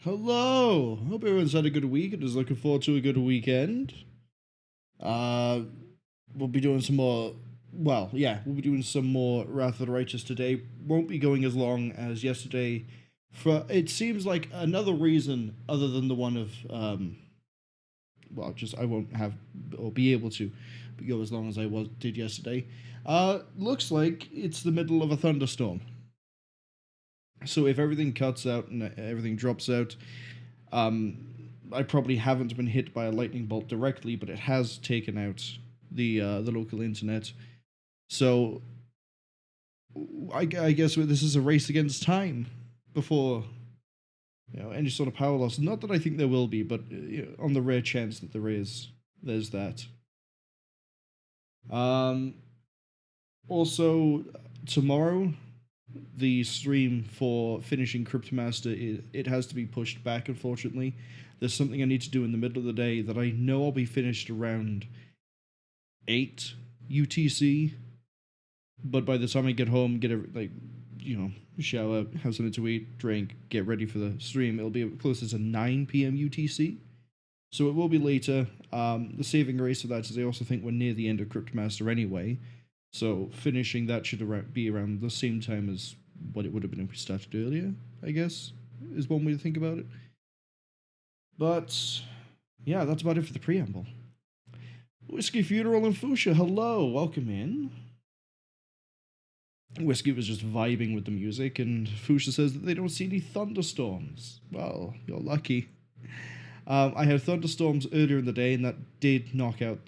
Hello! Hope everyone's had a good week and is looking forward to a good weekend. Uh, we'll be doing some more. We'll be doing some more Wrath of the Righteous today. Won't be going as long as yesterday. For it seems like another reason other than the one of I won't have or be able to go as long as I did yesterday. Looks like it's the middle of a thunderstorm. So if everything cuts out and everything drops out, I probably haven't been hit by a lightning bolt directly, but it has taken out the local internet. So I guess this is a race against time before any sort of power loss. Not that I think there will be, but on the rare chance that there is, there's that. Also, tomorrow, the stream for finishing Cryptomaster, it has to be pushed back, unfortunately. There's something I need to do in the middle of the day that I know I'll be finished around 8 UTC, but by the time I get home, shower, have something to eat, drink, get ready for the stream, it'll be closer to 9 p.m. UTC. So it will be later. The saving grace of that is I also think we're near the end of Cryptomaster anyway. So finishing that should be around the same time as what it would have been if we started earlier, I guess, is one way to think about it. But, yeah, that's about it for the preamble. Whiskey Funeral and Fuchsia, hello, welcome in. Whiskey was just vibing with the music, and Fuchsia says that they don't see any thunderstorms. Well, you're lucky. I had thunderstorms earlier in the day, and that did knock out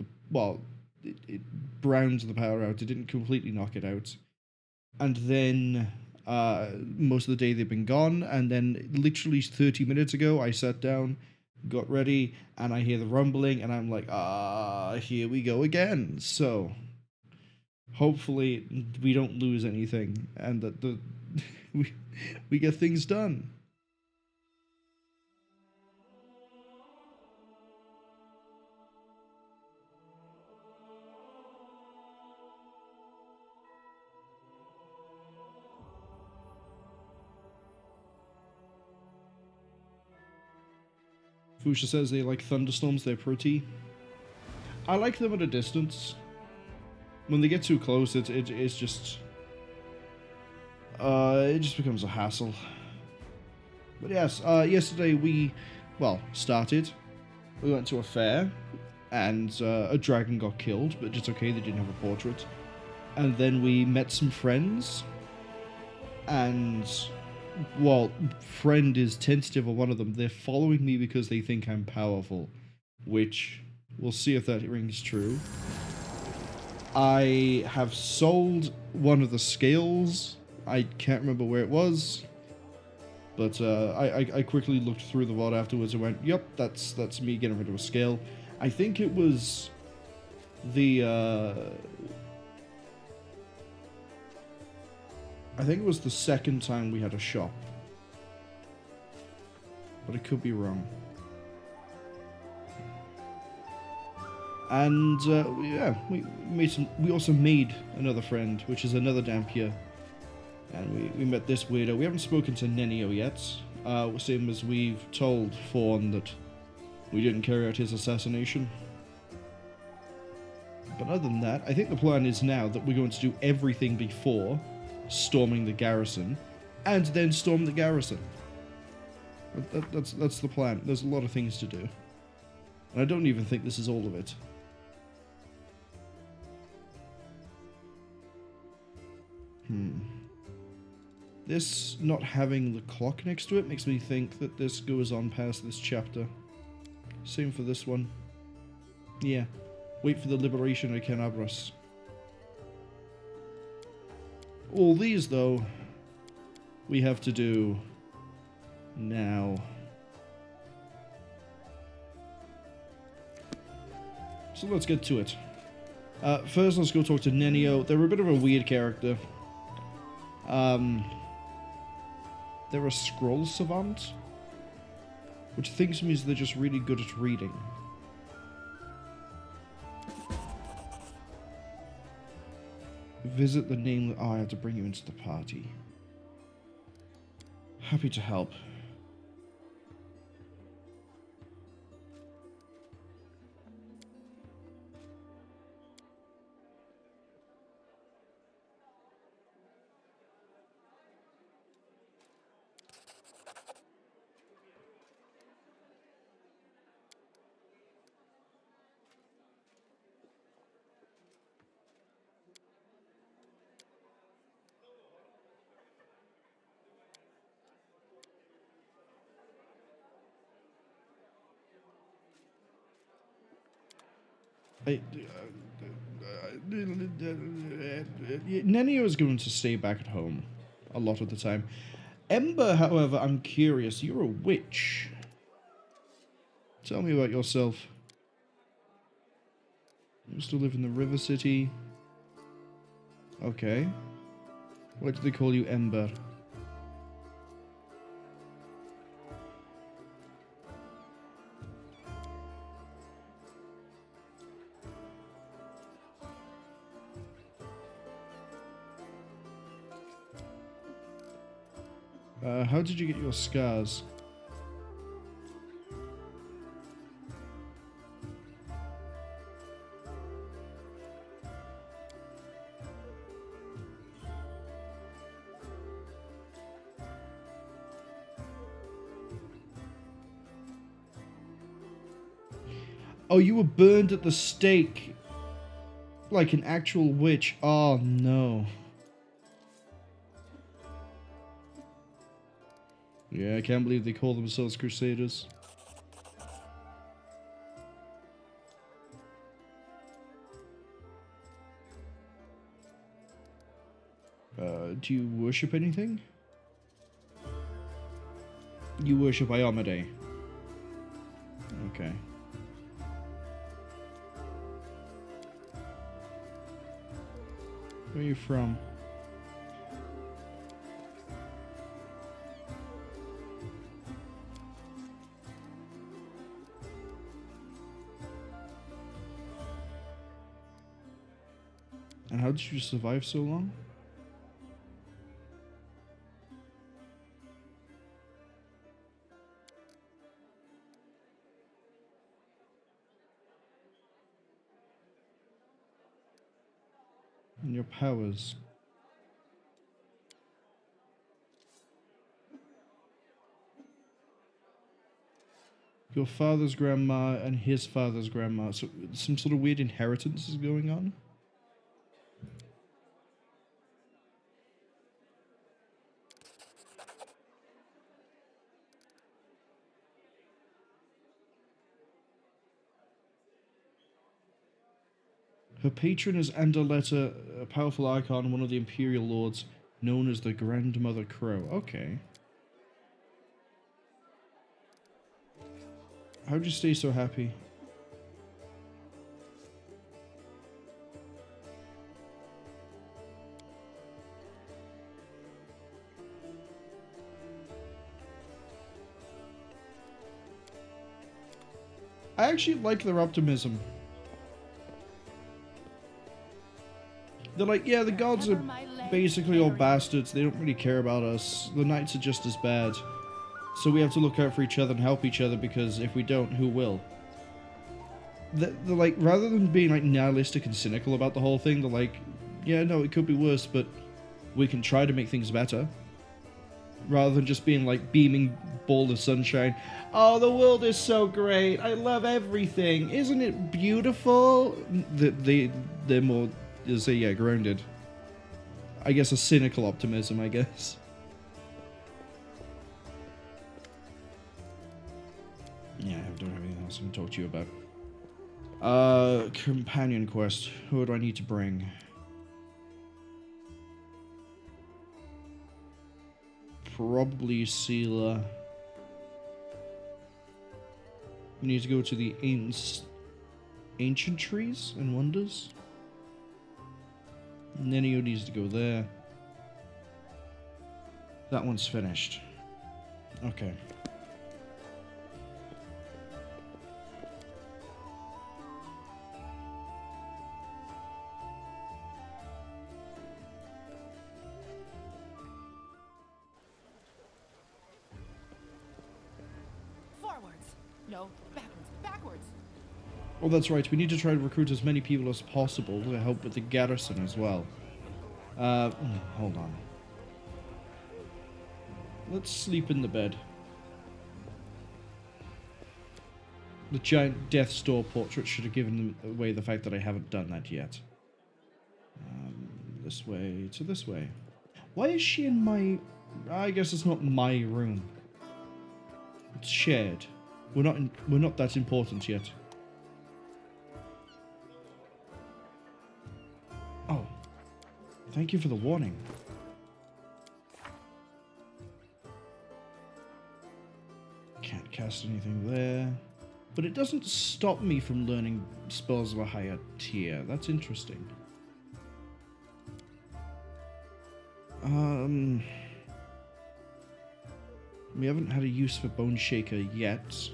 it browned the power out. It didn't completely knock it out. And then most of the day they've been gone. And then literally 30 minutes ago, I sat down, got ready, and I hear the rumbling, and I'm like, here we go again. So hopefully we don't lose anything, and that we get things done. Fuchsia says they like thunderstorms, they're pretty. I like them at a distance. When they get too close, it's just... it just becomes a hassle. But yes, yesterday we, started. We went to a fair, and a dragon got killed, but it's okay, they didn't have a portrait. And then we met some friends, and... friend is tentative of one of them. They're following me because they think I'm powerful, which we'll see if that rings true. I have sold one of the scales. I can't remember where it was, but I quickly looked through the vault afterwards and went, yep, that's me getting rid of a scale. I think it was the second time we had a shop. But I could be wrong. And, we also made another friend, which is another Dampier. And we met this weirdo. We haven't spoken to Nenio yet. Same as we've told Fawn that we didn't carry out his assassination. But other than that, I think the plan is now that we're going to do everything before storming the garrison, and then storm the garrison. That's the plan. There's a lot of things to do. And I don't even think this is all of it. This not having the clock next to it makes me think that this goes on past this chapter. Same for this one. Yeah. Wait for the liberation of Kenabres. All these, though, we have to do now. So let's get to it. First, let's go talk to Nenio. They're a bit of a weird character. They're a scroll savant, which thinks means they're just really good at reading. Visit the name. I had to bring you into the party. Happy to help. Nenio is going to stay back at home a lot of the time. Ember, however, I'm curious. You're a witch. Tell me about yourself. You still live in the River City. Okay. Why do they call you Ember? How did you get your scars? Oh, you were burned at the stake like an actual witch. Oh, no. Yeah, I can't believe they call themselves Crusaders. Do you worship anything? You worship Tirabade. Okay. Where are you from? And how did you survive so long? And your powers. Your father's grandma and his father's grandma. So some sort of weird inheritance is going on? Her patron is Andaletta, a powerful icon, one of the Imperial Lords, known as the Grandmother Crow. Okay. How'd you stay so happy? I actually like their optimism. They're like, yeah, the gods are basically all bastards. They don't really care about us. The knights are just as bad. So we have to look out for each other and help each other, because if we don't, who will? They're like, rather than being like nihilistic and cynical about the whole thing, they're like, yeah, no, it could be worse, but we can try to make things better. Rather than just being like beaming ball of sunshine. Oh, the world is so great. I love everything. Isn't it beautiful? They're more, you say, yeah, grounded. I guess a cynical optimism, I guess. Yeah, I don't have anything else I can talk to you about. Companion quest. Who do I need to bring? Probably Seela. We need to go to the ancient trees and wonders. Nenio needs to go there. That one's finished. Okay. No, backwards. Oh, that's right. We need to try to recruit as many people as possible to help with the garrison as well. Hold on. Let's sleep in the bed. The giant Death Store portrait should have given away the fact that I haven't done that yet. This way to this way. Why is she in my... I guess it's not my room. It's shared. We're not that important yet. Thank you for the warning. Can't cast anything there. But it doesn't stop me from learning spells of a higher tier. That's interesting. We haven't had a use for Bone Shaker yet.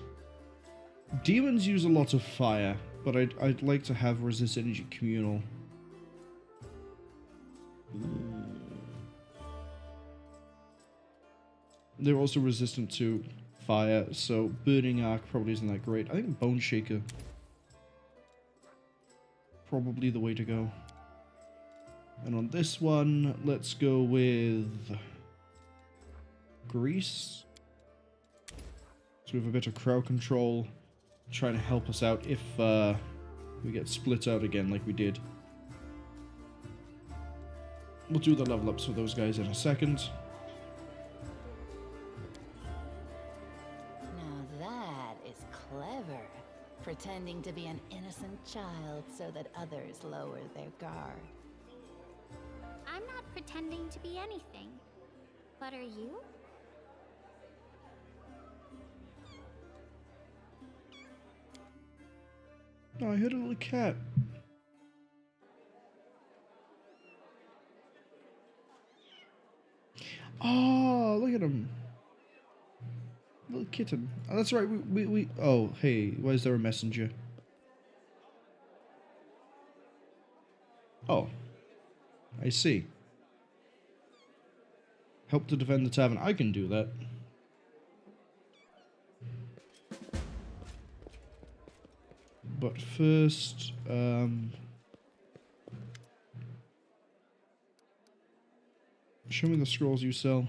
Demons use a lot of fire, but I'd like to have Resist Energy Communal. They're also resistant to fire, so Burning Arc probably isn't that great. I think Bone Shaker probably the way to go. And on this one, let's go with Grease. So we have a bit of crowd control, trying to help us out if we get split out again like we did. We'll do the level ups for those guys in a second. Now that is clever. Pretending to be an innocent child so that others lower their guard. I'm not pretending to be anything. But are you? Oh, I heard a little cat. Oh, look at him. Little kitten. Oh, that's right. We. Oh, hey. Why is there a messenger? Oh. I see. Help to defend the tavern. I can do that. But first, show me the scrolls you sell.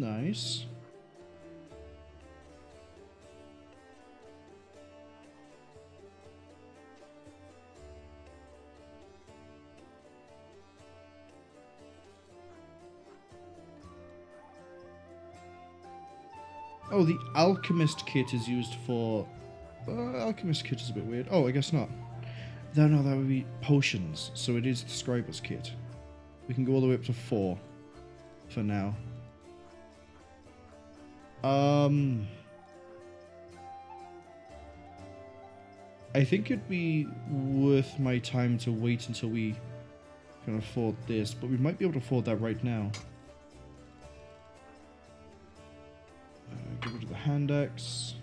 Nice. Oh, the Alchemist kit is used for... Alchemist kit is a bit weird. Oh, I guess not. No, that would be potions. So it is the Scriber's kit. We can go all the way up to 4 for now. I think it'd be worth my time to wait until we can afford this, but we might be able to afford that right now. Get rid of the hand axe.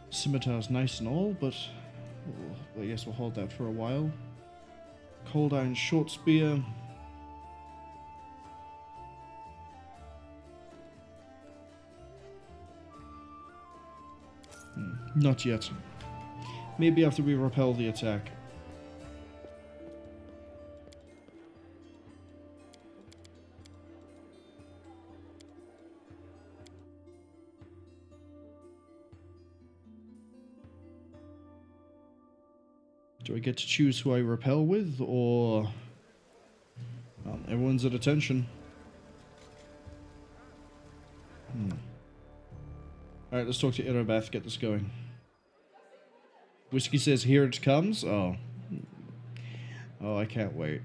Scimitar's nice and all, but I guess we'll hold that for a while. Cold Iron Short Spear. Not yet. Maybe after we repel the attack. Do I get to choose who I repel with, or... Well, everyone's at attention. Alright, let's talk to Tirabade, get this going. Whiskey says, here it comes? Oh. Oh, I can't wait.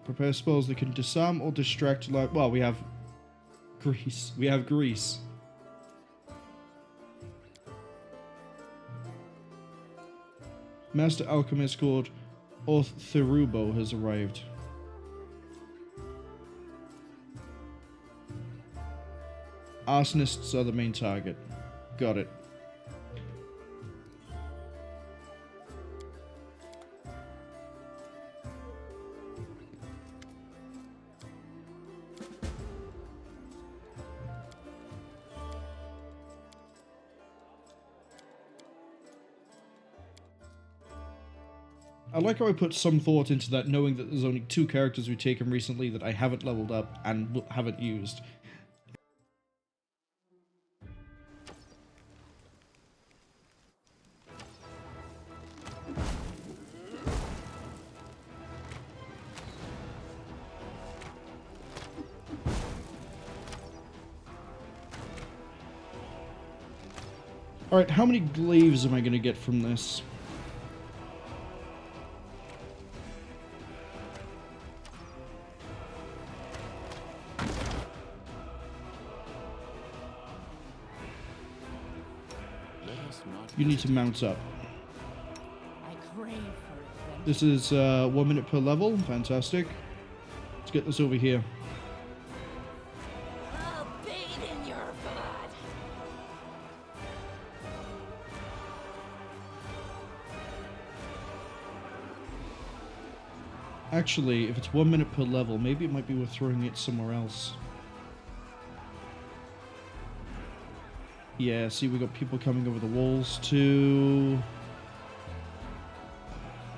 Prepare spells that can disarm or distract light. Well, we have... Grease. We have Grease. Master Alchemist called Therubo has arrived. Arsonists are the main target. Got it. I like how I put some thought into that, knowing that there's only 2 characters we've taken recently that I haven't leveled up and haven't used. Alright, how many glaives am I going to get from this? You need to mount up. I crave for adventure. This is 1 minute per level. Fantastic. Let's get this over here. I'll bathe in your blood. Actually, if it's 1 minute per level, maybe it might be worth throwing it somewhere else. Yeah, see, we got people coming over the walls too.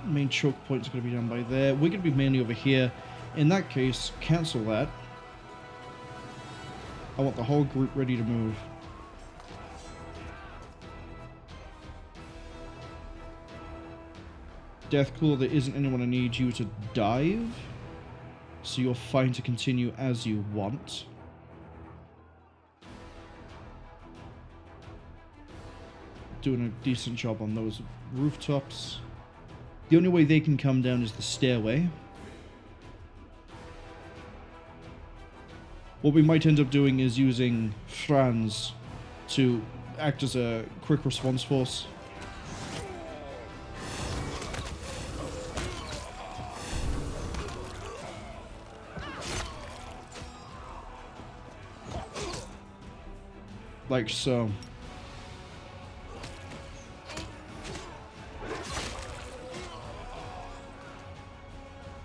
Main choke point's going to be down by there. We're going to be mainly over here. In that case, cancel that. I want the whole group ready to move. Deathclaw, there isn't anyone I need you to dive. So you're fine to continue as you want. Doing a decent job on those rooftops. The only way they can come down is the stairway. What we might end up doing is using Franz to act as a quick response force. Like so.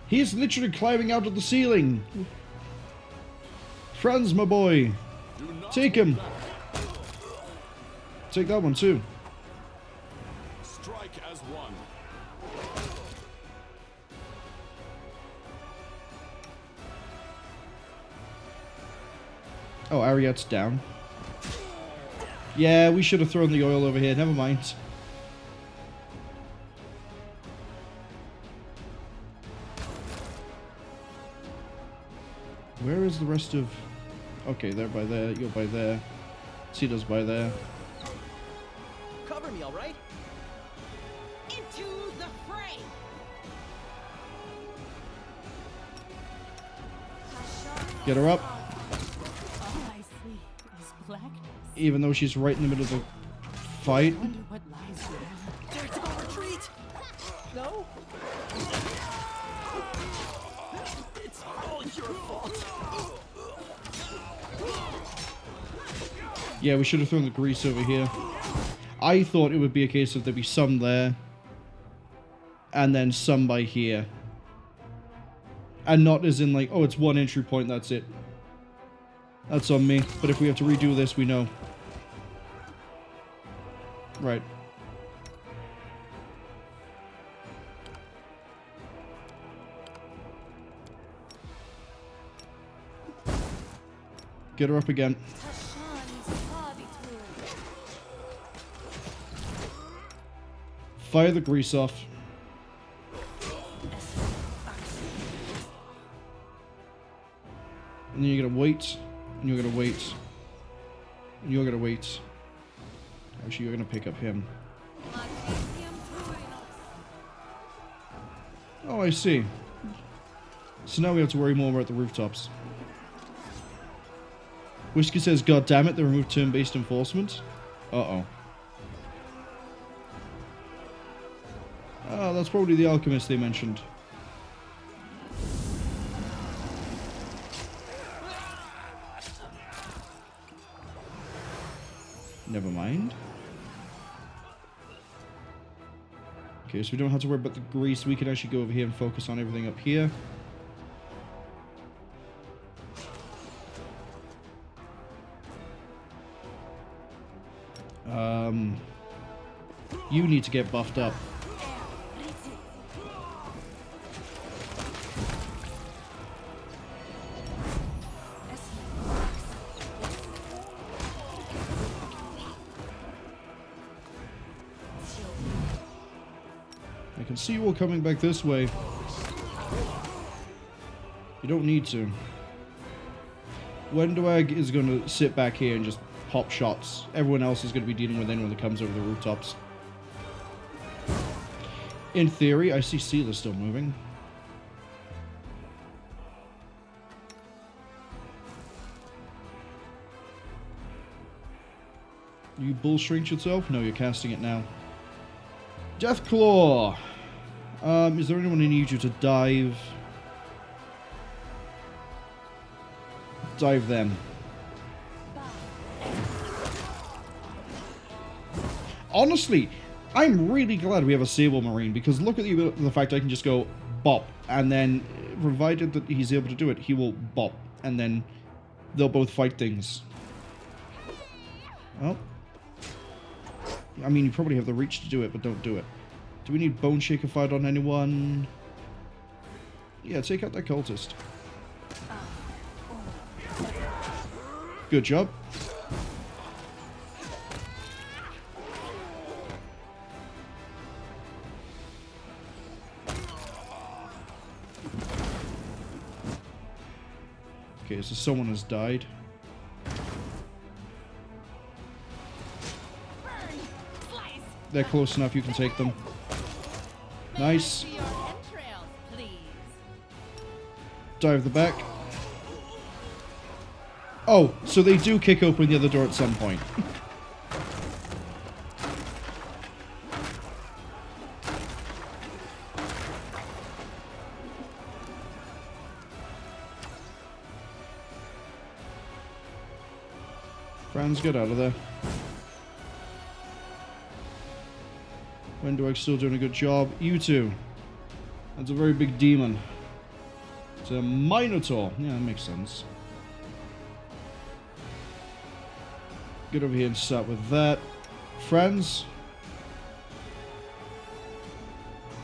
He's literally climbing out of the ceiling. Franz, my boy. Take him. Take that one too. Strike as one. Oh, Ariat's down. Yeah, we should have thrown the oil over here. Never mind. Where is the rest of... Okay, they're by there, you're by there. Cedar's by there. Cover me, all right? Into the fray! Get her up. All I see is blackness. Even though she's right in the middle of the fight. Wonder what lies beyond. Tactical retreat! No? It's all your fault. Yeah, we should have thrown the grease over here. I thought it would be a case of there'd be some there. And then some by here. And not as in like, oh, it's one entry point, that's it. That's on me. But if we have to redo this, we know. Right. Get her up again. Fire the grease off. And then you're gonna wait. And you're gonna wait. And you're gonna wait. Actually, you're gonna pick up him. Oh, I see. So now we have to worry more about the rooftops. Whiskey says, God damn it, they removed turn-based enforcement. Uh-oh. Oh, that's probably the alchemist they mentioned. Okay, so we don't have to worry about the grease. We can actually go over here and focus on everything up here. You need to get buffed up. I can see you all coming back this way. You don't need to. Wendwag is going to sit back here and just pop shots. Everyone else is going to be dealing with anyone that comes over the rooftops. In theory, I see Sealer still moving. You bull shrink yourself? No, you're casting it now. Deathclaw! Is there anyone who needs you to dive? Dive them. Honestly, I'm really glad we have a Sable Marine, because look at the fact I can just go bop, and then, provided that he's able to do it, he will bop, and then they'll both fight things. Oh. I mean, you probably have the reach to do it, but don't do it. Do we need Bone Shaker fight on anyone? Yeah, take out that cultist. Good job. Okay, so someone has died. They're close enough, you can take them. Nice. Dive the back. Oh, so they do kick open the other door at some point. Franz, get out of there. Wendwag's still doing a good job. You two. That's a very big demon. It's a Minotaur. Yeah, that makes sense. Get over here and start with that. Friends.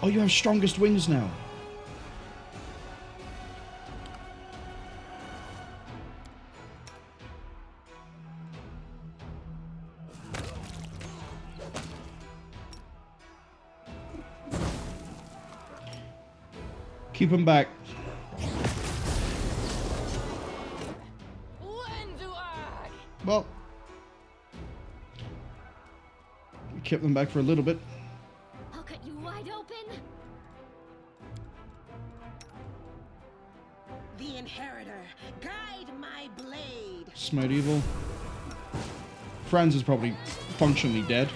Oh, you have strongest wings now. Keep him back. Well, we kept them back for a little bit. I'll cut you wide open. The Inheritor, guide my blade. Smite evil. Franz is probably functionally dead.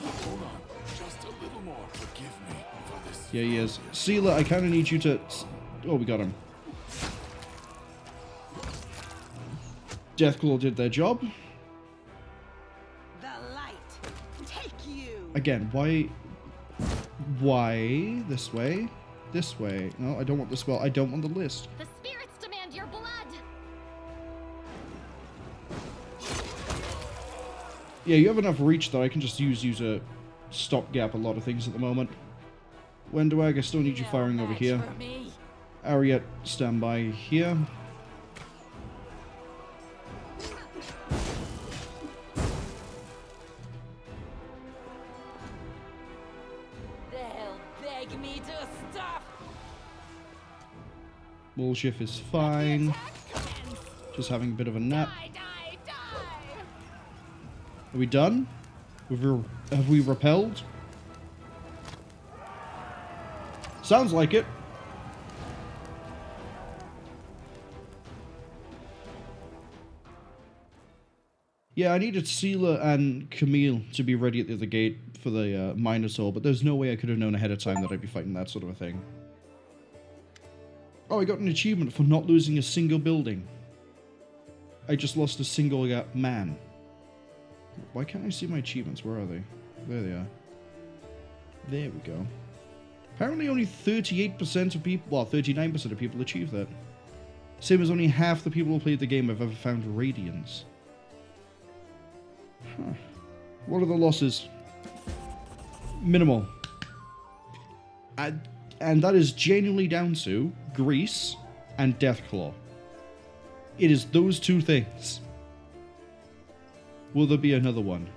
Hold on. Just a little more. Forgive me for this. Yeah, he is. Sealer, I kind of need you to... Oh, we got him. Deathclaw did their job. The light, take you. Again, why... Why? This way? This way. No, I don't want the spell. I don't want the list. The spirits demand your blood. Yeah, you have enough reach that I can just use you to stopgap a lot of things at the moment. Wendwag, I still need you firing over here. Ariet, stand by here. They'll beg me to stop. Woolshift is fine. Just having a bit of a nap. Die. Are we done? Have we repelled? Sounds like it. Yeah, I needed Sealer and Camille to be ready at the other gate for the Minotaur, but there's no way I could have known ahead of time that I'd be fighting that sort of a thing. Oh, I got an achievement for not losing a single building. I just lost a single man. Why can't I see my achievements? Where are they? There they are. There we go. Apparently only 38% of people, well, 39% of people achieve that. Same as only half the people who played the game have ever found Radiance. Huh. What are the losses? Minimal. And that is genuinely down to Grease and Deathclaw. It is those two things. Will there be another one?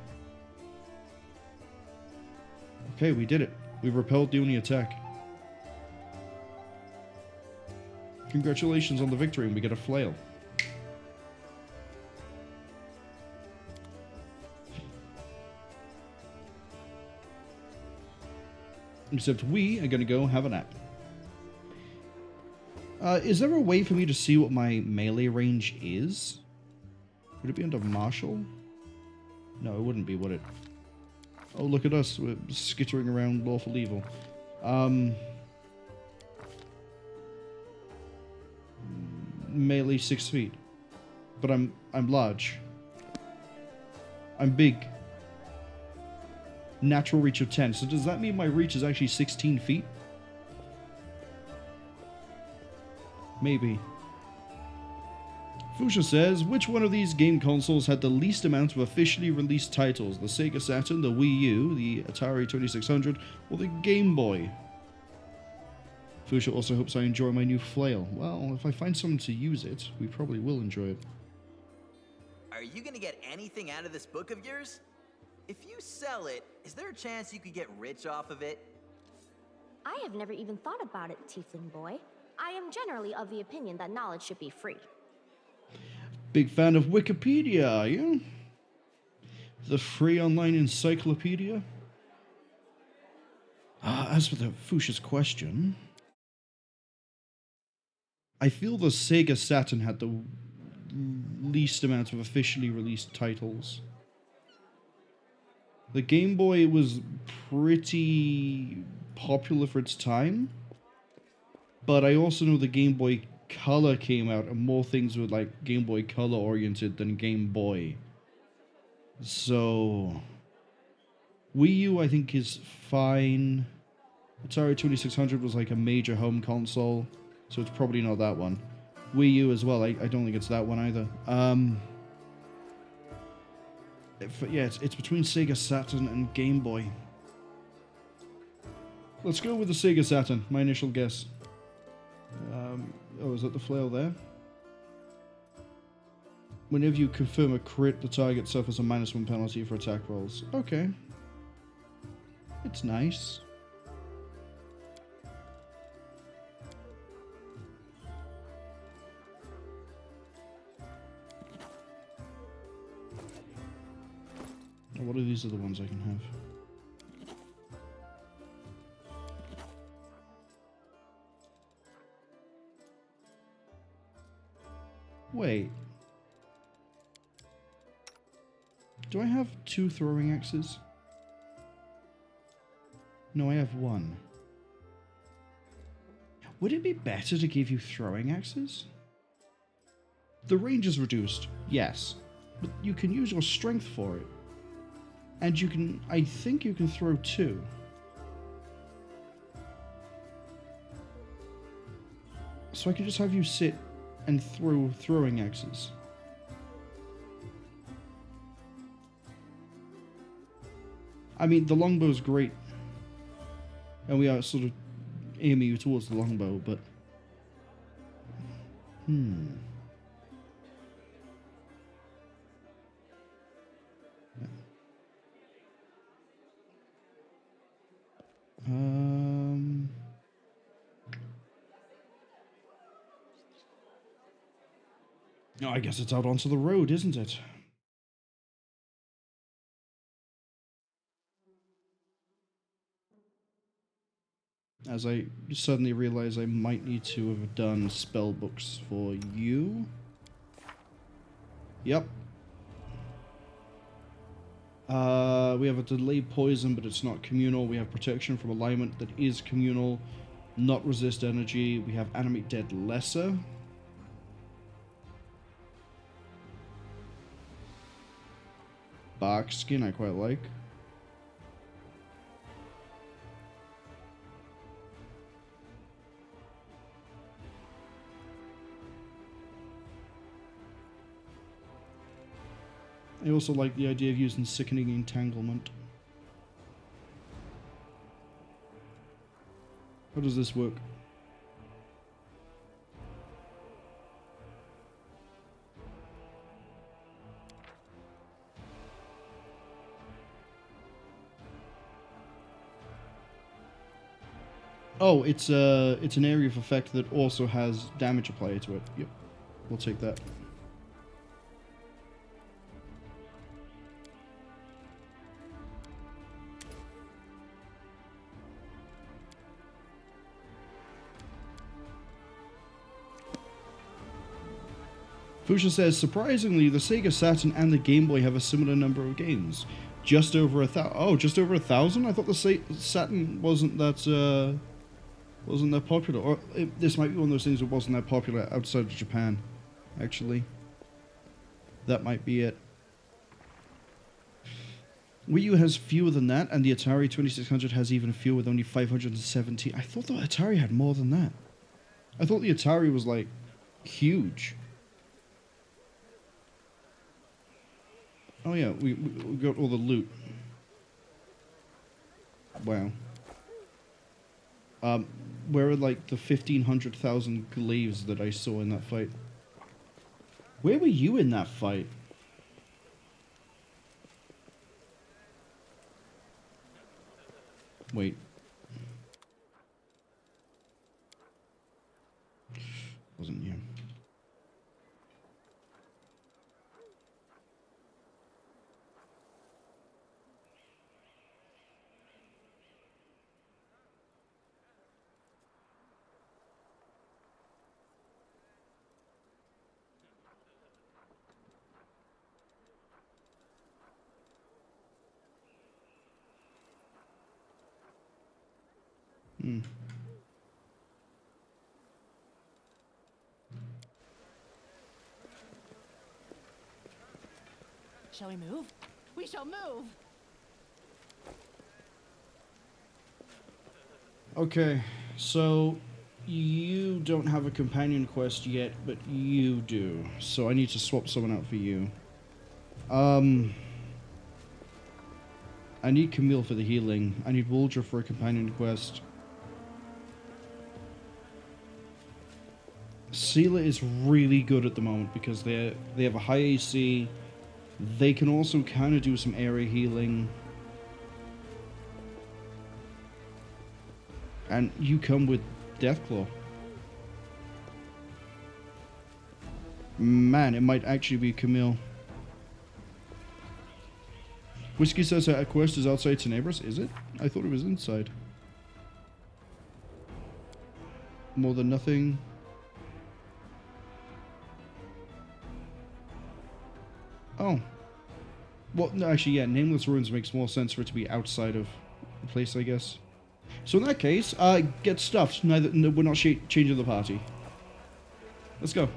Okay, we did it. We repelled the only attack. Congratulations on the victory, and we get a flail. Except we are going to go have a nap. Is there a way for me to see what my melee range is? Would it be under Martial? No, it wouldn't be, would it? Oh, look at us. We're skittering around Lawful Evil. Melee 6 feet. But I'm large. I'm big. Natural reach of 10. So does that mean my reach is actually 16 feet? Maybe. Fuchsia says, which one of these game consoles had the least amount of officially released titles? The Sega Saturn, the Wii U, the Atari 2600, or the Game Boy? Fuchsia also hopes I enjoy my new flail. Well, if I find someone to use it, we probably will enjoy it. Are you gonna get anything out of this book of yours? If you sell it, is there a chance you could get rich off of it? I have never even thought about it, Tiefling boy. I am generally of the opinion that knowledge should be free. Big fan of Wikipedia, are you? The free online encyclopedia? As for the Fuchsia's question, I feel the Sega Saturn had the least amount of officially released titles. The Game Boy was pretty popular for its time, but I also know the Game Boy Color came out and more things were like Game Boy Color oriented than Game Boy. So Wii U I think is fine. Atari 2600 was like a major home console, so it's probably not that one. Wii U as well, I don't think it's that one either. Yeah, it's between Sega Saturn and Game Boy. Let's go with the Sega Saturn, my initial guess. Oh, is that the flail there? Whenever you confirm a crit, the target suffers a -1 penalty for attack rolls. Okay. It's nice. Oh, what are these other ones I can have? Wait. Do I have 2 throwing axes? No, I have 1. Would it be better to give you throwing axes? The range is reduced, yes, but you can use your strength for it. And you can, I think you can throw 2. So I can just have you sit and throw throwing axes. I mean, the longbow's great. And we are sort of aiming you towards the longbow, but... Oh, I guess it's out onto the road, isn't it? As I suddenly realize I might need to have done spell books for you. Yep. We have a delayed poison, but it's not communal. We have protection from alignment that is communal. Not resist energy. We have animate dead lesser. Bark skin I quite like. I also like the idea of using Sickening Entanglement. How does this work? Oh, it's an area of effect that also has damage applied to it. Yep, we'll take that. Fusha says, surprisingly, the Sega Saturn and the Game Boy have a similar number of games. Just over 1,000. Oh, just over 1,000? I thought the Saturn wasn't that popular. Or this might be one of those things that wasn't that popular outside of Japan, actually. That might be it. Wii U has fewer than that, and the Atari 2600 has even fewer with only 570. I thought the Atari had more than that. I thought the Atari was, like, huge. Oh yeah, we got all the loot. Wow. Where are like the 1,500,000 glaives that I saw in that fight? Where were you in that fight? Wait. Wasn't you. Shall we move? We shall move! Okay, so you don't have a companion quest yet, but you do. So I need to swap someone out for you. I need Camille for the healing. I need Waldra for a companion quest. Seela is really good at the moment because they have a high AC. They can also kind of do some area healing. And you come with Deathclaw. Man, it might actually be Camille. Whiskey says that a quest is outside Kenabres. Is it? I thought it was inside. More than nothing. Oh. Well, no, actually, yeah, Nameless Ruins makes more sense for it to be outside of the place, I guess. So in that case, get stuffed. We're not changing the party. Let's go.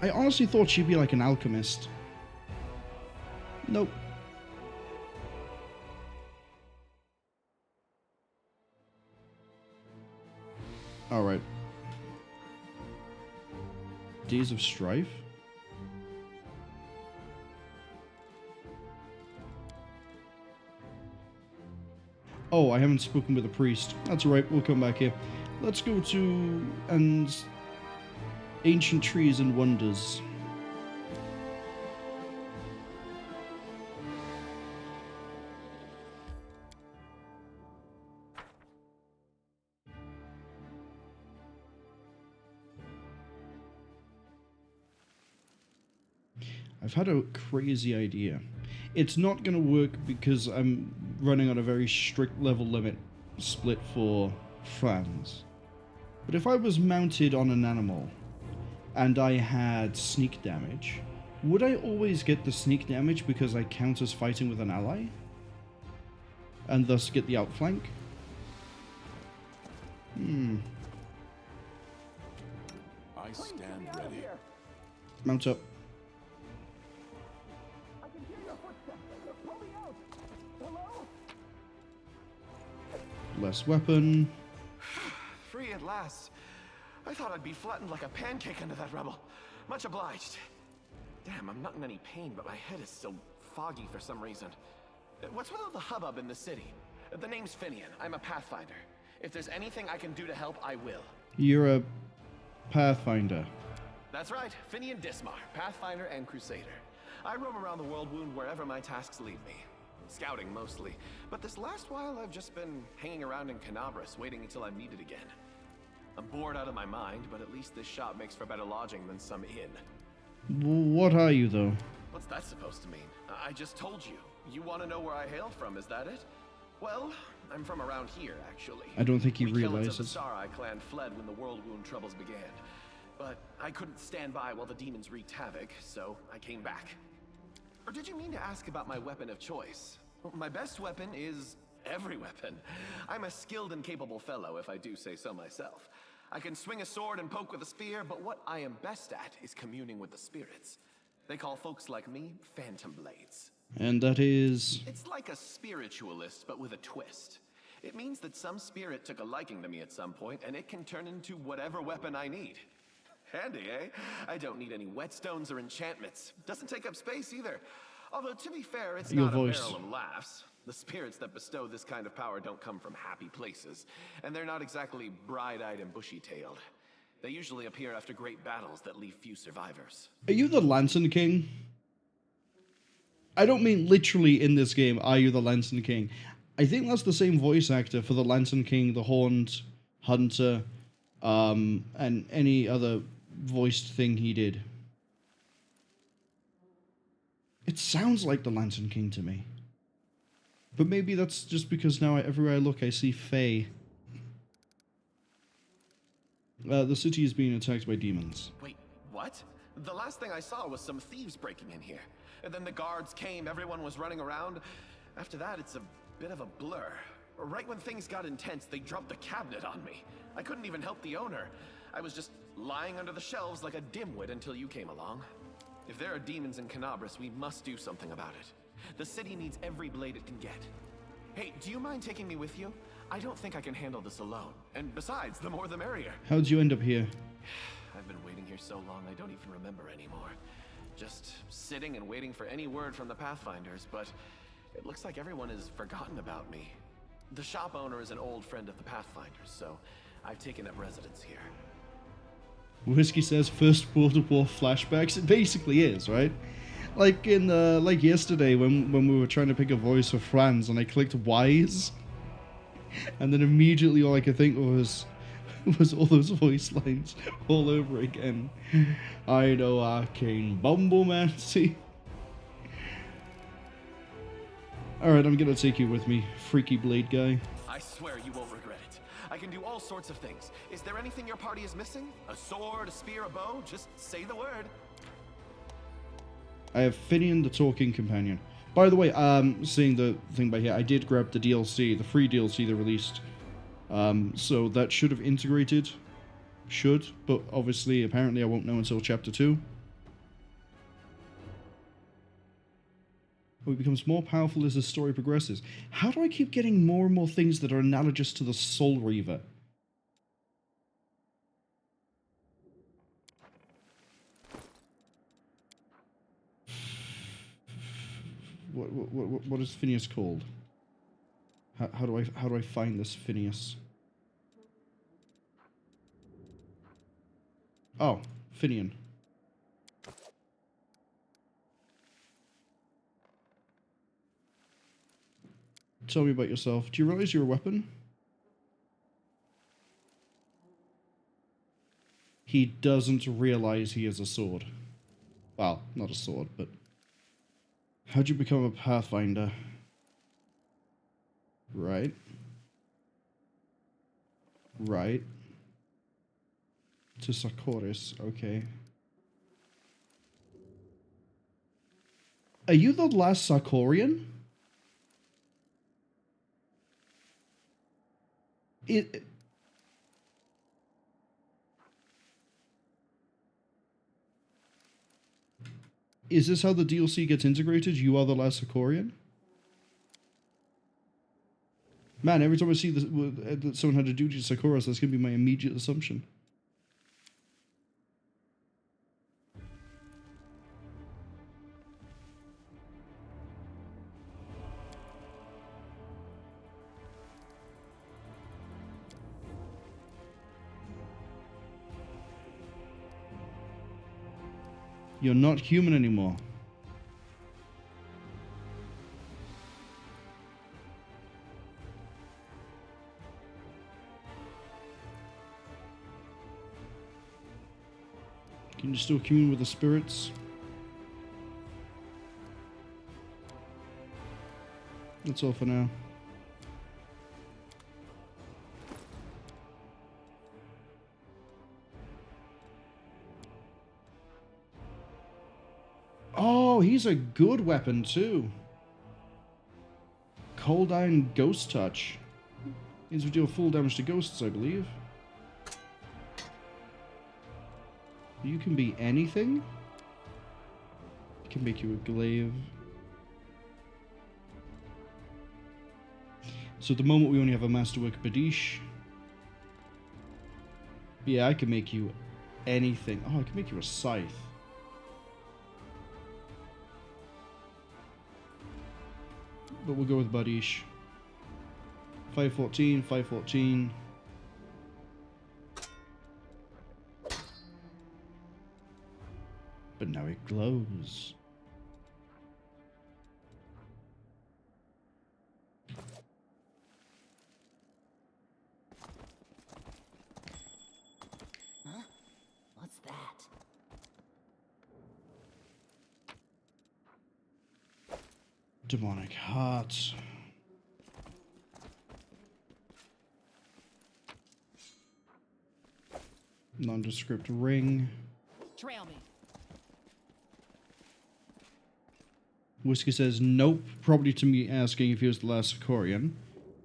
I honestly thought she'd be like an alchemist. Nope. Alright. Days of Strife? Oh, I haven't spoken with a priest. That's alright, we'll come back here. Let's go to Ancient Trees and Wonders. I've had a crazy idea. It's not going to work because I'm running on a very strict level limit split for fans. But if I was mounted on an animal and I had sneak damage, would I always get the sneak damage because I count as fighting with an ally? And thus get the outflank? I stand ready. Mount up. Less weapon. Free at last. I thought I'd be flattened like a pancake under that rubble. Much obliged. Damn, I'm not in any pain, but my head is still foggy for some reason. What's with all the hubbub in the city? The name's Finian. I'm a Pathfinder. If there's anything I can do to help, I will. You're a Pathfinder. That's right, Finian Dismar, Pathfinder and Crusader. I roam around the world wound wherever my tasks lead me. Scouting mostly, but this last while I've just been hanging around in Kenabres, waiting until I'm needed again. I'm bored out of my mind, but at least this shop makes for better lodging than some inn. What are you, though? What's that supposed to mean? I just told you. You want to know where I hail from, is that it? Well, I'm from around here, actually. I don't think he We killers of realizes. the Sarai clan fled when the world wound troubles began. But I couldn't stand by while the demons wreaked havoc, so I came back. Or did you mean to ask about my weapon of choice? Well, my best weapon is every weapon. I'm a skilled and capable fellow, if I do say so myself. I can swing a sword and poke with a spear, but what I am best at is communing with the spirits. They call folks like me phantom blades. And that is... It's like a spiritualist, but with a twist. It means that some spirit took a liking to me at some point, and it can turn into whatever weapon I need. Handy, eh? I don't need any whetstones or enchantments. Doesn't take up space either. Although, to be fair, it's Your not voice. a barrel of laughs. The spirits that bestow this kind of power don't come from happy places, and they're not exactly bright-eyed and bushy-tailed. They usually appear after great battles that leave few survivors. Are you the Lantern King? I don't mean literally in this game, are you the Lantern King? I think that's the same voice actor for the Lantern King, the Horned Hunter, and any other voiced thing he did. It sounds like the Lantern King to me. But maybe that's just because now everywhere I look I see Fae. The city is being attacked by demons. Wait, what? The last thing I saw was some thieves breaking in here. And then the guards came, everyone was running around. After that, it's a bit of a blur. Right when things got intense, they dropped the cabinet on me. I couldn't even help the owner. I was just lying under the shelves like a dimwit until you came along. If there are demons in Kenabres, we must do something about it. The city needs every blade it can get. Hey, do you mind taking me with you? I don't think I can handle this alone. And besides, the more the merrier. How'd you end up here? I've been waiting here so long I don't even remember anymore. Just sitting and waiting for any word from the Pathfinders, but it looks like everyone has forgotten about me. The shop owner is an old friend of the Pathfinders, so I've taken up residence here. Whiskey says First World War flashbacks. It basically is, right? Like in like yesterday when we were trying to pick a voice for Franz and I clicked Wise, and then immediately all I could think was all those voice lines all over again. I know arcane bumblemancy. Alright, I'm gonna take you with me, freaky blade guy. I swear you won't regret it. I can do all sorts of things. Is there anything your party is missing? A sword, a spear, a bow? Just say the word. I have Finian the Talking Companion. By the way, seeing the thing by here, I did grab the DLC, the free DLC they released. So that should have integrated. Should, but obviously, apparently I won't know until Chapter 2. Oh, it becomes more powerful as the story progresses. How do I keep getting more and more things that are analogous to the Soul Reaver? What is Phineas called? How do I find this Phineas? Oh, Finian. Tell me about yourself. Do you realize you're a weapon? He doesn't realize he is a sword. Well, not a sword, but... How'd you become a Pathfinder? Right. Right. To Sarkoris, okay. Are you the last Sarkorian? Is this how the DLC gets integrated? You are the last Sarkorian? Man, every time I see that someone had a duty to Sarkoris, that's going to be my immediate assumption. You're not human anymore. Can you still commune with the spirits? That's all for now. Oh, he's a good weapon too. Cold Iron Ghost Touch. Means we deal full damage to ghosts, I believe. You can be anything? I can make you a glaive. So at the moment we only have a Masterwork Badish. Yeah, I can make you anything. Oh, I can make you a scythe. But we'll go with Badish. 514, 514. But now it glows. Huh? What's that? Demonic Heart. Nondescript ring. Trail me. Whiskey says nope, probably to me asking if he was the last Sicorian.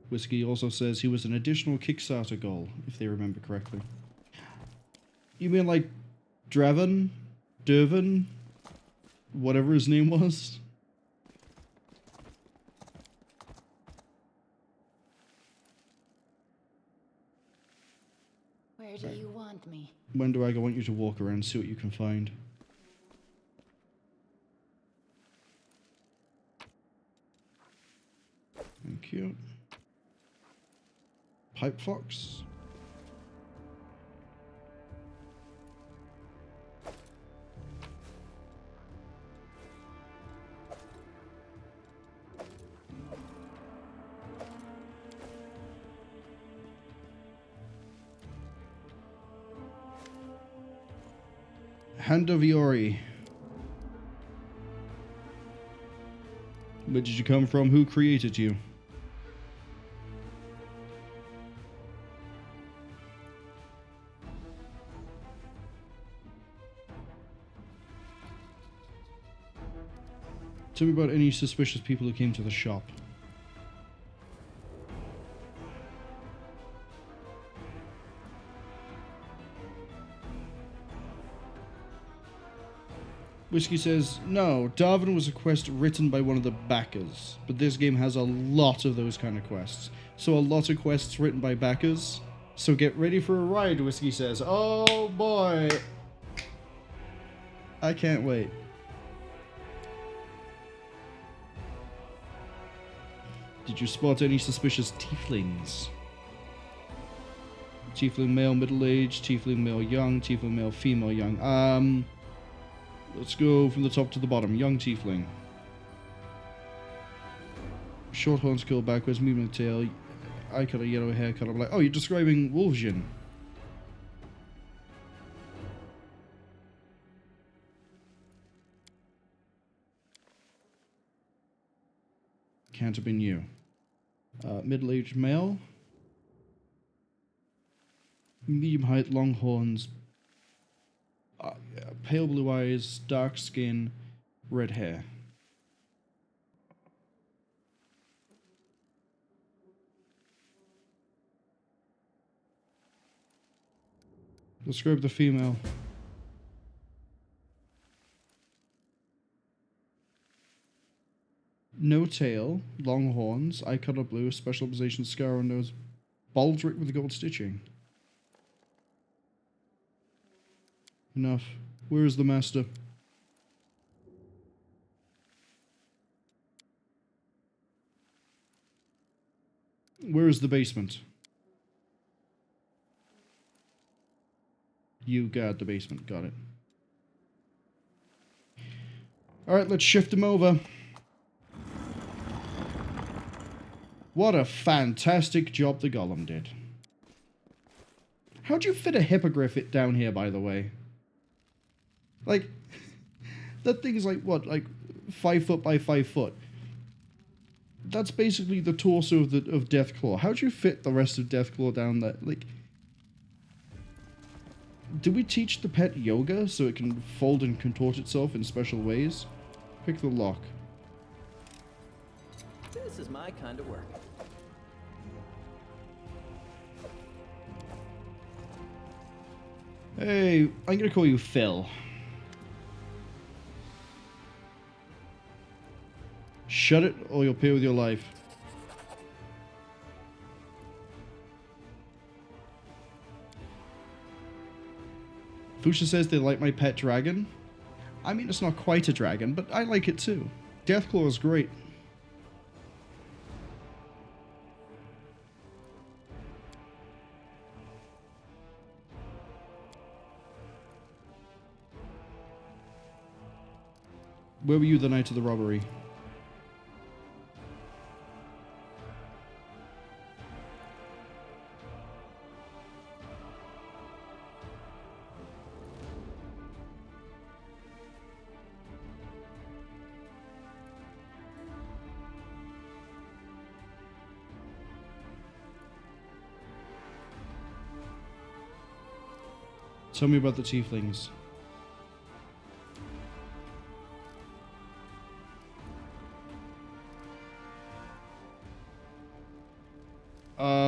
Whiskey also says he was an additional Kickstarter goal, if they remember correctly. You mean like Draven? Dervin? Whatever his name was? Where do you want me? When do I want you to walk around and see what you can find? Thank you. Pipe Fox. Hand of Iori. Where did you come from? Who created you? Tell me about any suspicious people who came to the shop. Whiskey says, no, Darwin was a quest written by one of the backers, but this game has a lot of those kind of quests. So a lot of quests written by backers. So get ready for a ride, Whiskey says. Oh boy. I can't wait. Did you spot any suspicious tieflings? Tiefling male middle-aged, tiefling male young, tiefling male female young. Let's go from the top to the bottom. Young tiefling. Short horns curl backwards, moving tail. Eye color, yellow hair color black. Oh, you're describing Wolfjin. Can't have been you. Middle-aged male. Medium height, long horns. Pale blue eyes, dark skin, red hair. Describe the female. No tail, long horns, eye color blue, special position, scar on nose, baldric with gold stitching. Enough. Where is the master? Where is the basement? You guard the basement. Got it. Alright, let's shift him over. What a fantastic job the golem did. How'd you fit a hippogriff down here, by the way? Like, that thing is like, what, like 5 foot by 5 foot? That's basically the torso of Deathclaw. How'd you fit the rest of Deathclaw down there? Like, do we teach the pet yoga so it can fold and contort itself in special ways? Pick the lock. This is my kind of work. Hey, I'm gonna call you Phil. Shut it or you'll pay with your life. Fuchsia says they like my pet dragon. I mean, it's not quite a dragon, but I like it too. Deathclaw is great. Where were you the night of the robbery? Tell me about the tieflings.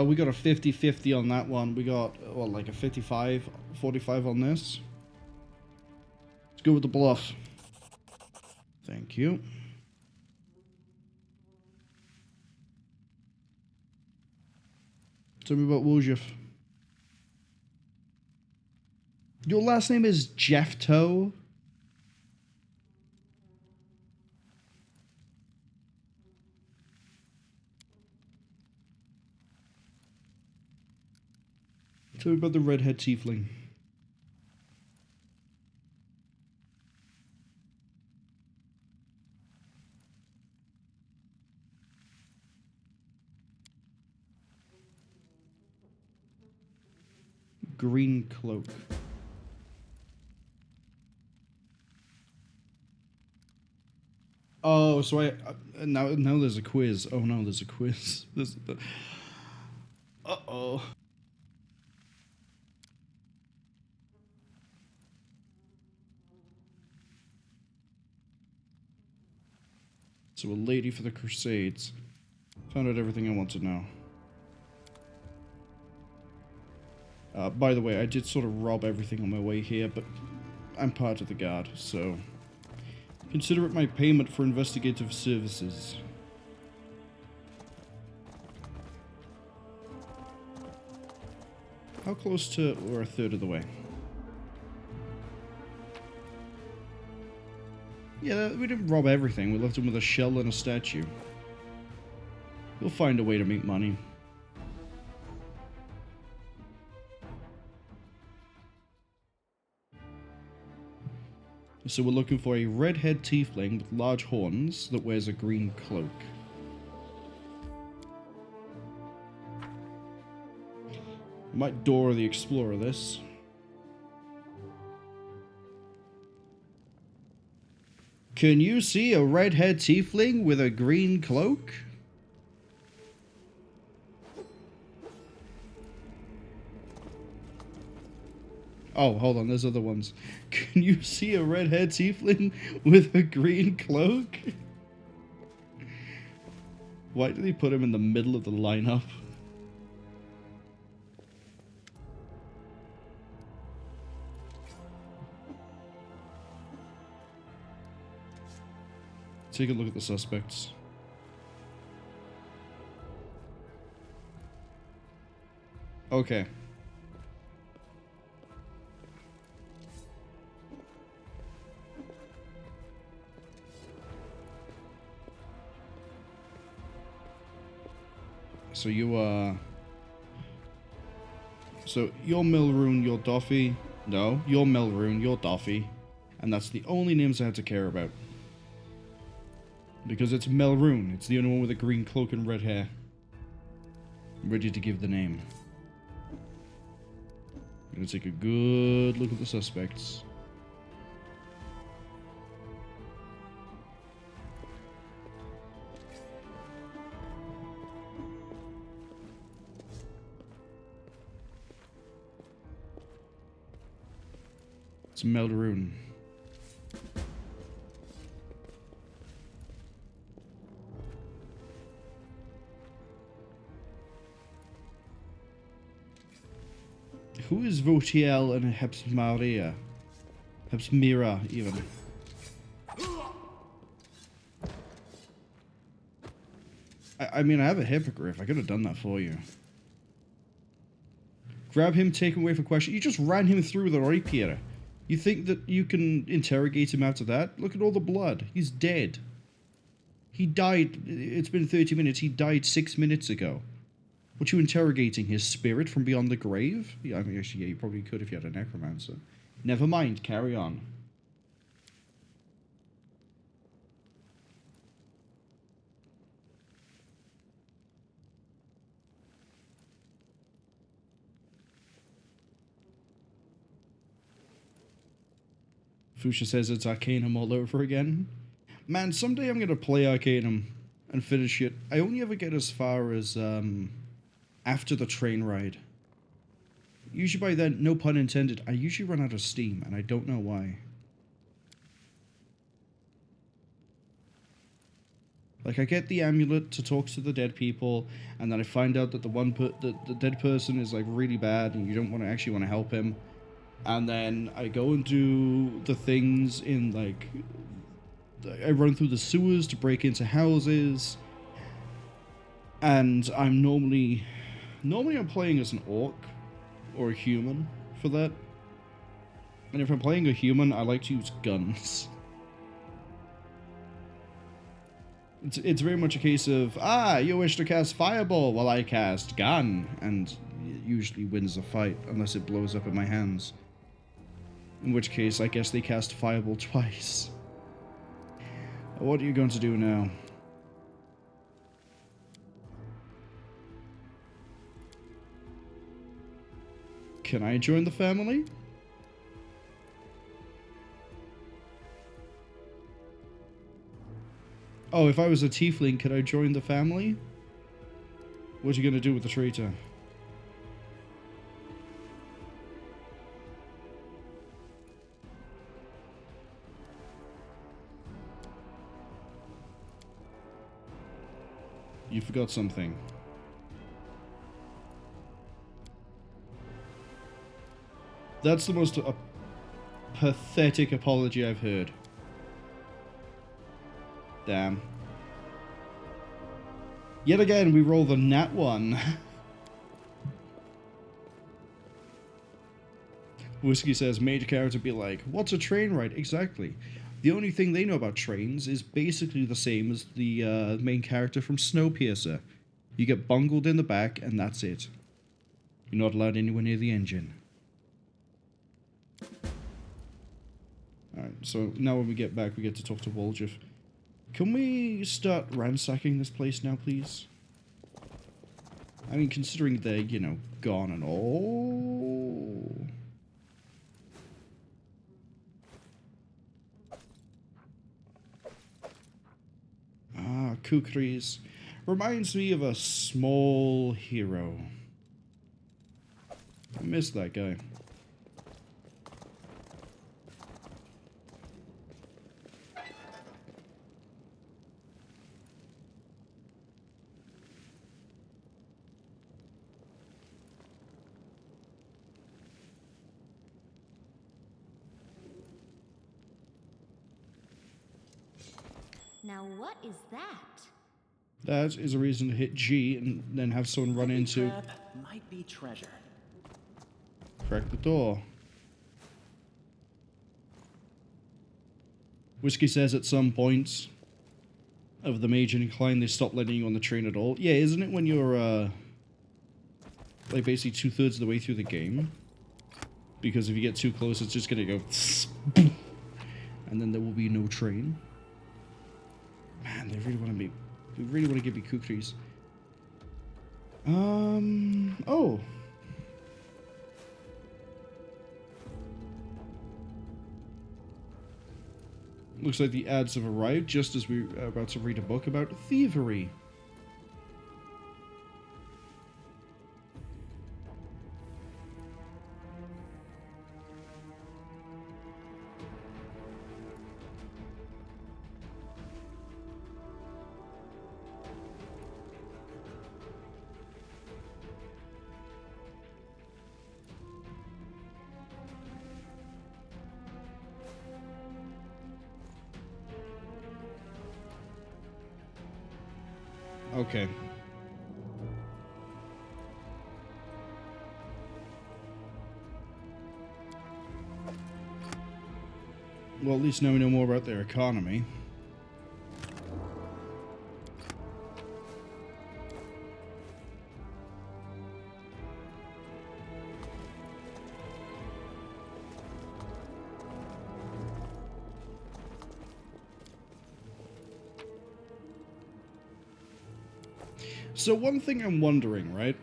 We got a 50-50 on that one. We got, well, like a 55-45 on this. Let's go with the bluff. Thank you. Tell me about Wojif. Your last name is Jeffto? Tell me about the redhead tiefling. Green cloak. Oh, so now there's a quiz. Oh no, there's a quiz. Uh-oh. So a lady for the Crusades. Found out everything I want to know. By the way, I did sort of rob everything on my way here, but I'm part of the guard, so consider it my payment for investigative services. How close to... We're a third of the way. Yeah, we didn't rob everything. We left him with a shell and a statue. We'll find a way to make money. So we're looking for a redhead tiefling with large horns that wears a green cloak. Might Dora the Explorer this. Can you see a redhead tiefling with a green cloak? Oh, hold on, there's other ones. Can you see a redhead tiefling with a green cloak? Why did they put him in the middle of the lineup? Take a look at the suspects. Okay. So you so you're Milroon, you're Doffy. No, you're Milroon, you're Doffy. And that's the only names I had to care about. Because it's Melrune. It's the only one with a green cloak and red hair. I'm ready to give the name. I'm gonna take a good look at the suspects. It's Melrune. Who is Votiel and Hepsmaria? Hepsmira, even. I mean, I have a hippogriff. I could have done that for you. Grab him, take him away for question. You just ran him through the rapier. You think that you can interrogate him after that? Look at all the blood. He's dead. He died. It's been 30 minutes. He died 6 minutes ago. What, you interrogating his spirit from beyond the grave? Yeah, I mean, actually, yeah, you probably could if you had a necromancer. Never mind, carry on. Fuchsia says it's Arcanum all over again. Man, someday I'm gonna play Arcanum and finish it. I only ever get as far as, after the train ride. Usually by then, no pun intended, I usually run out of steam, and I don't know why. Like, I get the amulet to talk to the dead people, and then I find out that the dead person is, like, really bad, and you don't actually want to help him. And then I go and do the things in, like, I run through the sewers to break into houses, and I'm normally I'm playing as an orc or a human for that. And if I'm playing a human, I like to use guns. It's very much a case of, you wish to cast fireball while I cast gun, and it usually wins the fight unless it blows up in my hands. In which case, I guess they cast fireball twice. What are you going to do now? Can I join the family? Oh, if I was a tiefling, could I join the family? What are you going to do with the traitor? You forgot something. That's the most pathetic apology I've heard. Damn. Yet again, we roll the nat 1. Whiskey says, major character be like, what's a train ride? Exactly. The only thing they know about trains is basically the same as the main character from Snowpiercer. You get bungled in the back, and that's it. You're not allowed anywhere near the engine. Alright, so now when we get back, we get to talk to Woljif. Can we start ransacking this place now, please? I mean, considering they're, you know, gone and all. Ah, Kukris. Reminds me of a small hero. I miss that guy. Now what is that? That is a reason to hit G and then have someone run into. Trap might be treasure. Crack the door. Whiskey says at some points of the major incline they stop letting you on the train at all. Yeah, isn't it when you're like basically 2/3 of the way through the game? Because if you get too close, it's just gonna go and then there will be no train. Man, they really want to be. They really want to give me cookies. Oh. Looks like the ads have arrived just as we are about to read a book about thievery. Okay. Well, at least now we know more about their economy. So one thing I'm wondering, right?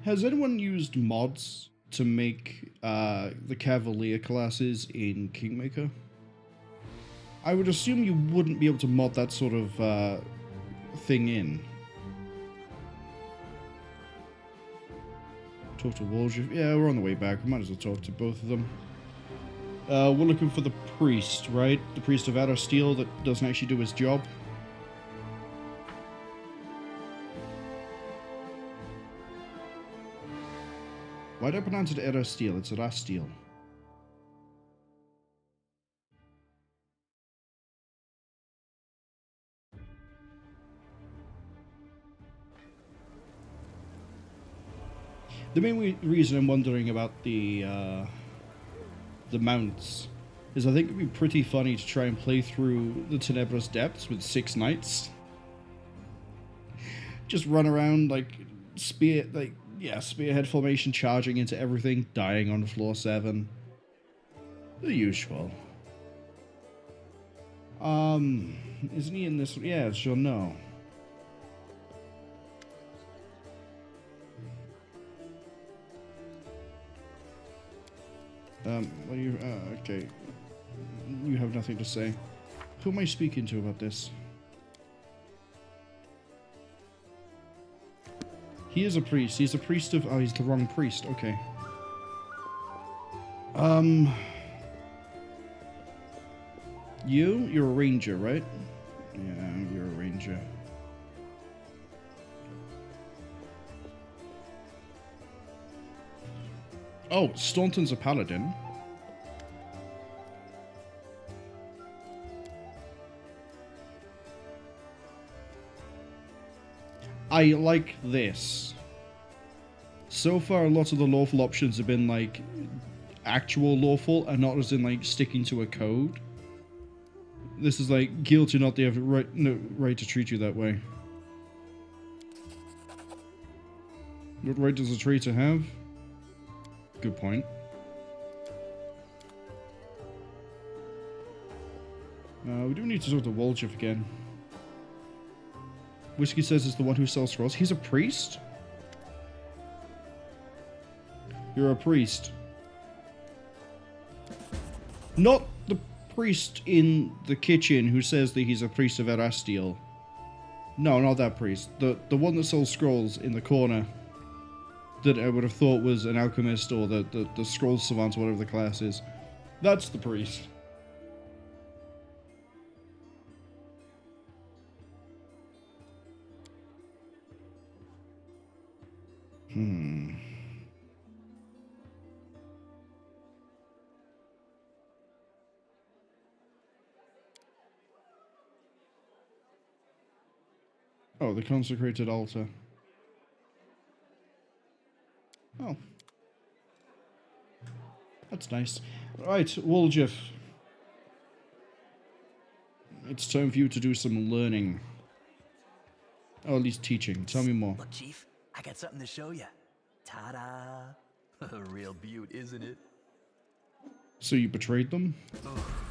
Has anyone used mods to make the Cavalier classes in Kingmaker? I would assume you wouldn't be able to mod that sort of thing in. Talk to Wardstone. Yeah, we're on the way back. We might as well talk to both of them. We're looking for the priest, right? The priest of Outer Steel that doesn't actually do his job. Why do I pronounce it Outer Steel? It's Erasteel. The main reason I'm wondering about the mounts is I think it'd be pretty funny to try and play through the Kenabres depths with 6 knights. Just run around like spearhead formation, charging into everything, dying on floor 7. The usual. Isn't he in this? Yeah, sure, no. What are you, okay. You have nothing to say. Who am I speaking to about this? He is a priest. He's a priest of... Oh, he's the wrong priest. Okay. You're a ranger, right? Yeah, you're a ranger. Oh, Staunton's a paladin. I like this. So far, a lot of the lawful options have been like actual lawful and not as in like sticking to a code. This is like guilty, not they have right to treat you that way. What right does a traitor have? Good point. We do need to talk to Wardstone again. Whiskey says is the one who sells scrolls. He's a priest? You're a priest. Not the priest in the kitchen who says that he's a priest of Erasteel. No, not that priest. The one that sells scrolls in the corner that I would have thought was an alchemist or the scroll savant or whatever the class is. That's the priest. Oh, the consecrated altar. Oh. That's nice. Right, Wardstone. It's time for you to do some learning. Or at least teaching. Tell me more. Look, Chief, I got something to show you. Ta-da! A real beaut, isn't it? So you betrayed them? Oof.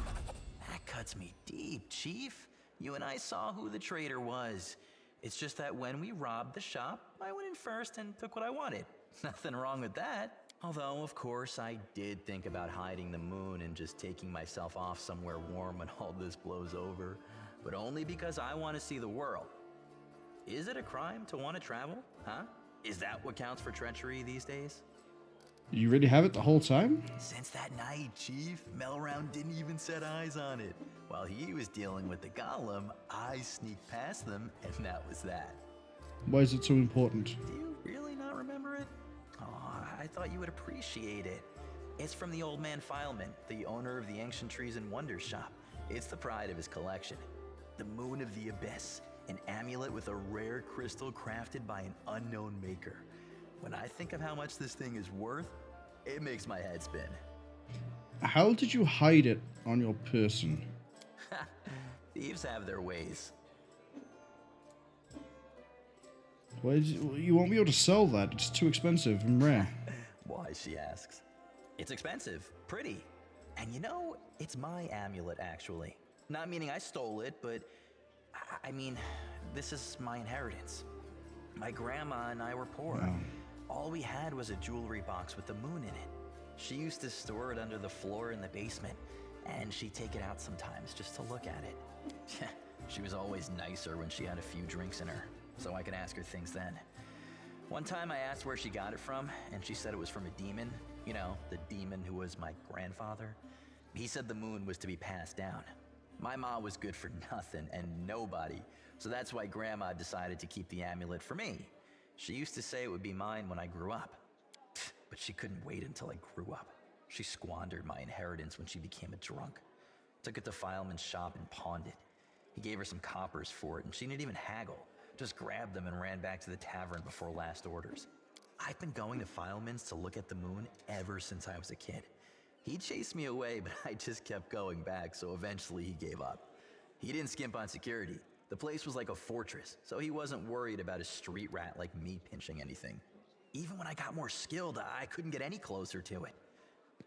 That cuts me deep, Chief. You and I saw who the traitor was. It's just that when we robbed the shop, I went in first and took what I wanted. Nothing wrong with that. Although, of course, I did think about hiding the moon and just taking myself off somewhere warm when all this blows over. But only because I want to see the world. Is it a crime to want to travel? Huh? Is that what counts for treachery these days? You really have it the whole time? Since that night, Chief, Melround didn't even set eyes on it. While he was dealing with the golem, I sneaked past them, and that was that. Why is it so important? Do you really not remember it? Oh, I thought you would appreciate it. It's from the old man Fileman, the owner of the Ancient Trees and Wonders shop. It's the pride of his collection. The Moon of the Abyss, an amulet with a rare crystal crafted by an unknown maker. When I think of how much this thing is worth, it makes my head spin. How did you hide it on your person? Thieves have their ways. Why you won't be able to sell that? It's too expensive and rare. Why, she asks. It's expensive, pretty. And you know, it's my amulet, actually. Not meaning I stole it, but I mean, this is my inheritance. My grandma and I were poor. Wow. All we had was a jewelry box with the moon in it. She used to store it under the floor in the basement, and she'd take it out sometimes just to look at it. She was always nicer when she had a few drinks in her, so I could ask her things then. One time I asked where she got it from, and she said it was from a demon. You know, the demon who was my grandfather. He said the moon was to be passed down. My ma was good for nothing and nobody, so that's why Grandma decided to keep the amulet for me. She used to say it would be mine when I grew up. But she couldn't wait until I grew up. She squandered my inheritance when she became a drunk. Took it to Fileman's shop and pawned it. He gave her some coppers for it, and she didn't even haggle. Just grabbed them and ran back to the tavern before last orders. I've been going to Fileman's to look at the moon ever since I was a kid. He chased me away, but I just kept going back, so eventually he gave up. He didn't skimp on security. The place was like a fortress, so he wasn't worried about a street rat like me pinching anything. Even when I got more skilled, I couldn't get any closer to it.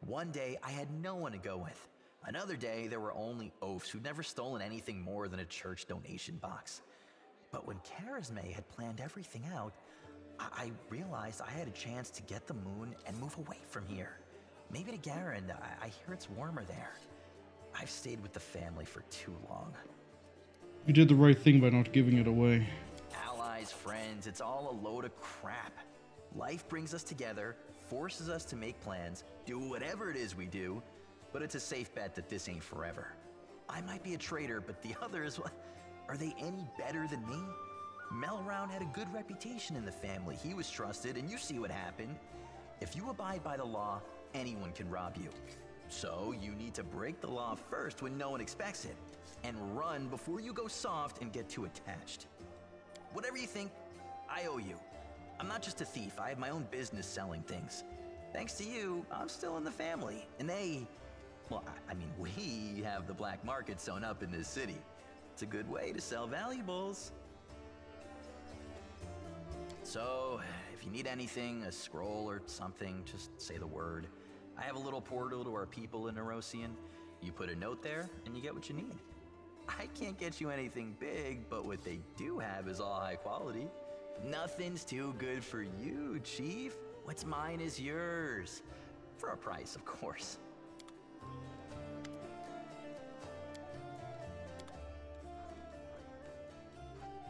One day, I had no one to go with. Another day, there were only oafs who'd never stolen anything more than a church donation box. But when Charisme had planned everything out, I realized I had a chance to get the moon and move away from here. Maybe to Garen, I hear it's warmer there. I've stayed with the family for too long. You did the right thing by not giving it away. Allies, friends, it's all a load of crap. Life brings us together, forces us to make plans, do whatever it is we do, but it's a safe bet that this ain't forever. I might be a traitor, but the others, are they any better than me? Melround had a good reputation in the family. He was trusted, and you see what happened. If you abide by the law, anyone can rob you. So you need to break the law first when no one expects it, and run before you go soft and get too attached. Whatever you think, I owe you. I'm not just a thief, I have my own business selling things. Thanks to you, I'm still in the family, and we have the black market sewn up in this city. It's a good way to sell valuables. So, if you need anything, a scroll or something, just say the word. I have a little portal to our people in Nerosian. You put a note there, and you get what you need. I can't get you anything big, but what they do have is all high quality. Nothing's too good for you, Chief. What's mine is yours. For a price, of course.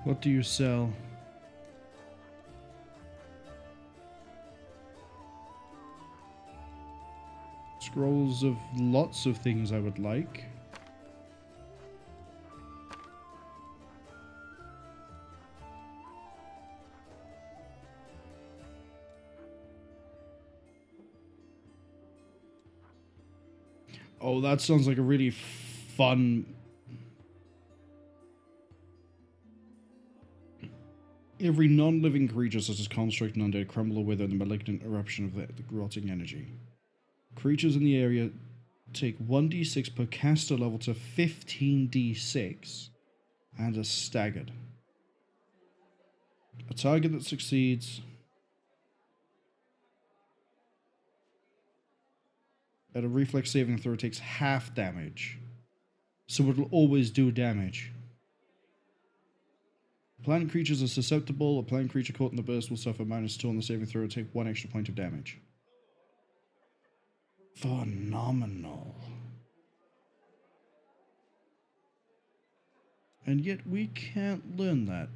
What do you sell? Scrolls of lots of things I would like. Oh, that sounds like a really fun... Every non-living creature such as construct and undead crumble or wither in the malignant eruption of the rotting energy. Creatures in the area take 1d6 per caster level to 15d6 and are staggered. A target that succeeds at a reflex saving throw takes half damage. so it'll always do damage. Plant creatures are susceptible. A plant creature caught in the burst will suffer -2 on the saving throw and take 1 extra point of damage. Phenomenal. And yet we can't learn that.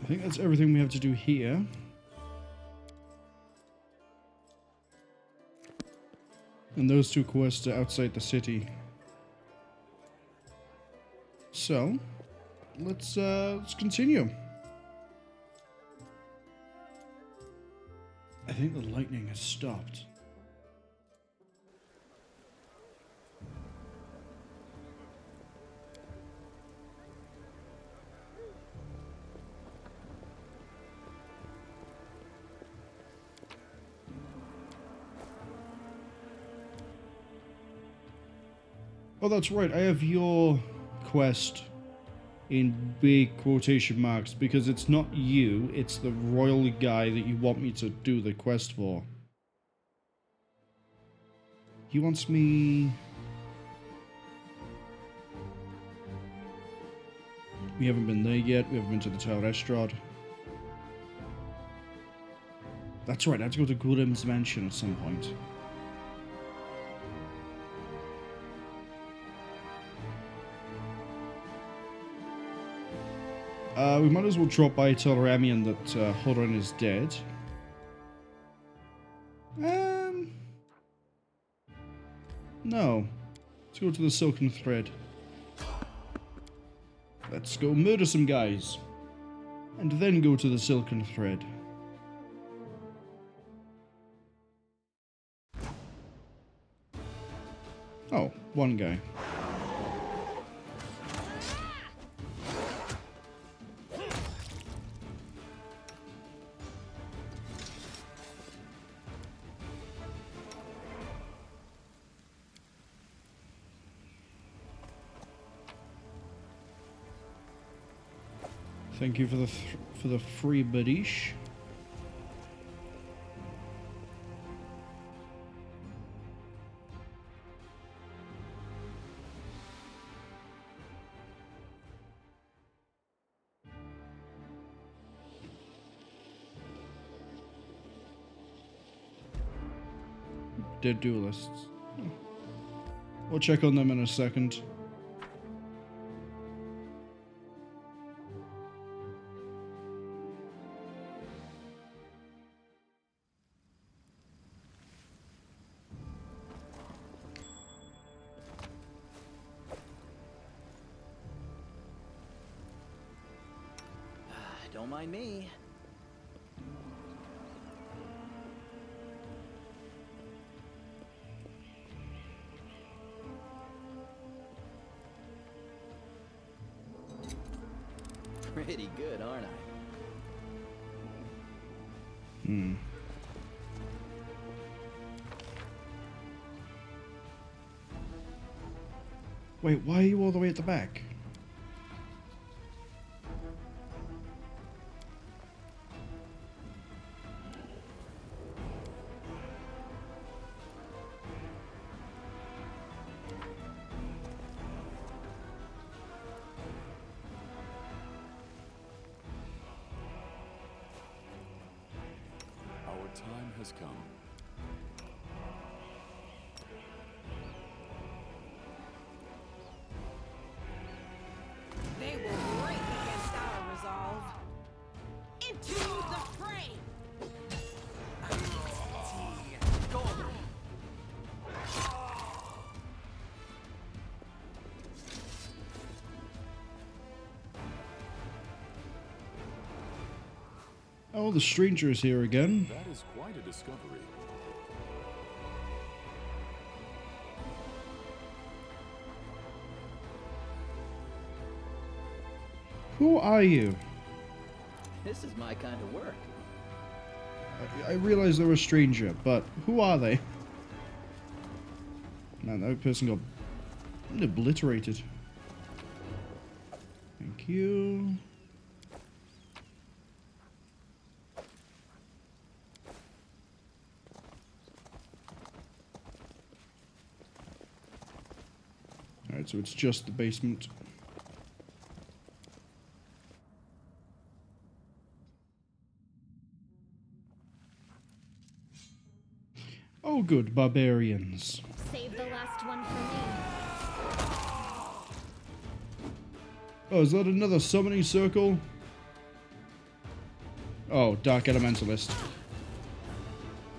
I think that's everything we have to do here. And those 2 quests are outside the city. So, let's continue. I think the lightning has stopped. Oh, that's right. I have your quest in big quotation marks because it's not you, it's the royal guy that you want me to do the quest for. He wants me... We haven't been there yet. We haven't been to the Tower Estrad. That's right. I have to go to Gwerm's mansion at some point. We might as well drop by tell Ramian that Horan is dead. No. Let's go to the Silken Thread. Let's go murder some guys. And then go to the Silken Thread. Oh, one guy. Thank you for the free badish. Dead duelists. We'll check on them in a second. Don't mind me. Pretty good, aren't I? Wait, why are you all the way at the back? Our time has come. They will break against our resolve. Into the fray! Oh, the stranger is here again. That is quite a discovery. Who are you? This is my kind of work. I realize they're a stranger, but who are they? Man, that person got obliterated. Thank you. Alright, so it's just the basement. Oh, good, barbarians. Save the last one for me. Oh, is that another summoning circle? Oh, Dark Elementalist.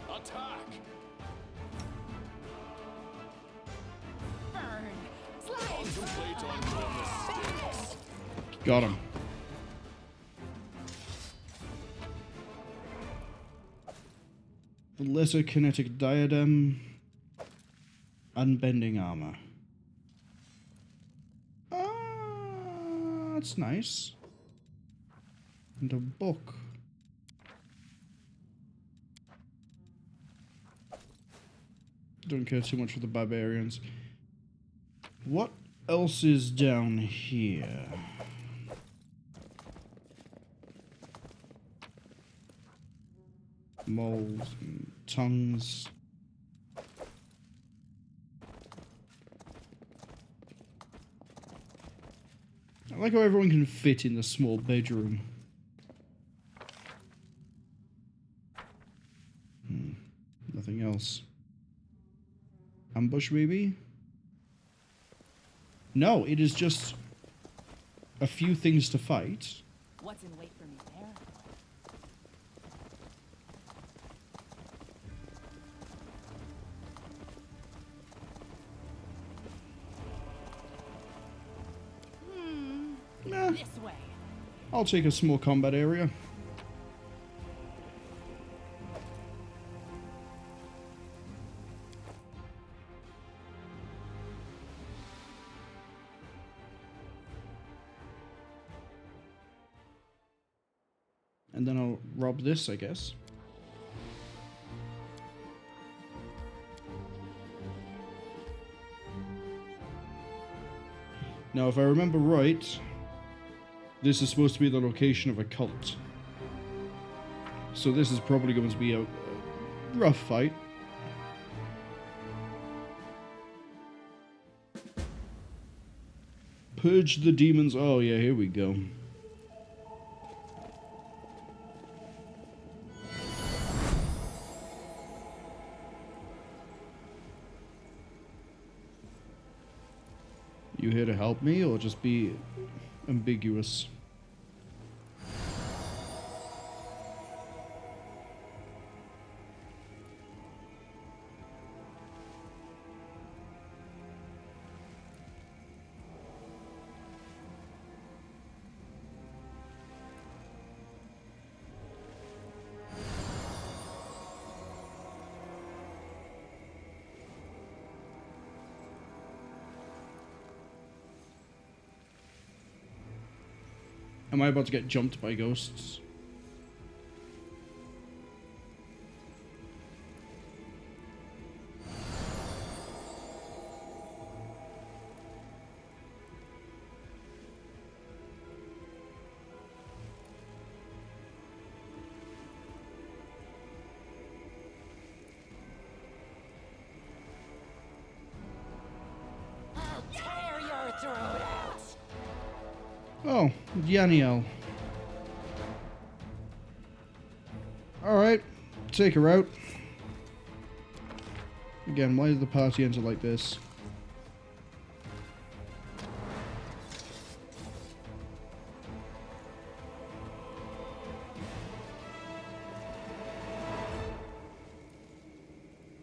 Attack! Burn. Slice. Contemplate on your mistakes. Got him. The Lesser Kinetic Diadem. Unbending Armor. That's nice. And a book. Don't care too much for the barbarians. What else is down here? Moles and tongues. I like how everyone can fit in the small bedroom. Nothing else. Ambush, maybe? No, it is just a few things to fight. What's in wait for me there? Nah, This way. I'll take a small combat area. And then I'll rob this, I guess. Now, if I remember right, this is supposed to be the location of a cult. So this is probably going to be a rough fight. Purge the demons. Oh yeah, here we go. You here to help me or just be ambiguous? Am I about to get jumped by ghosts? I'll tear your throat out. Oh, Yaniel. Alright, take her out. Again, why did the party enter like this?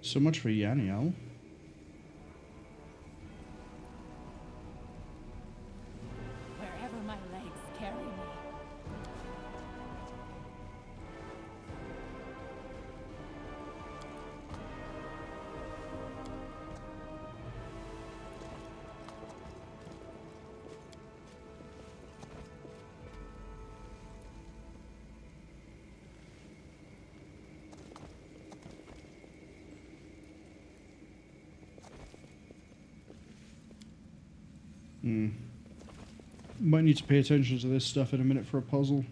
So much for Yaniel. Wherever my legs carry me. Might need to pay attention to this stuff in a minute for a puzzle.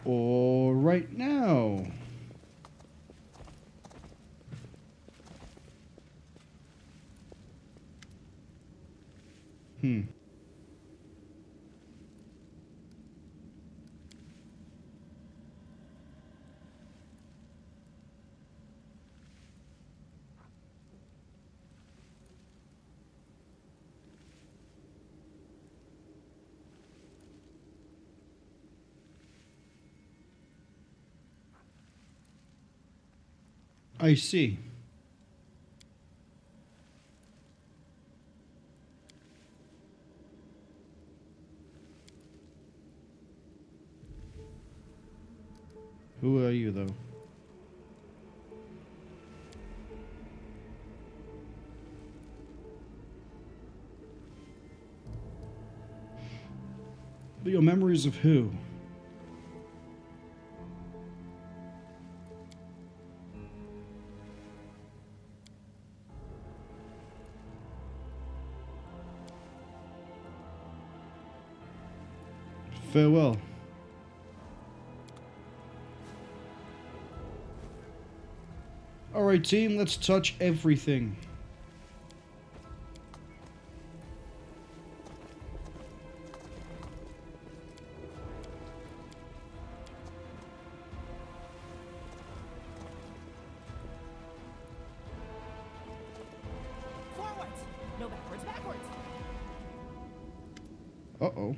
Or right now. I see. Who are you, though? But your memories of who? Farewell. Alright team, let's touch everything. Forwards! No backwards, backwards! Uh-oh.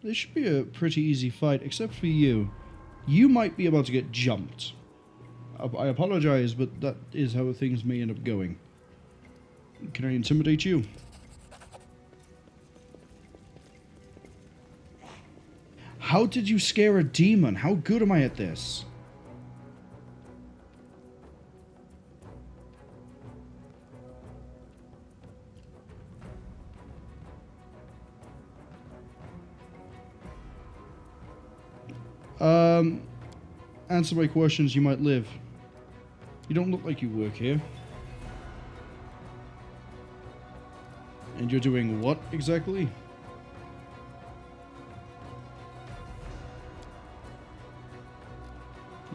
This should be a pretty easy fight, except for you. You might be about to get jumped. I apologize, but that is how things may end up going. Can I intimidate you? How did you scare a demon? How good am I at this? Answer my questions, you might live. You don't look like you work here. And you're doing what exactly?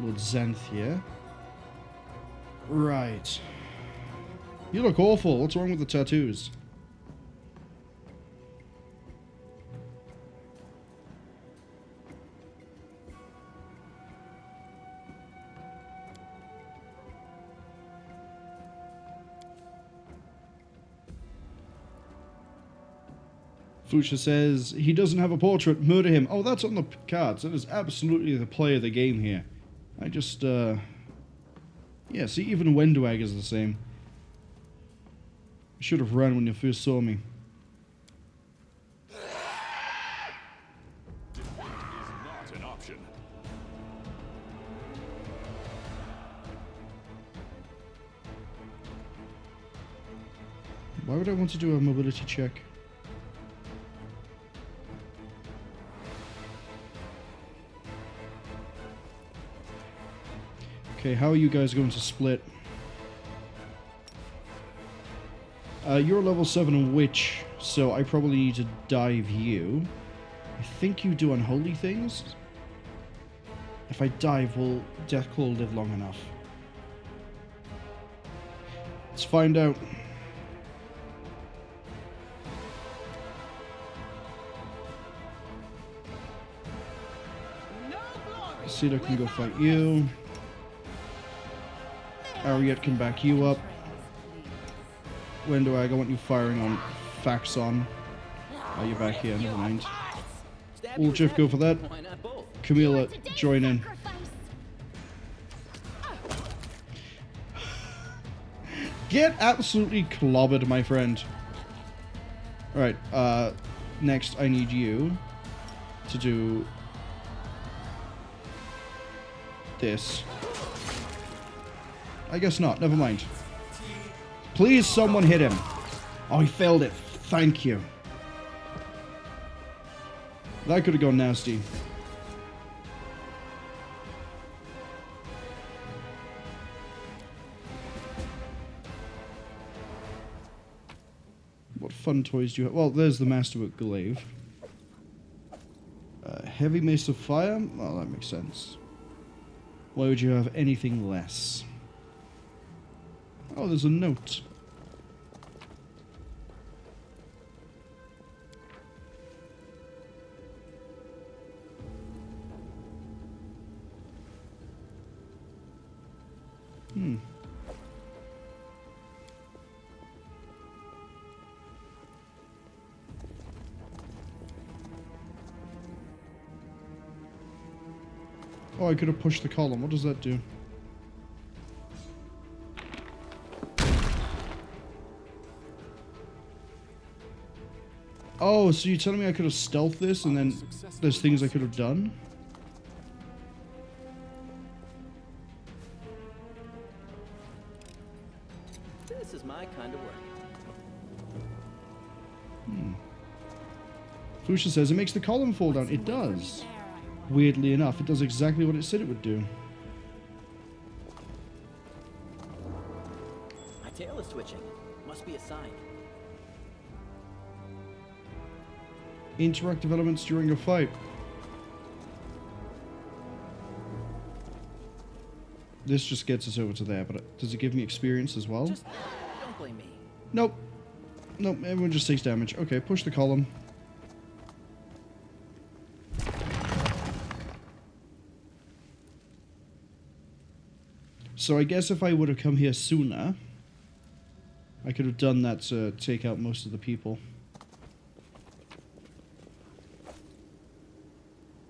Lord Xanthia. Right. You look awful. What's wrong with the tattoos? Fuchsia says, he doesn't have a portrait, murder him. Oh, that's on the cards. That is absolutely the play of the game here. I just, yeah, see, even Wendwag is the same. You should have run when you first saw me. Defeat is not an option. Why would I want to do a mobility check? Okay, how are you guys going to split? You're level 7 in Witch, so I probably need to dive you. I think you do unholy things? If I dive, will Deathclaw live long enough? Let's find out. Cedar can go fight you. Ariette can back you up. Wendwag, I want you firing on Faxon. Oh, you're back here, never mind. Ulbrig, go for that. Camilla, join in. Get absolutely clobbered, my friend. Alright, next I need you to do this. I guess not, never mind. Please, someone hit him. Oh, he failed it. Thank you. That could have gone nasty. What fun toys do you have? Well, there's the Masterwork Glaive. Heavy Mace of Fire? Well, that makes sense. Why would you have anything less? Oh, there's a note. Oh, I could have pushed the column. What does that do? Oh, so you're telling me I could have stealthed this and then there's things I could have done? This is my kind of work. Fuchsia says it makes the column fall down. It does. Weirdly enough, it does exactly what it said it would do. My tail is twitching. Must be a sign. Interactive elements during a fight. This just gets us over to there, but does it give me experience as well? Just don't blame me. Nope. Nope, everyone just takes damage. Okay, push the column. So I guess if I would have come here sooner, I could have done that to take out most of the people.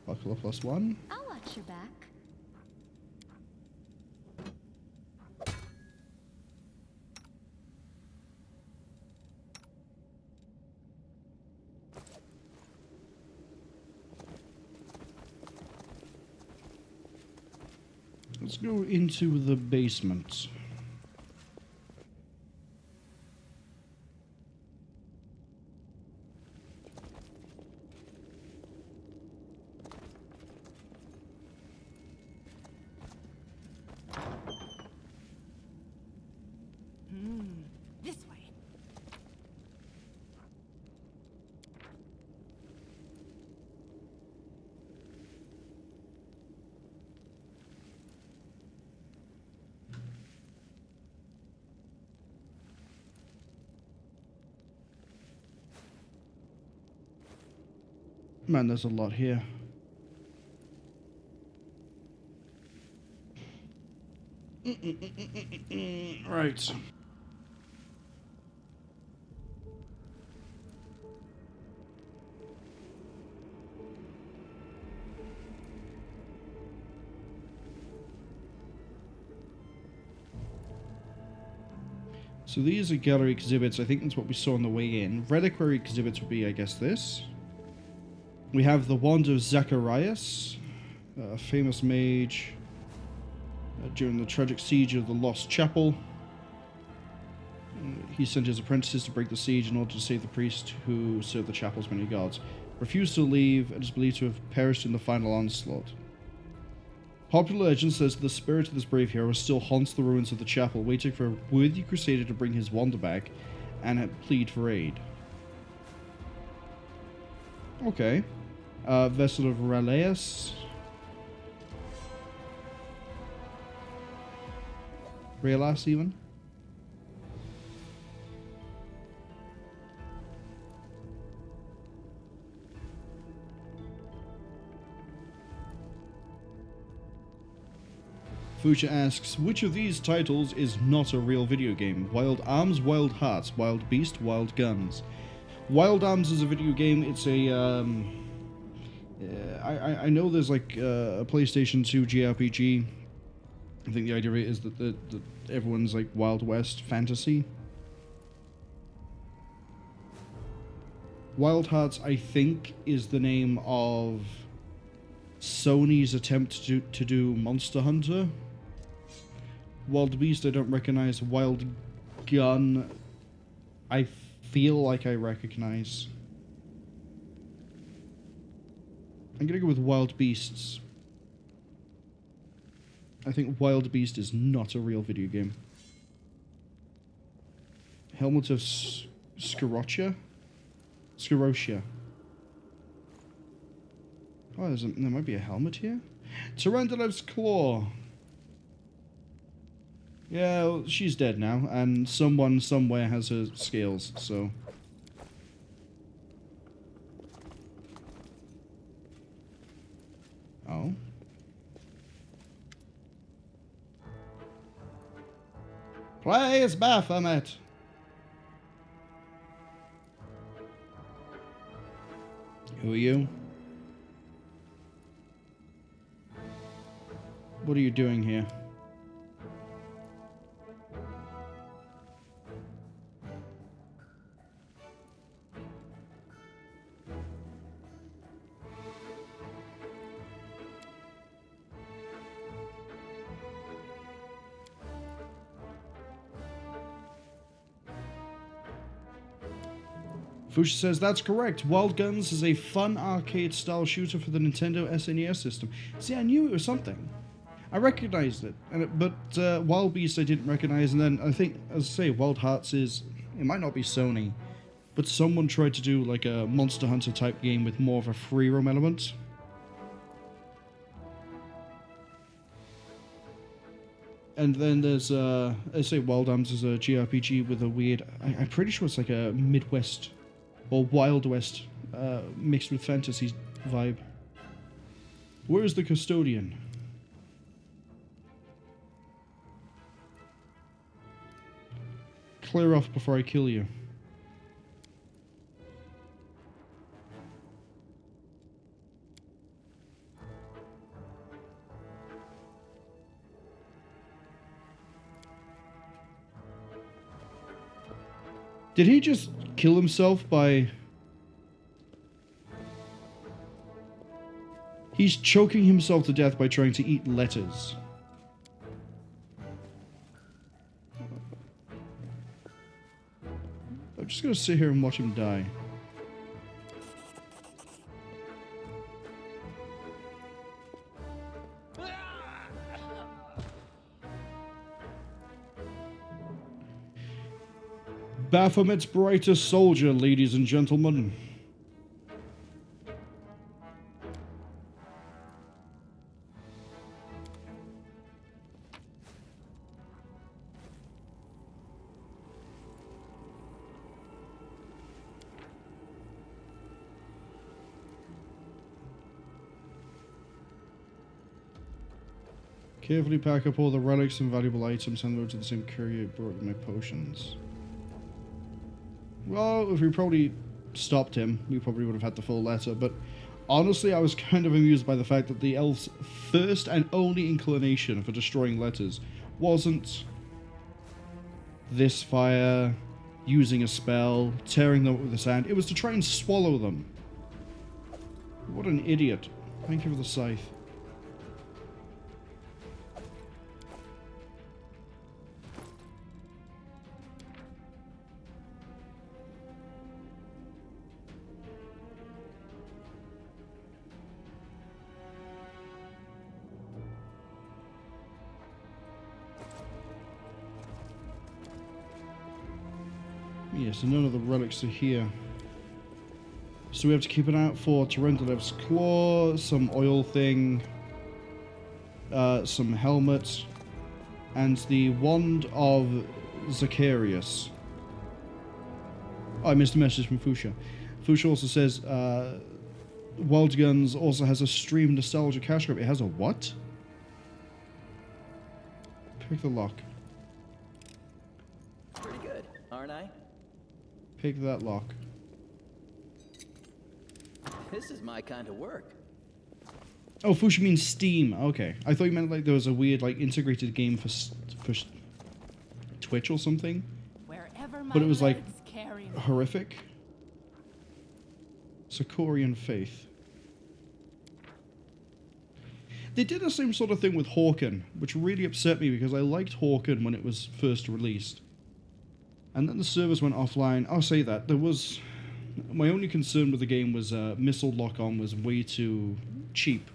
Buckler +1. I'll watch your back. Let's go into the basement. This way. Man, there's a lot here. Right. So these are gallery exhibits. I think that's what we saw on the way in. Reliquary exhibits would be, I guess, this. We have the Wand of Zacharias, a famous mage during the tragic siege of the Lost Chapel. He sent his apprentices to break the siege in order to save the priest who served the chapel's many gods. Refused to leave and is believed to have perished in the final onslaught. Popular legend says the spirit of this brave hero still haunts the ruins of the chapel, waiting for a worthy crusader to bring his wand back and plead for aid. Okay. Vessel of Raleus. Realas, even. Fuchsia asks, which of these titles is not a real video game? Wild Arms, Wild Hearts, Wild Beast, Wild Guns. Wild Arms is a video game. It's a, I know there's like a PlayStation 2 JRPG I think the idea is that everyone's like Wild West fantasy. Wild Hearts, I think, is the name of Sony's attempt to do Monster Hunter. Wild Beast, I don't recognize. Wild Gun, I feel like I recognize. I'm gonna go with Wild Beasts. I think Wild Beast is not a real video game. Helmet of Scarotia? Scarotia. Oh, there might be a helmet here. Tarantulav's Claw. Yeah, well, she's dead now, and someone somewhere has her scales, so... Oh. Please, Baphomet. Who are you? What are you doing here? Fuchsia says, that's correct. Wild Guns is a fun arcade-style shooter for the Nintendo SNES system. See, I knew it was something. I recognized it, but Wild Beast I didn't recognize, and then I think, as I say, Wild Hearts is... It might not be Sony, but someone tried to do like a Monster Hunter type game with more of a free roam element. And then there's, I say Wild Arms is a JRPG with a weird... I'm pretty sure it's like a Midwest... or Wild West, mixed with fantasy vibe. Where's the custodian? Clear off before I kill you. Did he just kill himself by... He's choking himself to death by trying to eat letters. I'm just gonna sit here and watch him die. Baphomet's brightest soldier, ladies and gentlemen. Carefully pack up all the relics and valuable items and load to the same courier who brought my potions. Well, if we probably stopped him, we probably would have had the full letter, but honestly, I was kind of amused by the fact that the elf's first and only inclination for destroying letters wasn't this fire, using a spell, tearing them up with his hand. It was to try and swallow them. What an idiot. Thank you for the scythe. Yeah, so none of the relics are here. So we have to keep an eye out for Tarantulav's Claw, some oil thing, some helmet, and the Wand of Zacharias. Oh, I missed a message from Fuchsia. Fuchsia also says, Wild Guns also has a stream nostalgia cash grab. It has a what? Pick the lock. Pretty good, aren't I? Pick that lock. This is my kind of work. Oh, Fuchsia means Steam. Okay. I thought you meant like there was a weird like integrated game for Twitch or something. Wherever my But it was like legs carry me. horrific. Sakorian Faith. They did the same sort of thing with Hawken, which really upset me because I liked Hawken when it was first released. And then the servers went offline. I'll say that. There was... My only concern with the game was missile lock-on was way too cheap.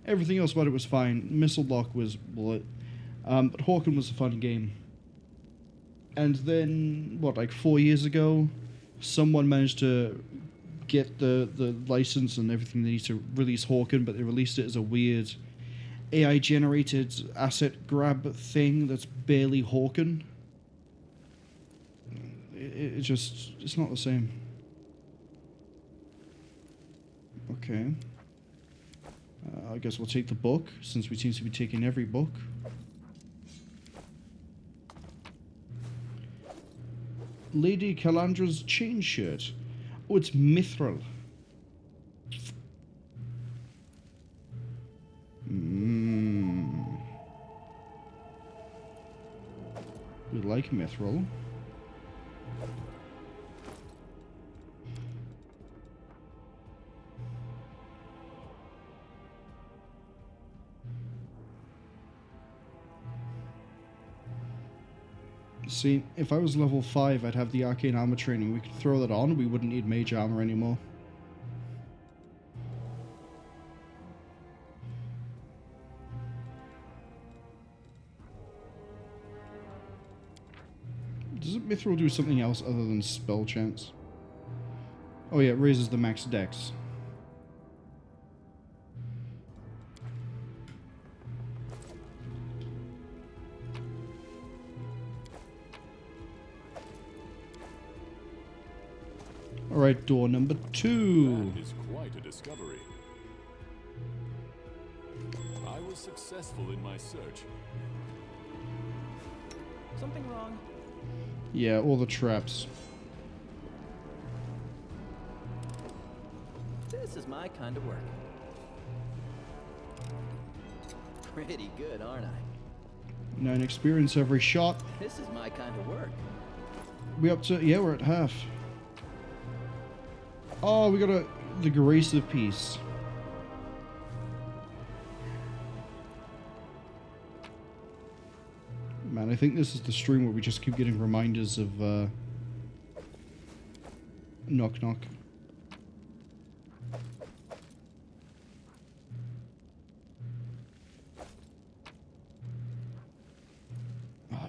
Everything else about it was fine. Missile lock was... But Hawken was a fun game. And then, what, like 4 years ago, someone managed to get the license and everything they need to release Hawken, but they released it as a weird AI-generated asset grab thing that's barely Hawken. It's not the same. Okay. I guess we'll take the book, since we seem to be taking every book. Lady Calandra's chain shirt. Oh, it's mithril. We like mithril. See, if I was level 5, I'd have the arcane armor training. We could throw that on, we wouldn't need mage armor anymore. Doesn't mithril do something else other than spell chance? Oh yeah, it raises the max dex. Alright, door number 2. That is quite a discovery. I was successful in my search. Something wrong? Yeah, all the traps. This is my kind of work. Pretty good, aren't I? 9 experience every shot. This is my kind of work. We up to... Yeah, we're at half. Oh, we got the Grace of Peace. Man, I think this is the stream where we just keep getting reminders of knock knock.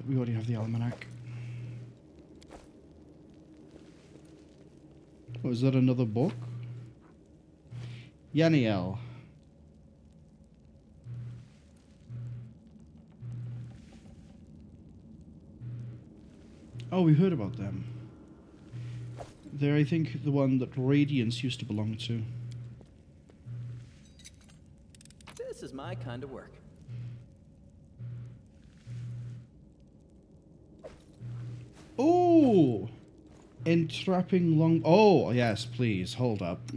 We already have the almanac. Oh, is that another book? Yaniel. Oh, we heard about them. They're, I think, the one that Radiance used to belong to. This is my kind of work. Oh! Entrapping long... Oh, yes, please, hold up.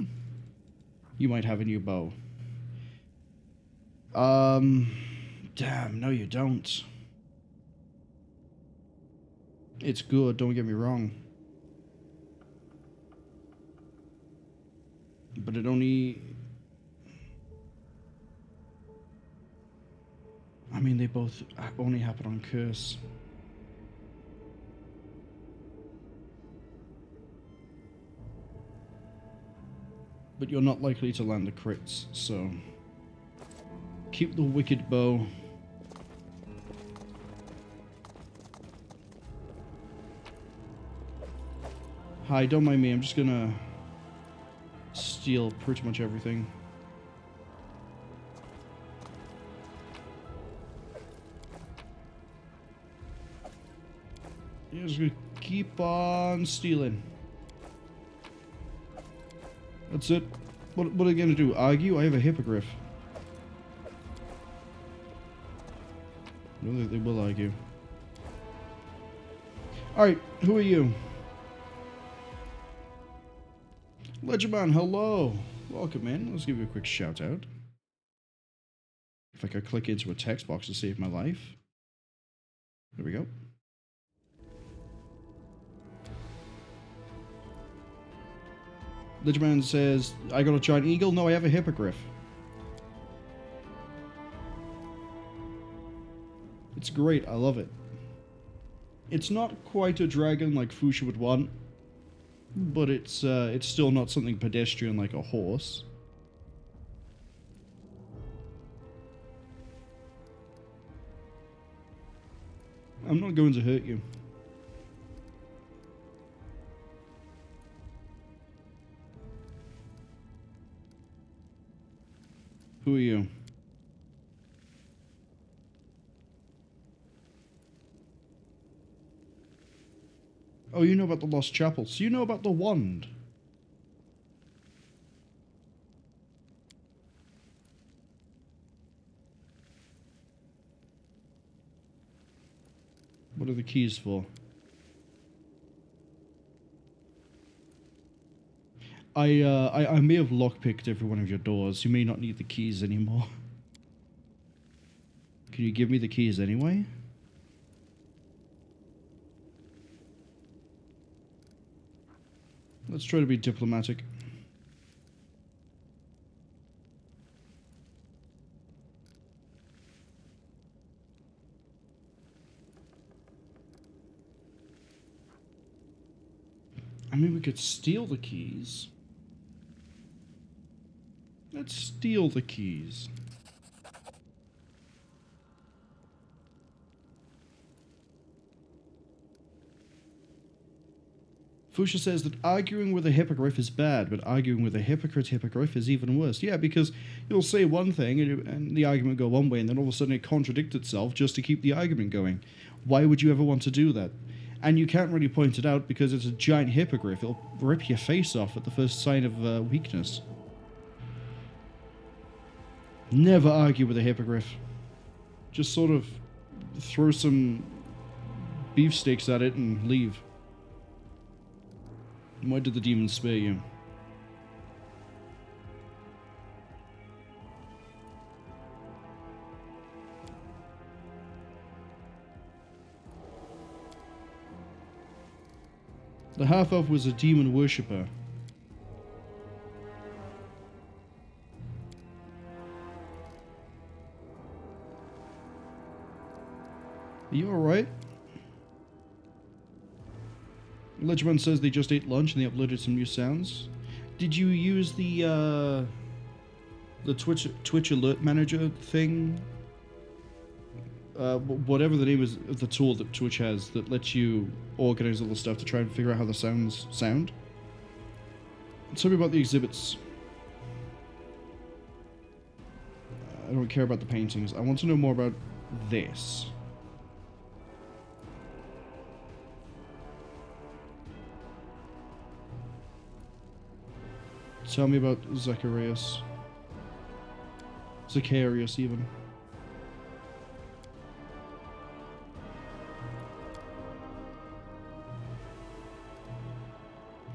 You might have a new bow. Damn, no you don't. It's good, don't get me wrong. But it only... I mean, they both only happen on Curse. But you're not likely to land the crits, so... Keep the wicked bow. Hi, don't mind me, I'm just gonna... steal pretty much everything. You're just gonna keep on stealing. That's it. What are you gonna do? Argue? I have a hippogriff. No, they will argue. Alright, who are you? Ledgerman, hello. welcome in. Let's give you a quick shout out. If I could click into a text box to save my life. There we go. Lidgeman says, I got a giant eagle? No, I have a hippogriff. It's great, I love it. It's not quite a dragon like Fuchsia would want, but it's still not something pedestrian like a horse. I'm not going to hurt you. Who are you? Oh, you know about the Lost Chapel, so you know about the wand. What are the keys for? I may have lockpicked every one of your doors. You may not need the keys anymore. Can you give me the keys anyway? Let's try to be diplomatic. I mean, we could steal the keys. Let's steal the keys. Fuchsia says that arguing with a hippogriff is bad, but arguing with a hippogriff is even worse. Yeah, because you'll say one thing and the argument will go one way, and then all of a sudden it contradicts itself just to keep the argument going. Why would you ever want to do that? And you can't really point it out because it's a giant hippogriff. It'll rip your face off at the first sign of weakness. Never argue with a hippogriff. Just sort of throw some beefsteaks at it and leave. Why did the demon spare you? The half-elf was a demon worshipper. Are you alright? Ledgerman says they just ate lunch and they uploaded some new sounds. Did you use the Twitch alert manager thing? Whatever the name is of the tool that Twitch has that lets you organize all the stuff to try and figure out how the sounds sound. Tell me about the exhibits. I don't care about the paintings. I want to know more about this. Tell me about Zacharias. Zacharias, even.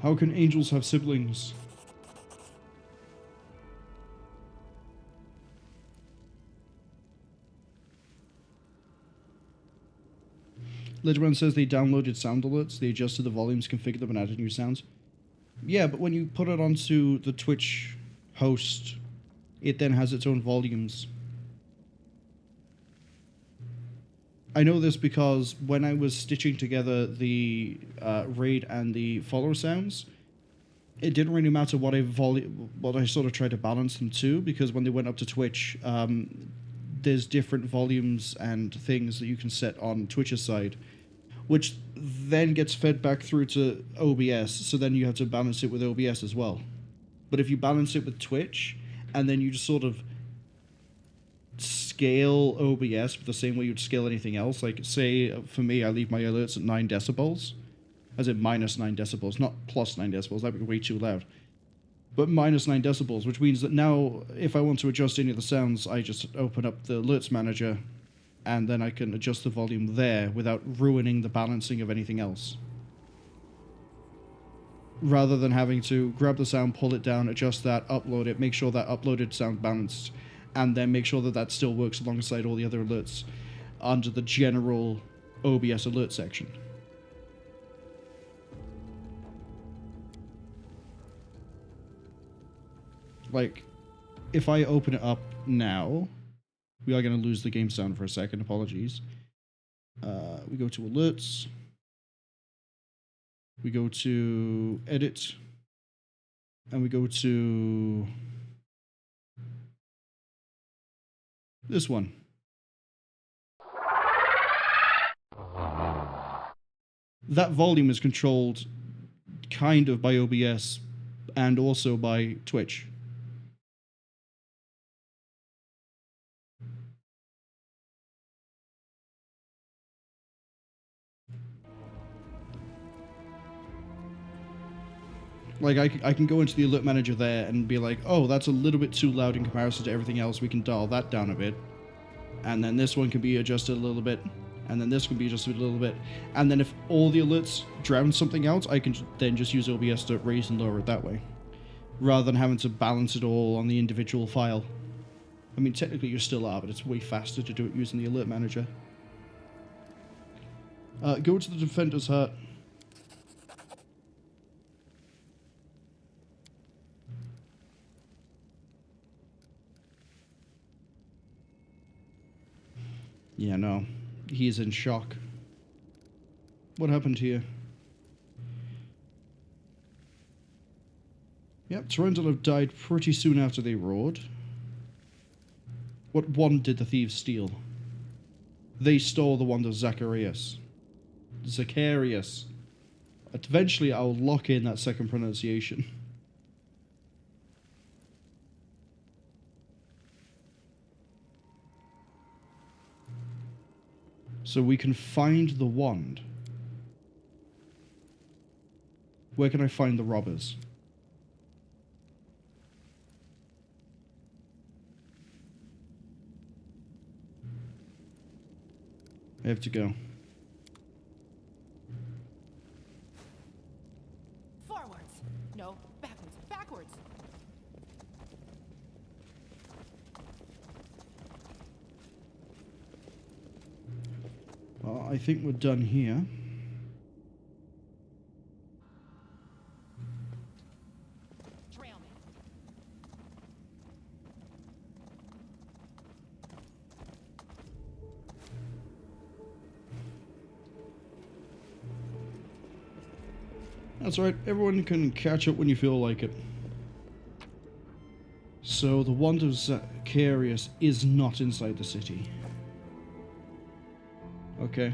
How can angels have siblings? Lidgeman says they downloaded sound alerts, they adjusted the volumes, configured them, and added new sounds. Yeah, but when you put it onto the Twitch host, it then has its own volumes. I know this because when I was stitching together the raid and the follower sounds, it didn't really matter what I sort of tried to balance them to, because when they went up to Twitch, there's different volumes and things that you can set on Twitch's side, which then gets fed back through to OBS, so then you have to balance it with OBS as well. But if you balance it with Twitch, and then you just sort of scale OBS the same way you'd scale anything else, like say for me, I leave my alerts at 9 decibels, as in minus 9 decibels, not plus 9 decibels, that'd be way too loud. But minus 9 decibels, which means that now, if I want to adjust any of the sounds, I just open up the alerts manager, and then I can adjust the volume there without ruining the balancing of anything else. rather than having to grab the sound, pull it down, adjust that, upload it, make sure that uploaded sound balanced, and then make sure that that still works alongside all the other alerts under the general OBS alert section. Like, if I open it up now, we are going to lose the game sound for a second, apologies. We go to alerts. We go to edit. And we go to this one. That volume is controlled kind of by OBS and also by Twitch. Like, I can go into the alert manager there and be like, oh, that's a little bit too loud in comparison to everything else. We can dial that down a bit. And then this one can be adjusted a little bit. And then this can be adjusted a little bit. And then if all the alerts drown something out, I can then just use OBS to raise and lower it that way. Rather than having to balance it all on the individual file. I mean, technically you still are, but it's way faster to do it using the alert manager. Go to the Defender's Hut. Yeah, no. He is in shock. What happened here? Yep, Tyrendil have died pretty soon after they roared. What wand did the thieves steal? They stole the wand of Zacharias. Zacharias. Eventually I'll lock in that second pronunciation. So we can find the wand. Where can I find the robbers? I have to go. Forwards. No, backwards. Backwards. Well, I think we're done here. Trail me. That's right, everyone can catch up when you feel like it. So the wand of Zacharias is not inside the city. Okay.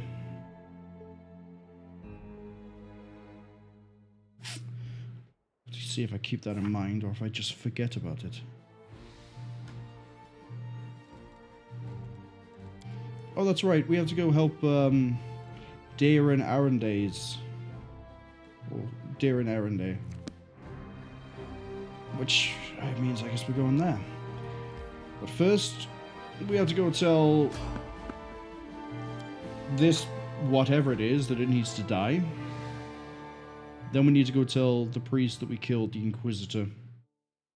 Let's see if I keep that in mind or if I just forget about it. Oh, that's right. We have to go help Darren Arendays. Or Darren Arenday. Which means I guess we're going there. But first, we have to go tell this, whatever it is, that it needs to die. Then we need to go tell the priest that we killed the Inquisitor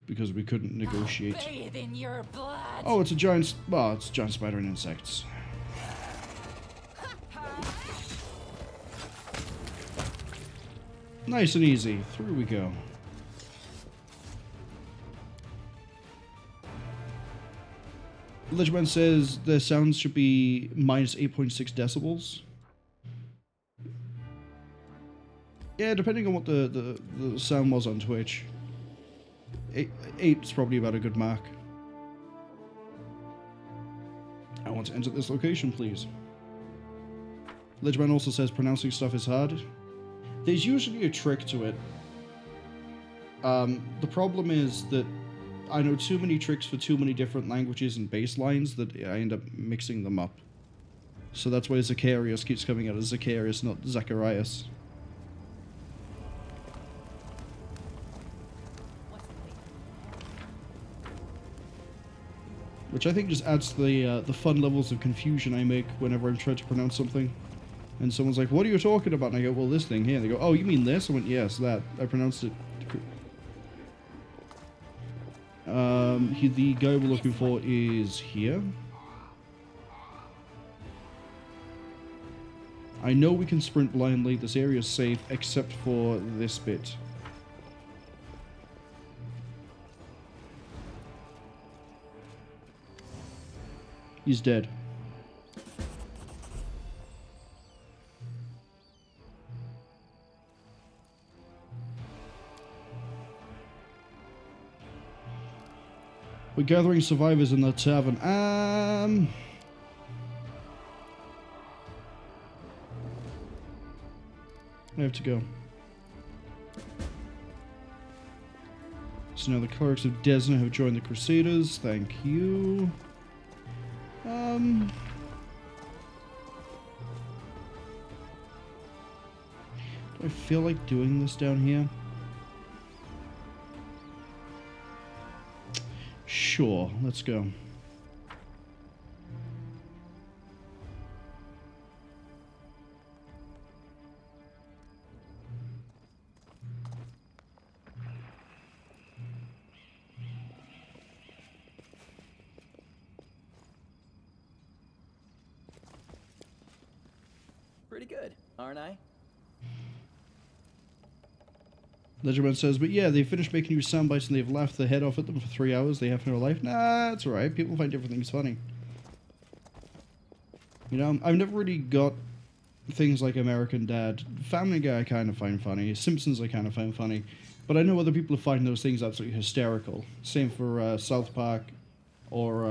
because we couldn't negotiate. Bathe in your blood. Oh, it's a giant, well, it's a giant spider and insects. Nice and easy. Through we go. Legman says the sounds should be minus 8.6 decibels. Yeah, depending on what the sound was on Twitch. 8 is probably about a good mark. I want to enter this location, please. Legman also says pronouncing stuff is hard. There's usually a trick to it. The problem is that I know too many tricks for too many different languages and baselines that I end up mixing them up. So that's why Zacharias keeps coming out as Zacharias, not Zacharias. Which I think just adds to the fun levels of confusion I make whenever I'm trying to pronounce something. And someone's like, what are you talking about? And I go, well, this thing here. And they go, oh, you mean this? I went, yes, that. I pronounced it. The guy we're looking for is here. I know we can sprint blindly. This area is safe, except for this bit. He's dead. We're gathering survivors in the tavern. I have to go. So now the clerics of Desna have joined the Crusaders. Thank you. Do I feel like doing this down here? Sure, let's go. Pretty good, aren't I? Ledgerman says, but yeah, they finished making you sound bites and they've laughed their head off at them for 3 hours. They have no life. Nah, it's alright. People find different things funny. You know, I've never really got things like American Dad. Family Guy I kind of find funny. Simpsons I kind of find funny. But I know other people find those things absolutely hysterical. Same for South Park or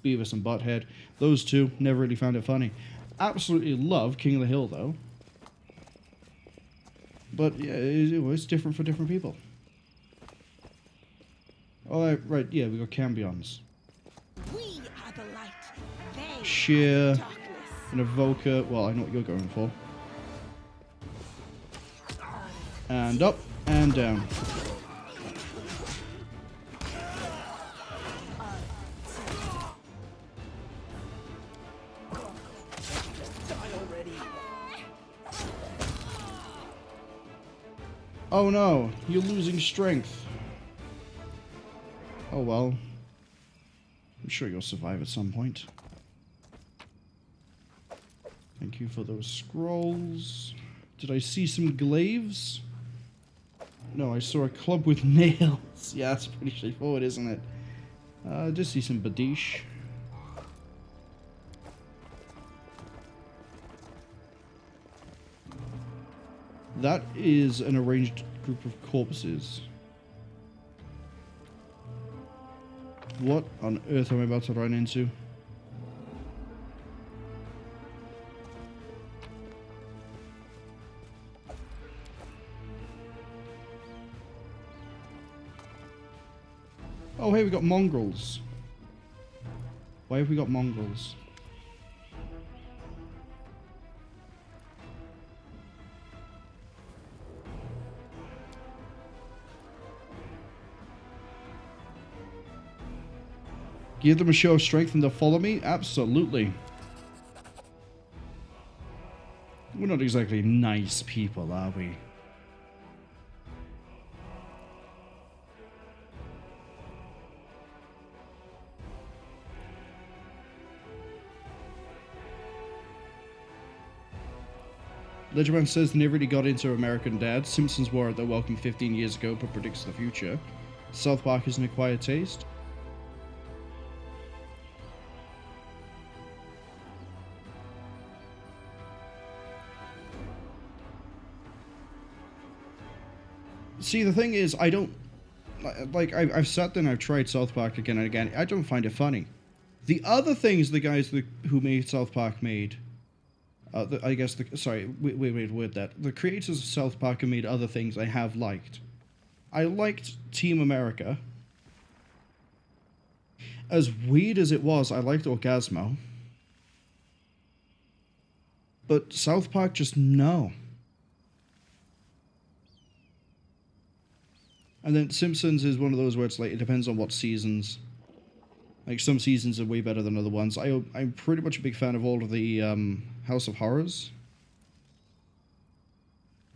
Beavis and Butthead. Those two, never really found it funny. Absolutely love King of the Hill, though. But yeah, it's different for different people. Oh, right, yeah, we got Cambions. We are the light. They Sheer, are the darkness. an Evoker. Well, I know what you're going for. And up and down. Oh no, you're losing strength. Oh well. I'm sure you'll survive at some point. Thank you for those scrolls. Did I see some glaives? No, I saw a club with nails. Yeah, that's pretty straightforward, isn't it? I just see some Badish. That is an arranged group of corpses. What on earth am I about to run into? Oh, hey, we got mongrels. Why have we got mongrels? Give them a show of strength and they'll follow me? Absolutely. We're not exactly nice people, are we? Ledgerman says they never really got into American Dad. Simpsons were at their welcome 15 years ago, but predicts the future. South Park is an acquired taste. See, the thing is, I don't... Like, I've sat there and I've tried South Park again and again. I don't find it funny. The other things the guys who made South Park made... I guess the... Sorry, wait, that. The creators of South Park have made other things I have liked. I liked Team America. As weird as it was, I liked Orgasmo. But South Park, just no. And then Simpsons is one of those where it's like, it depends on what seasons. Like, some seasons are way better than other ones. I'm pretty much a big fan of all of the House of Horrors.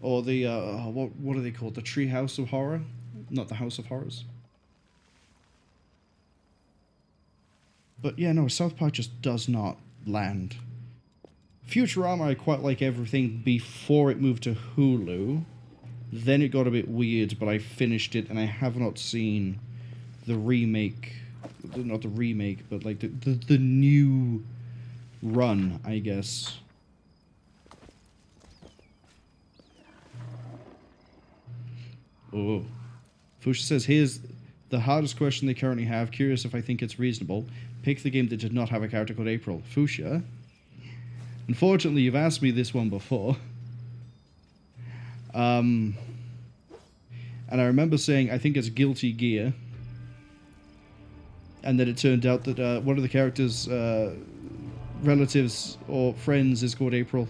Or the, what are they called? The Tree House of Horror? Not the House of Horrors. But yeah, no, South Park just does not land. Futurama, I quite like everything before it moved to Hulu. Then it got a bit weird, but I finished it and I have not seen the remake. Not the remake, but like the new run, I guess. Oh. Fuchsia says, here's the hardest question they currently have. Curious if I think it's reasonable. Pick the game that did not have a character called April. Fuchsia. Unfortunately, you've asked me this one before. And I remember saying, I think it's Guilty Gear. And then it turned out that one of the characters' relatives or friends is called April.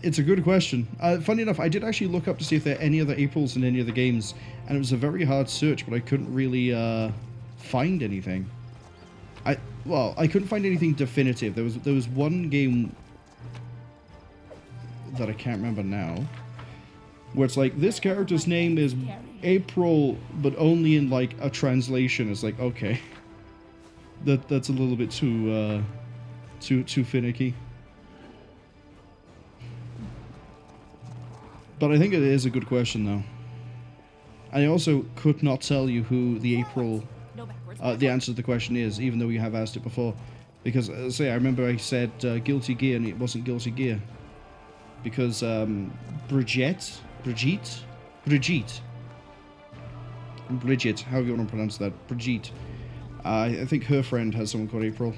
It's a good question. Funny enough, I did actually look up to see if there are any other Aprils in any of the games, and it was a very hard search, but I couldn't really find anything. I couldn't find anything definitive. There was one game that I can't remember now, where it's like, this character's name is April, but only in like a translation. It's like, okay, that's a little bit too finicky. But I think it is a good question, though. I also could not tell you who the April, the answer to the question is, even though you have asked it before. Because, I remember I said Guilty Gear, and it wasn't Guilty Gear. Because Bridget, however you want to pronounce that, Brigitte. I think her friend has someone called April.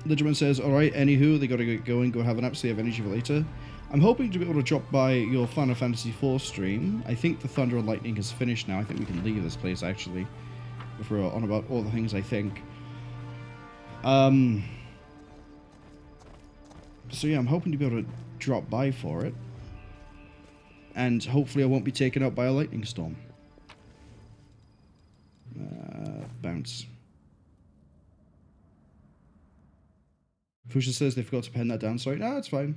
The gentleman says, alright, anywho, they gotta get going, go have an nap, so they have energy for later. I'm hoping to be able to drop by your Final Fantasy IV stream. I think the Thunder and Lightning is finished now. I think we can leave this place, actually, if we're on about all the things I think. So yeah, I'm hoping to be able to drop by for it. And hopefully I won't be taken out by a lightning storm. Bounce. Fuchsia says they forgot to pen that down. Sorry, no, it's fine.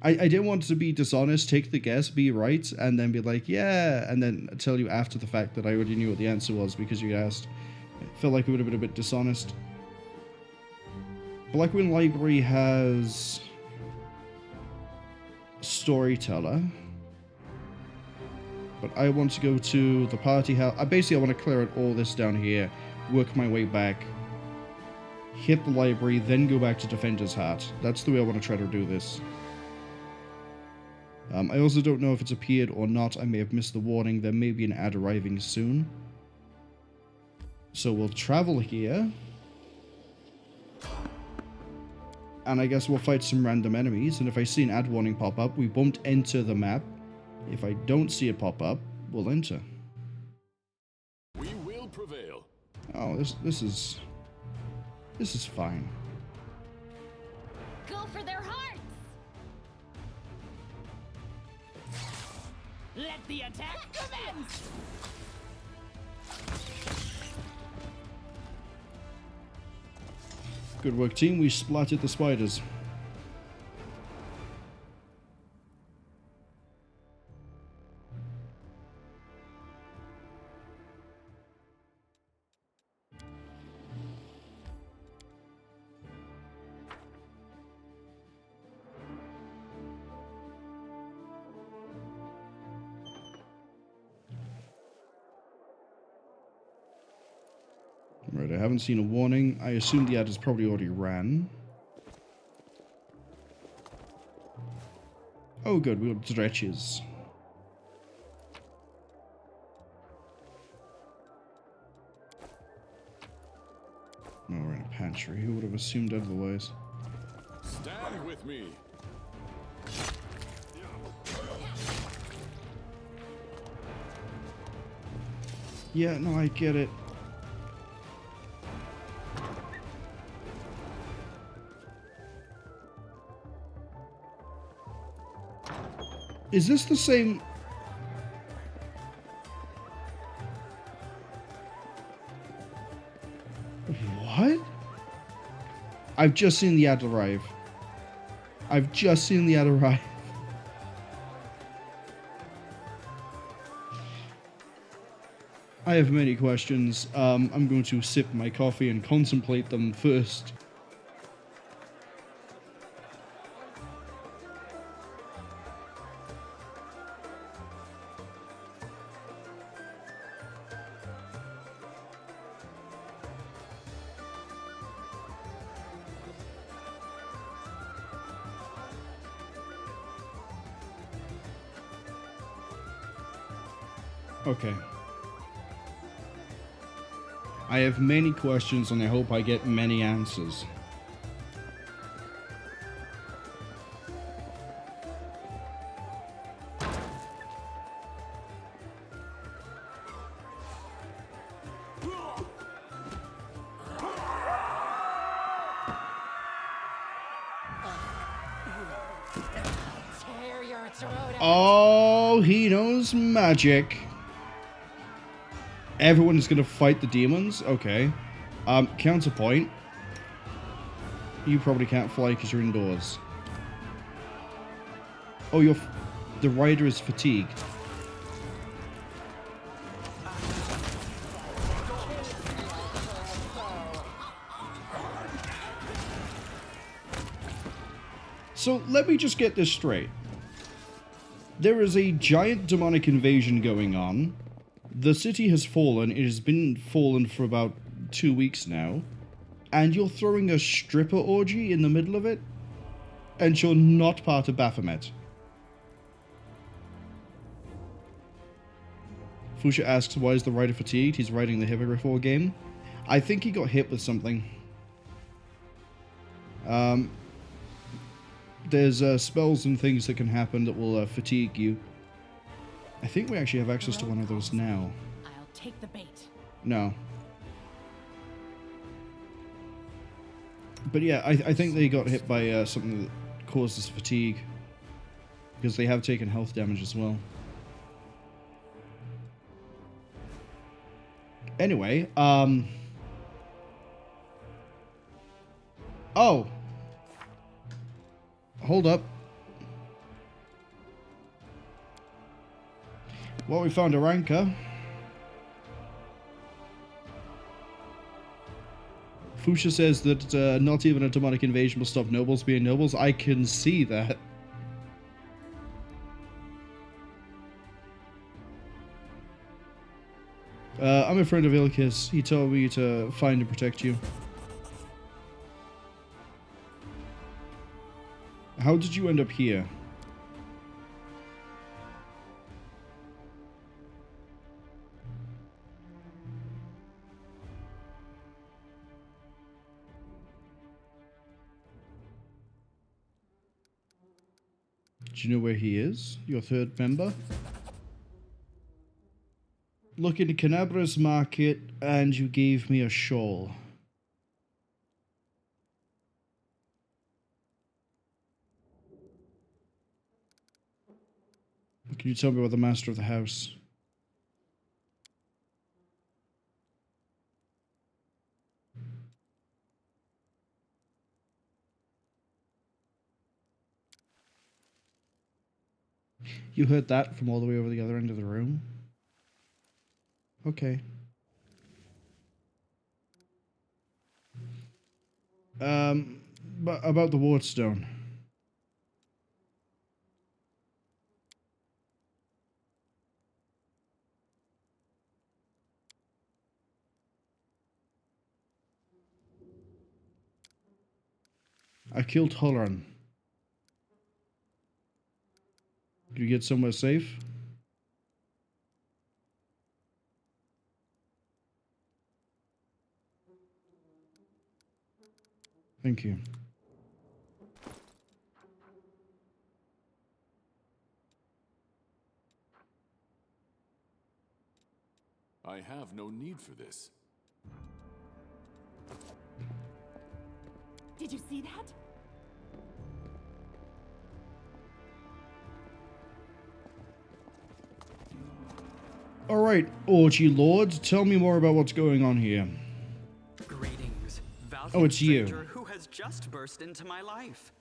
I didn't want to be dishonest, take the guess, be right, and then be like, yeah, and then tell you after the fact that I already knew what the answer was because you asked. I felt like it would have been a bit dishonest. Blackwing Library has Storyteller, but I want to go to the party house. Basically, I want to clear out all this down here, work my way back, hit the library, then go back to Defender's Heart. That's the way I want to try to do this. I also don't know if it's appeared or not. I may have missed the warning. There may be an ad arriving soon. So we'll travel here. And I guess we'll fight some random enemies. And if I see an ad warning pop up, we won't enter the map. If I don't see it pop up, we'll enter. We will prevail. Oh, this is fine. Go for their hearts! Let the attack commence! Good work, team. We splattered the spiders. Right, I haven't seen a warning. I assume the ad has probably already ran. Oh good, we got stretches. No, we're in a pantry. Who would have assumed otherwise? Stand with me. Yeah, no, I get it. Is this the same? What? I've just seen the ad arrive. I've just seen the ad arrive. I have many questions. I'm going to sip my coffee and contemplate them first. Okay. I have many questions and I hope I get many answers. Oh, he knows magic. Everyone is going to fight the demons? Okay. Counterpoint. You probably can't fly because you're indoors. Oh, the rider is fatigued. So, let me just get this straight. There is a giant demonic invasion going on. The city has fallen. It has been fallen for about 2 weeks now. And you're throwing a stripper orgy in the middle of it? And you're not part of Baphomet. Fusha asks, why is the rider fatigued? He's riding the Hippogriff War game. I think he got hit with something. There's spells and things that can happen that will fatigue you. I think we actually have access to one of those now. I'll take the bait. No. But yeah, I think they got hit by something that causes fatigue. Because they have taken health damage as well. Anyway, oh! Hold up. Well, we found a ranker. Fusha says that not even a demonic invasion will stop nobles being nobles. I can see that. I'm a friend of Ilkis. He told me to find and protect you. How did you end up here? Do you know where he is? Your third member? Look into Kenabres market and you gave me a shawl. Can you tell me about the master of the house? You heard that from all the way over the other end of the room? Okay. But about the Wardstone. I killed Holleran. Did you get somewhere safe? Thank you. I have no need for this. Did you see that? Alright, Orgy Lord, tell me more about what's going on here. Greetings. Oh, it's you. Who has just burst into my life.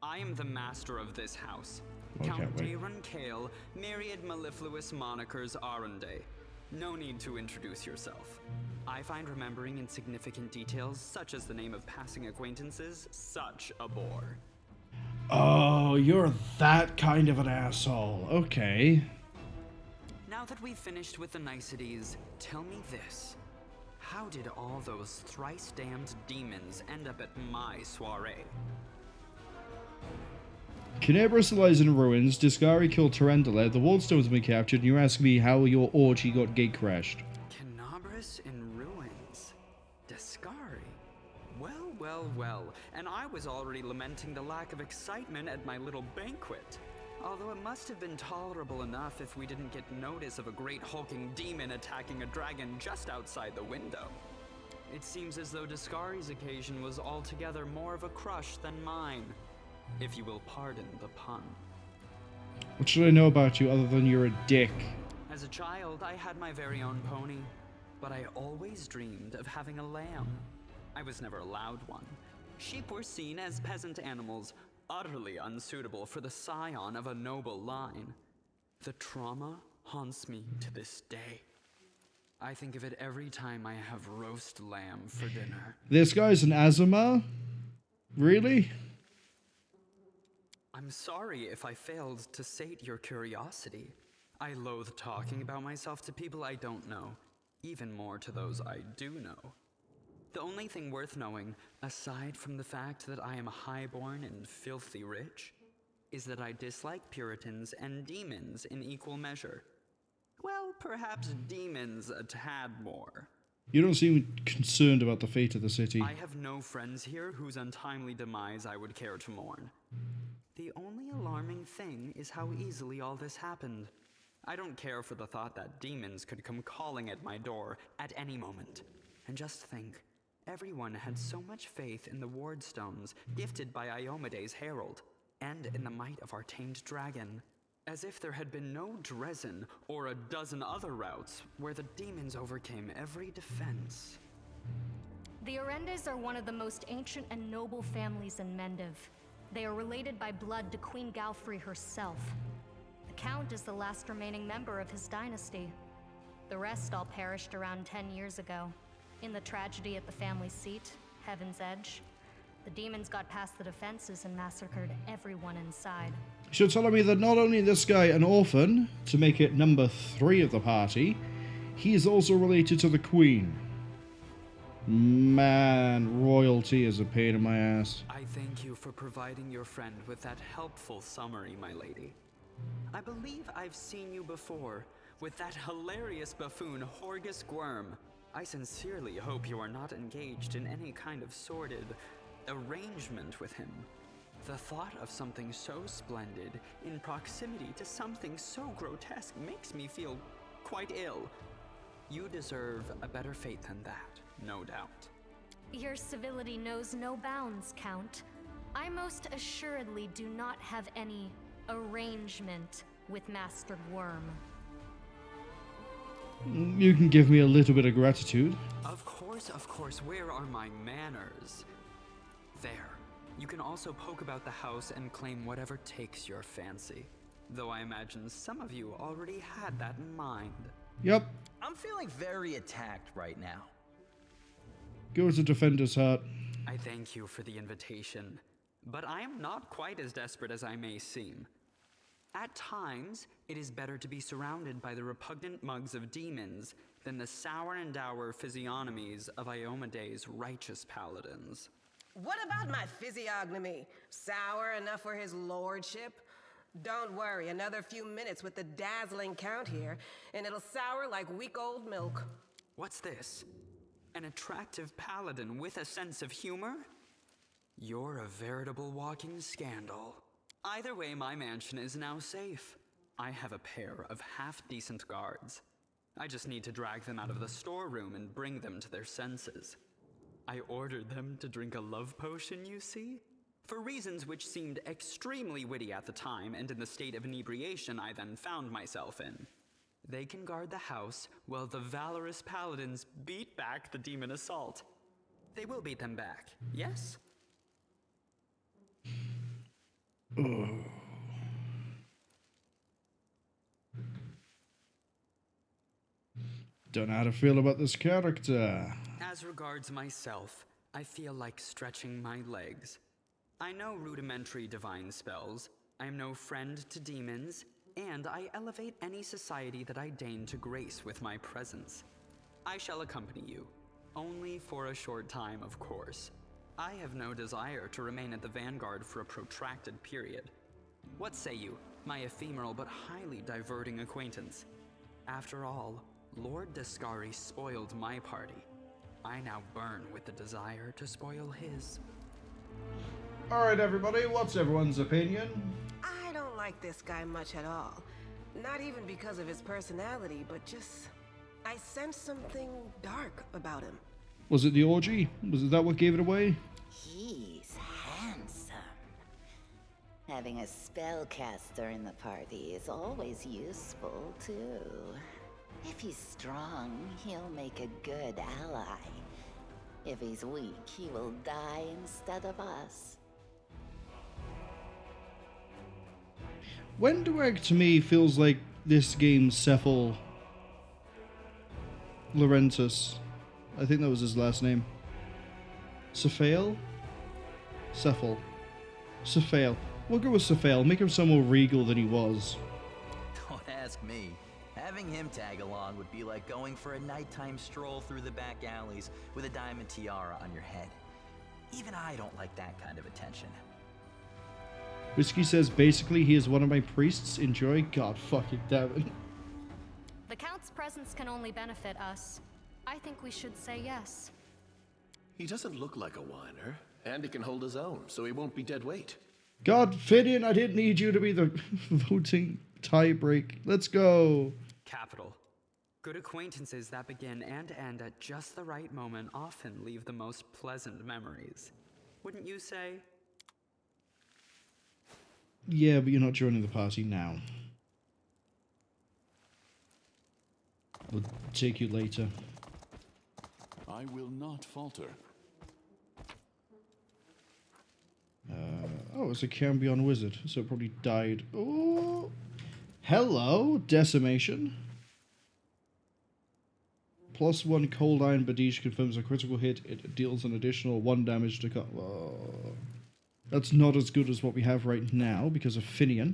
I am the master of this house. Okay, Count wait. Daron Kale, myriad mellifluous monikers Arunde. No need to introduce yourself. I find remembering insignificant details, such as the name of passing acquaintances, such a bore. Oh, you're that kind of an asshole. Okay. Now that we've finished with the niceties, tell me this. How did all those thrice-damned demons end up at my soiree? Kenabres lies in ruins, Discari killed Tarandula, the Wardstone's been captured, and you're asking me how your orgy got gate-crashed. Kenabres in ruins? Discari? Well, and I was already lamenting the lack of excitement at my little banquet. Although it must have been tolerable enough if we didn't get notice of a great hulking demon attacking a dragon just outside the window. It seems as though Discari's occasion was altogether more of a crush than mine, if you will pardon the pun. What should I know about you other than you're a dick? As a child, I had my very own pony, but I always dreamed of having a lamb. I was never allowed one. Sheep were seen as peasant animals, utterly unsuitable for the scion of a noble line. The trauma haunts me to this day. I think of it every time I have roast lamb for dinner. This guy's an Azuma? Really? I'm sorry if I failed to sate your curiosity. I loathe talking about myself to people I don't know, even more to those I do know. The only thing worth knowing, aside from the fact that I am highborn and filthy rich, is that I dislike Puritans and demons in equal measure. Well, perhaps demons a tad more. You don't seem concerned about the fate of the city. I have no friends here whose untimely demise I would care to mourn. The only alarming thing is how easily all this happened. I don't care for the thought that demons could come calling at my door at any moment. And just think, everyone had so much faith in the Wardstones gifted by Iomede's herald, and in the might of our tamed dragon, as if there had been no Dresden or a dozen other routes where the demons overcame every defense. The Orendes are one of the most ancient and noble families in Mendiv. They are related by blood to Queen Galfrey herself. The Count is the last remaining member of his dynasty. The rest all perished around 10 years ago. In the tragedy at the family seat, Heaven's Edge, the demons got past the defenses and massacred everyone inside. You're telling me that not only is this guy an orphan, to make it number 3 of the party, he is also related to the Queen. Man, royalty is a pain in my ass. I thank you for providing your friend with that helpful summary, my lady. I believe I've seen you before, with that hilarious buffoon Horgus Gwerm. I sincerely hope you are not engaged in any kind of sordid arrangement with him. The thought of something so splendid in proximity to something so grotesque makes me feel quite ill. You deserve a better fate than that, no doubt. Your civility knows no bounds, Count. I most assuredly do not have any arrangement with Master Gwerm. You can give me a little bit of gratitude. Of course, where are my manners? There. You can also poke about the house and claim whatever takes your fancy. Though I imagine some of you already had that in mind. Yep. I'm feeling very attacked right now. Go to Defender's Hut. I thank you for the invitation, but I am not quite as desperate as I may seem. At times, it is better to be surrounded by the repugnant mugs of demons than the sour and dour physiognomies of Iomede's righteous paladins. What about my physiognomy? Sour enough for his lordship? Don't worry, another few minutes with the dazzling Count here, and it'll sour like week-old milk. What's this? An attractive paladin with a sense of humor? You're a veritable walking scandal. Either way, my mansion is now safe. I have a pair of half-decent guards. I just need to drag them out of the storeroom and bring them to their senses. I ordered them to drink a love potion, you see? For reasons which seemed extremely witty at the time and in the state of inebriation I then found myself in. They can guard the house while the valorous paladins beat back the demon assault. They will beat them back, yes? Don't know how to feel about this character. As regards myself, I feel like stretching my legs. I know rudimentary divine spells, I am no friend to demons, and I elevate any society that I deign to grace with my presence. I shall accompany you, only for a short time, of course. I have no desire to remain at the vanguard for a protracted period. What say you, my ephemeral but highly diverting acquaintance? After all, Lord Descari spoiled my party. I now burn with the desire to spoil his. Alright everybody, what's everyone's opinion? I don't like this guy much at all. Not even because of his personality, but just... I sense something dark about him. Was it the orgy? Was that what gave it away? He's handsome. Having a spellcaster in the party is always useful, too. If he's strong, he'll make a good ally. If he's weak, he will die instead of us. Wendweg to me feels like this game's Cephal Laurentus. I think that was his last name. Cephael? Cephal. Cephael. We'll go with Cephael. Make him sound more regal than he was. Don't ask me. Having him tag along would be like going for a nighttime stroll through the back alleys with a diamond tiara on your head. Even I don't like that kind of attention. Whiskey says basically he is one of my priests. Enjoy. God fucking damn it. The Count's presence can only benefit us. I think we should say yes. He doesn't look like a whiner, and he can hold his own, so he won't be dead weight. God, Finian, I didn't need you to be the voting tiebreak. Let's go. Capital. Good acquaintances that begin and end at just the right moment often leave the most pleasant memories. Wouldn't you say? Yeah, but you're not joining the party now. We'll take you later. I will not falter. Oh, it's a Cambion wizard, so it probably died. Oh, hello, Decimation. +1 Cold Iron Badish confirms a critical hit. It deals an additional 1 damage to cut. That's not as good as what we have right now because of Finian.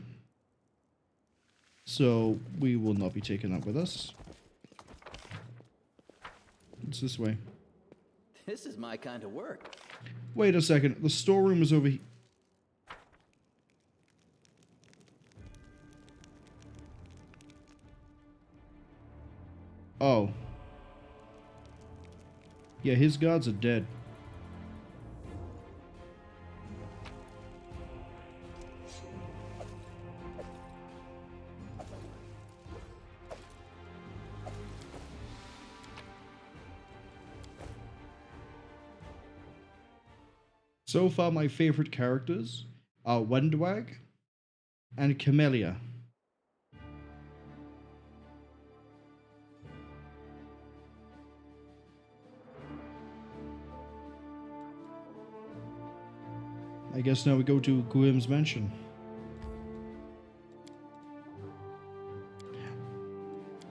So we will not be taking that with us. It's this way. This is my kind of work. Wait a second. The storeroom is over here. Oh. Yeah, his gods are dead. So far, my favorite characters are Wendwag and Camellia. I guess now we go to Gwerm's mansion.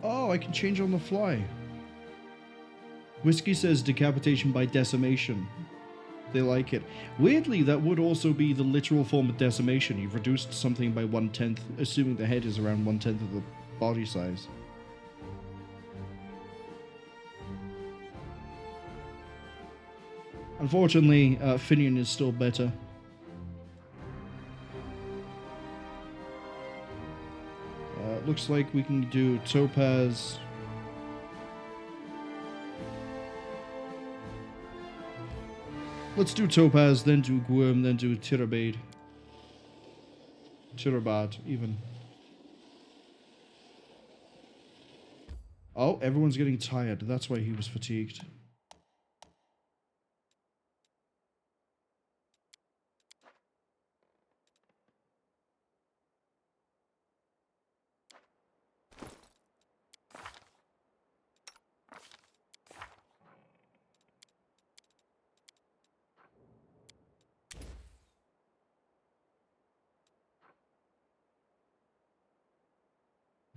Oh, I can change on the fly. Whiskey says decapitation by decimation. They like it. Weirdly, that would also be the literal form of decimation. You've reduced something by 1/10, assuming the head is around 1/10 of the body size. Unfortunately, Finian is still better. Looks like we can do Topaz. Let's do Topaz, then do Gwerm, then do Tirabade. Tirabade, even. Oh, everyone's getting tired. That's why he was fatigued.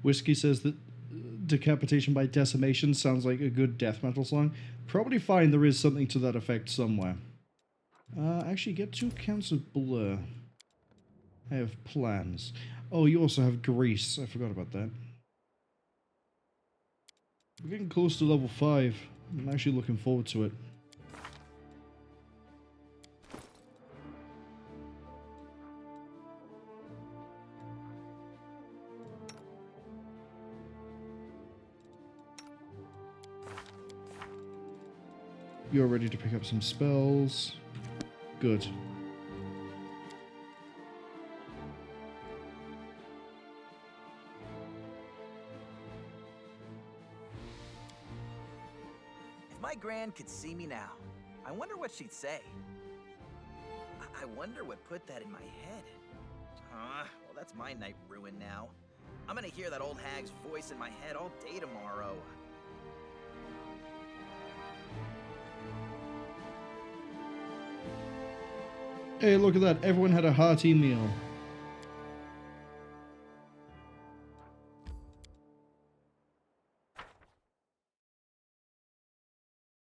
Whiskey says that Decapitation by Decimation sounds like a good death metal song. Probably fine, there is something to that effect somewhere. Actually, get 2 counts of blur. I have plans. Oh, you also have grease. I forgot about that. We're getting close to level 5. I'm actually looking forward to it. You're ready to pick up some spells. Good. If my Gran could see me now, I wonder what she'd say. I wonder what put that in my head. Well, that's my night ruined now. I'm gonna hear that old hag's voice in my head all day tomorrow. Hey, look at that. Everyone had a hearty meal.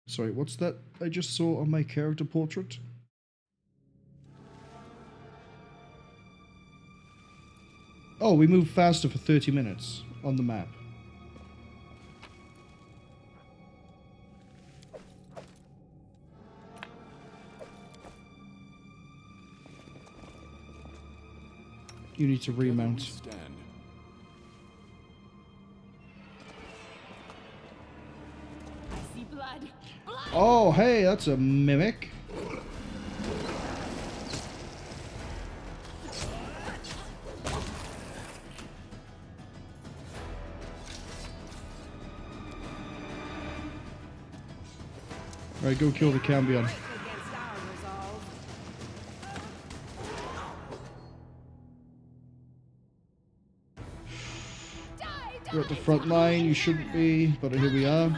Sorry, what's that I just saw on my character portrait? Oh, we move faster for 30 minutes on the map. You need to remount. I see blood. Blood! Oh, hey, that's a mimic. Right, go kill the Cambion. You're at the front line, you shouldn't be, but here we are.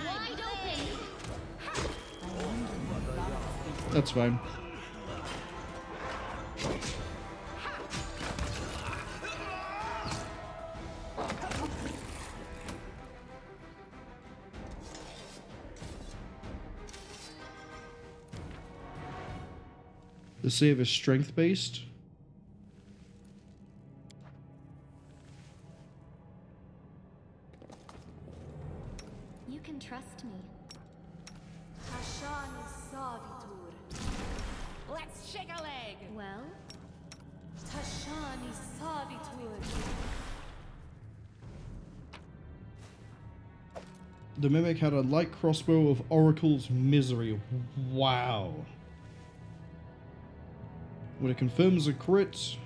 That's fine. The save is strength based. You can trust me. Let's shake a leg. Well? The mimic had a light crossbow of Oracle's Misery. Wow. When it confirms a crit,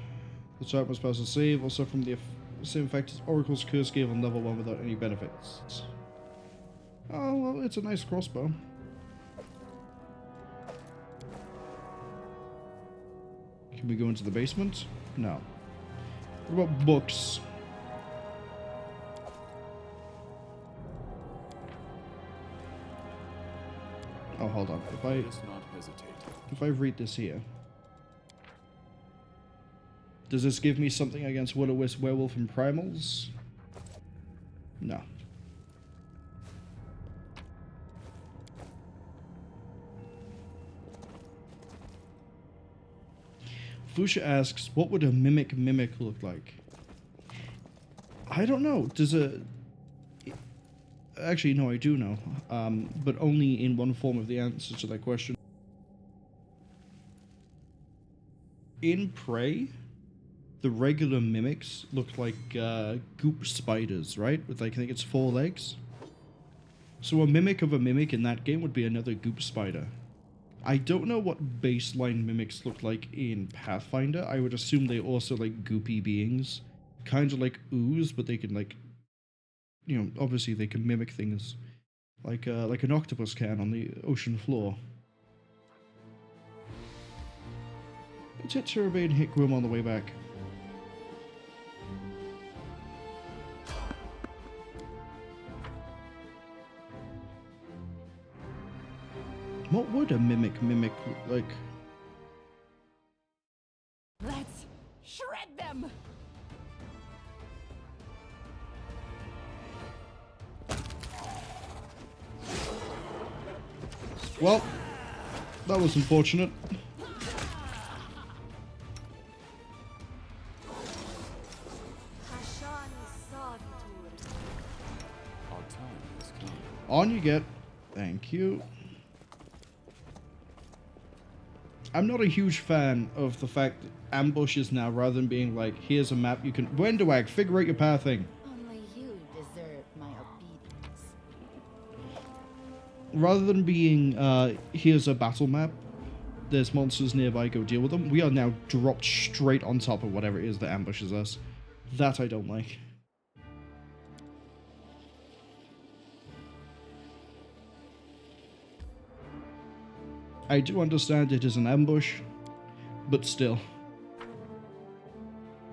the type must pass a save, also from the same effect as Oracle's Curse gave on level 1 without any benefits. Oh, well, it's a nice crossbow. Can we go into the basement? No. What about books? Oh, hold on. If I read this here, does this give me something against Will-O-Wisp, Werewolf, and Primals? No. Fusha asks, what would a mimic look like? I don't know. Does a... Actually, no, I do know. But only in one form of the answer to that question. In Prey, the regular mimics look like goop spiders, right? With, like, I think it's 4 legs. So a mimic of a mimic in that game would be another goop spider. I don't know what baseline mimics look like in Pathfinder. I would assume they also like goopy beings. Kind of like ooze, but they can like... You know, obviously they can mimic things like an octopus can on the ocean floor. Let's hit Tirabade and hit Gwerm on the way back. What would a mimic look like? Let's shred them. Well, that was unfortunate. On you get. Thank you. I'm not a huge fan of the fact that ambushes now, rather than being like, here's a map you can... Wendowag, figure out your pathing. Only you deserve my obedience. Rather than being, here's a battle map, there's monsters nearby, go deal with them. We are now dropped straight on top of whatever it is that ambushes us. That I don't like. I do understand it is an ambush, but still.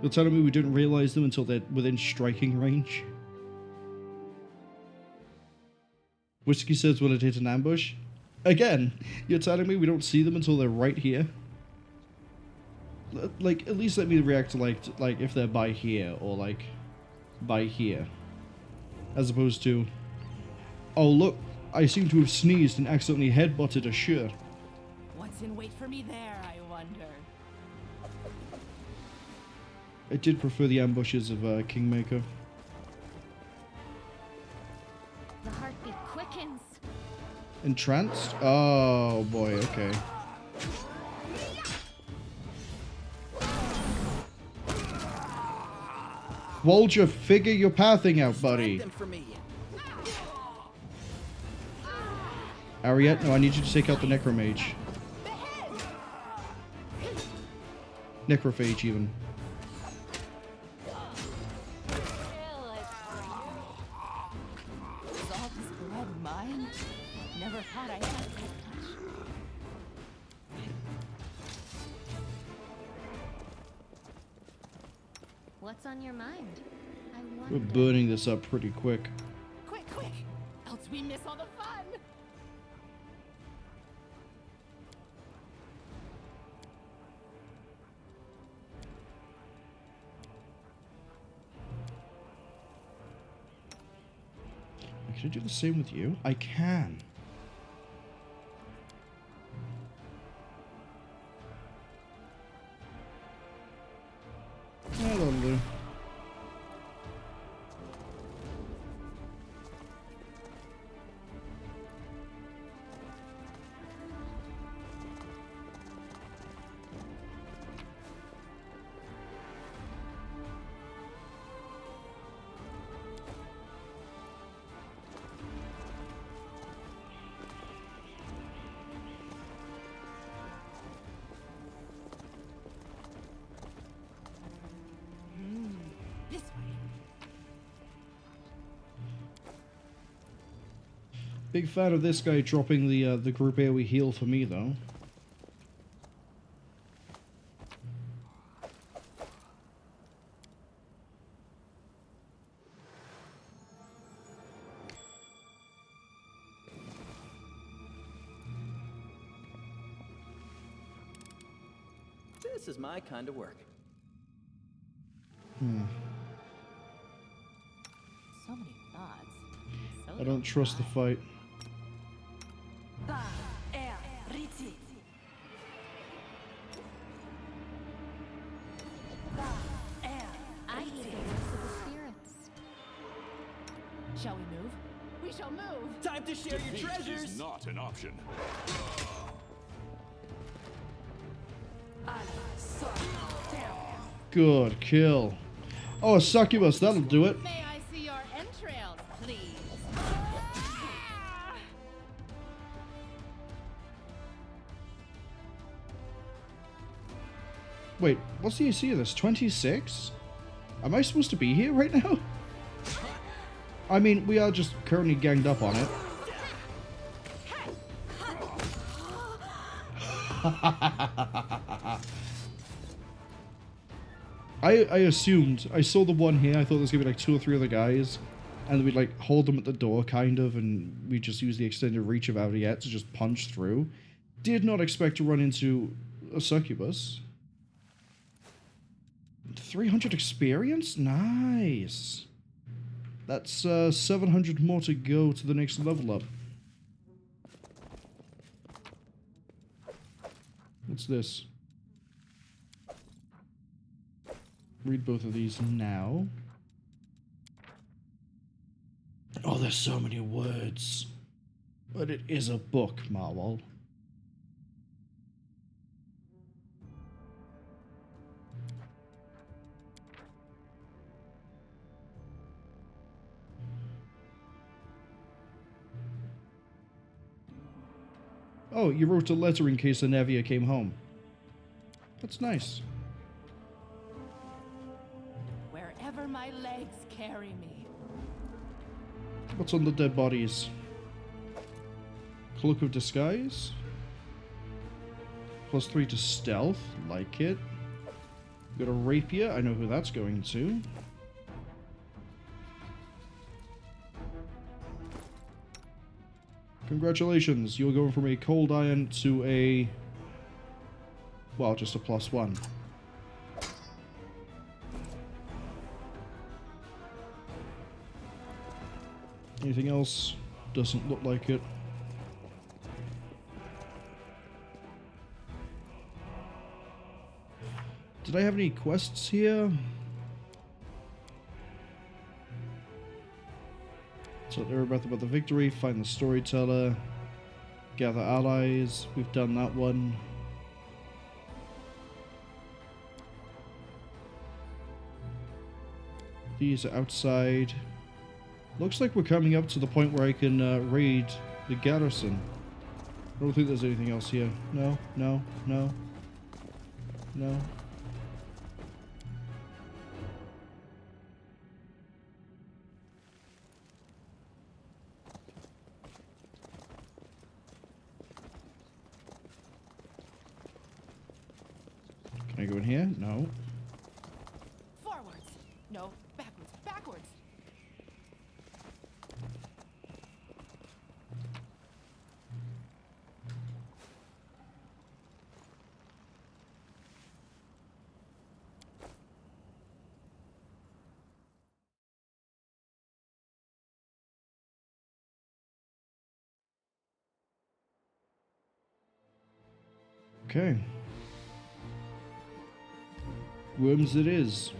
You're telling me we didn't realize them until they're within striking range? Whiskey says, will it hit an ambush? Again, you're telling me we don't see them until they're right here? Like, at least let me react to, like if they're by here, or, like, by here. As opposed to, oh look, I seem to have sneezed and accidentally headbutted a shirt. What's in wait for me there, I wonder? I did prefer the ambushes of Kingmaker. The heartbeat quickens. Entranced? Oh boy, okay. Wolja, figure your pathing out, buddy. Ariette, no, I need you to take out the Necromage. Necrophage, even. Is all this blood mine? Never thought I had this much. What's on your mind? I wonder. We're burning this up pretty quick. Quick, quick! Else we miss all the fun! Can I do the same with you? I can. Yeah, that'll do. Big fan of this guy dropping the group AoE heal for me, though. This is my kind of work. So many thoughts. So I don't trust the fight. I hear the voice of the spirits. Shall we move? We shall move! Time to share your treasures! Is not an option. Good kill. Oh, a succubus, that'll do it. May I see your entrails, please? Wait, what's the AC of this? 26? Am I supposed to be here right now? I mean, we are just currently ganged up on it. I assumed, I saw the one here, I thought there was going to be like 2 or 3 other guys, and we'd like hold them at the door, kind of, and we just use the extended reach of Ariette to just punch through. Did not expect to run into a succubus. 300 experience? Nice. That's 700 more to go to the next level up. What's this? Read both of these now. Oh, there's so many words. But it is a book, Marwol. Oh, you wrote a letter in case Anevia came home. That's nice. Wherever my legs carry me. What's on the dead bodies? Cloak of Disguise? +3 to stealth. Like it. Got a rapier. I know who that's going to. Congratulations, you're going from a cold iron to a... well, just a +1. Anything else? Doesn't look like it. Did I have any quests here? So they're about the victory, find the storyteller, gather allies. We've done that one. These are outside. Looks like we're coming up to the point where I can raid the garrison. I don't think there's anything else here. No, no, no, no. Can I go in here? No. Forwards. No, backwards. Backwards. Okay. Worms it is.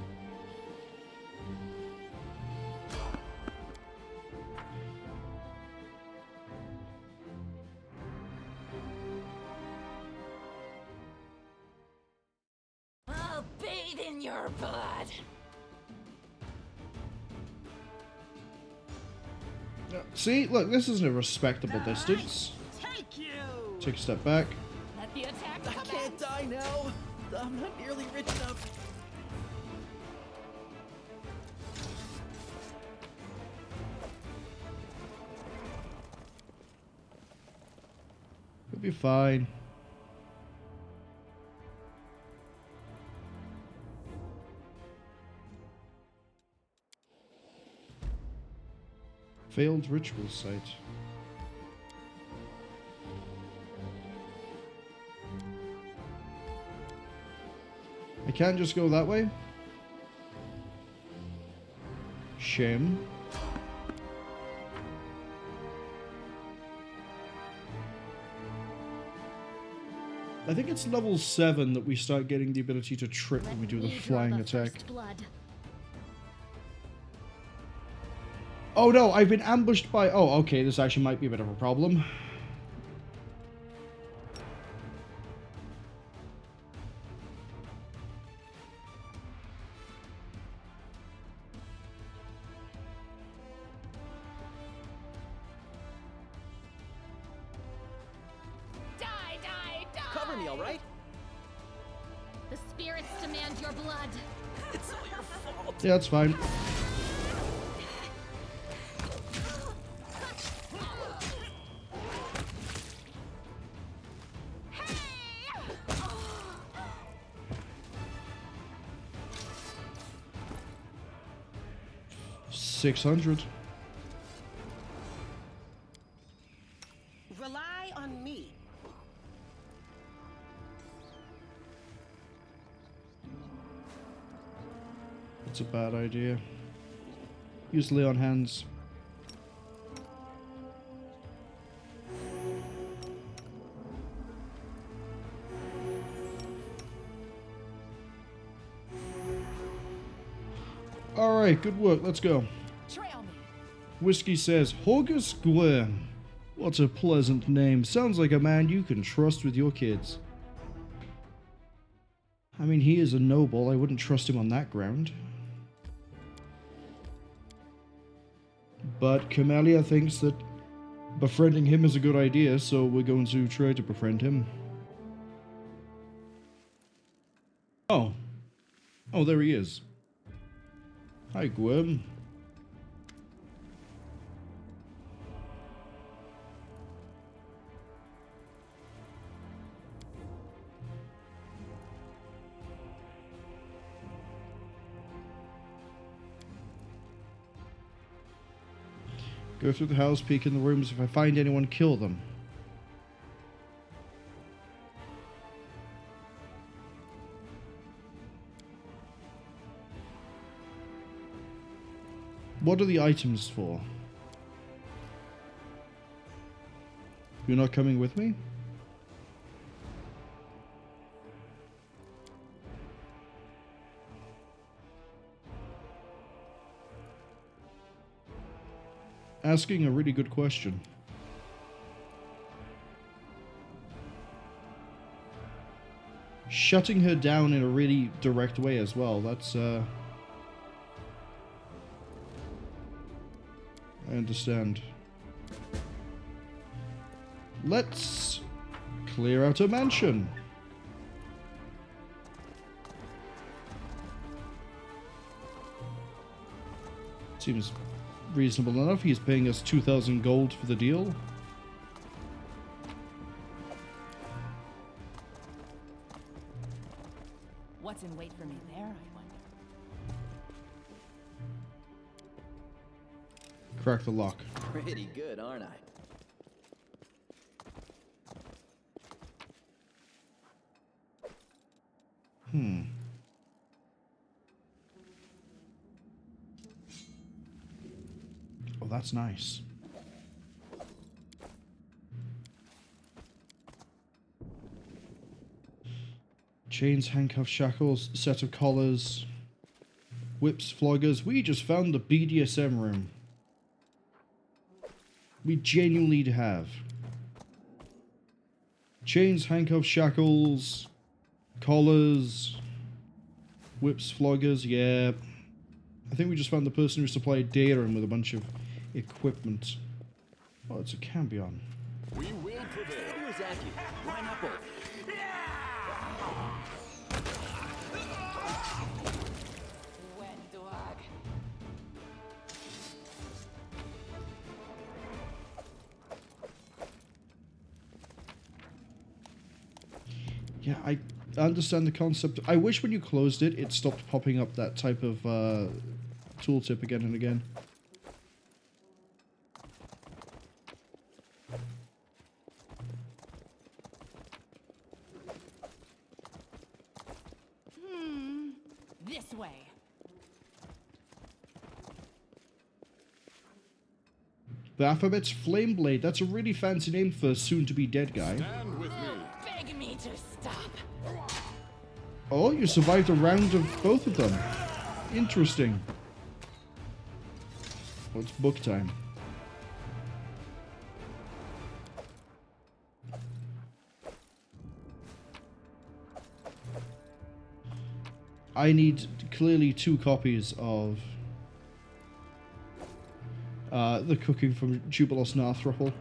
I'll bathe in your blood. See, look, this isn't a respectable distance. Take you. Take a step back. Let the attack I can't die now. I'm not nearly rich enough. You'll be fine. Failed ritual site. I can't just go that way? Shame. I think it's level 7 that we start getting the ability to trip when we do the flying attack. Oh no, I've been ambushed by... oh, okay, this actually might be a bit of a problem. Die, die, die. Cover me, all right? The spirits demand your blood. It's all your fault. Yeah, that's fine. $600. Rely on me. That's a bad idea. Use lay on hands. Alright, good work. Let's go. Trail me. Whiskey says, Horgus Gwerm. What a pleasant name. Sounds like a man you can trust with your kids. I mean, he is a noble. I wouldn't trust him on that ground. But Camellia thinks that befriending him is a good idea, so we're going to try to befriend him. Oh. Oh, there he is. Hi, Gwerm. Go through the house, peek in the rooms. If I find anyone, kill them. What are the items for? You're not coming with me? Asking a really good question. Shutting her down in a really direct way as well. That's, I understand. Let's clear out a mansion. Seems reasonable enough. He's paying us 2,000 gold for the deal. What's in wait for me there, I wonder? Crack the lock. Pretty good, aren't I? Oh, that's nice. Chains, handcuffs, shackles, set of collars, whips, floggers. We just found the BDSM room. We genuinely have. Chains, handcuffs, shackles, collars, whips, floggers, yeah. I think we just found the person who supplied Darren with a bunch of equipment. Oh, it's a Cambion. We will prevail. Line up over. Wet dog. Yeah, I understand the concept. I wish when you closed it, it stopped popping up that type of tooltip again and again. This way. Baphomet's Flameblade. That's a really fancy name for a soon-to-be dead guy. Stand with me. Beg me to stop. Oh, you survived a round of both of them. Interesting. Well, it's book time. I need clearly 2 copies of the cooking from Jubilos Narthruffle.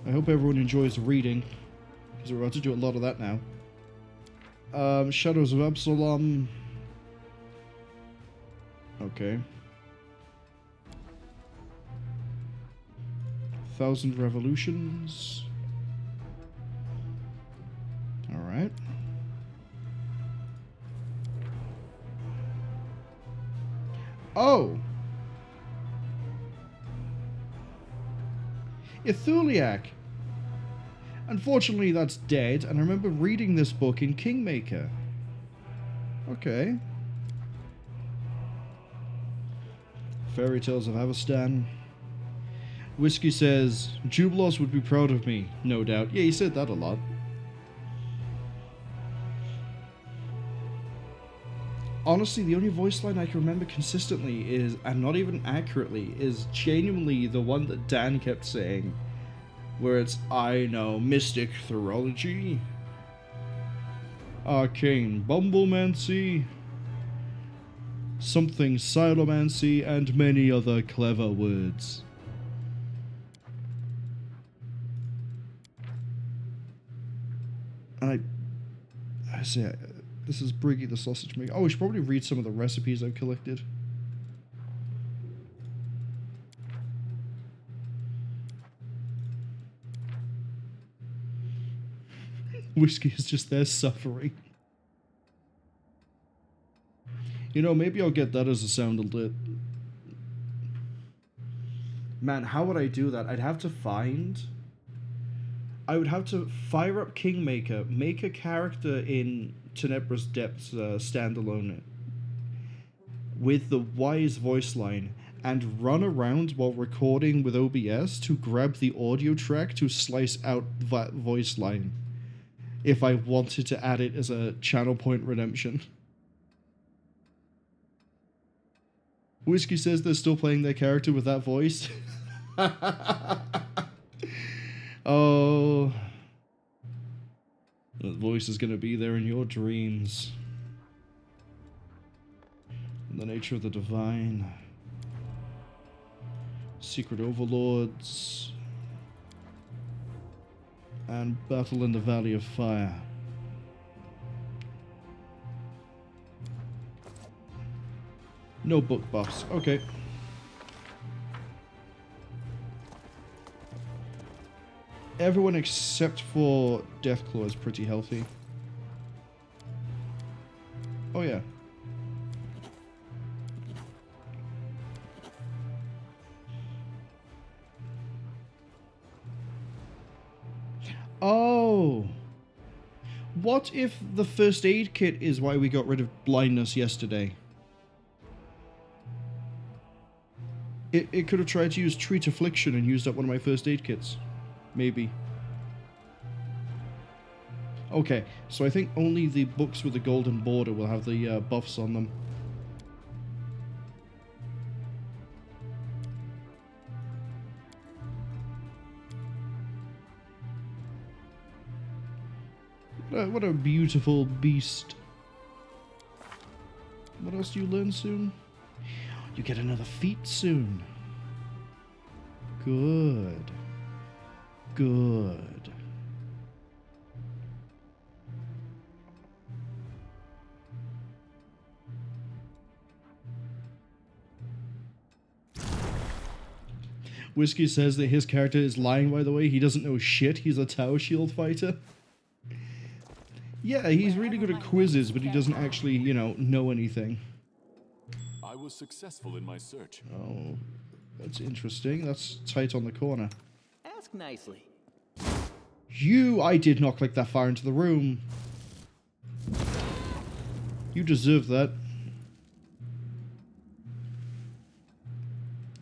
I hope everyone enjoys reading, because we're about to do a lot of that now. Shadows of Absalom. Okay. 1,000 Revolutions. Alright. Oh! Ithuliak! Unfortunately, that's dead, and I remember reading this book in Kingmaker. Okay. Fairy Tales of Avestan. Whiskey says, Jubilos would be proud of me, no doubt. Yeah, he said that a lot. Honestly, the only voice line I can remember consistently is, and not even accurately, is genuinely the one that Dan kept saying, where it's, I know mystic thurology, arcane bumblemancy, something silomancy, and many other clever words. And I say, this is Briggy the sausage maker. Oh, we should probably read some of the recipes I've collected. Whiskey is just there suffering. You know, maybe I'll get that as a sound alert. Man, how would I do that? I would have to fire up Kingmaker, make a character in Kenabres Depths standalone with the wise voice line, and run around while recording with OBS to grab the audio track to slice out that voice line if I wanted to add it as a channel point redemption. Whiskey says they're still playing their character with that voice. Oh, that voice is going to be there in your dreams. The nature of the divine. Secret overlords. And battle in the Valley of Fire. No book buffs. Okay. Everyone except for Deathclaw is pretty healthy. Oh yeah. Oh! What if the first aid kit is why we got rid of blindness yesterday? It could have tried to use Treat Affliction and used up one of my first aid kits. Maybe. Okay, so I think only the books with the golden border will have the buffs on them. What a beautiful beast. What else do you learn soon? You get another feat soon. Good. Good. Whiskey says that his character is lying, by the way. He doesn't know shit. He's a Tower Shield fighter. Yeah, he's really good at quizzes, but he doesn't actually, you know anything. I was successful in my search. Oh, that's interesting. That's tight on the corner. Ask nicely. I did not click that far into the room. You deserve that.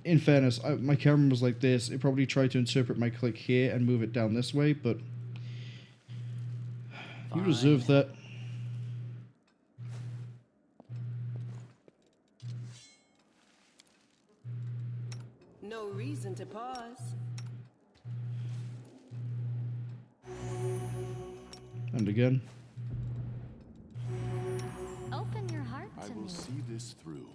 In fairness, my camera was like this. It probably tried to interpret my click here and move it down this way, but you deserve that. No reason to pause. And again. Open your heart to I will me. see this through.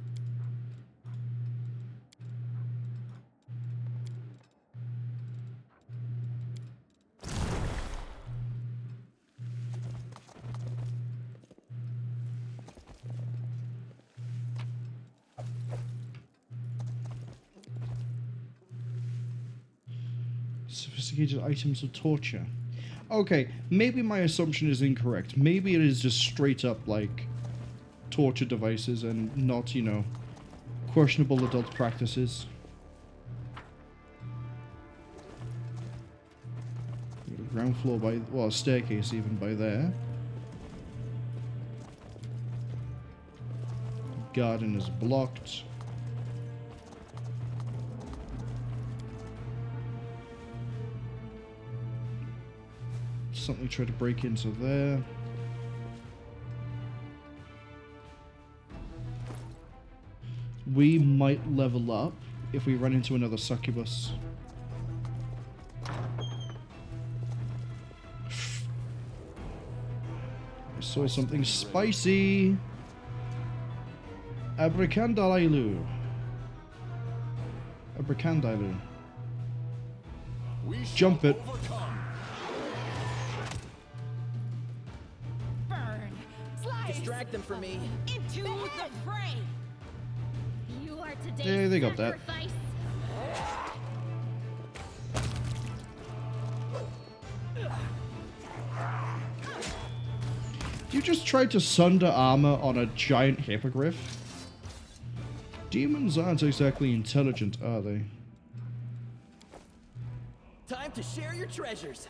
Sophisticated items of torture. Okay, maybe my assumption is incorrect. Maybe it is just straight up, like, torture devices and not, questionable adult practices. Ground floor by, well, staircase even by there. Garden is blocked. something try to break into there. We might level up if we run into another succubus. I saw something spicy. Abracandailu. Abracandailu. Jump it. Burn. Slice. Distract them for me. Into the fray. You are today's Yeah, they got that. sacrifice. You just tried to sunder armor on a giant hippogriff? Demons aren't exactly intelligent, are they? Time to share your treasures.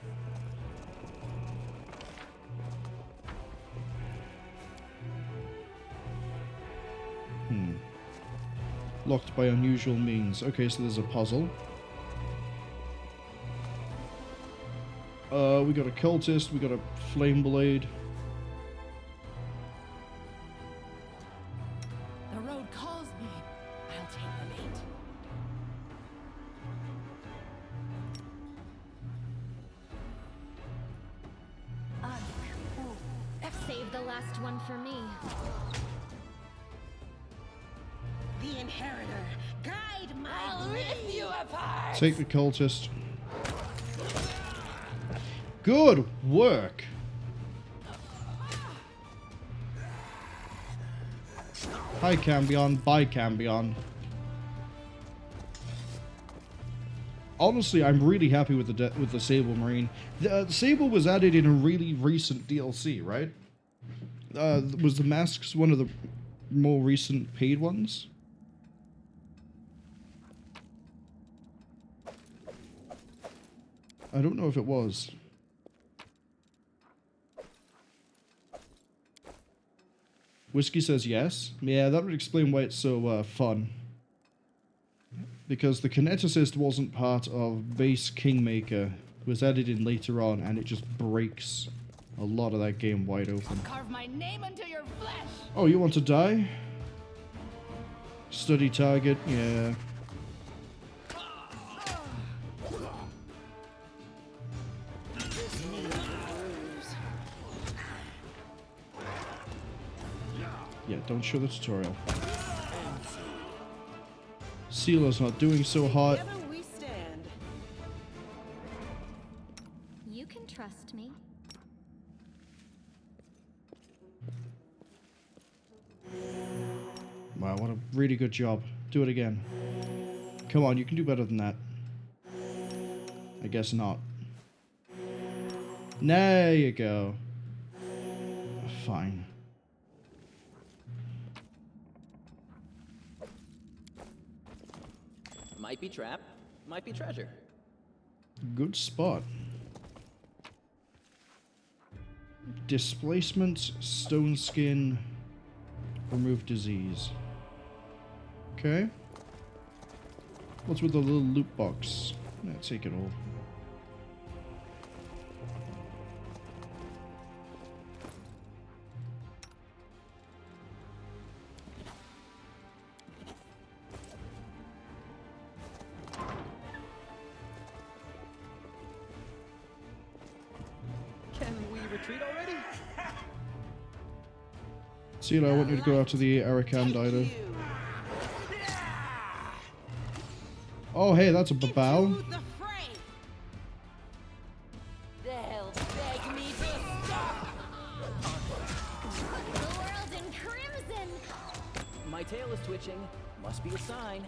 Locked by unusual means. Okay, so there's a puzzle. We got a cultist, we got a flame blade. The road calls me. I'll take the bait. Save the last one for me. The inheritor. Guide my I'll rip you apart. Take the cultist. Good work. Hi Cambion, bye Cambion. Honestly, I'm really happy with the Sable Marine. The Sable was added in a really recent DLC, right? Was the masks one of the more recent paid ones? I don't know if it was. Whiskey says yes. Yeah, that would explain why it's so fun. Because the kineticist wasn't part of base Kingmaker. It was added in later on, and it just breaks a lot of that game wide open. Carve my name into your flesh. Oh, you want to die? Study target, yeah. Yeah, don't show the tutorial. Sealer's not doing so hot. Together we stand. You can trust me. Wow, what a really good job. Do it again. Come on, you can do better than that. I guess not. There you go. Fine. Might be trap, might be treasure. Good spot. Displacement, stone skin, remove disease. Okay. What's with the little loot box? Yeah, take it all. Can we retreat already? Sealer, I want you to go out to the Arakan Dido. Oh, hey, that's a babao. They'll beg me to stop. The world in crimson. My tail is twitching. Must be a sign.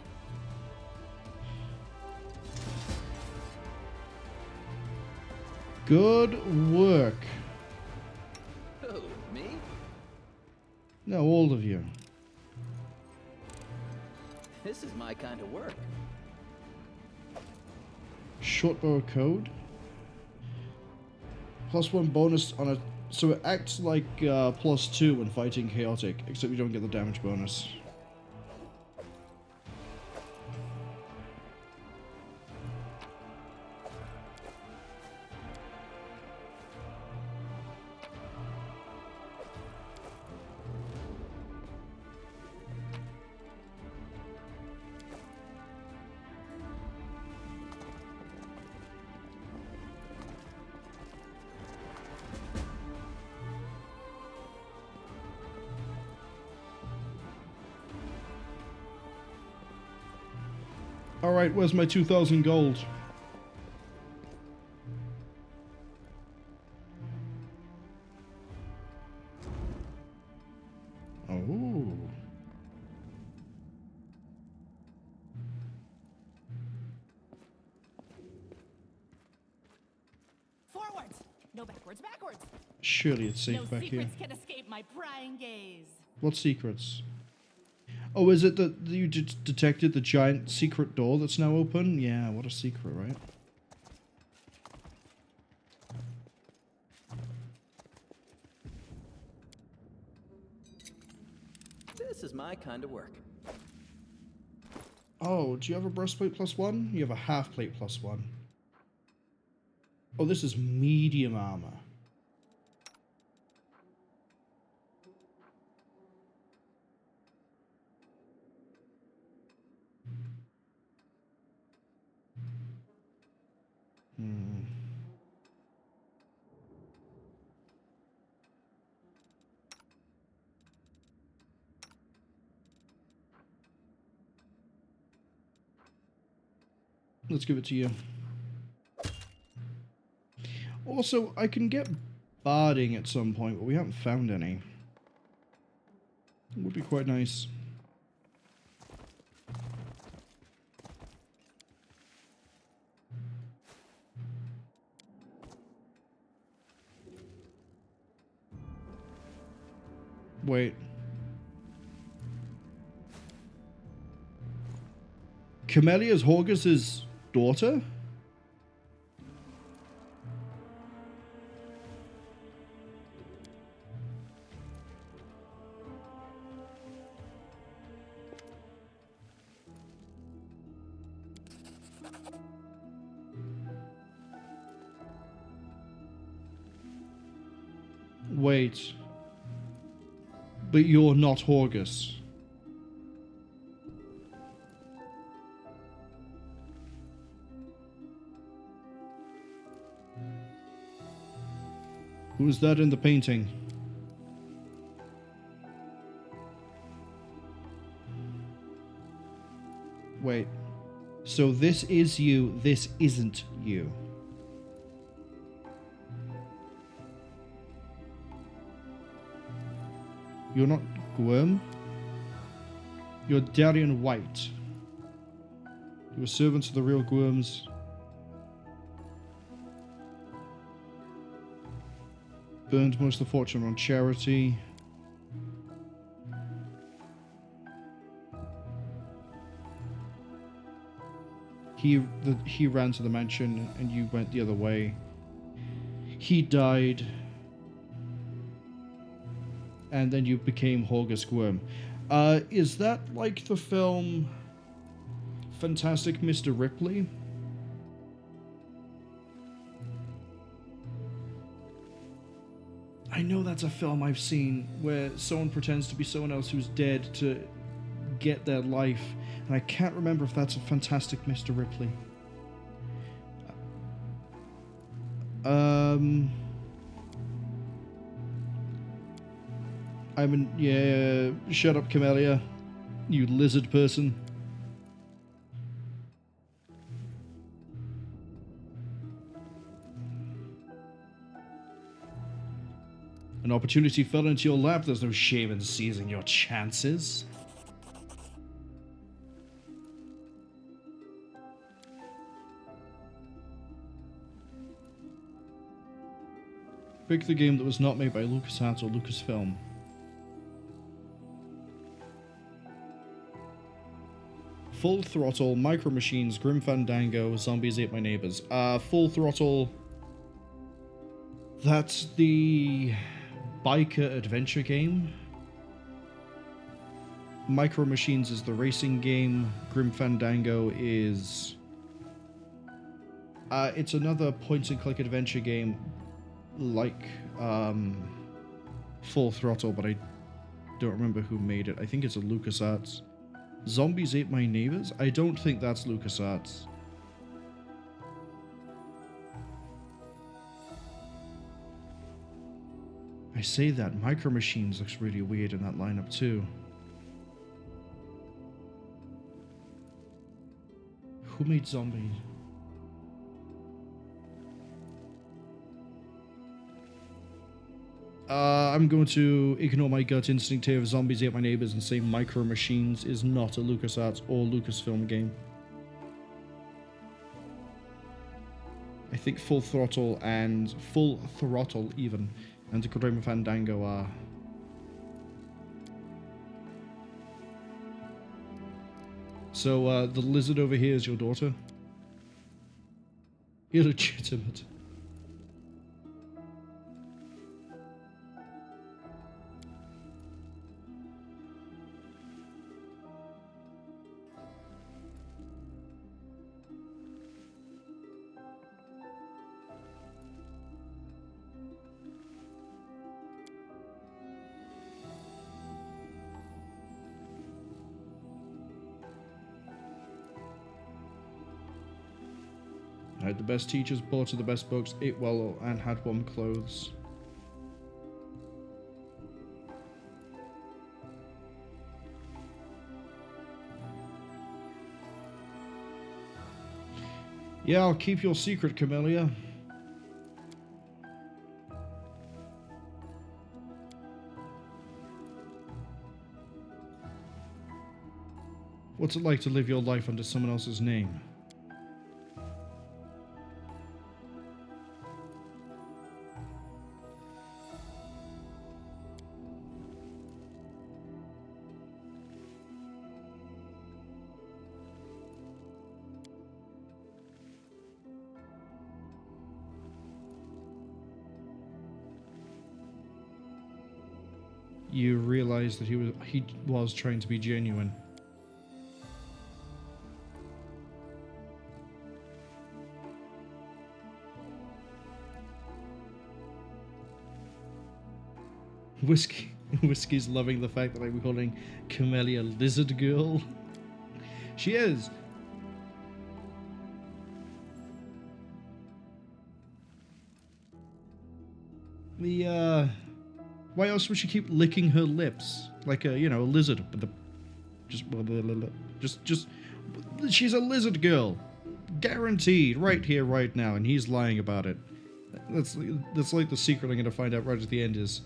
Good work. Who, me? No, all of you. This is my kind of work. Shortbow code. +1 bonus on a... So it acts like +2 when fighting chaotic, except you don't get the damage bonus. Alright, where's my 2,000 gold? Oh. Forwards! No backwards, backwards! Surely it's safe no back here. No secrets can escape my prying gaze. What secrets? Oh, is it that you detected the giant secret door that's now open? Yeah, what a secret, right? This is my kind of work. Oh, do you have a breastplate +1? You have a half plate +1. Oh, this is medium armor. Let's give it to you. Also, I can get barding at some point, but we haven't found any. It would be quite nice. Wait. Camelia's Horgus's daughter? Wait. But you're not Horgus. Who's that in the painting? Wait. So this is you, this isn't you. You're not Gwerm? You're Darian White. You were servants of the real Gwerms. Burned most of the fortune on charity. He ran to the mansion and you went the other way. He died. And then you became Horgus Gwerm. Is that like the film Fantastic Mr. Ripley? I know that's a film I've seen where someone pretends to be someone else who's dead to get their life, and I can't remember if that's a Fantastic Mr. Ripley. Yeah, shut up, Camellia, you lizard person. An opportunity fell into your lap. There's no shame in seizing your chances. Pick the game that was not made by LucasArts or Lucasfilm. Full Throttle, Micro Machines, Grim Fandango, Zombies Ate My Neighbors. Full Throttle. That's the biker adventure game. Micro Machines is the racing game. Grim Fandango is... it's another point-and-click adventure game like Full Throttle, but I don't remember who made it. I think it's a LucasArts. Zombies Ate My Neighbors? I don't think that's LucasArts. I say that, Micro Machines looks really weird in that lineup too. who made Zombie? I'm going to ignore my gut instinct here of Zombies Ate My Neighbors and say Micro Machines is not a LucasArts or Lucasfilm game. I think Full Throttle even, and Grim Fandango are. So, the lizard over here is your daughter? Illegitimate. I had the best teachers, bought the best books, ate well, and had warm clothes. Yeah, I'll keep your secret, Camellia. What's it like to live your life under someone else's name? You realize that he was trying to be genuine. Whiskey's loving the fact that I'm calling Camellia Lizard Girl. She is. Why else would she keep licking her lips like a, a lizard? Just, she's a lizard girl, guaranteed, right here, right now, and he's lying about it. That's like the secret I'm gonna find out right at the end is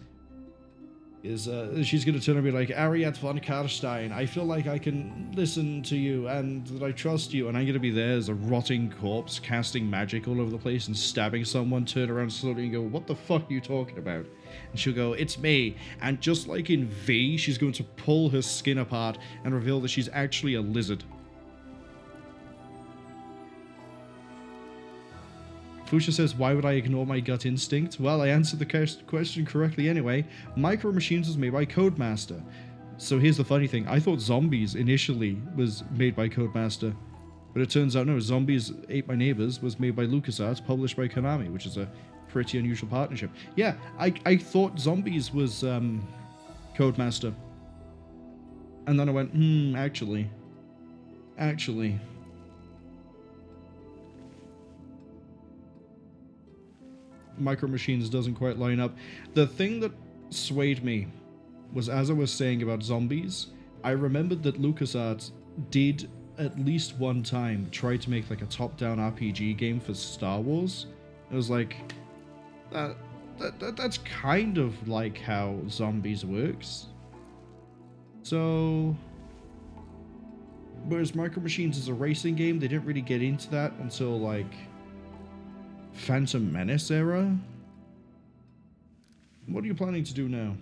she's gonna turn and be like, Ariette von Karstein, I feel like I can listen to you and that I trust you, and I'm gonna be there as a rotting corpse casting magic all over the place and stabbing someone, turn around slowly and go, what the fuck are you talking about? And she'll go, it's me. And just like in V, she's going to pull her skin apart and reveal that she's actually a lizard. Fuchsia says, why would I ignore my gut instinct? Well, I answered the question correctly anyway. Micro Machines was made by Codemaster. So here's the funny thing. I thought Zombies initially was made by Codemaster. But it turns out, no, Zombies Ate My Neighbors was made by LucasArts, published by Konami, which is a pretty unusual partnership. Yeah, I thought Zombies was Codemaster. And then I went, actually. Micro Machines doesn't quite line up. The thing that swayed me was, as I was saying about Zombies, I remembered that LucasArts did at least one time try to make like a top-down RPG game for Star Wars. It was like, that's kind of like how Zombies works. So, whereas Micro Machines is a racing game, they didn't really get into that until like Phantom Menace era? What are you planning to do now?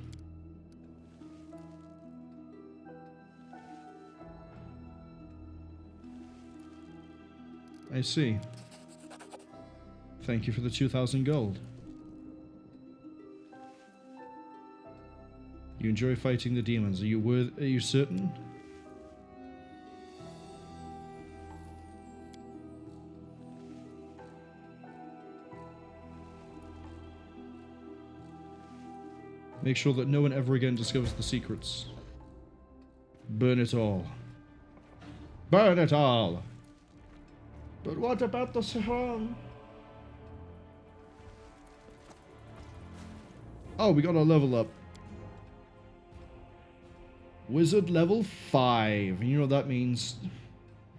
I see. Thank you for the 2,000 gold. You enjoy fighting the demons. Are you certain? Make sure that no one ever again discovers the secrets. Burn it all. Burn it all! But what about the song? Oh, we got our level up. Wizard level 5. And you know what that means?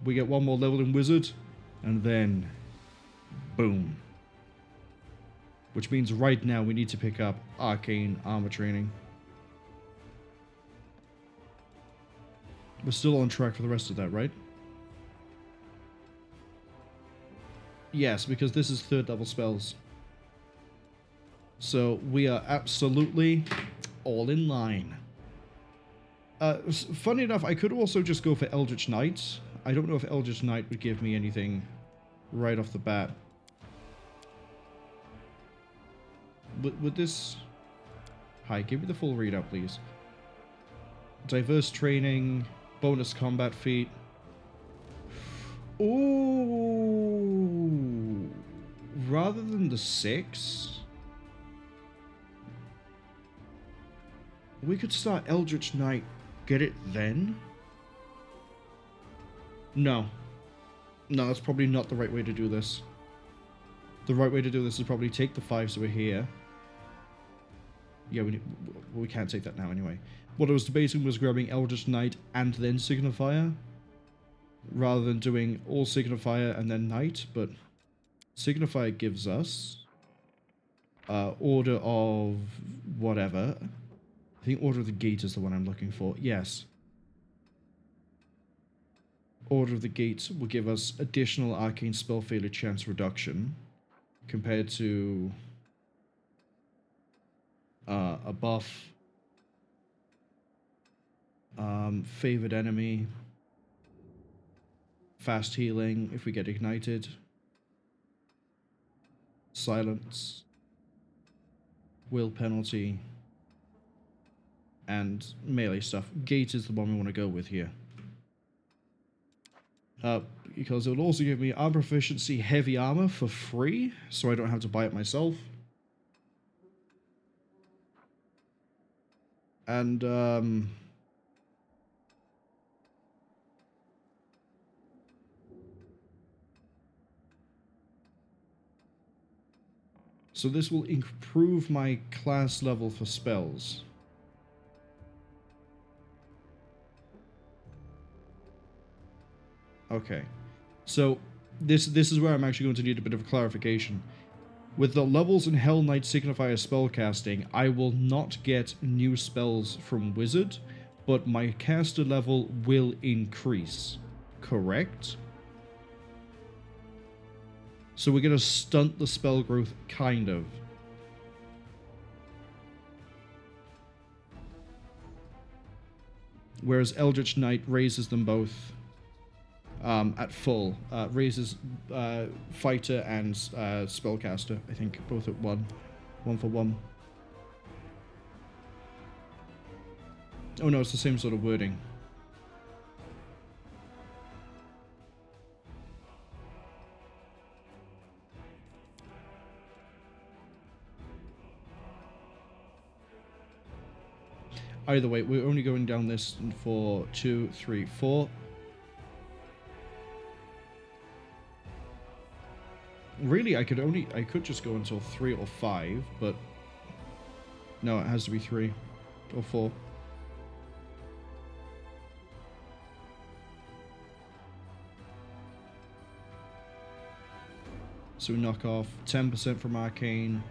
We get one more level in Wizard, And then, boom. Which means right now we need to pick up Arcane Armor Training. We're still on track for the rest of that, right? Yes, because this is 3rd level spells. So we are absolutely all in line. Funny enough, I could also just go for Eldritch Knight. I don't know if Eldritch Knight would give me anything right off the bat. Would this... Hi, give me the full readout, please. Diverse training, bonus combat feat. Ooh! Rather than the 6... we could start Eldritch Knight, get it then? No. No, that's probably not the right way to do this. The right way to do this is probably take the 5s over here. Yeah, we can't take that now anyway. What I was debating was grabbing Eldritch Knight and then Signifier, rather than doing all Signifier and then Knight, but Signifier gives us Order of whatever. I think Order of the Gate is the one I'm looking for. Yes. Order of the Gate will give us additional arcane spell failure chance reduction compared to a buff, favored enemy, fast healing if we get ignited, silence, will penalty, and melee stuff. Gate is the one we want to go with here. Because it will also give me armor proficiency heavy armor for free, so I don't have to buy it myself. And, so this will improve my class level for spells. Okay, so this is where I'm actually going to need a bit of a clarification. With the levels in Hell Knight Signifier spellcasting, I will not get new spells from Wizard, but my caster level will increase. Correct? So we're going to stunt the spell growth, kind of. Whereas Eldritch Knight raises them both at full. Raises Fighter and Spellcaster, I think, both at 1. 1 for 1. Oh no, it's the same sort of wording. Either way, we're only going down this for 2, 3, 4. Really, I could just go until 3 or 5, but no, it has to be 3 or 4. So we knock off 10% from Arcane,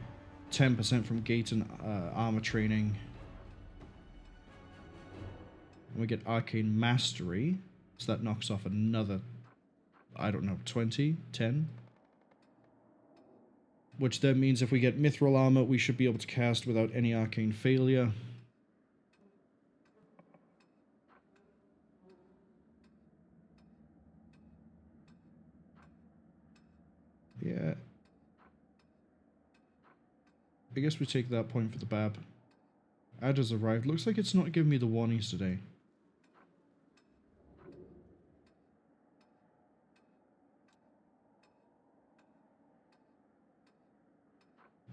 10% from Gate and Armor Training. And we get Arcane Mastery, so that knocks off another, I don't know, 20, 10? Which then means if we get Mithril Armor, we should be able to cast without any arcane failure. Yeah. I guess we take that point for the Bab. Ad has arrived. Looks like it's not giving me the warnings today.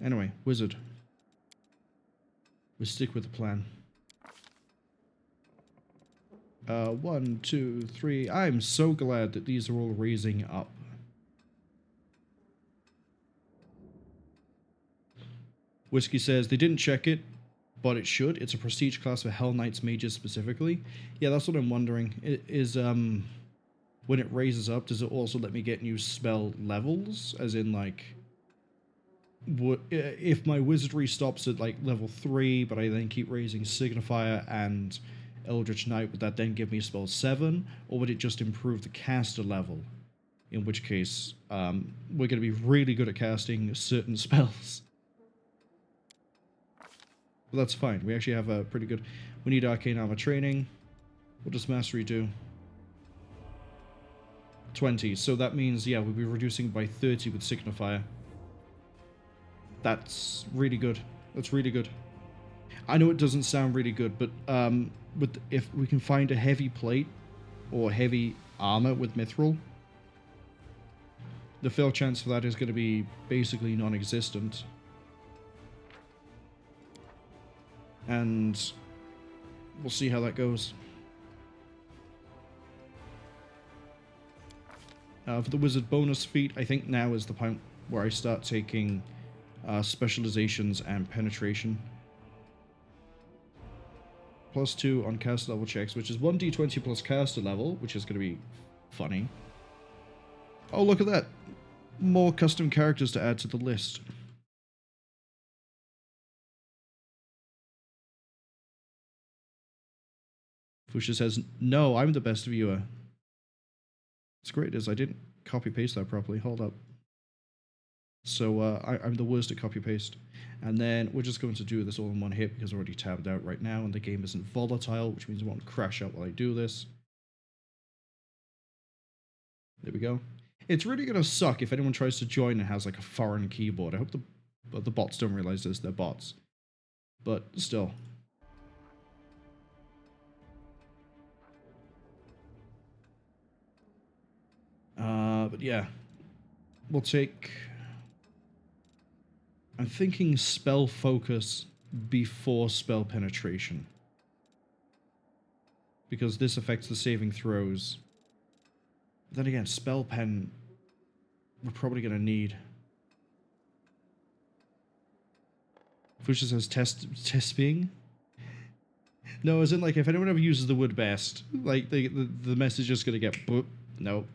Anyway, Wizard. We stick with the plan. 1, 2, 3. I'm so glad that these are all raising up. Whiskey says they didn't check it, but it should. It's a prestige class for Hell Knights mages specifically. Yeah, that's what I'm wondering. when it raises up, does it also let me get new spell levels? As in, like, if my wizardry stops at, like, level 3, but I then keep raising Signifier and Eldritch Knight, would that then give me spell 7? Or would it just improve the caster level? In which case, we're going to be really good at casting certain spells. But that's fine. We actually have a pretty good... We need Arcane Armor training. What does Mastery do? 20. So that means, yeah, we'll be reducing by 30 with Signifier. That's really good. That's really good. I know it doesn't sound really good, but if we can find a heavy plate or heavy armor with Mithril, the fail chance for that is going to be basically non-existent. And we'll see how that goes. For the wizard bonus feat, I think now is the point where I start taking specializations and penetration. +2 on caster level checks, which is 1d20 plus caster level, which is going to be funny. Oh, look at that. More custom characters to add to the list. Fusha says, no, I'm the best viewer. What's great is I didn't copy-paste that properly. Hold up. So I'm the worst at copy-paste. And then we're just going to do this all in one hit because we're already tabbed out right now and the game isn't volatile, which means it won't crash out while I do this. There we go. It's really going to suck if anyone tries to join and has like a foreign keyboard. I hope the bots don't realize this. They're bots. But still. But yeah. We'll take... I'm thinking spell focus before spell penetration. Because this affects the saving throws. Then again, spell pen we're probably going to need. Fusha says test being? No, as in like if anyone ever uses the word best, like the message is just going to get boop. No.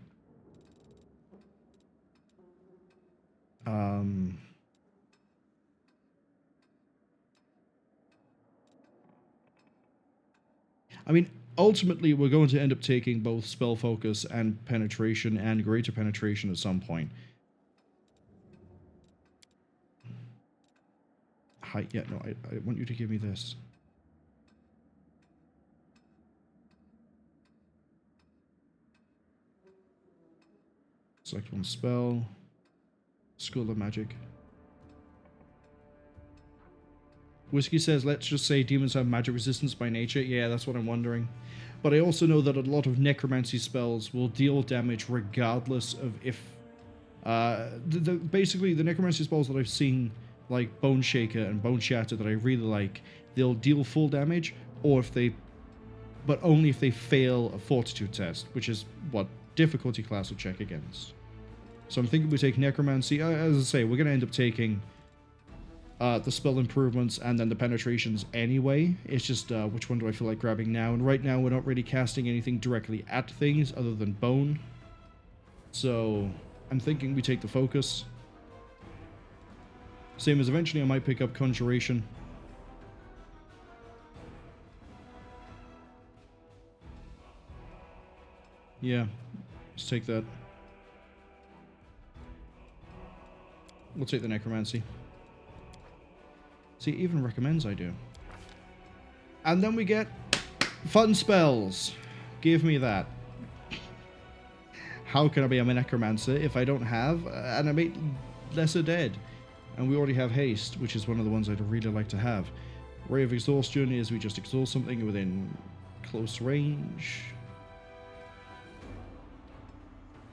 I mean, ultimately, we're going to end up taking both spell focus and penetration and greater penetration at some point. Hi, yeah, no, I want you to give me this. Select one spell. School of Magic. Whiskey says, let's just say demons have magic resistance by nature. Yeah, that's what I'm wondering. But I also know that a lot of necromancy spells will deal damage regardless of if... basically, the necromancy spells that I've seen, like Bone Shaker and Bone Shatter that I really like, they'll deal full damage, or if they... but only if they fail a fortitude test, which is what difficulty class will check against. So I'm thinking we take necromancy. As I say, we're going to end up taking... the spell improvements and then the penetrations anyway. It's just which one do I feel like grabbing now? And right now we're not really casting anything directly at things other than bone. So I'm thinking we take the focus. Same as eventually I might pick up conjuration. Yeah, let's take that. We'll take the necromancy. See, it even recommends I do. And then we get fun spells. Give me that. How can I be a necromancer if I don't have animate lesser dead? And we already have haste, which is one of the ones I'd really like to have. Ray of Exhaustion is we just exhaust something within close range.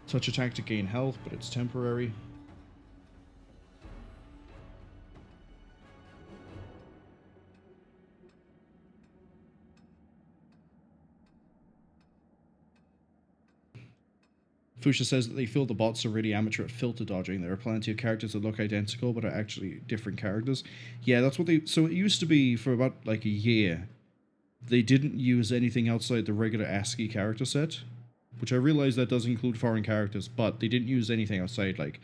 Touch attack to gain health, but it's temporary. Fusha says that they feel the bots are really amateur at filter dodging. There are plenty of characters that look identical but are actually different characters. Yeah, that's what they... So it used to be for about like a year. They didn't use anything outside the regular ASCII character set. which I realize that does include foreign characters, but they didn't use anything outside, like,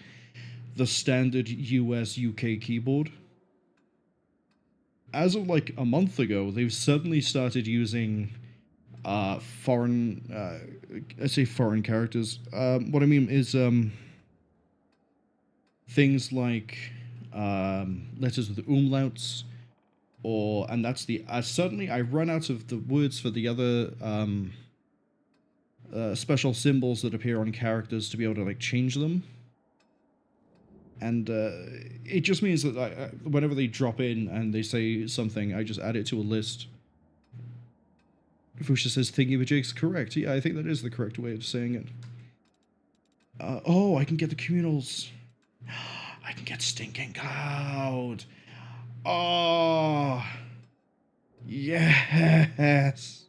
the standard US, UK keyboard. As of, like, a month ago, they've suddenly started using foreign, I say foreign characters. What I mean is, things like letters with umlauts, and that's the, suddenly I run out of the words for the other special symbols that appear on characters to be able to, like, change them. And it just means that whenever they drop in and they say something, I just add it to a list. Fusha says thingy-majigs, correct. Yeah, I think that is the correct way of saying it. Oh, I can get the communals. I can get Stinking Cloud. Oh, yes.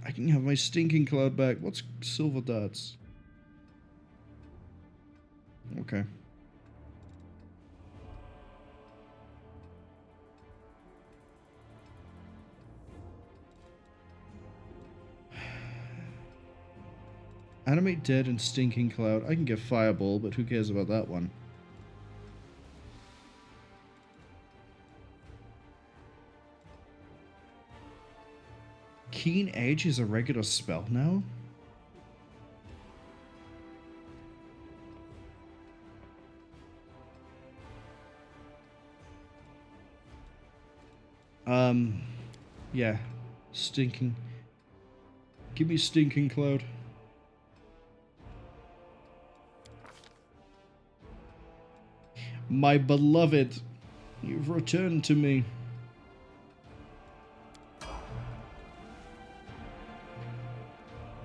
I can have my Stinking Cloud back. What's Silver Darts? Okay. Animate Dead and Stinking Cloud. I can get Fireball, but who cares about that one? Keen Edge is a regular spell now? Yeah. Stinking. Give me Stinking Cloud. My beloved, you've returned to me.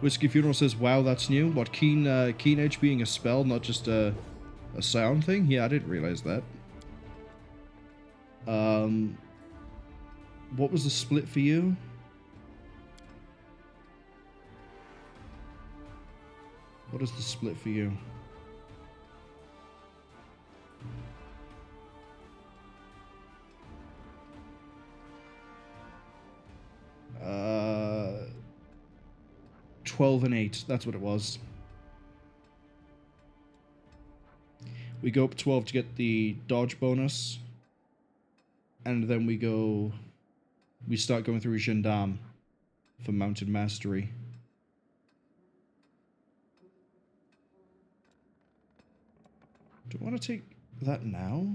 Whiskey Funeral says, wow, that's new. What, Keen Edge being a spell, not just a sound thing? Yeah, I didn't realize that. What was the split for you? What is the split for you? Uh, 12 and 8. That's what it was. We go up 12 to get the dodge bonus. And then we start going through Gendarme for Mounted Mastery. Do I want to take that now?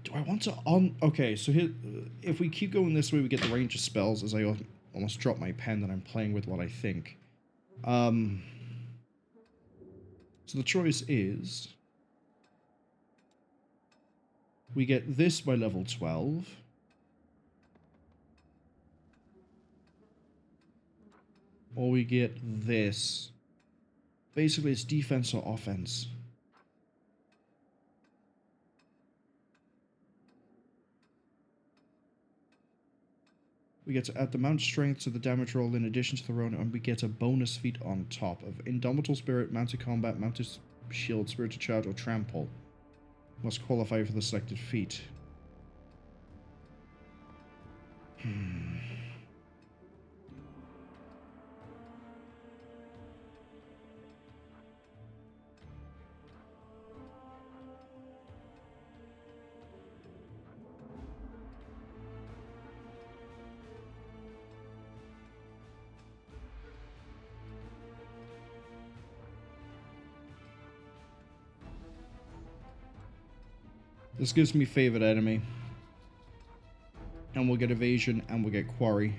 Do I want to okay, so here, if we keep going this way, we get the range of spells, as I almost dropped my pen and I'm playing with what I think. So the choice is, we get this by level 12. Or we get this. Basically, it's defense or offense. We get to add the mount strength to the damage roll in addition to the roll, and we get a bonus feat on top of Indomitable Spirit, Mounted Combat, Mounted Shield, Spirited Charge, or Trample. Must qualify for the selected feat. This gives me favored enemy. And we'll get evasion, and we'll get quarry.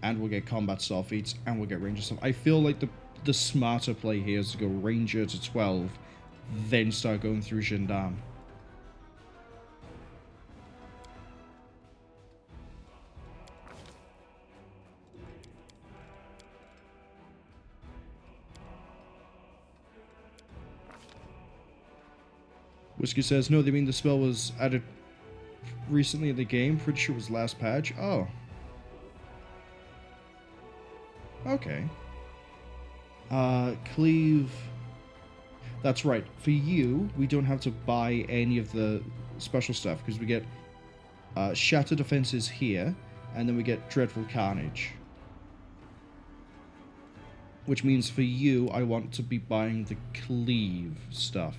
And we'll get combat style feats, and we'll get ranger stuff. I feel like the smarter play here is to go ranger to 12, then start going through Gendarme. Whiskey says, no, they mean the spell was added recently in the game. Pretty sure it was last patch. Oh. Okay. Cleave. That's right. For you, we don't have to buy any of the special stuff because we get Shatter Defenses here, and then we get Dreadful Carnage. Which means for you, I want to be buying the Cleave stuff.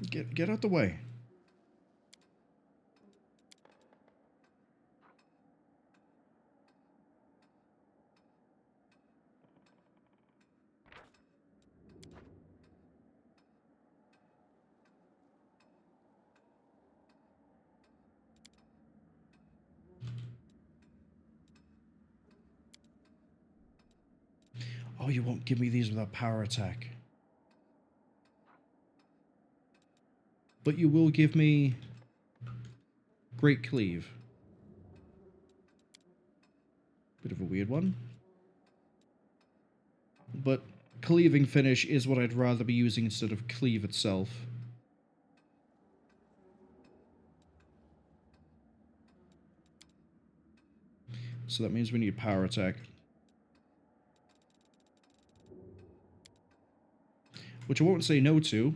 Get out the way. Oh, you won't give me these without power attack. But you will give me Great Cleave. Bit of a weird one. But Cleaving Finish is what I'd rather be using instead of Cleave itself. So that means we need power attack. Which I won't say no to.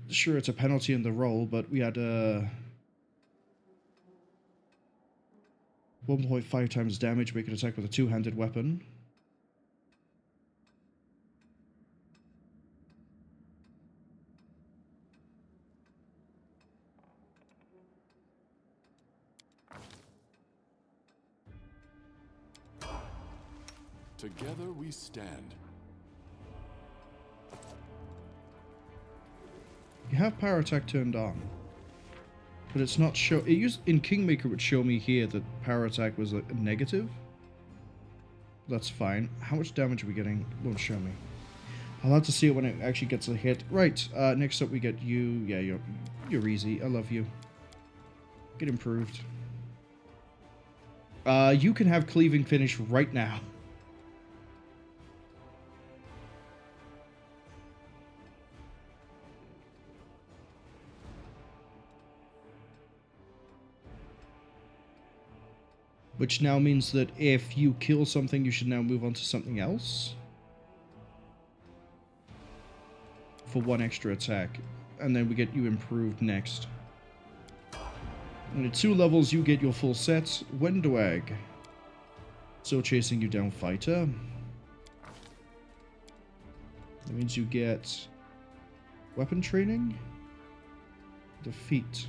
Sure, it's a penalty in the roll, but we had 1.5 times damage. We can attack with a two-handed weapon. Together we stand. You have power attack turned on, but it's not show. It used in Kingmaker would show me here that power attack was a negative. That's fine. How much damage are we getting? It won't show me. I'll have to see it when it actually gets a hit. Right. Next up we get you. Yeah, you're easy. I love you. Get improved. You can have Cleaving Finish right now. Which now means that if you kill something, you should now move on to something else. For one extra attack. And then we get you improved next. And at 2 levels, you get your full set. Wendwag. Still chasing you down, fighter. That means you get weapon training. Defeat.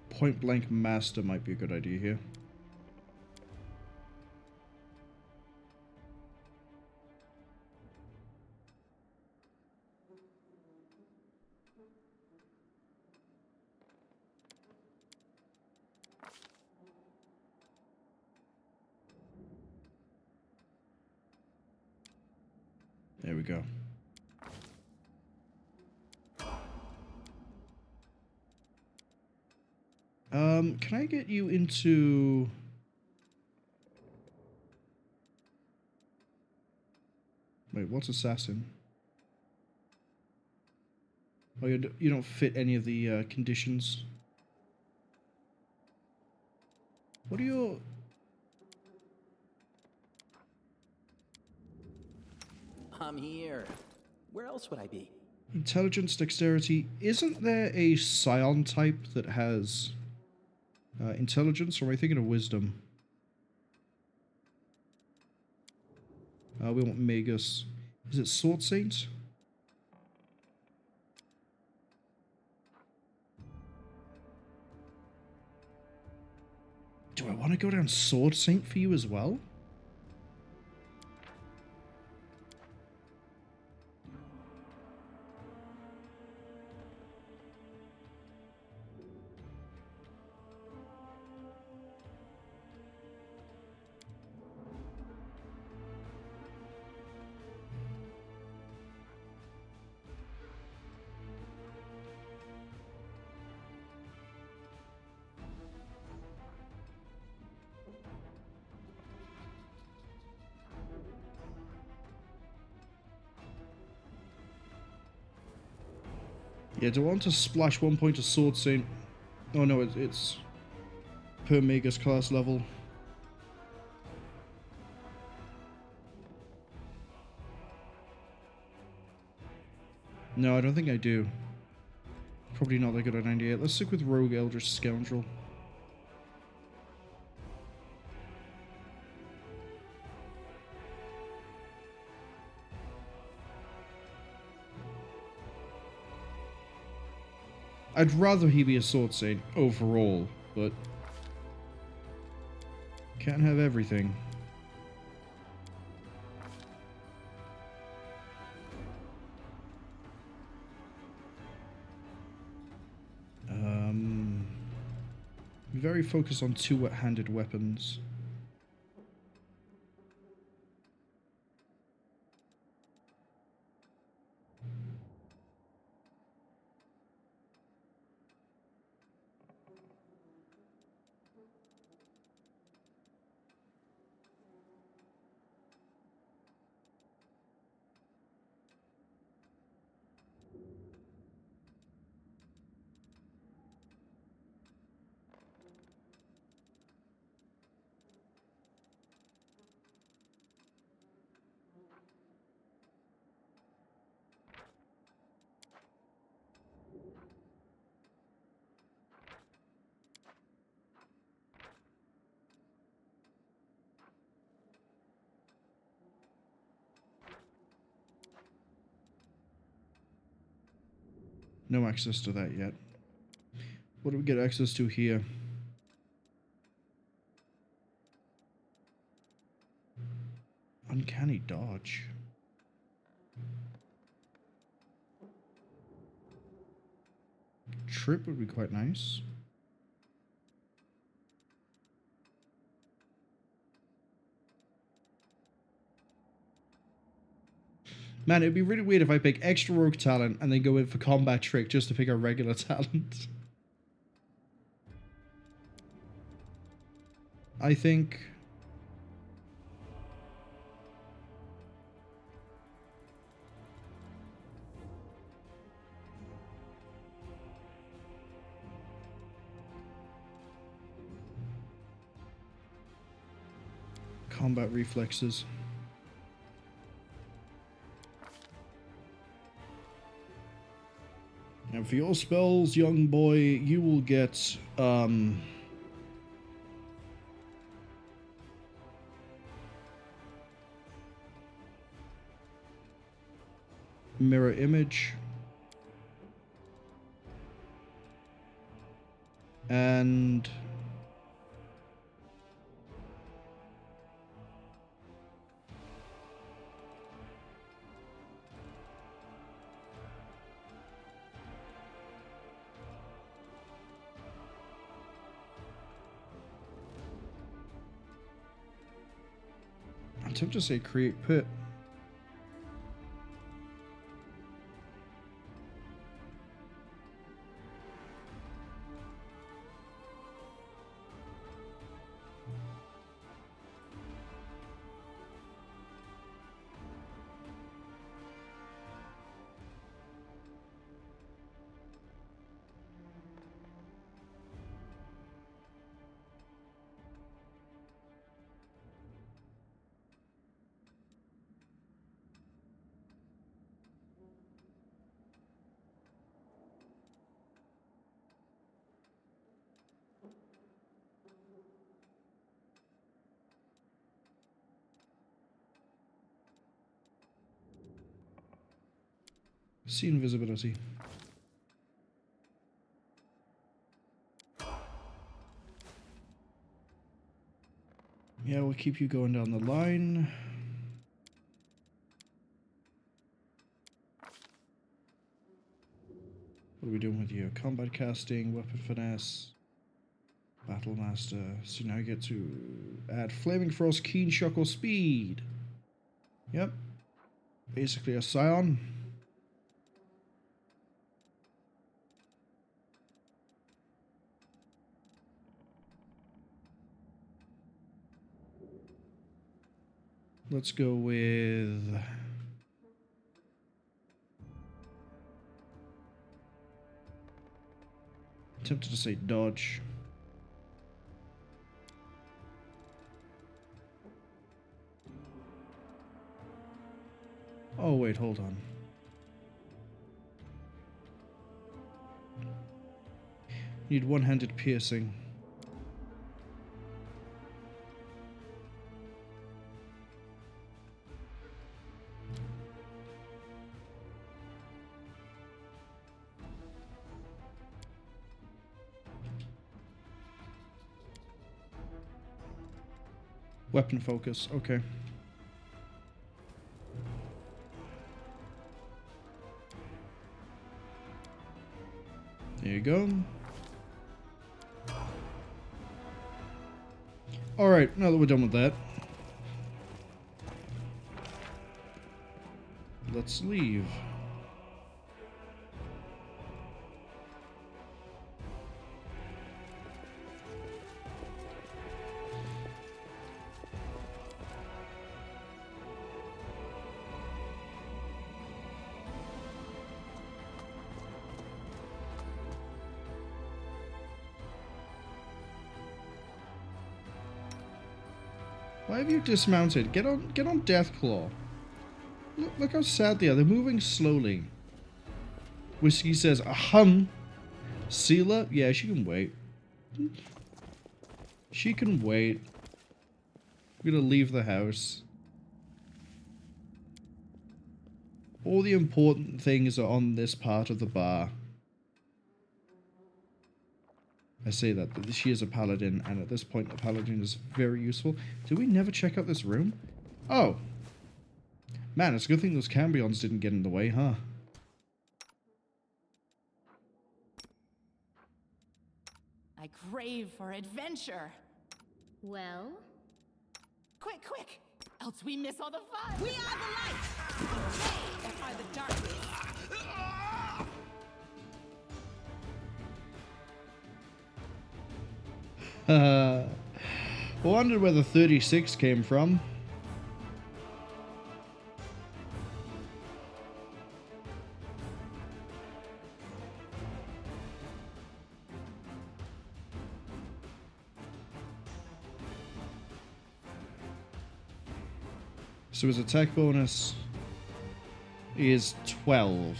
Point Blank Master might be a good idea here. There we go. Can I get you into... Wait, what's Assassin? Oh, you don't fit any of the conditions. What are your... I'm here. Where else would I be? Intelligence, Dexterity. Isn't there a Scion type that has... intelligence, or am I thinking of wisdom? We want Magus. Is it Sword Saint? Do I want to go down Sword Saint for you as well? Yeah, do I want to splash 1 point of Sword Saint? Oh no, it's per Magus class level. No, I don't think I do. Probably not that good at 98. Let's stick with Rogue Eldritch Scoundrel. I'd rather he be a Sword Saint overall, but can't have everything. Very focused on two-handed weapons. No access to that yet. What do we get access to here? Uncanny dodge. Trip would be quite nice. Man, it'd be really weird if I pick extra rogue talent and then go in for combat trick just to pick a regular talent. I think... combat reflexes. And for your spells, young boy, you will get, mirror image. And... I'm tempted to say create pit. See invisibility. Yeah, we'll keep you going down the line. What are we doing with you? Combat casting, weapon finesse, battle master. So now you get to add flaming frost, keen shock, or speed. Yep. Basically a scion. Let's go with... Tempted to say dodge. Oh wait, hold on. Need one-handed piercing. Weapon focus, okay. There you go. Alright, now that we're done with that, let's leave. Why have you dismounted? Get on Deathclaw. Look how sad they are. They're moving slowly. Whiskey says, ahem. Sealer? Yeah, she can wait. She can wait. We're gonna leave the house. All the important things are on this part of the bar. I say that she is a paladin, and at this point, a paladin is very useful. Did we never check out this room? Oh. Man, it's a good thing those Cambrions didn't get in the way, huh? I crave for adventure. Well? Quick, quick! Else we miss all the fun! We are the light! They are the darkness! Wondered where the 36 came from. So his attack bonus is 12.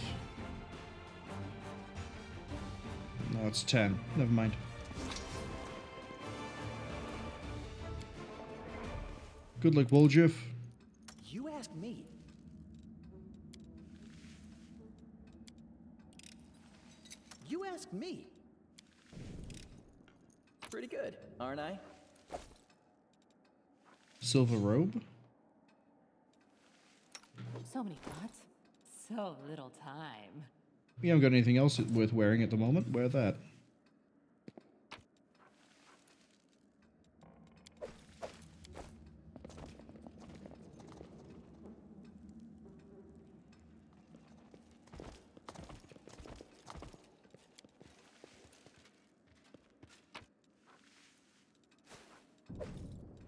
No, it's 10. Never mind. Good luck, Woljeff. You ask me. You ask me. Pretty good, aren't I? Silver robe? So many thoughts, so little time. We haven't got anything else worth wearing at the moment. Wear that.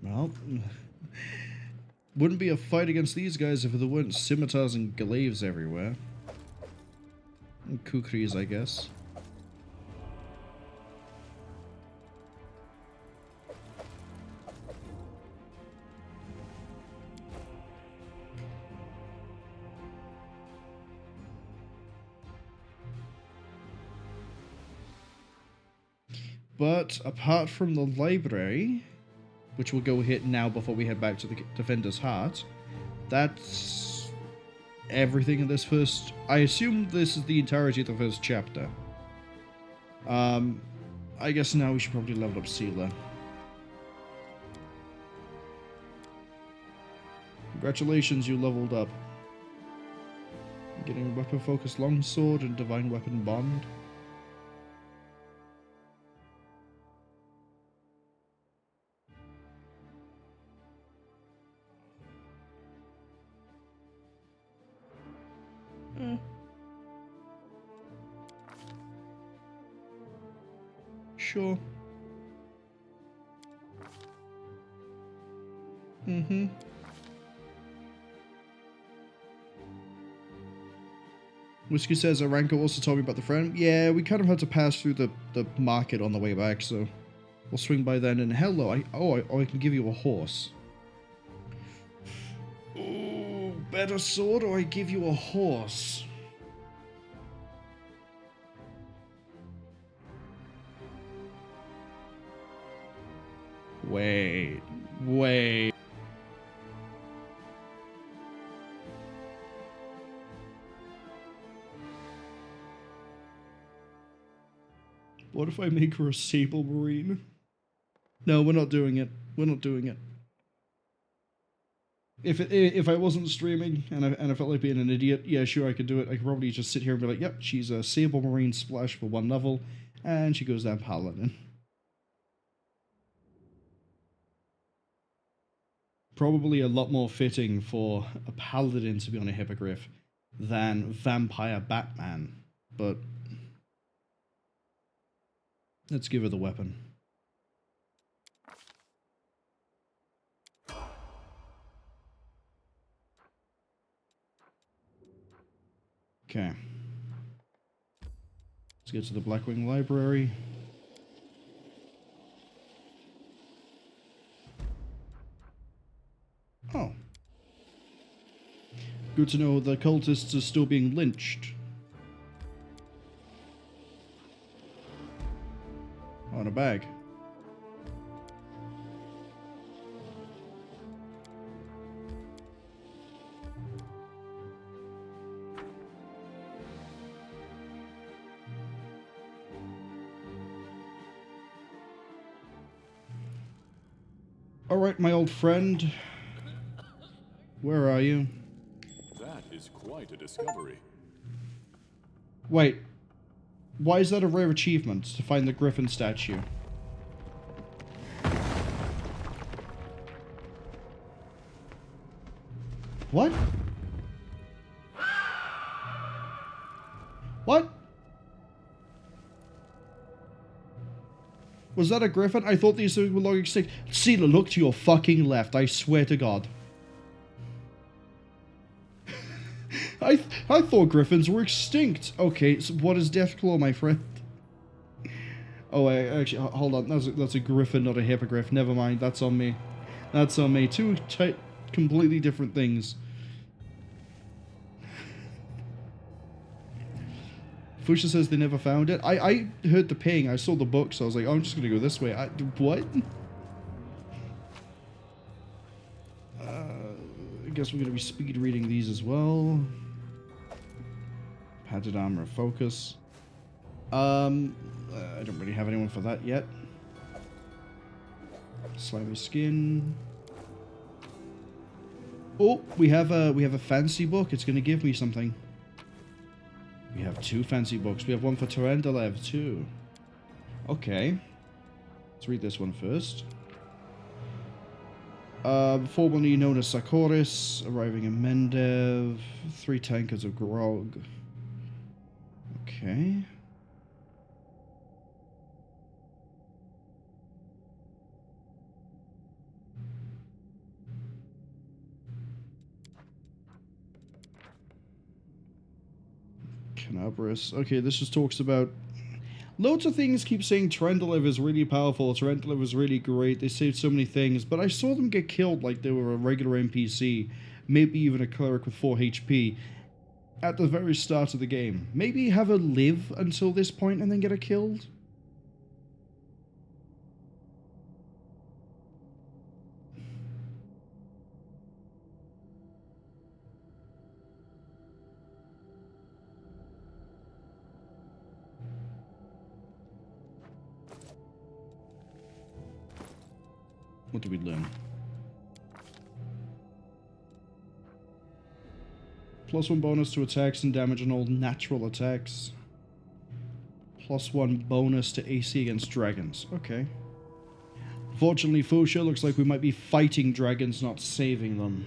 Well, wouldn't be a fight against these guys if there weren't scimitars and glaives everywhere. And kukris, I guess. But apart from the library, which we'll go hit now before we head back to the Defender's Heart, that's everything in this first... I assume this is the entirety of the first chapter. I guess now we should probably level up Sealer. Congratulations, you leveled up. Getting Weapon Focus Longsword and Divine Weapon Bond. Sure. Mm-hmm. Whiskey says Aranko also told me about the friend. Yeah, we kind of had to pass through the market on the way back, so we'll swing by then. And hello, I can give you a horse. Oh, better sword, or I give you a horse. Wait. What if I make her a Sable Marine? No, we're not doing it. We're not doing it. If I wasn't streaming and I felt like being an idiot, yeah, sure, I could do it. I could probably just sit here and be like, yep, she's a Sable Marine splash for 1 level, and she goes down Paladin. Probably a lot more fitting for a Paladin to be on a Hippogriff than Vampire Batman, but let's give her the weapon. Okay. Let's get to the Blackwing Library. Oh. Good to know the cultists are still being lynched. On a bag. Alright, my old friend. Where are you? That is quite a discovery. Wait. Why is that a rare achievement, to find the Griffin statue? What? What? Was that a griffin? I thought these things were long extinct. Sela, look to your fucking left, I swear to God. I thought griffins were extinct. Okay, so what is Deathclaw, my friend? Oh, actually, hold on. That's a griffin, not a hippogriff. Never mind. That's on me. That's on me. Two completely different things. Fuchsia says they never found it. I heard the ping. I saw the book, so I was like, oh, I'm just going to go this way. What? I guess we're going to be speed reading these as well. Padded armor, focus. I don't really have anyone for that yet. Slimy skin. Oh, we have a fancy book. It's going to give me something. We have 2 fancy books. We have one for Tirabade too. Okay. Let's read this one first. Formerly known as Sarkoris, arriving in Mendev. 3 tankers of grog. Okay. Kenabres. Okay, this just talks about... Loads of things keep saying Trendelev is really powerful, Trendelev is really great, they saved so many things, but I saw them get killed like they were a regular NPC, maybe even a cleric with 4 HP, at the very start of the game. Maybe have her live until this point and then get her killed? What did we learn? +1 bonus to attacks and damage on all natural attacks. +1 bonus to AC against dragons. Okay. Fortunately, Fuchsia looks like we might be fighting dragons, not saving them.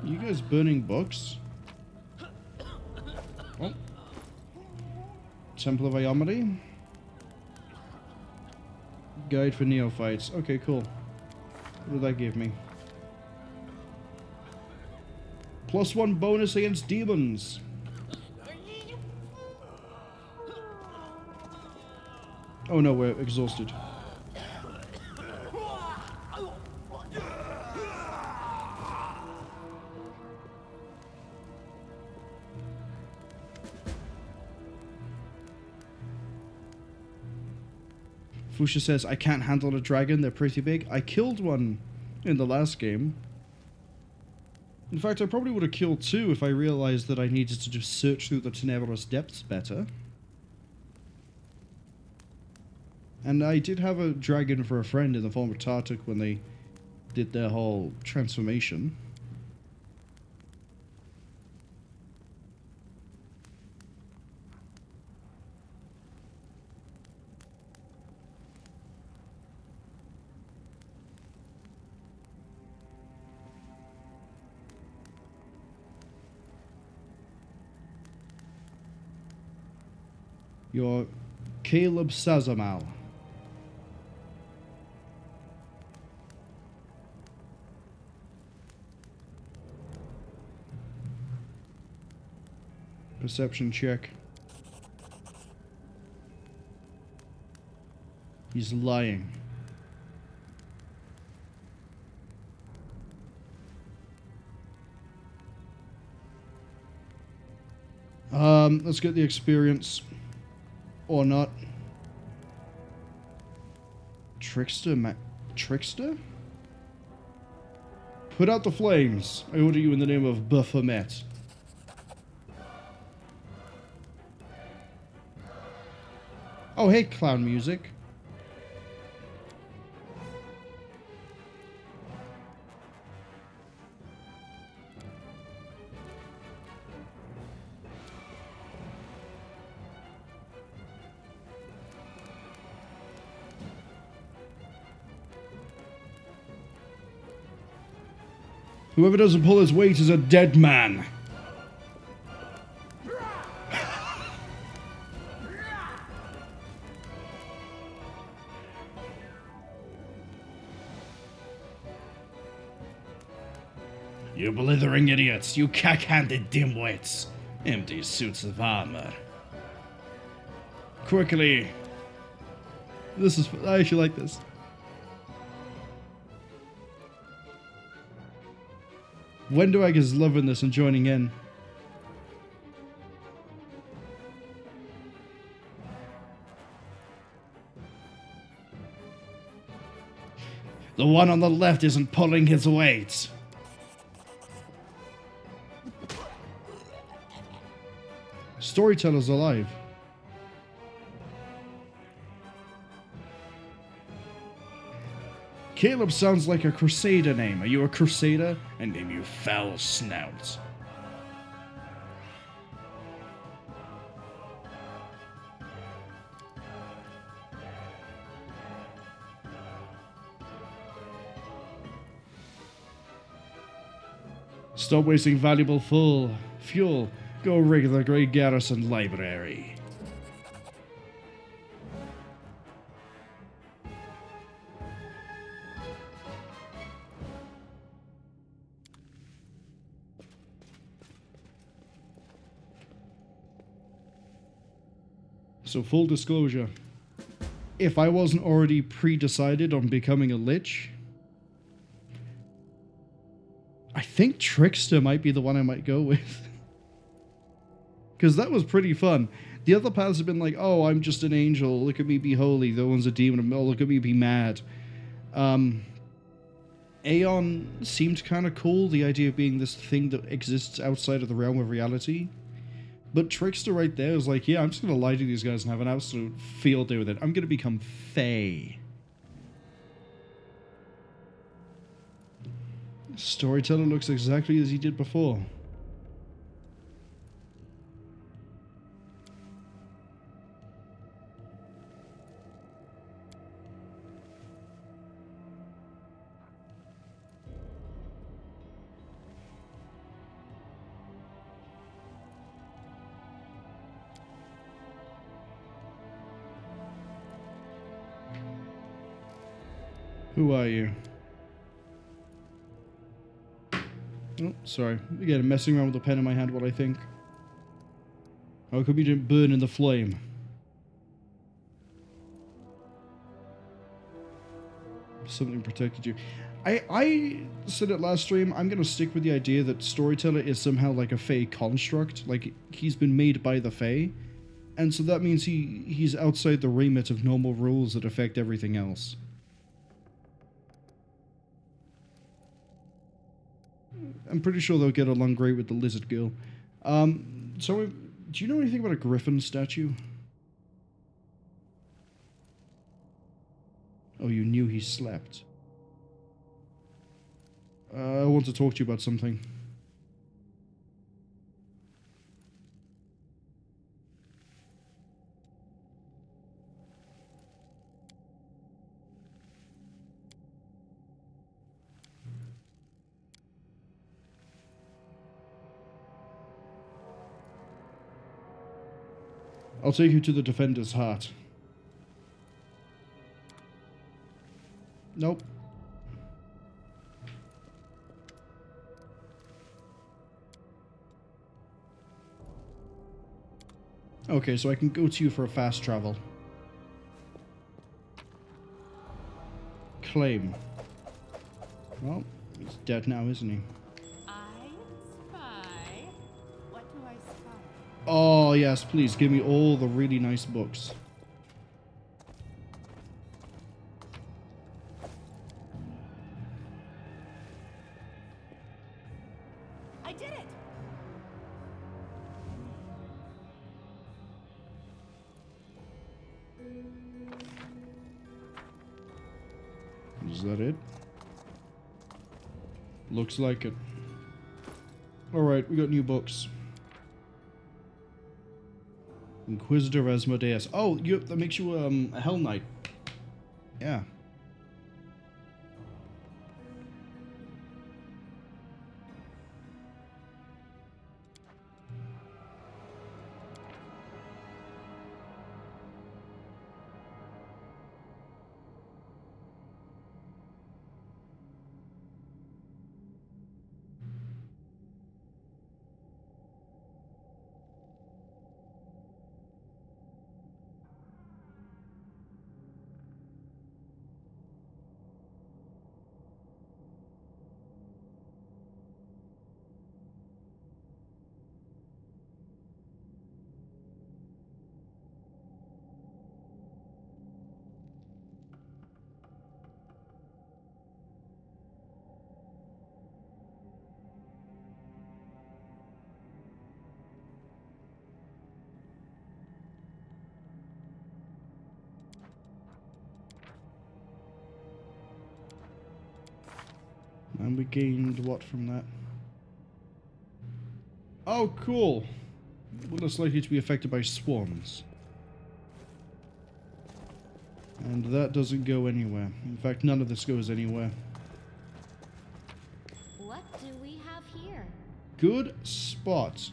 You guys burning books? Oh. Temple of Iomity. Guide for neophytes. Okay, cool. What did that give me? +1 bonus against demons. Oh no, we're exhausted. Fusha says, I can't handle a dragon, they're pretty big. I killed one in the last game. In fact, I probably would have killed 2 if I realized that I needed to just search through the Kenabres depths better. And I did have a dragon for a friend in the form of Tartuk when they did their whole transformation. You're Caleb Sazamal. Perception check. He's lying. Let's get the experience. Or not. Trickster? Put out the flames. I order you in the name of Baphomet. Oh, hey, clown music. Whoever doesn't pull his weight is a dead man. You blithering idiots, you cack-handed dimwits. Empty suits of armor. Quickly. I actually like this. Wenduag is loving this and joining in. The one on the left isn't pulling his weight. Storyteller's alive. Caleb sounds like a crusader name. Are you a crusader? And name you Foul Snout. Stop wasting valuable fuel. Go rig the Great Garrison Library. So full disclosure, if I wasn't already pre-decided on becoming a Lich, I think Trickster might be the one I might go with. Because that was pretty fun. The other paths have been like, oh, I'm just an angel, look at me be holy. The one's a demon, oh, look at me be mad. Aeon seemed kind of cool, the idea of being this thing that exists outside of the realm of reality. But Trickster right there is like, yeah, I'm just going to lie to these guys and have an absolute field day with it. I'm going to become Fae. Storyteller looks exactly as he did before. Who are you? Oh, sorry. Again, messing around with the pen in my hand while I think. How come you didn't burn in the flame? Something protected you. I said it last stream, I'm going to stick with the idea that Storyteller is somehow like a Fae construct. Like, he's been made by the Fae. And so that means he's outside the remit of normal rules that affect everything else. I'm pretty sure they'll get along great with the lizard girl. So, do you know anything about a griffin statue? Oh, you knew he slept. I want to talk to you about something. I'll take you to the Defender's Heart. Nope. Okay, so I can go to you for a fast travel. Claim. Well, he's dead now, isn't he? I spy. What do I spy? Oh, yes, please, give me all the really nice books. I did it! Is that it? Looks like it. Alright, we got new books. Inquisitor Asmodeus. Oh, that makes you a Hell Knight. Yeah. And we gained what from that? Oh, cool. Well, less likely to be affected by swans. And that doesn't go anywhere. In fact, none of this goes anywhere. What do we have here? Good spot.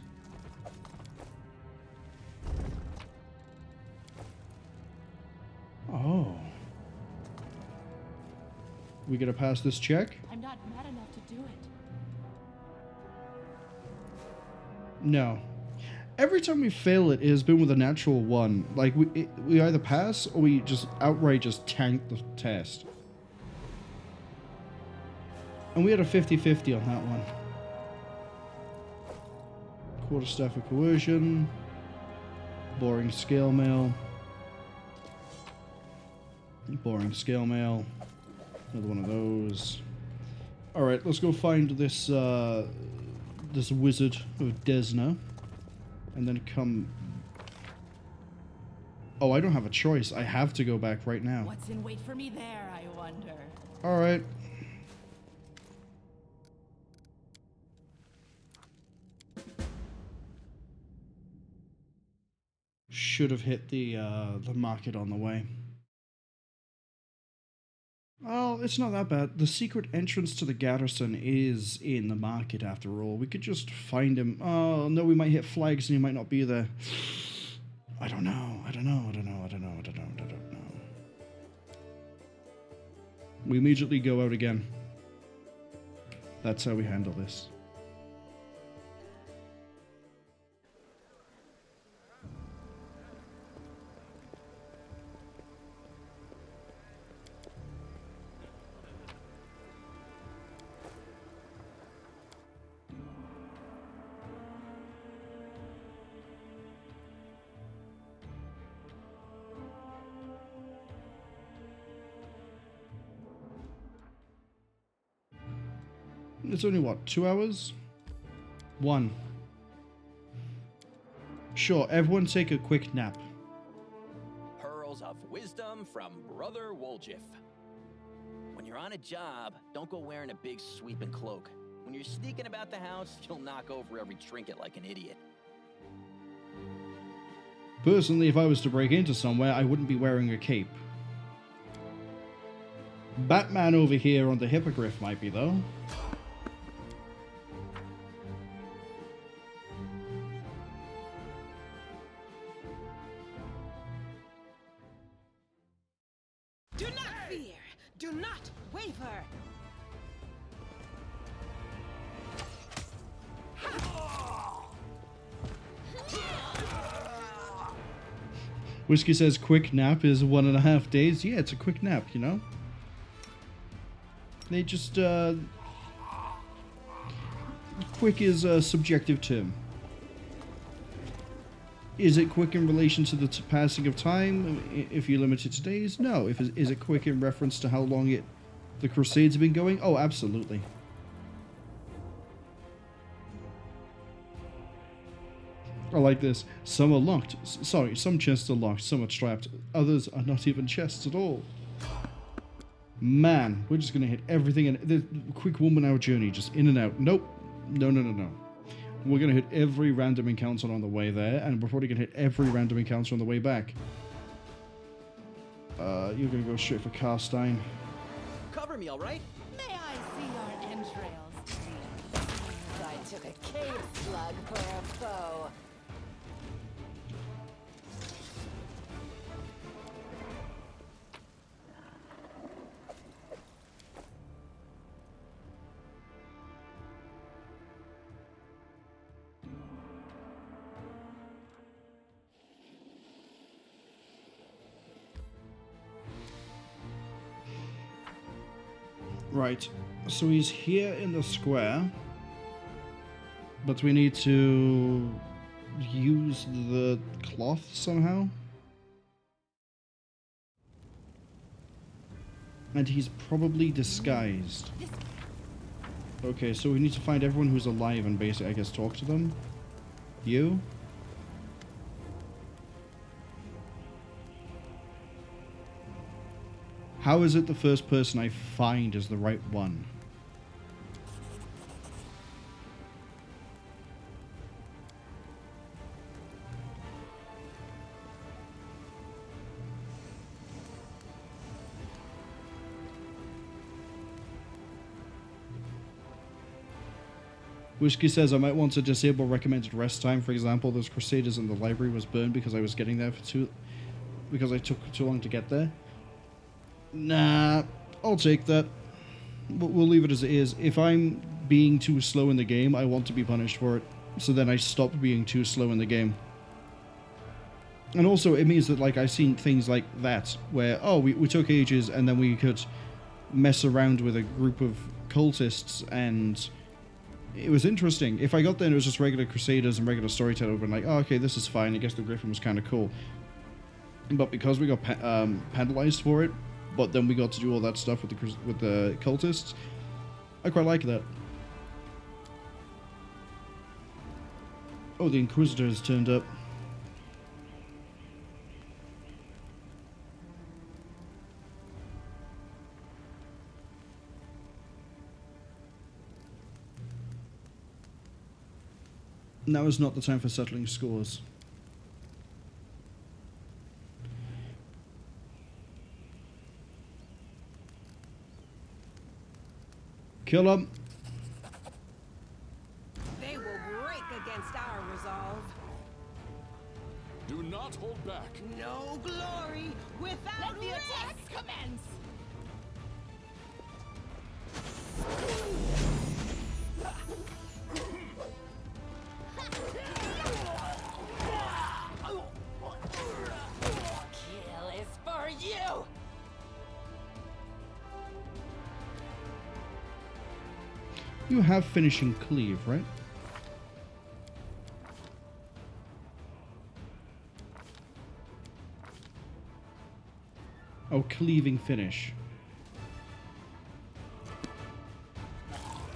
Oh. We gonna pass this check? I'm not mad enough to do it. No. Every time we fail it has been with a natural one. Like, we either pass or we just outright just tank the test. And we had a 50-50 on that one. Quarterstaff of Coercion. Boring Scale Mail. Boring Scale Mail. Another one of those. Alright, let's go find this, this wizard of Desna. And then come... Oh, I don't have a choice. I have to go back right now. What's in wait for me there, I wonder? Alright. Should have hit the market on the way. Oh, it's not that bad. The secret entrance to the Garrison is in the market after all. We could just find him. Oh, no, we might hit flags and he might not be there. I don't know. We immediately go out again. That's how we handle this. It's only what, 2 hours? 1. Sure, everyone take a quick nap. Pearls of wisdom from Brother Woljif. When you're on a job, don't go wearing a big sweeping cloak. When you're sneaking about the house, you'll knock over every trinket like an idiot. Personally, if I was to break into somewhere, I wouldn't be wearing a cape. Batman over here on the hippogriff might be, though. Do not fear! Do not waver! Whiskey says quick nap is 1.5 days. Yeah, it's a quick nap, you know? They just, quick is a subjective term. Is it quick in relation to the passing of time, if you limit it to days? No. Is it quick in reference to how long the Crusades have been going? Oh, absolutely. I like this. Some are locked. Sorry, some chests are locked, some are trapped. Others are not even chests at all. Man, we're just going to hit everything. And the quick 1 hour journey, just in and out. Nope. No. We're going to hit every random encounter on the way there, and we're probably going to hit every random encounter on the way back. You're going to go straight for Karstein. Cover me, all right? May I see your entrails, please? I took a cave slug for a foe. Right, so he's here in the square, but we need to use the cloth somehow. And he's probably disguised. Okay, so we need to find everyone who's alive and basically, I guess, talk to them. You? How is it the first person I find is the right one? Whiskey says I might want to disable recommended rest time. For example, those Crusaders in the library was burned because I was getting there because I took too long to get there. Nah, I'll take that. But we'll leave it as it is. If I'm being too slow in the game, I want to be punished for it. So then I stop being too slow in the game. And also, it means that, like, I've seen things like that, where, oh, we took ages, and then we could mess around with a group of cultists, and it was interesting. If I got there and it was just regular Crusaders and regular storyteller, I'd been like, oh, okay, this is fine. I guess the Griffin was kind of cool. But because we got penalized for it, but then we got to do all that stuff with the cultists, I quite like that. Oh, the Inquisitor has turned up. Now is not the time for settling scores. Kill him. They will break against our resolve. Do not hold back. No glory without Let the attacks commence! You have finishing cleave, right? Oh, cleaving finish.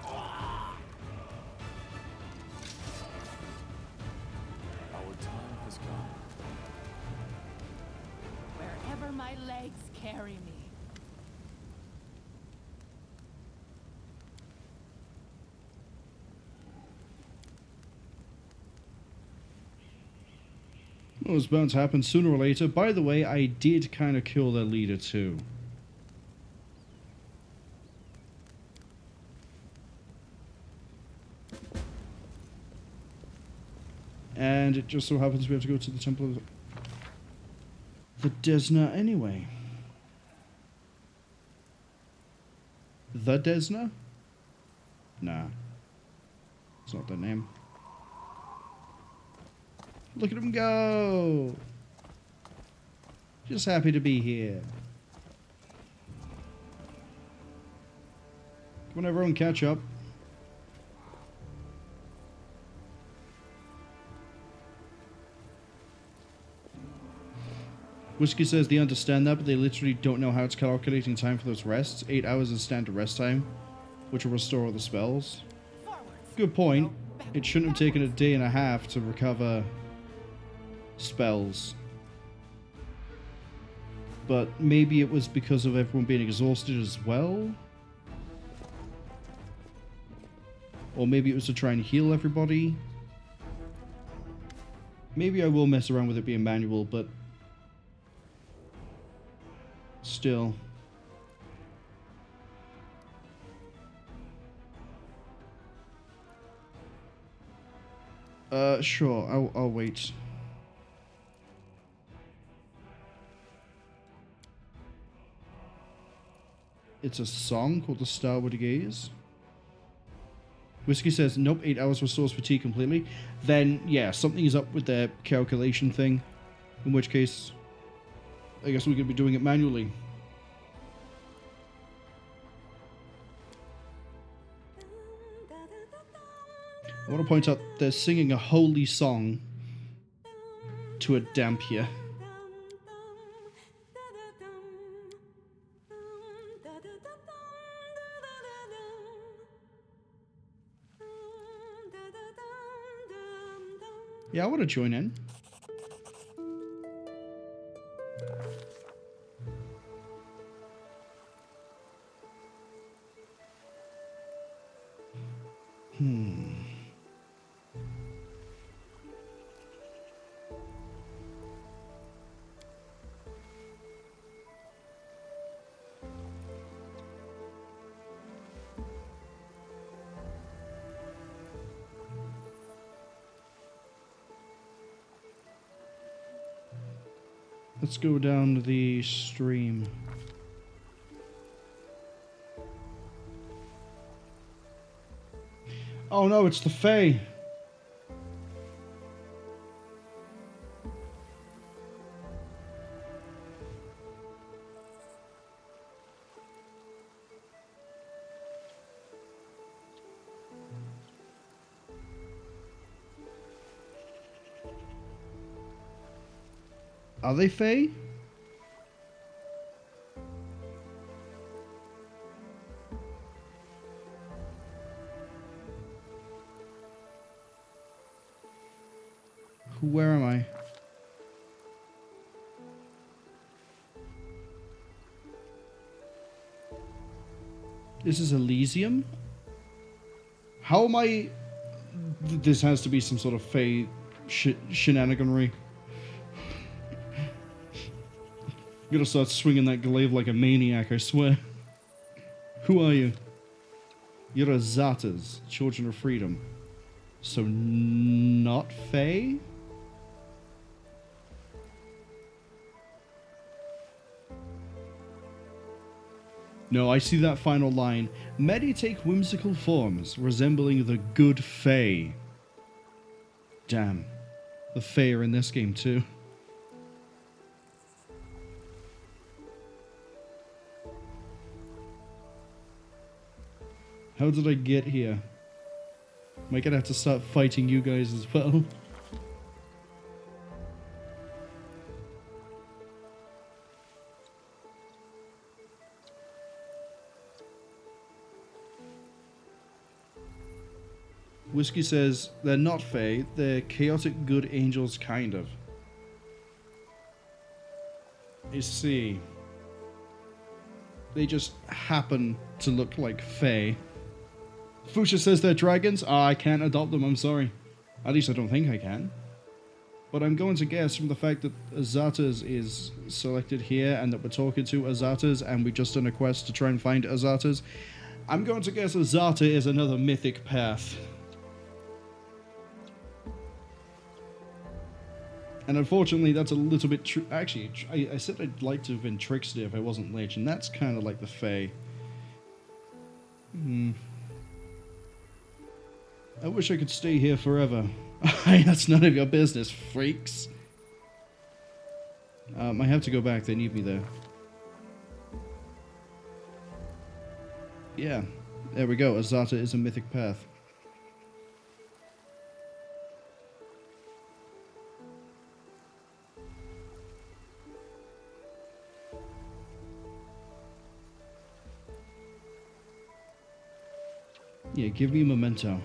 Our time has come. Wherever my legs carry me. Well, it's bound to happen sooner or later. By the way, I did kind of kill their leader too. And it just so happens we have to go to the Temple of the Desna anyway. The Desna? Nah. It's not their name. Look at him go! Just happy to be here. Come on, everyone, catch up. Whiskey says they understand that, but they literally don't know how it's calculating time for those rests. 8 hours is standard rest time, which will restore all the spells. Good point. It shouldn't have taken a day and a half to recover spells. But maybe it was because of everyone being exhausted as well? Or maybe it was to try and heal everybody? Maybe I will mess around with it being manual, but still. Sure, I'll wait. It's a song called the Starward Gaze. Whiskey says, nope, 8 hours restores fatigue completely. Then, yeah, something is up with their calculation thing. In which case, I guess we could be doing it manually. I want to point out they're singing a holy song to a Dampier. Yeah, I want to join in. Let's go down the stream. Oh no, it's the Fae. Are they Fae? Where am I? This is Elysium? How am I... This has to be some sort of Fae shenaniganry. I'm gonna start swinging that glaive like a maniac, I swear. Who are you? You're a Zatas, Children of Freedom. So not Fae? No, I see that final line. Many take whimsical forms, resembling the good Fae. Damn. The Fae are in this game too. How did I get here? Am I gonna have to start fighting you guys as well? Whiskey says, they're not Fae, they're chaotic good angels, kind of. I see. They just happen to look like Fae. Fuchsia says they're dragons. I can't adopt them, I'm sorry. At least I don't think I can. But I'm going to guess from the fact that Azatas is selected here and that we're talking to Azatas and we just done a quest to try and find Azatas, I'm going to guess Azata is another mythic path. And unfortunately, that's a little bit true. Actually, I said I'd like to have been Trickster if I wasn't Lich, and that's kind of like the Fae. I wish I could stay here forever. That's none of your business, freaks. I have to go back. They need me there. Yeah, there we go. Azata is a mythic path. Yeah, give me a memento.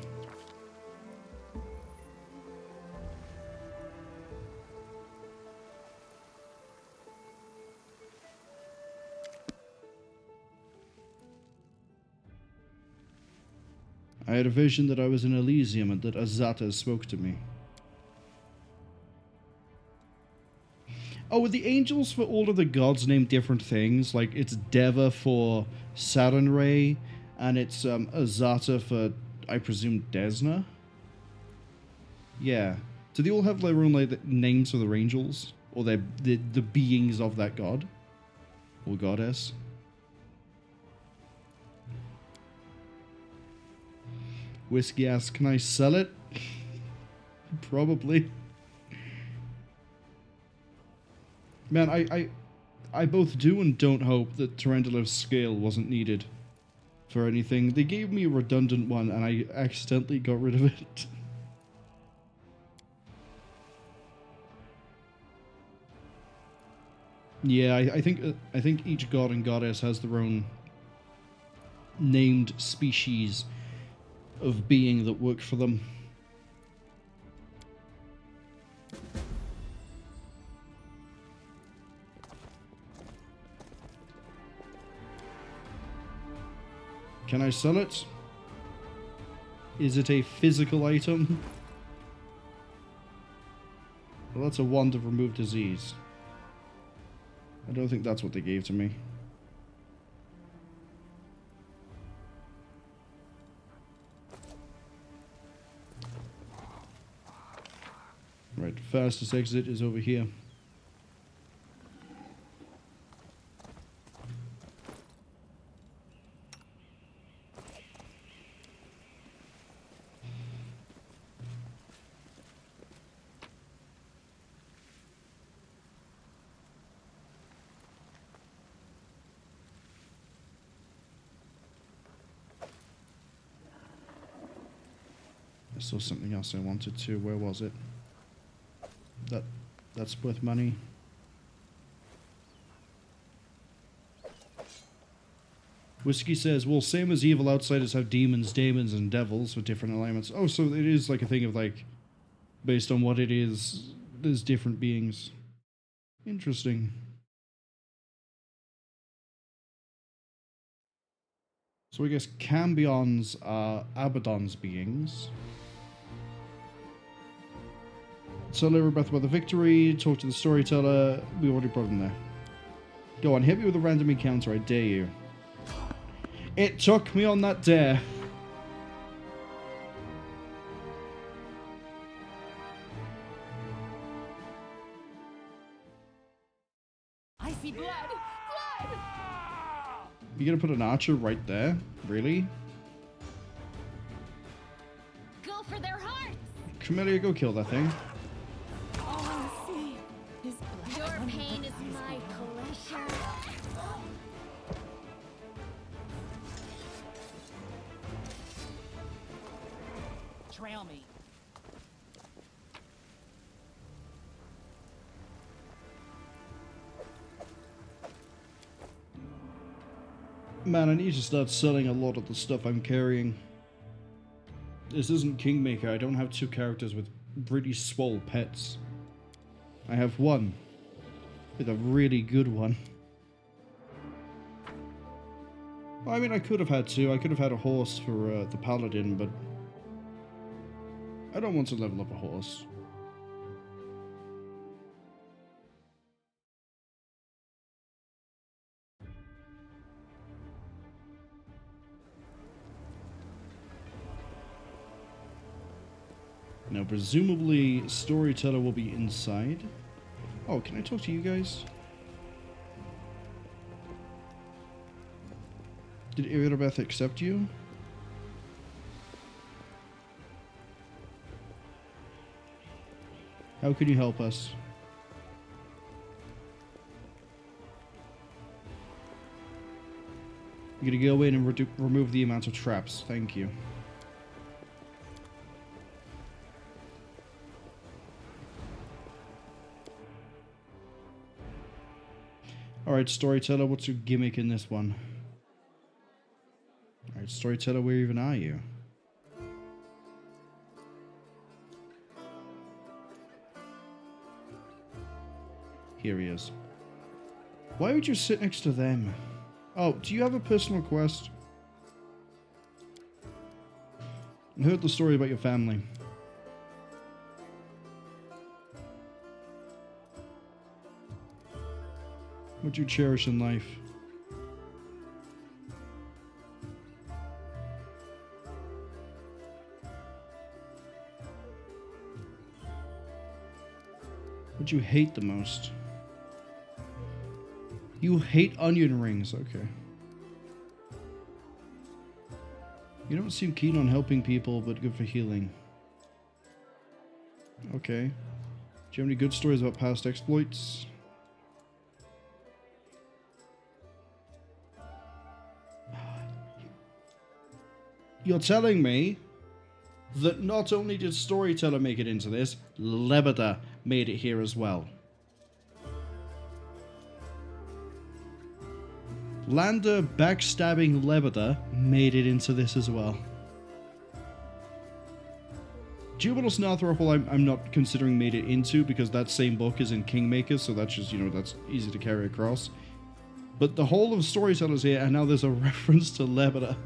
I had a vision that I was in Elysium and that Azata spoke to me. Oh, were the angels for all of the gods named different things? Like, it's Deva for Saturn Ray, and it's Azata for, I presume, Desna? Yeah. Do they all have their own like names for their angels? Or the beings of that god? Or goddess? Whiskey asks, can I sell it? Probably. Man, I both do and don't hope that Tarantula's scale wasn't needed for anything. They gave me a redundant one and I accidentally got rid of it. Yeah, I think each god and goddess has their own named species of being that work for them. Can I sell it? Is it a physical item? Well, that's a wand of remove disease. I don't think that's what they gave to me. Right, fastest exit is over here. I saw something else I wanted to. Where was it? That's worth money. Whiskey says, well, same as evil outsiders have demons, daemons, and devils with different alignments. Oh, so it is like a thing of like, based on what it is, there's different beings. Interesting. So I guess Cambions are Abaddon's beings. Tell Erebeth about the victory, talk to the storyteller. We already brought him there. Go on, hit me with a random encounter, I dare you. It took me on that dare. I see blood! Blood! You gonna put an archer right there? Really? Go for their hearts! Camellia, go kill that thing. Your pain is my pleasure. trail me. Man, I need to start selling a lot of the stuff I'm carrying. This isn't Kingmaker. I don't have two characters with really swole pets. I have one. With a really good one. I mean, I could have had two. I could have had a horse for the paladin, but I don't want to level up a horse. Now, presumably, Storyteller will be inside. Oh, can I talk to you guys? Did Tirabade accept you? How can you help us? You're gonna go in and remove the amount of traps. Thank you. Alright, Storyteller, what's your gimmick in this one? Alright, Storyteller, where even are you? Here he is. Why would you sit next to them? Oh, do you have a personal quest? I heard the story about your family. What do you cherish in life? What do you hate the most? You hate onion rings, okay. You don't seem keen on helping people, but good for healing. Okay. Do you have any good stories about past exploits? You're telling me that not only did Storyteller make it into this, Lebeda made it here as well. Lander backstabbing Lebeda made it into this as well. Jubileus Narthropol I'm not considering made it into because that same book is in Kingmaker, so that's just, you know, that's easy to carry across. But the whole of Storyteller's here, and now there's a reference to Lebeda.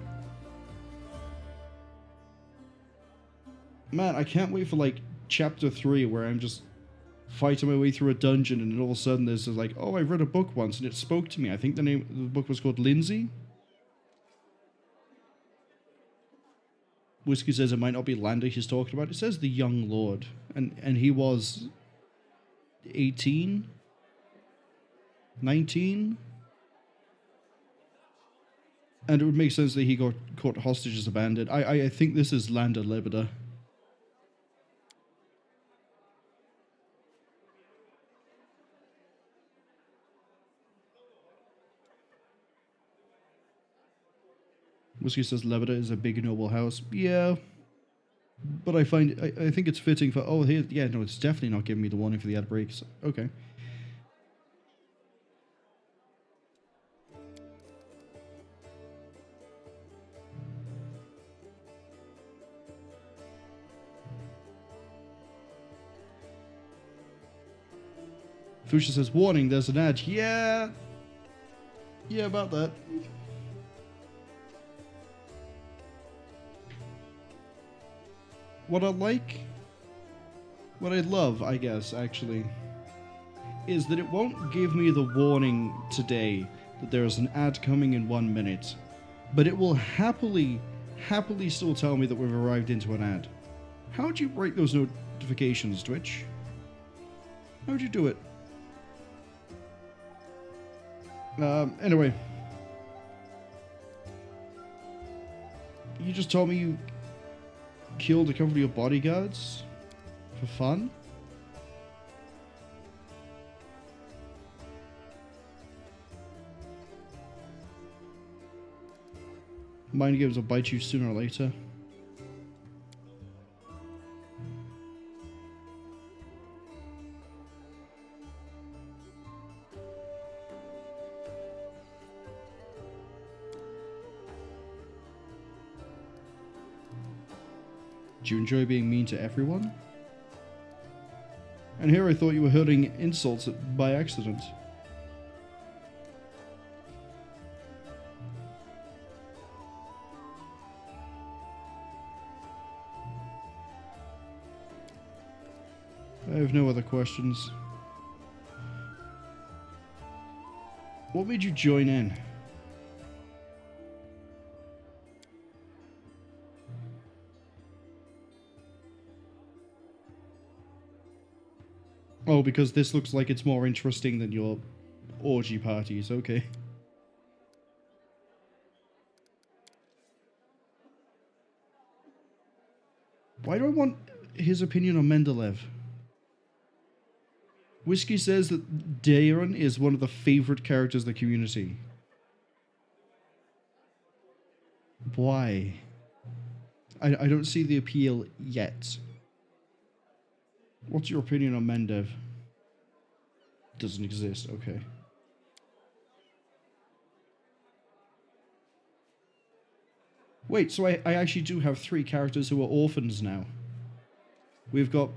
Man, I can't wait for, like, chapter 3, where I'm just fighting my way through a dungeon, and all of a sudden there's like, oh, I read a book once, and it spoke to me. I think the name of the book was called Lindsay? Whiskey says it might not be Lander he's talking about. It says the young lord, and he was 18? 19? And it would make sense that he got caught hostage as a bandit. I think this is Lander Lebeda. Whiskey says Lebeda is a big noble house. Yeah. But I think it's fitting for... Oh, here... Yeah, no, it's definitely not giving me the warning for the ad breaks. Okay. Fuchsia says, warning, there's an ad. Yeah. Yeah, about that. What I like, what I love, I guess, actually, is that it won't give me the warning today that there is an ad coming in 1 minute, but it will happily still tell me that we've arrived into an ad. How would you break those notifications, Twitch? How would you do it? Anyway. You just told me you killed a couple of your bodyguards for fun? Mind games will bite you sooner or later. Do you enjoy being mean to everyone? And here I thought you were hurling insults by accident. I have no other questions. What made you join in? Oh, because this looks like it's more interesting than your orgy parties. Okay. Why do I want his opinion on Mendeleev? Whiskey says that Daron is one of the favorite characters of the community. Why? I don't see the appeal yet. What's your opinion on Mendev? Doesn't exist, okay. Wait, so I actually do have 3 characters who are orphans now. We've got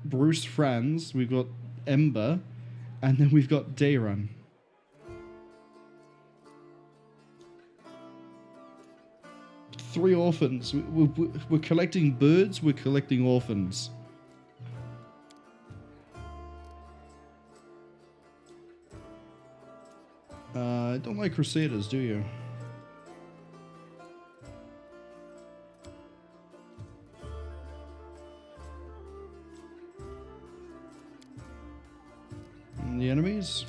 Bruce Franz, we've got Ember, and then we've got Daron. Three orphans. We're collecting birds, we're collecting orphans. Don't like Crusaders, do you? And the enemies?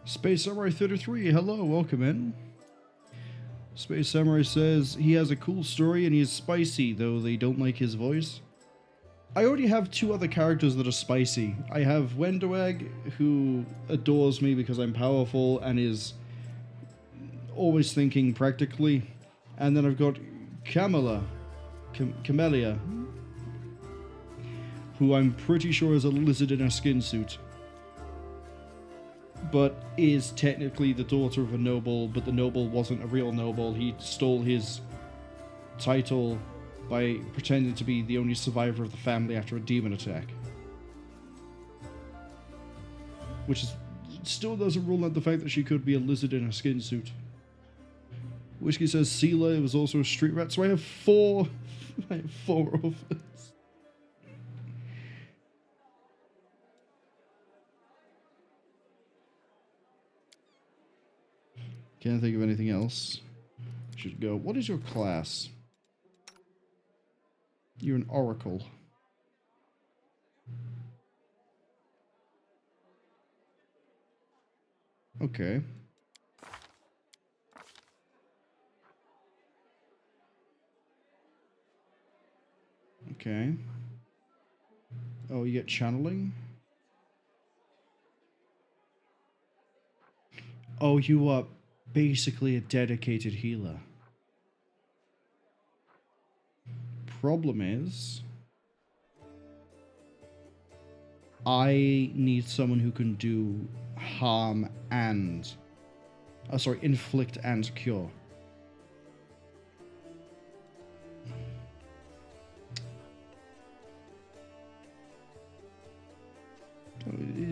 Space Samurai 33, hello, welcome in. Space Samurai says he has a cool story and he is spicy, though they don't like his voice. I already have 2 other characters that are spicy. I have Wendoag, who adores me because I'm powerful and is always thinking practically. And then I've got Camelia, who I'm pretty sure is a lizard in a skin suit, but is technically the daughter of a noble, but the noble wasn't a real noble. He stole his title by pretending to be the only survivor of the family after a demon attack. Which is, still doesn't rule out the fact that she could be a lizard in a skin suit. Whiskey says Sela was also a street rat, so I have 4 orphans. Can't think of anything else. Should go. What is your class? You're an oracle. Okay. Okay. Oh, you get channeling? Oh, you are basically a dedicated healer. Problem is, I need someone who can do harm and... inflict and cure.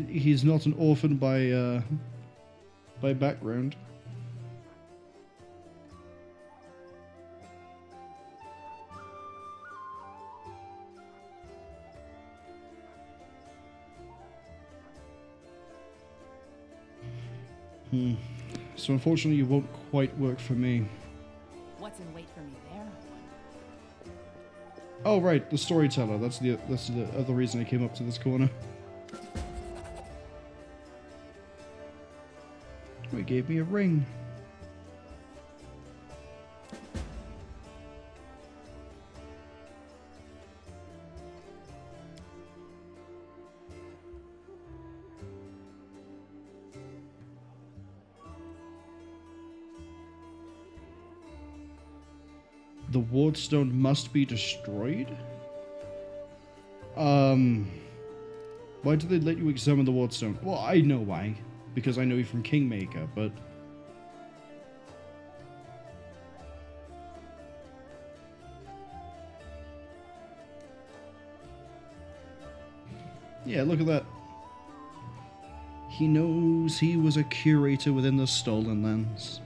He's not an orphan by background. So unfortunately, you won't quite work for me. What's in wait for me there? Oh right, the storyteller. That's the other reason I came up to this corner. He gave me a ring. The Wardstone must be destroyed? Why did they let you examine the Wardstone? Well, I know why. Because I know you from Kingmaker, but... Yeah, look at that. He knows he was a curator within the Stolen Lands.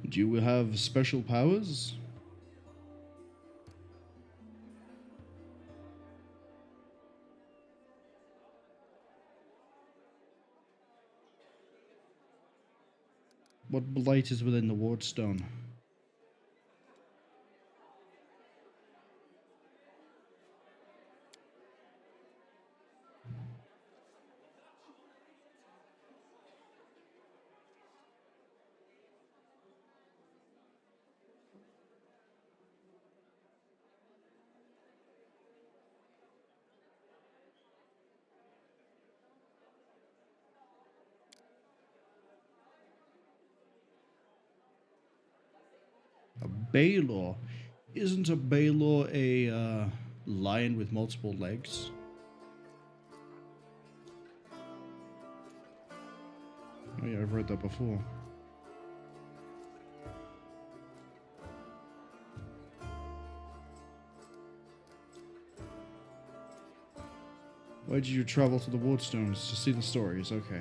Do you have special powers? What blight is within the Wardstone? A Baylor? Isn't a Baylor a lion with multiple legs? Oh yeah, I've read that before. Why did you travel to the Wardstones? To see the stories? Okay.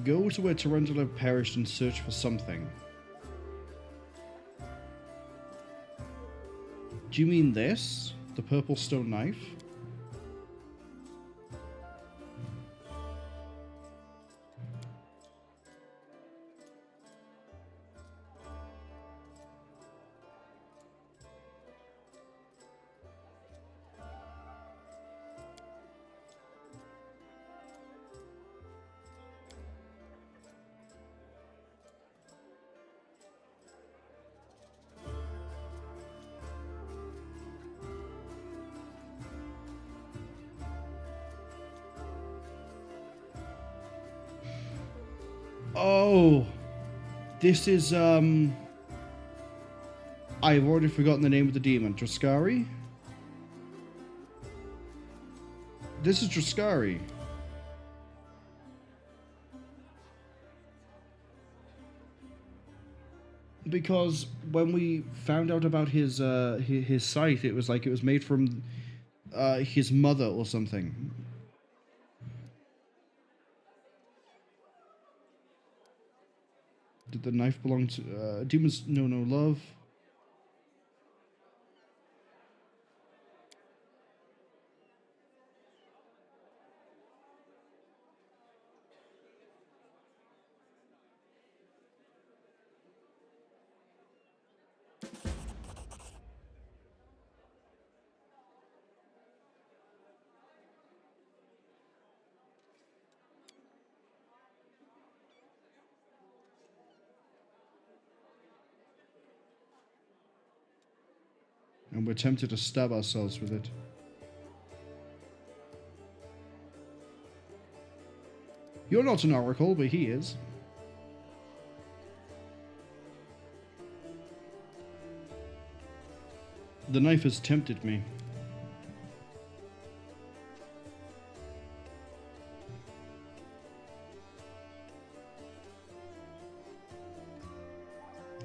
Go to where Tarantula perished and search for something. Do you mean this? The purple stone knife? Oh, this is, I've already forgotten the name of the demon. Draskari? This is Draskari. Because when we found out about his site, it was like it was made from his mother or something. Did the knife belong to demons know no love? And we're tempted to stab ourselves with it. You're not an oracle, but he is. The knife has tempted me.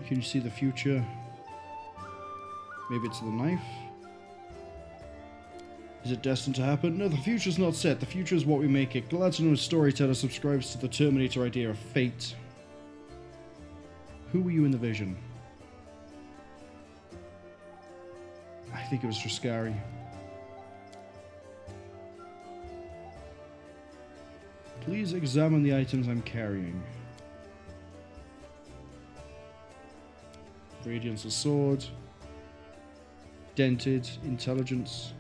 Can you see the future? Maybe it's the knife. Is it destined to happen? No, the future's not set. The future is what we make it. Glad to know a storyteller subscribes to the Terminator idea of fate. Who were you in the vision? I think it was Draskari. Please examine the items I'm carrying. Radiance of sword. Dented, intelligence.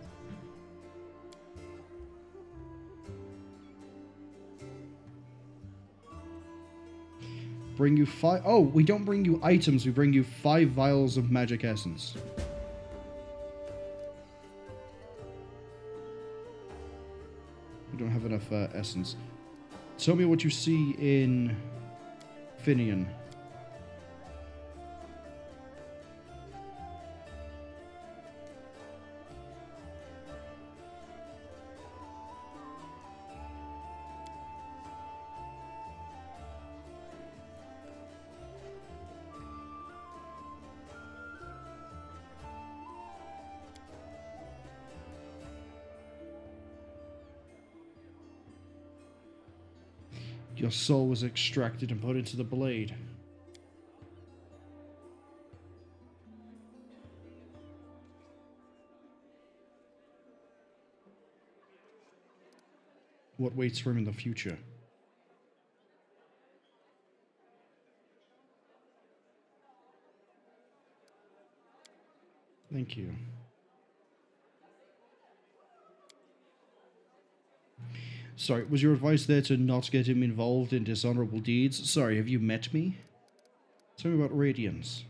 Bring you 5... Oh, we don't bring you items, we bring you 5 vials of magic essence. We don't have enough essence. Tell me what you see in Finian. Your soul was extracted and put into the blade. What waits for him in the future? Thank you. Sorry, was your advice there to not get him involved in dishonorable deeds? Sorry, have you met me? Tell me about Radiance.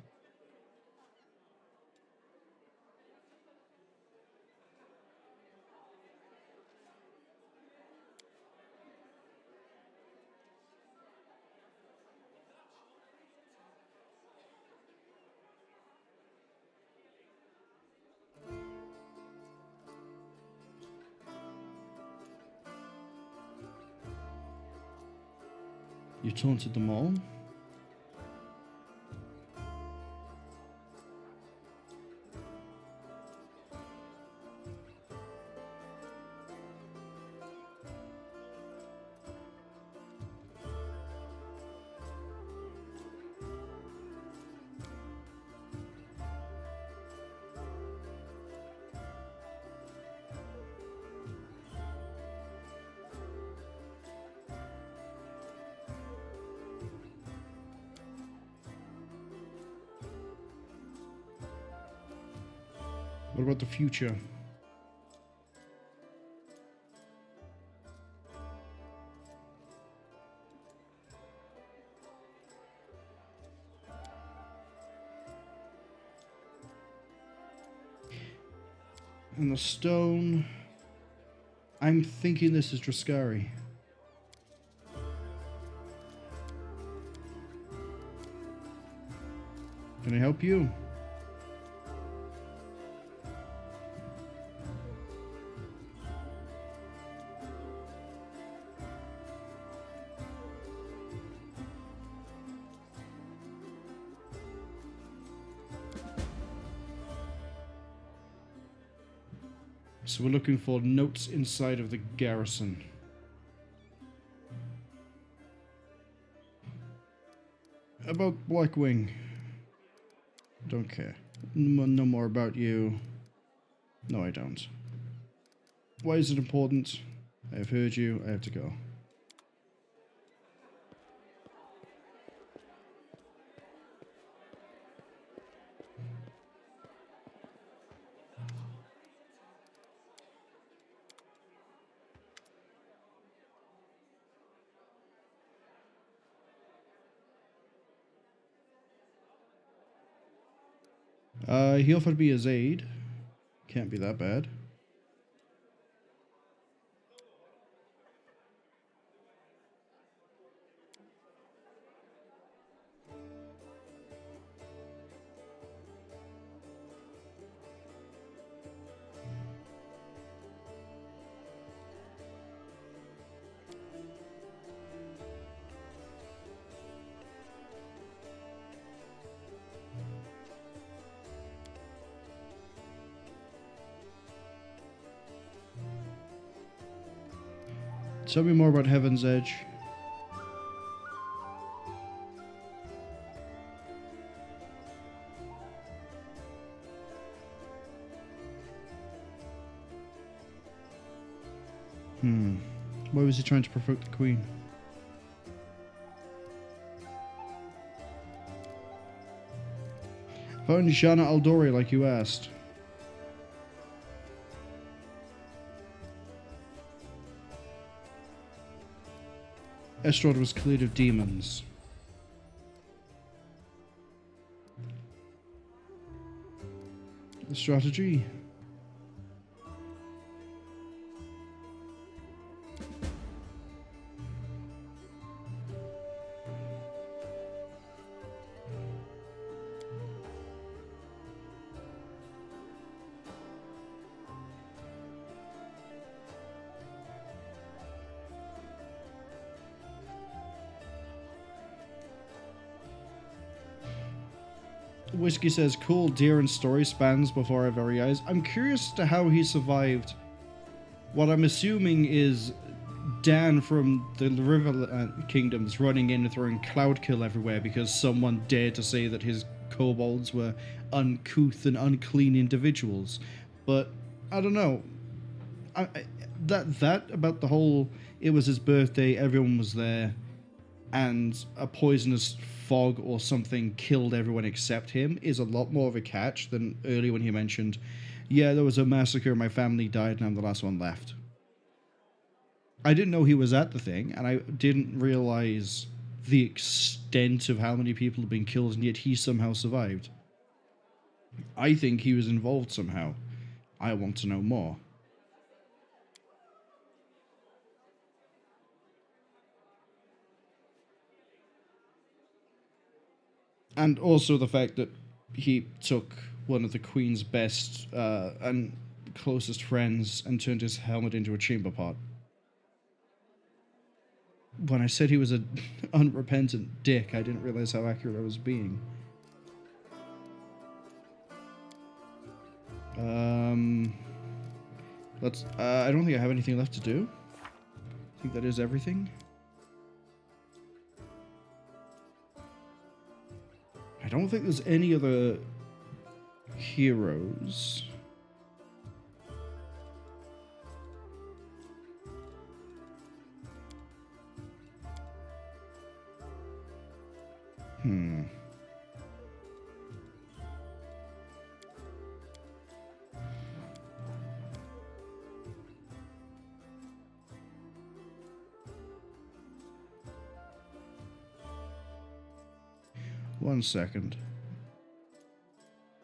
You taunted them all? What about the future? And the stone... I'm thinking this is Draskari. Can I help you? So we're looking for notes inside of the garrison. About Blackwing. Don't care. No more about you. No, I don't. Why is it important? I have heard you. I have to go. He offered me his aid. Can't be that bad. Tell me more about Heaven's Edge. Why was he trying to provoke the Queen? Found Shana Aldori like you asked. Estrad was cleared of demons. strategy. Whiskey says, cool, Deeran's story spans before our very eyes. I'm curious to how he survived what I'm assuming is Dan from the River Kingdoms running in and throwing cloud kill everywhere because someone dared to say that his kobolds were uncouth and unclean individuals. But, I don't know. That about the whole, it was his birthday, everyone was there, and a poisonous fog or something killed everyone except him is a lot more of a catch than earlier when he mentioned, yeah, there was a massacre, my family died, and I'm the last one left. I didn't know he was at the thing, and I didn't realize the extent of how many people have been killed, and yet he somehow survived. I think he was involved somehow. I want to know more. And also the fact that he took one of the Queen's best and closest friends and turned his helmet into a chamber pot. When I said he was an unrepentant dick, I didn't realize how accurate I was being. Let's. I don't think I have anything left to do. I think that is everything. I don't think there's any other heroes. One second.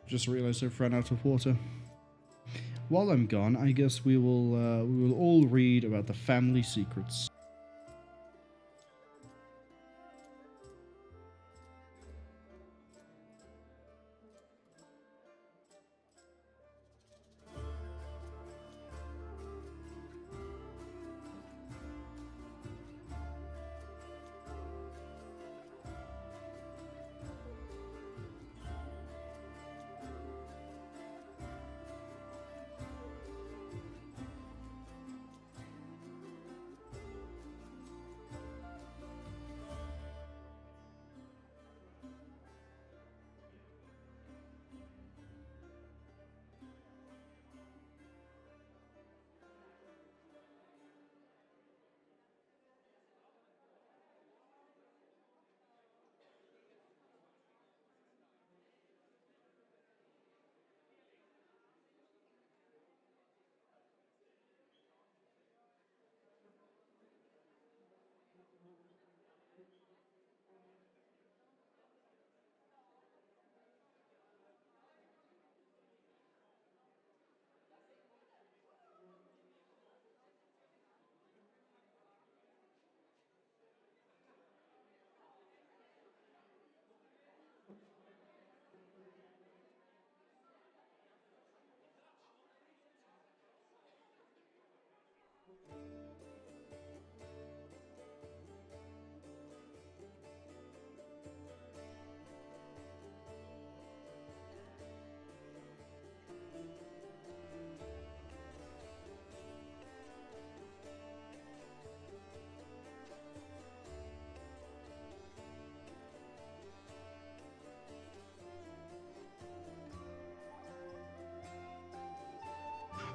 Just realized I've run out of water. While I'm gone, I guess we will all read about the family secrets.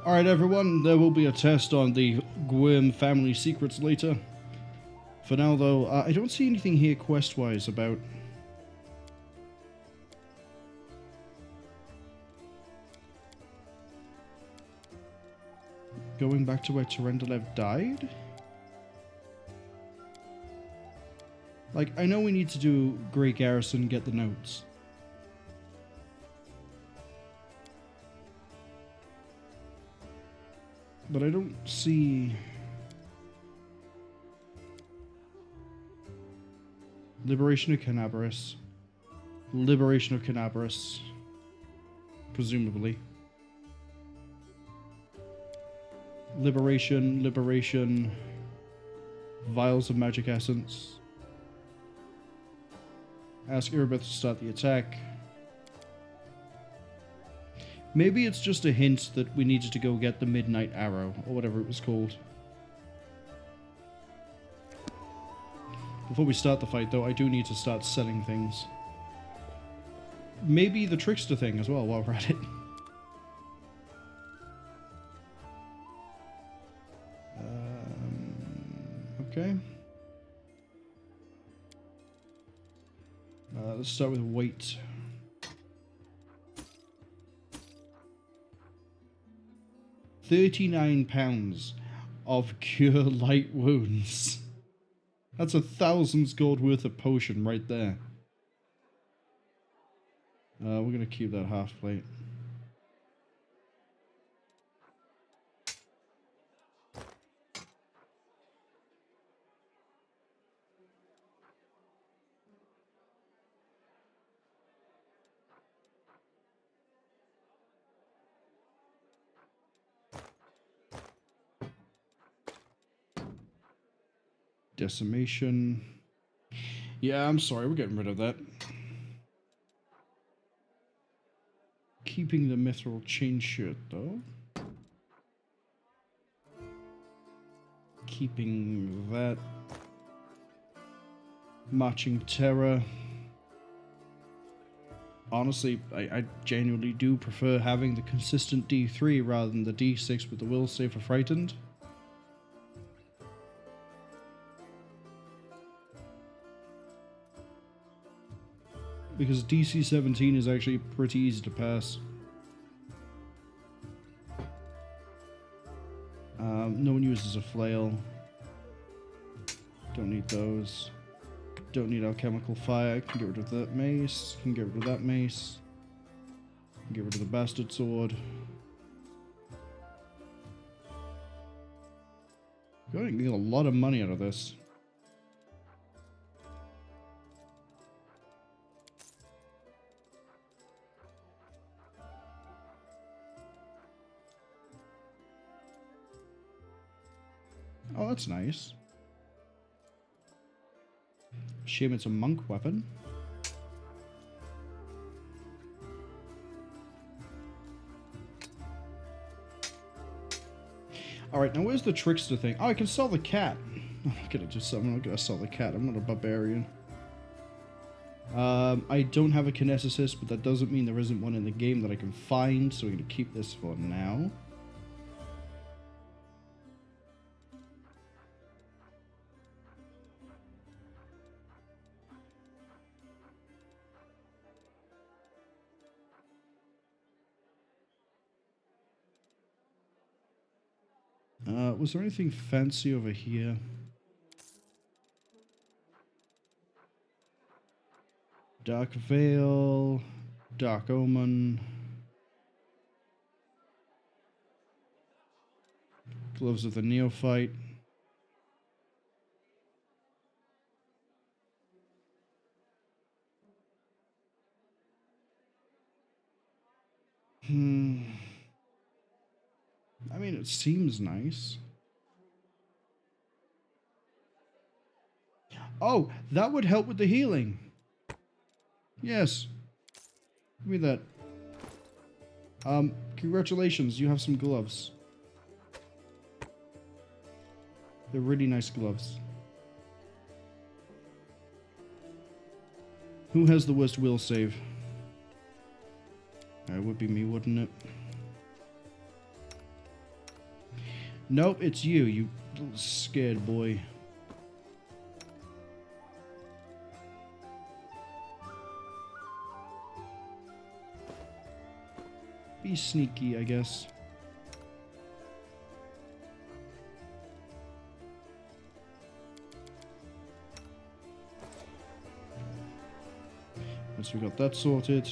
Alright everyone, there will be a test on the Gwerm family secrets later. For now though, I don't see anything here quest-wise about... going back to where Tirabade died? Like, I know we need to do Great Garrison, get the notes. But I don't see... Liberation of Kenabres. Liberation of Kenabres. Presumably. Liberation. Vials of magic essence. Ask Irabeth to start the attack. Maybe it's just a hint that we needed to go get the Midnight Arrow, or whatever it was called. Before we start the fight, though, I do need to start selling things. Maybe the Trickster thing as well, while we're at it. Okay. Let's start with weight. £39 of cure light wounds. That's 1,000 gold worth of potion right there. We're gonna keep that half plate. Decimation. Yeah, I'm sorry, we're getting rid of that. Keeping the mithril chain shirt, though. Keeping that. Marching Terror. Honestly, I genuinely do prefer having the consistent D3 rather than the D6 with the will save for Frightened. Because DC 17 is actually pretty easy to pass. No one uses a flail. Don't need those. Don't need alchemical fire. Can get rid of that mace. Can get rid of that mace. Can get rid of the bastard sword. Going to get a lot of money out of this. Oh, that's nice. Shame it's a monk weapon. Alright, now where's the trickster thing? Oh, I can sell the cat. I'm not gonna sell the cat. I'm not a barbarian. I don't have a kineticist, but that doesn't mean there isn't one in the game that I can find, so we're gonna keep this for now. Was there anything fancy over here? Dark Veil, Dark Omen, Gloves of the Neophyte. I mean, it seems nice. Oh, that would help with the healing. Yes. Give me that. Congratulations, you have some gloves. They're really nice gloves. Who has the worst will save? It would be me, wouldn't it? Nope, it's you, you little scared boy. Be sneaky, I guess. Once we got that sorted.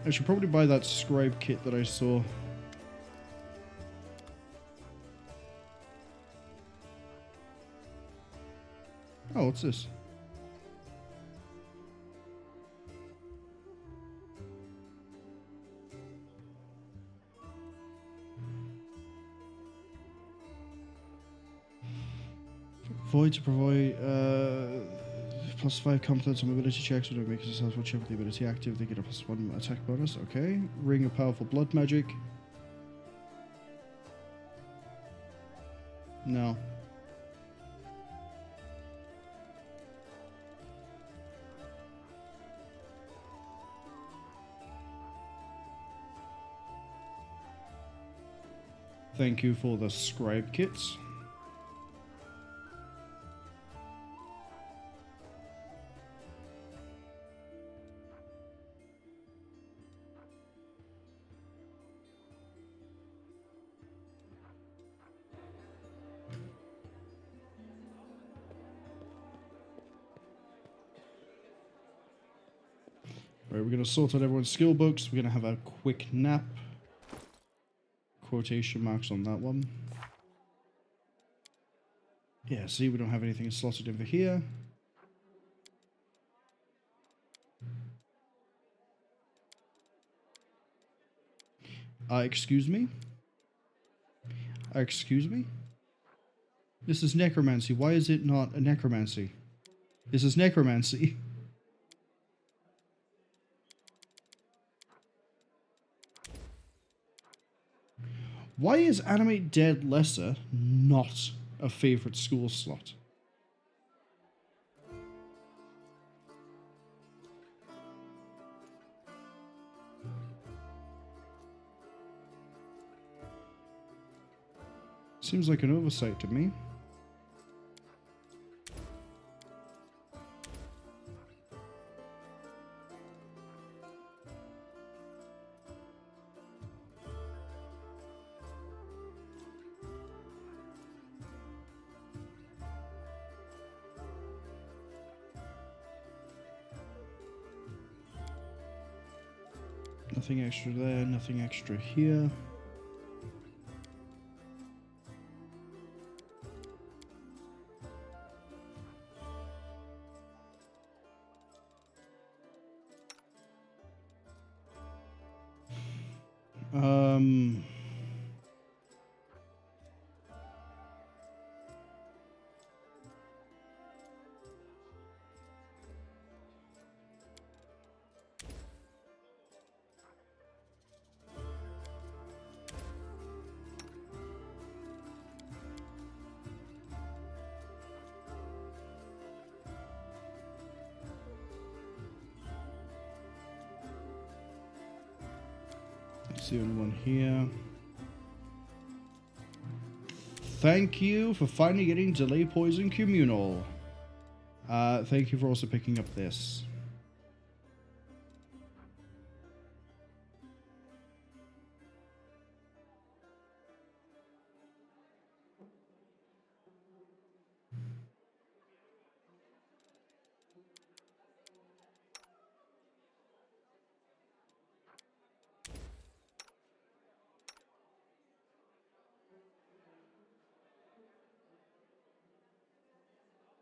I should probably buy that scribe kit that I saw. Oh, what's this? Void to provide +5 competence on mobility checks when it makes a successful check with the ability active. They get a +1 attack bonus. Okay. Ring of powerful blood magic. No. Thank you for the scribe kits. Right, we're going to sort out everyone's skill books. We're going to have a quick nap. Quotation marks on that one. Yeah, see, we don't have anything slotted in for here. Excuse me? Excuse me? This is necromancy. Why is it not a necromancy? This is necromancy. Why is Animate Dead Lesser not a favorite school slot? Seems like an oversight to me. Nothing extra there, nothing extra here. That's the only one here. Thank you for finally getting Delay Poison Communal. Thank you for also picking up this.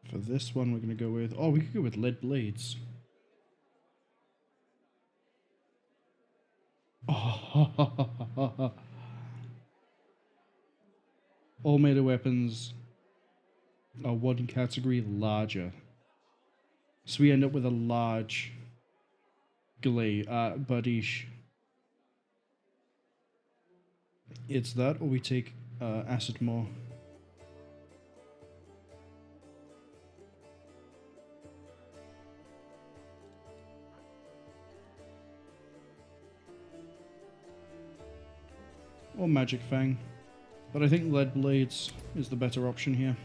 For this one, we're going to go with... Oh, we could go with lead blades. Oh. All melee weapons are one category larger. So we end up with a large Badish. It's that, or we take acid more. Or Magic Fang. But I think Lead Blades is the better option here.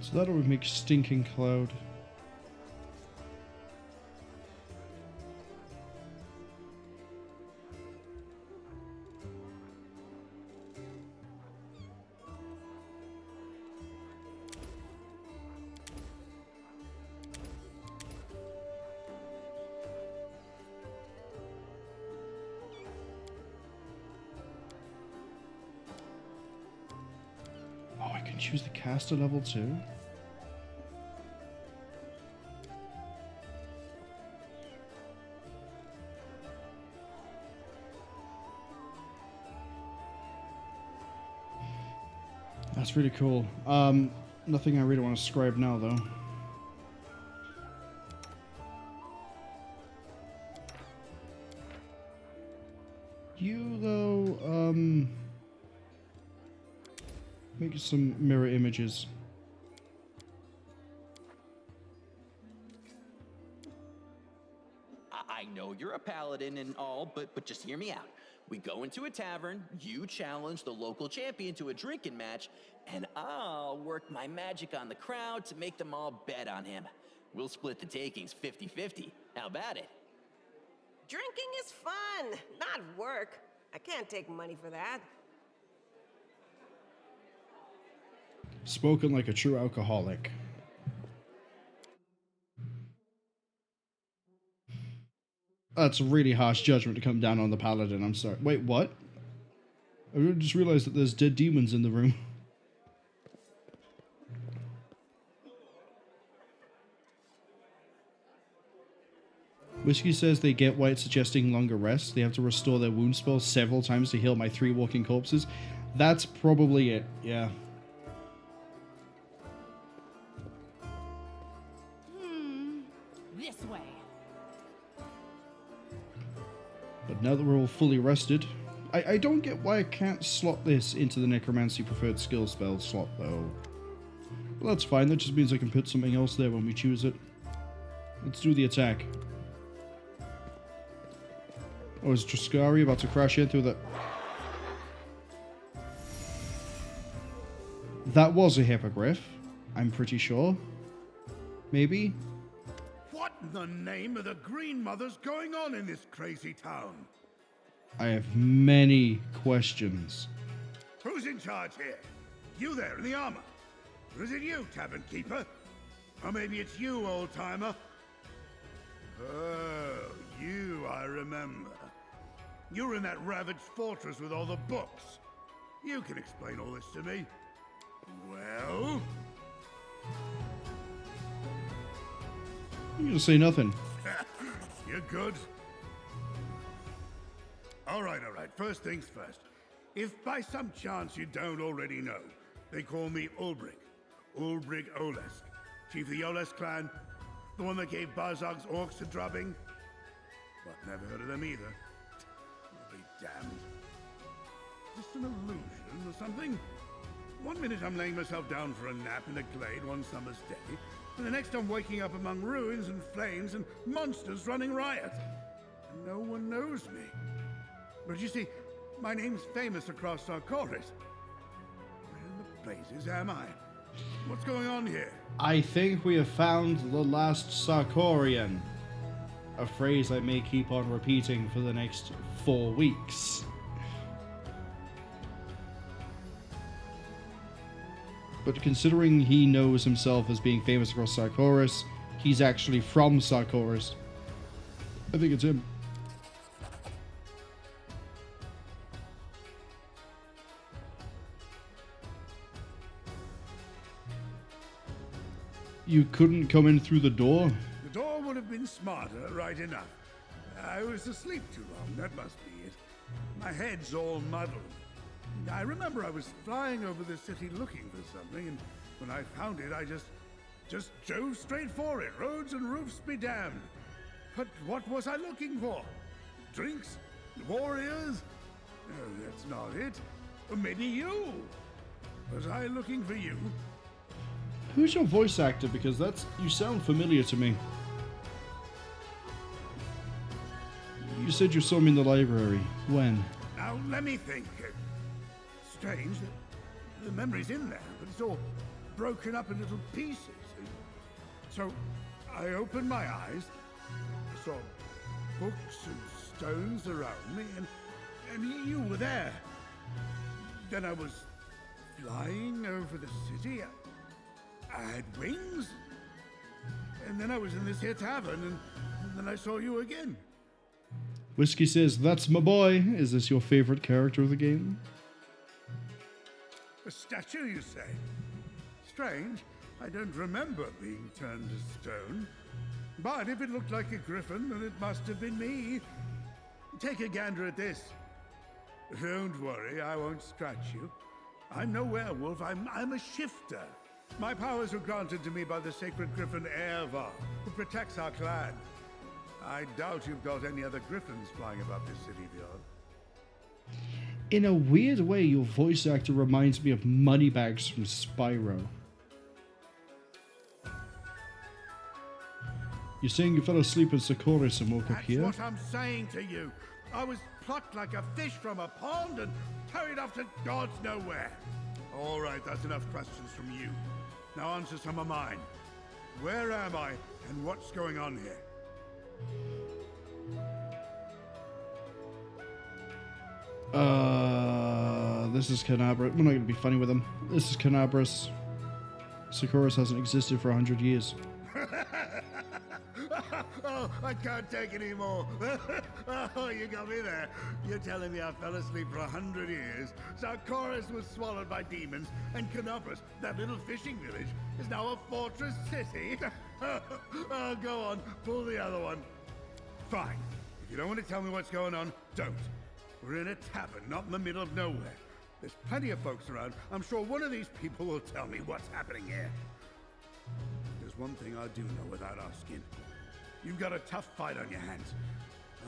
So that would make Stinking Cloud. Oh, I can choose the caster level too? That's really cool. Nothing I really want to scribe now, though. You, though, make some mirror images. I know you're a paladin and all, but just hear me out. We go into a tavern, you challenge the local champion to a drinking match, and I'll work my magic on the crowd to make them all bet on him. We'll split the takings 50-50. How about it? Drinking is fun, not work. I can't take money for that. Spoken like a true alcoholic. That's a really harsh judgment to come down on the paladin, I'm sorry. Wait, what? I just realized that there's dead demons in the room. Whiskey says they get why it's suggesting longer rests. They have to restore their wound spells several times to heal my 3 walking corpses. That's probably it, yeah. This way. But now that we're all fully rested, I don't get why I can't slot this into the Necromancy preferred skill spell slot, though. Well, that's fine. That just means I can put something else there when we choose it. Let's do the attack. Oh, is Draskari about to crash in through the... That was a hippogriff, I'm pretty sure. Maybe? What in the name of the Green Mother's going on in this crazy town? I have many questions. Who's in charge here? You there in the armor? Or is it you, tavern keeper? Or maybe it's you, old-timer? Oh, you, I remember. You were in that ravaged fortress with all the books. You can explain all this to me. Well? I'm gonna say nothing. You're good. All right. First things first. If by some chance you don't already know, they call me Ulbrig. Ulbrig Olesk. Chief of the Olesk clan. The one that gave Barzog's orcs a drubbing. But never heard of them either. I'll be damned. Is this an illusion or something? One minute I'm laying myself down for a nap in a glade one summer's day, and the next I'm waking up among ruins and flames and monsters running riot. And no one knows me. But you see, my name's famous across Sarkoris. Where in the blazes am I? What's going on here? I think we have found the last Sarkorian. A phrase I may keep on repeating for the next 4 weeks. But considering he knows himself as being famous across Sarkoris, he's actually from Sarkoris. I think it's him. You couldn't come in through the door? The door would have been smarter, right enough. I was asleep too long, that must be it. My head's all muddled. I remember I was flying over the city looking for something, and when I found it, I just drove straight for it. Roads and roofs be damned. But what was I looking for? Drinks? Warriors? Oh, that's not it. Or maybe you. Was I looking for you? Who's your voice actor? Because you sound familiar to me. You said you saw me in the library. When? Now, let me think. Strange that the memory's in there, but it's all broken up in little pieces. So I opened my eyes, I saw books and stones around me, and you were there. Then I was flying over the city. I had wings. And then I was in this here tavern, and then I saw you again. Whiskey says, "That's my boy." Is this your favorite character of the game? A statue, you say? Strange. I don't remember being turned to stone. But if it looked like a griffin, then it must have been me. Take a gander at this. Don't worry, I won't scratch you. I'm no werewolf, I'm a shifter. My powers were granted to me by the sacred griffin Erva, who protects our clan. I doubt you've got any other griffins flying above this city, Bjorn. In a weird way, your voice actor reminds me of Moneybags from Spyro. You're saying you fell asleep in Socorus and woke up here? That's what I'm saying to you. I was plucked like a fish from a pond and carried off to God's nowhere. All right, that's enough questions from you. Now answer some of mine. Where am I, and what's going on here? This is Kenabres. We're not going to be funny with him. This is Kenabres. Socorus hasn't existed for 100 years. Oh, I can't take any more. Oh, you got me there. You're telling me I fell asleep for 100 years, Socorus was swallowed by demons, and Kenabres, that little fishing village, is now a fortress city? Oh, go on, pull the other one. Fine. If you don't want to tell me what's going on, don't. We're in a tavern, not in the middle of nowhere. There's plenty of folks around. I'm sure one of these people will tell me what's happening here. There's one thing I do know without asking. You've got a tough fight on your hands.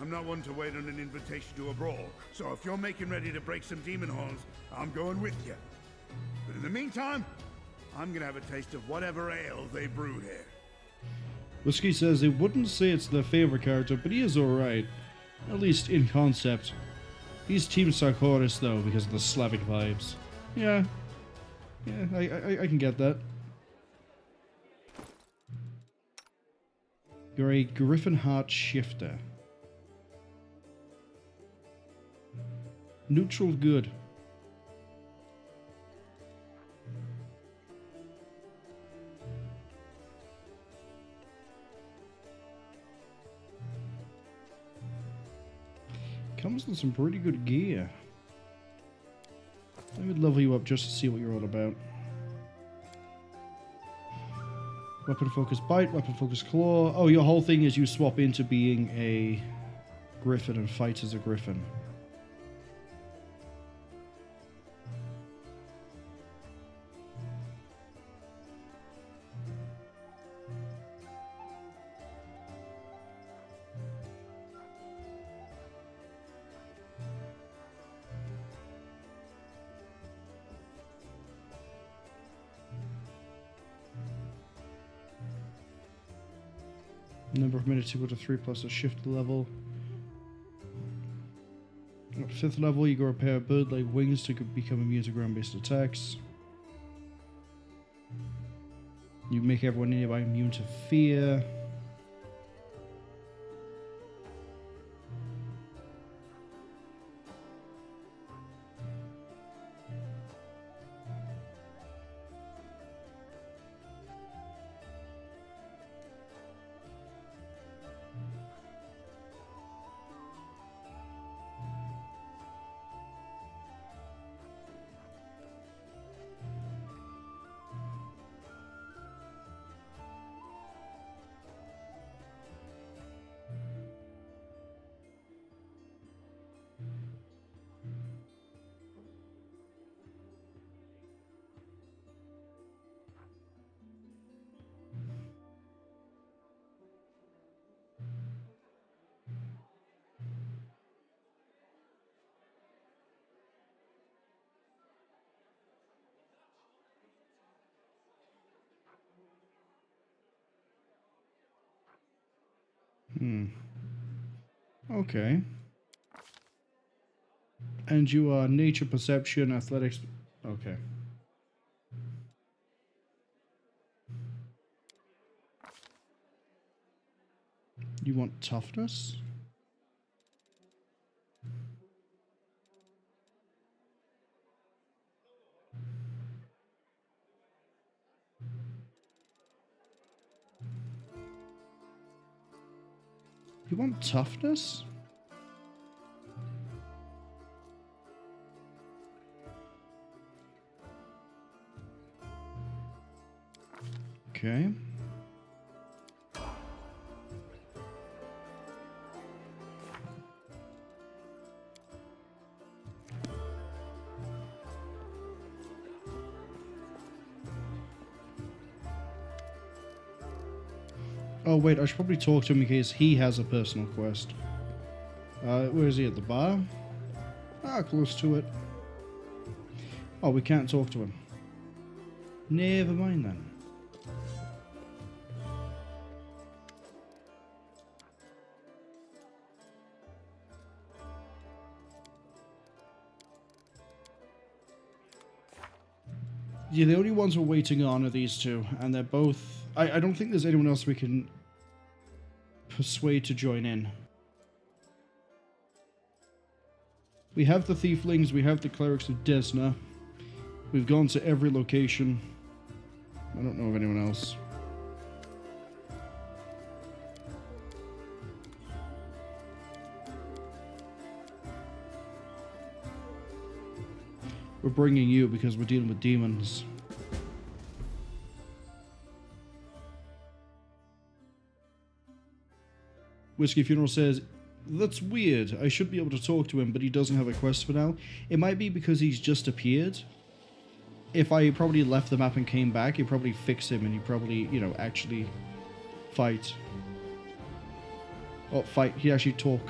I'm not one to wait on an invitation to a brawl, so if you're making ready to break some demon horns, I'm going with you. But in the meantime, I'm gonna have a taste of whatever ale they brew here. Whiskey says he wouldn't say it's their favorite character, but he is alright. At least in concept. He's Team Socorus though, because of the Slavic vibes. Yeah. Yeah, I can get that. You're a Griffin Heart shifter. Neutral good. Comes with some pretty good gear. I would level you up just to see what you're all about. Weapon focus bite, weapon focus claw. Oh, your whole thing is you swap into being a griffin and fight as a griffin. Number of minutes equal to 3 plus a shift level. At 5th level, you grow a pair of bird-like wings to become immune to ground-based attacks. You make everyone nearby immune to fear. Okay. And you are nature perception, athletics. Okay. You want toughness? You want toughness? Okay. Oh wait, I should probably talk to him in case he has a personal quest. Where is he, at the bar? Ah, close to it. Oh, we can't talk to him. Never mind then. Yeah, the only ones we're waiting on are these two, and they're both... I don't think there's anyone else we can persuade to join in. We have the Thieflings, we have the Clerics of Desna. We've gone to every location. I don't know of anyone else. We're bringing you because we're dealing with demons. Whiskey Funeral says, that's weird. I should be able to talk to him, but he doesn't have a quest for now. It might be because he's just appeared. If I probably left the map and came back, he'd probably fix him and he'd probably, you know, actually fight. Oh, fight. He'd actually talk.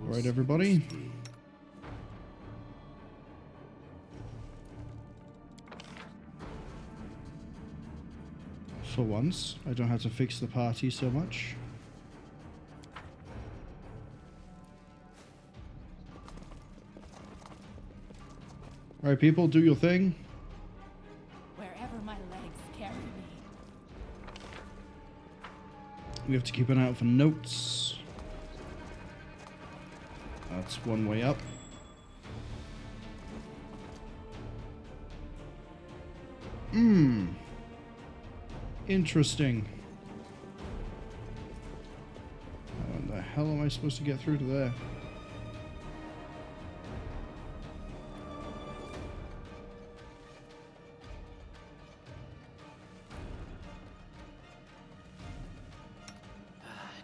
Right, everybody. For once, I don't have to fix the party so much. Alright, people, do your thing. Wherever my legs carry me. We have to keep an eye out for notes. That's one way up. Interesting. How the hell am I supposed to get through to there?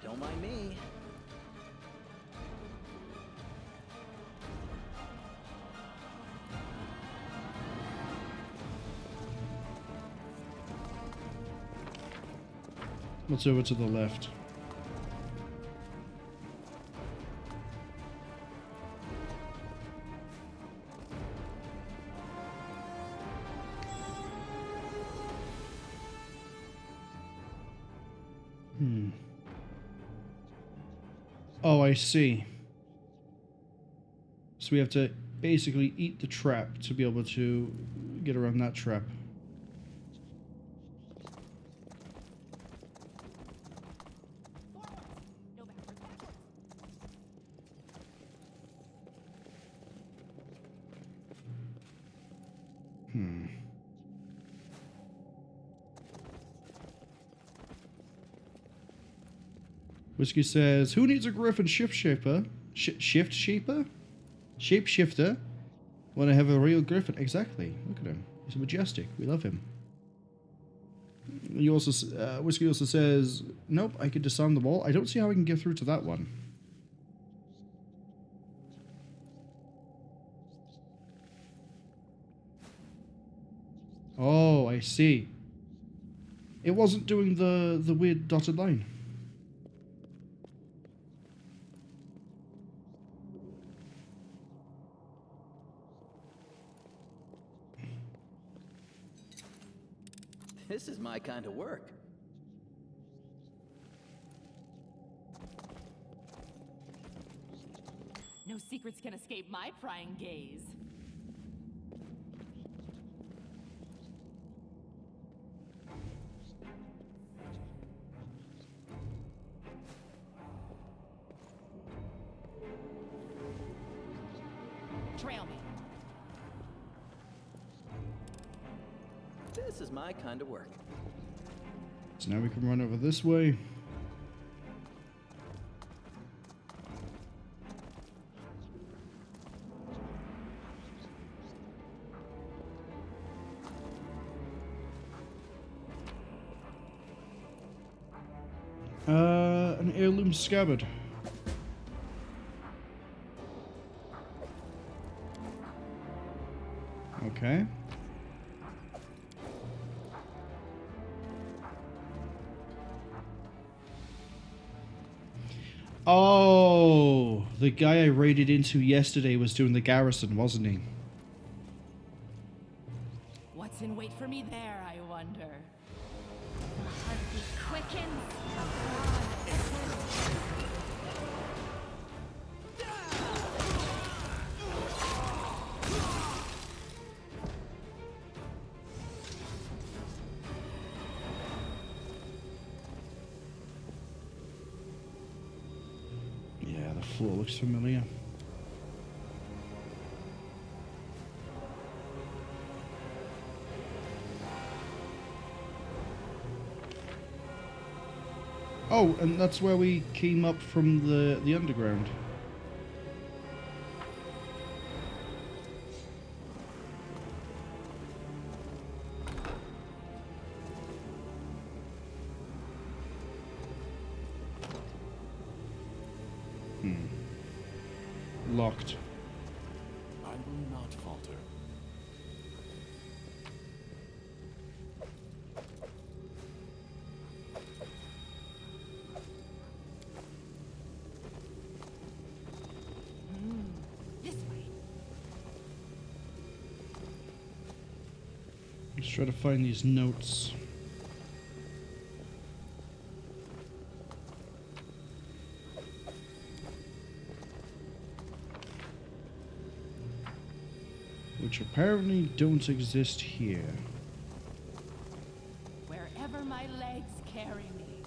Don't mind me. What's over to the left? Oh, I see. So we have to basically eat the trap to be able to get around that trap. Whiskey says, who needs a griffin shift shaper? Shift shaper? Shapeshifter? Want to have a real griffin? Exactly. Look at him. He's majestic. We love him. He also, Whiskey also says, nope, I could disarm the wall. I don't see how I can get through to that one. Oh, I see. It wasn't doing the weird dotted line. This is my kind of work. No secrets can escape my prying gaze. Trail me. This is my kind of work. So now we can run over this way. An heirloom scabbard. Okay. Oh, the guy I raided into yesterday was doing the Garrison, wasn't he? What's in wait for me there, I wonder? The heartbeat quickens. Yeah, the floor looks familiar. Oh, and that's where we came up from the underground. Locked. I will not falter. This way. Let's try to find these notes. Which apparently don't exist here. Wherever my legs carry me.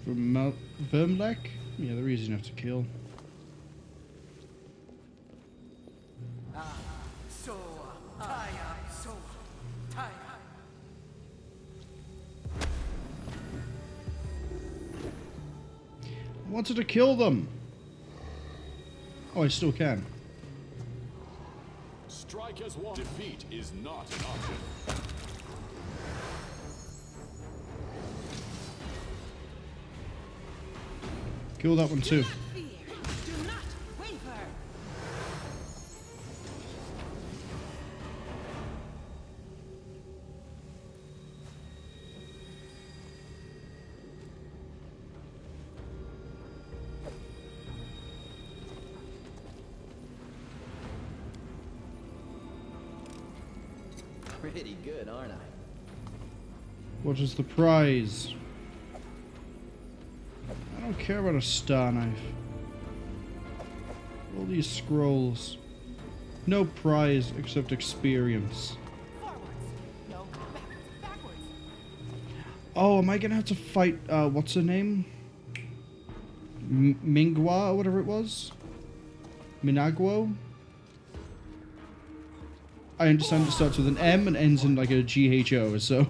From Vermlek? Yeah, they're easy enough to kill. I wanted to kill them. Oh, I still can. Strike as one. Defeat is not an option. Kill that one too. Do not waver. Pretty good, aren't I? What is the prize? I don't care about a star knife. All these scrolls. No prize except experience. Forwards. No, backwards. Oh, am I gonna have to fight, what's her name? Mingwa or whatever it was? Minagwo? I understand it starts with an M and ends in like a GHO, so...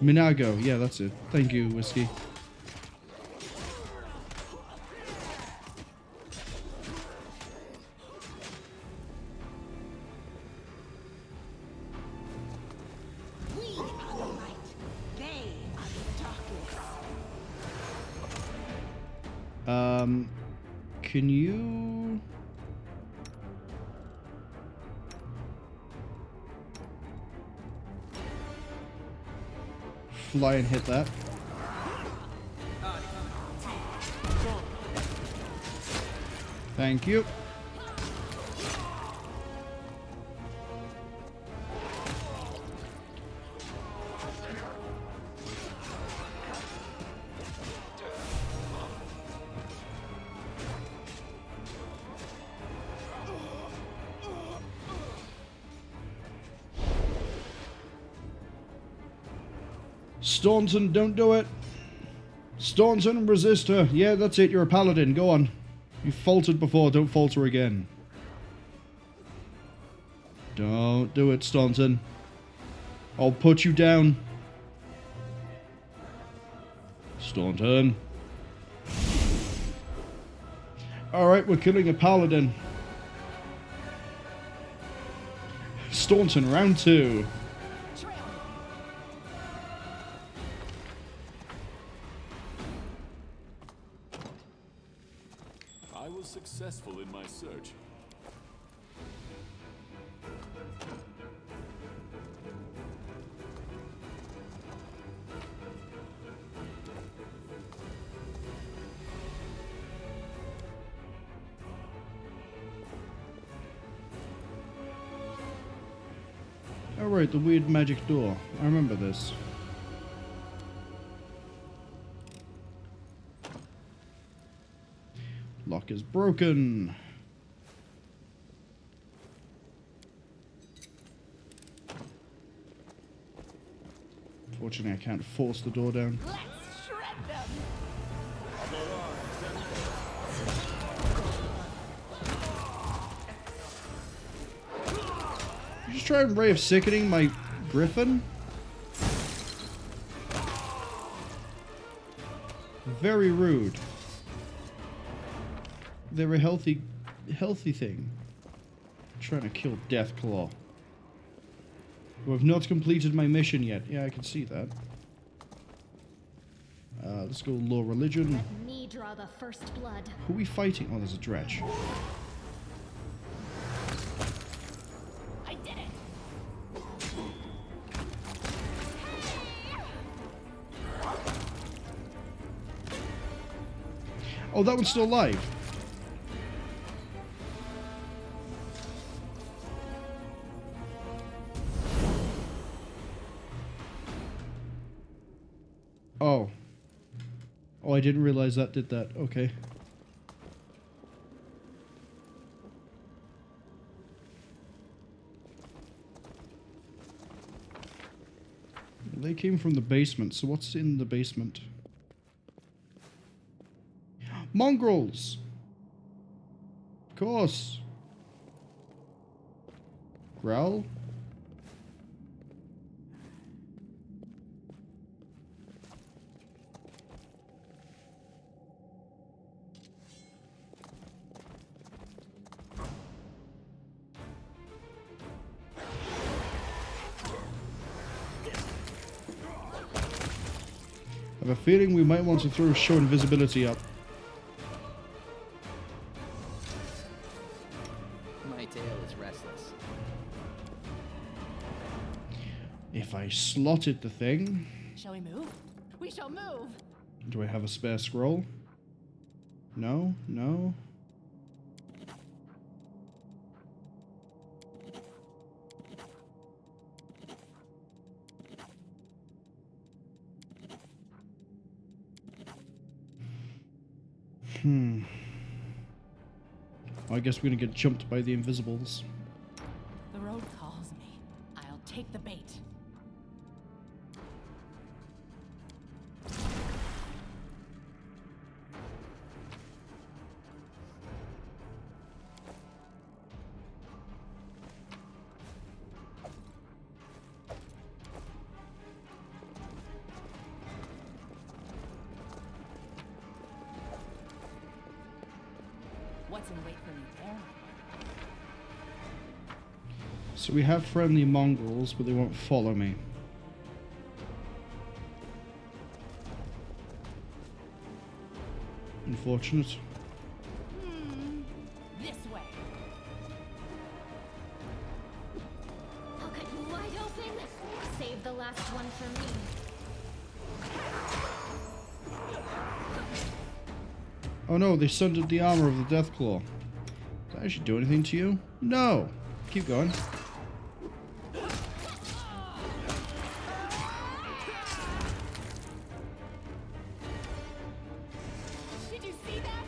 Minago, yeah, that's it. Thank you, Whiskey. We are the light. They are the darkness. Can you... fly and hit that? Thank you. Staunton, don't do it. Staunton, resist her. Yeah, that's it. You're a paladin. Go on. You faltered before. Don't falter again. Don't do it, Staunton. I'll put you down. Staunton. Alright, we're killing a paladin. Staunton, round 2. I was successful in my search. Alright, the weird magic door. I remember this. Lock is broken. Fortunately, I can't force the door down. Let's shred them! You just try and Ray of Sickening my griffin? Very rude. They're a healthy thing. I'm trying to kill Deathclaw. Who have not completed my mission yet. Yeah, I can see that. Let's go Law Religion. Let me draw the first blood. Who are we fighting? Oh, there's a dredge. I did it! Oh, that one's still alive. Oh. Oh, I didn't realize that did that. Okay. They came from the basement, so what's in the basement? Mongrels! Of course. Growl? I have a feeling we might want to throw show invisibility up. My tail is restless. If I slotted the thing... Shall we move? We shall move! Do I have a spare scroll? No? No? I guess we're gonna get jumped by the invisibles. The road calls me. I'll take the bait. What's in wait for me there? So we have friendly mongrels, but they won't follow me. Unfortunate. This way. I'll cut you wide open. Save the last one for me. Oh no, they sundered the armor of the Deathclaw. I should do anything to you? No. Keep going. Did you see that?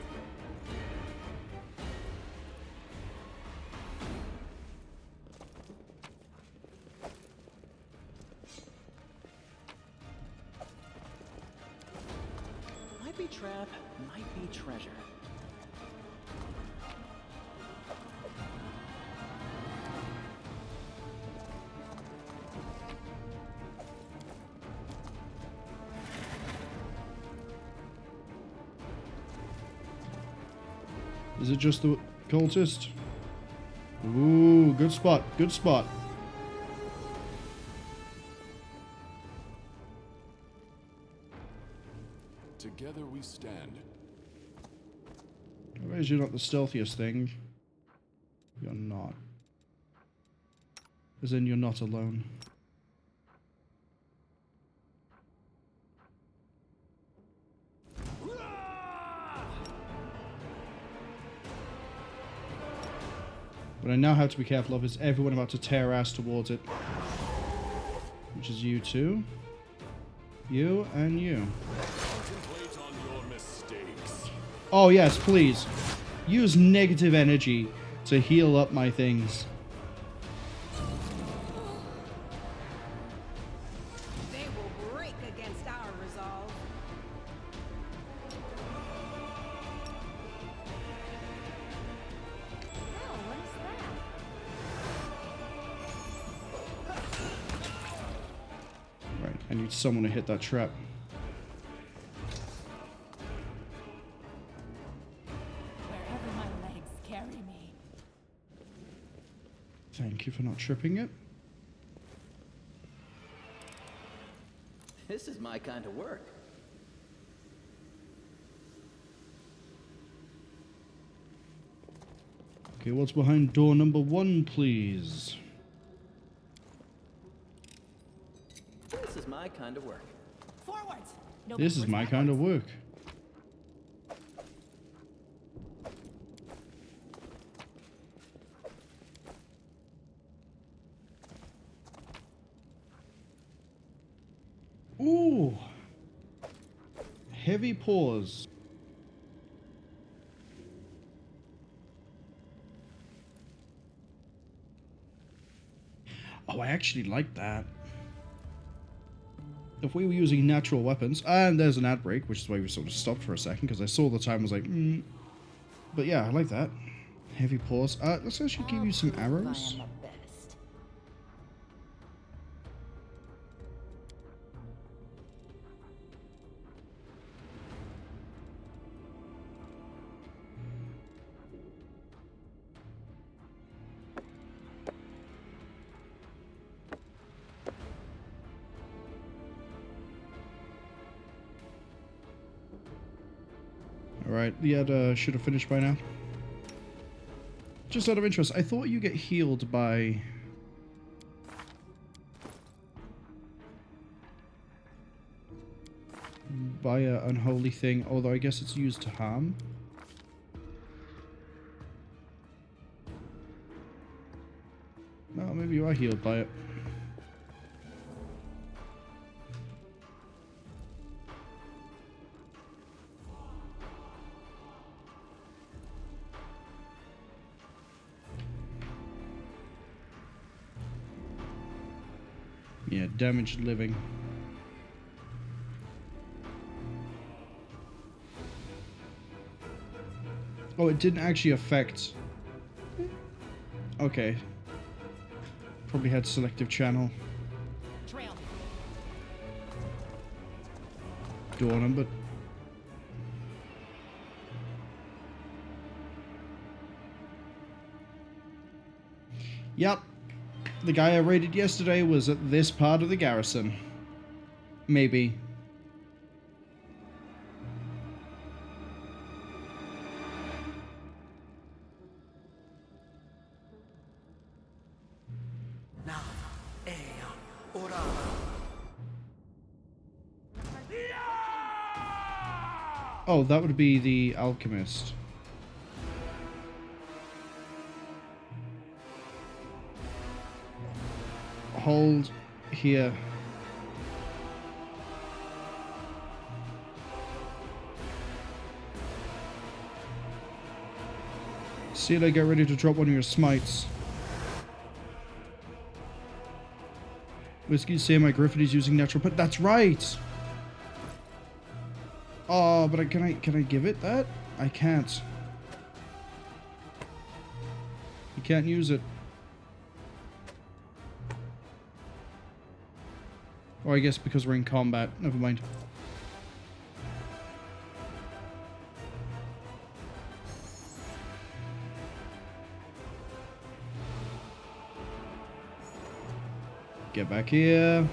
Might be trap, might be treasure. Is it just the cultist? Ooh, good spot, good spot. Together we stand. I realize you're not the stealthiest thing. You're not. As in, you're not alone. What I now have to be careful of is everyone about to tear ass towards it. Which is you two. You and you. Contemplate on your mistakes. Oh yes, please. Use negative energy to heal up my things. They will break against our resolve. Oh, what is that? Right, I need someone to hit that trap. Wherever my legs carry me. Thank you for not tripping it. This is my kind of work. Okay, what's behind door number 1, please? This is my kind of work. Forwards! No This is my kind of work. Ooh. Heavy paws. Oh, I actually like that. If we were using natural weapons, and there's an ad break, which is why we sort of stopped for a second, because I saw the time, I was like, But yeah, I like that. Heavy paws. Let's actually give you some arrows. Alright, the ad should have finished by now. Just out of interest, I thought you get healed by... by an unholy thing, although I guess it's used to harm. No, maybe you are healed by it. Yeah, damaged living. Oh, it didn't actually affect... Okay. Probably had selective channel. Trail. Door number. Yep. The guy I raided yesterday was at this part of the garrison. Maybe. Oh, that would be the alchemist. hold here. Sealer, get ready to drop one of your smites. Whiskey's saying my Griffin is using natural put. That's right! Oh, but can I give it that? I can't. You can't use it. Or I guess because we're in combat. Never mind. Get back here.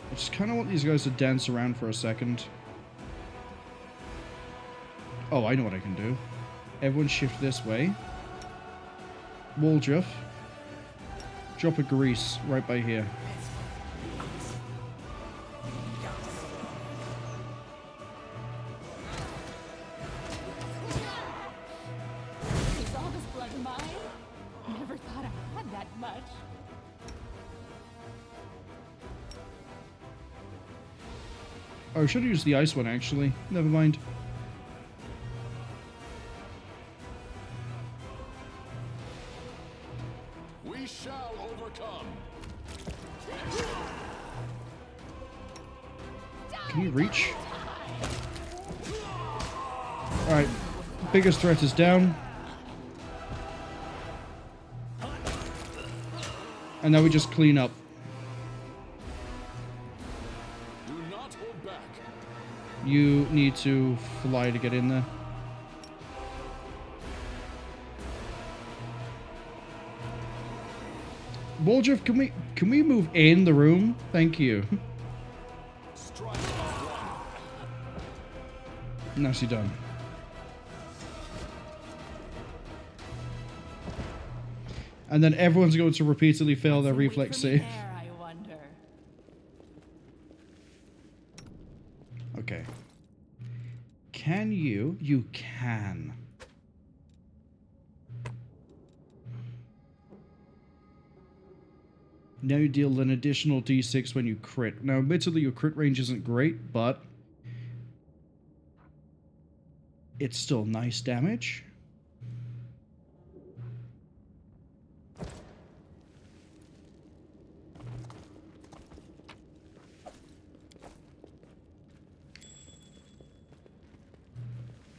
I just kind of want these guys to dance around for a second. Oh, I know what I can do. Everyone shift this way. Waldruff. Drop a grease right by here. Is all this blood mine? Never thought I had that much. Oh, I should have used the ice one actually. Never mind. We shall overcome. Can you reach? Alright. Biggest threat is down. And now we just clean up. Do not hold back. You need to fly to get in there. Waldruff, can we move in the room? Thank you. Nicely done. And then everyone's going to repeatedly fail their reflex save. Okay. Can you? You can. Now you deal an additional d6 when you crit. Now, admittedly, your crit range isn't great, but it's still nice damage.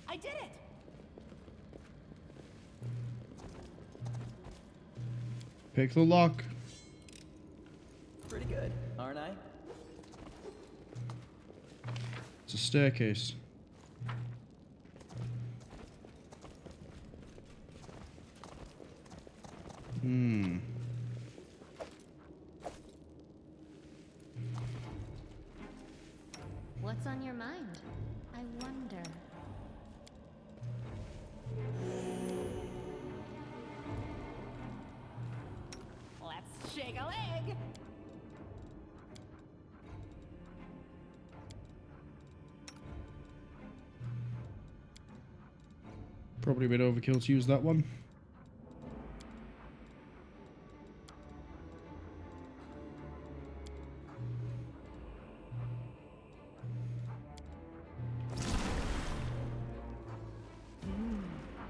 I did it! Pick the lock. Pretty good, aren't I? It's a staircase. What's on your mind? I wonder. Let's shake a leg! Probably a bit overkill to use that one.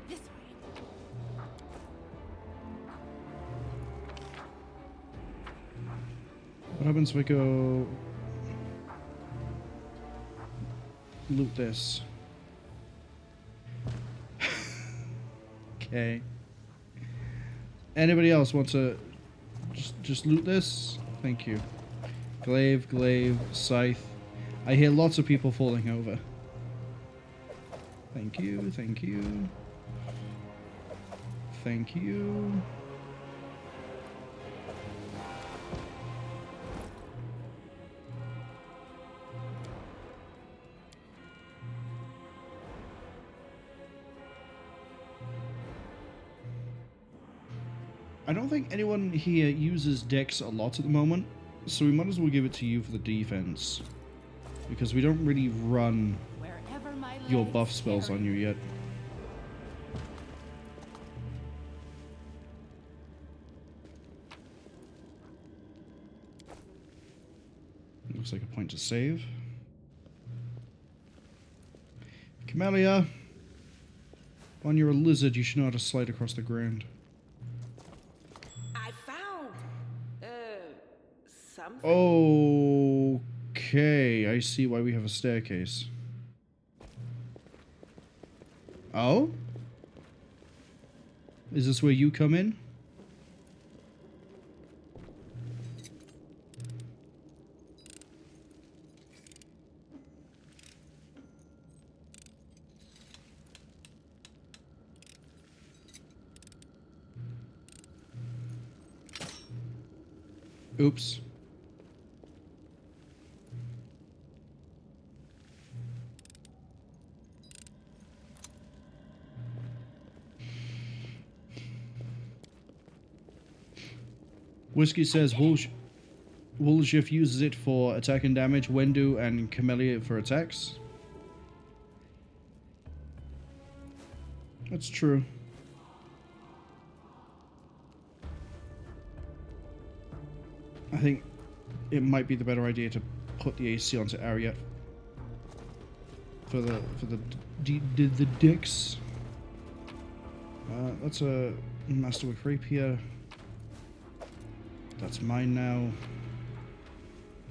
This way. What happens if we go loot this? Okay. Anybody else want to just loot this? Thank you. Glaive, scythe. I hear lots of people falling over. Thank you, thank you. Thank you. I don't think anyone here uses Dex a lot at the moment, so we might as well give it to you for the defense. Because we don't really run your buff spells on you yet. looks like a point to save. Camellia, when you're a lizard, you should know how to slide across the ground. I found something. Okay, I see why we have a staircase. Oh? Is this where you come in? Oops. Whiskey says Woolshift uses it for attack and damage, Wendu and Camellia for attacks. That's true. I think it might be the better idea to put the AC onto Ariat for the dicks. That's a Master with Rapier. That's mine now.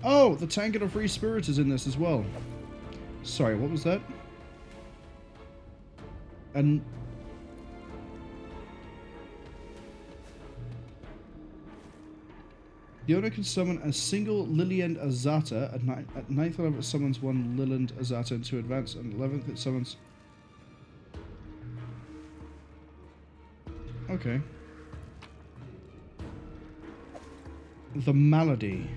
Oh, the Tankard of Free Spirit is in this as well. Sorry, what was that? And the owner can summon a single Liliend Azata. At 9th level, it summons one Liliend Azata into advance, and 11th, it summons. Okay. The Malady.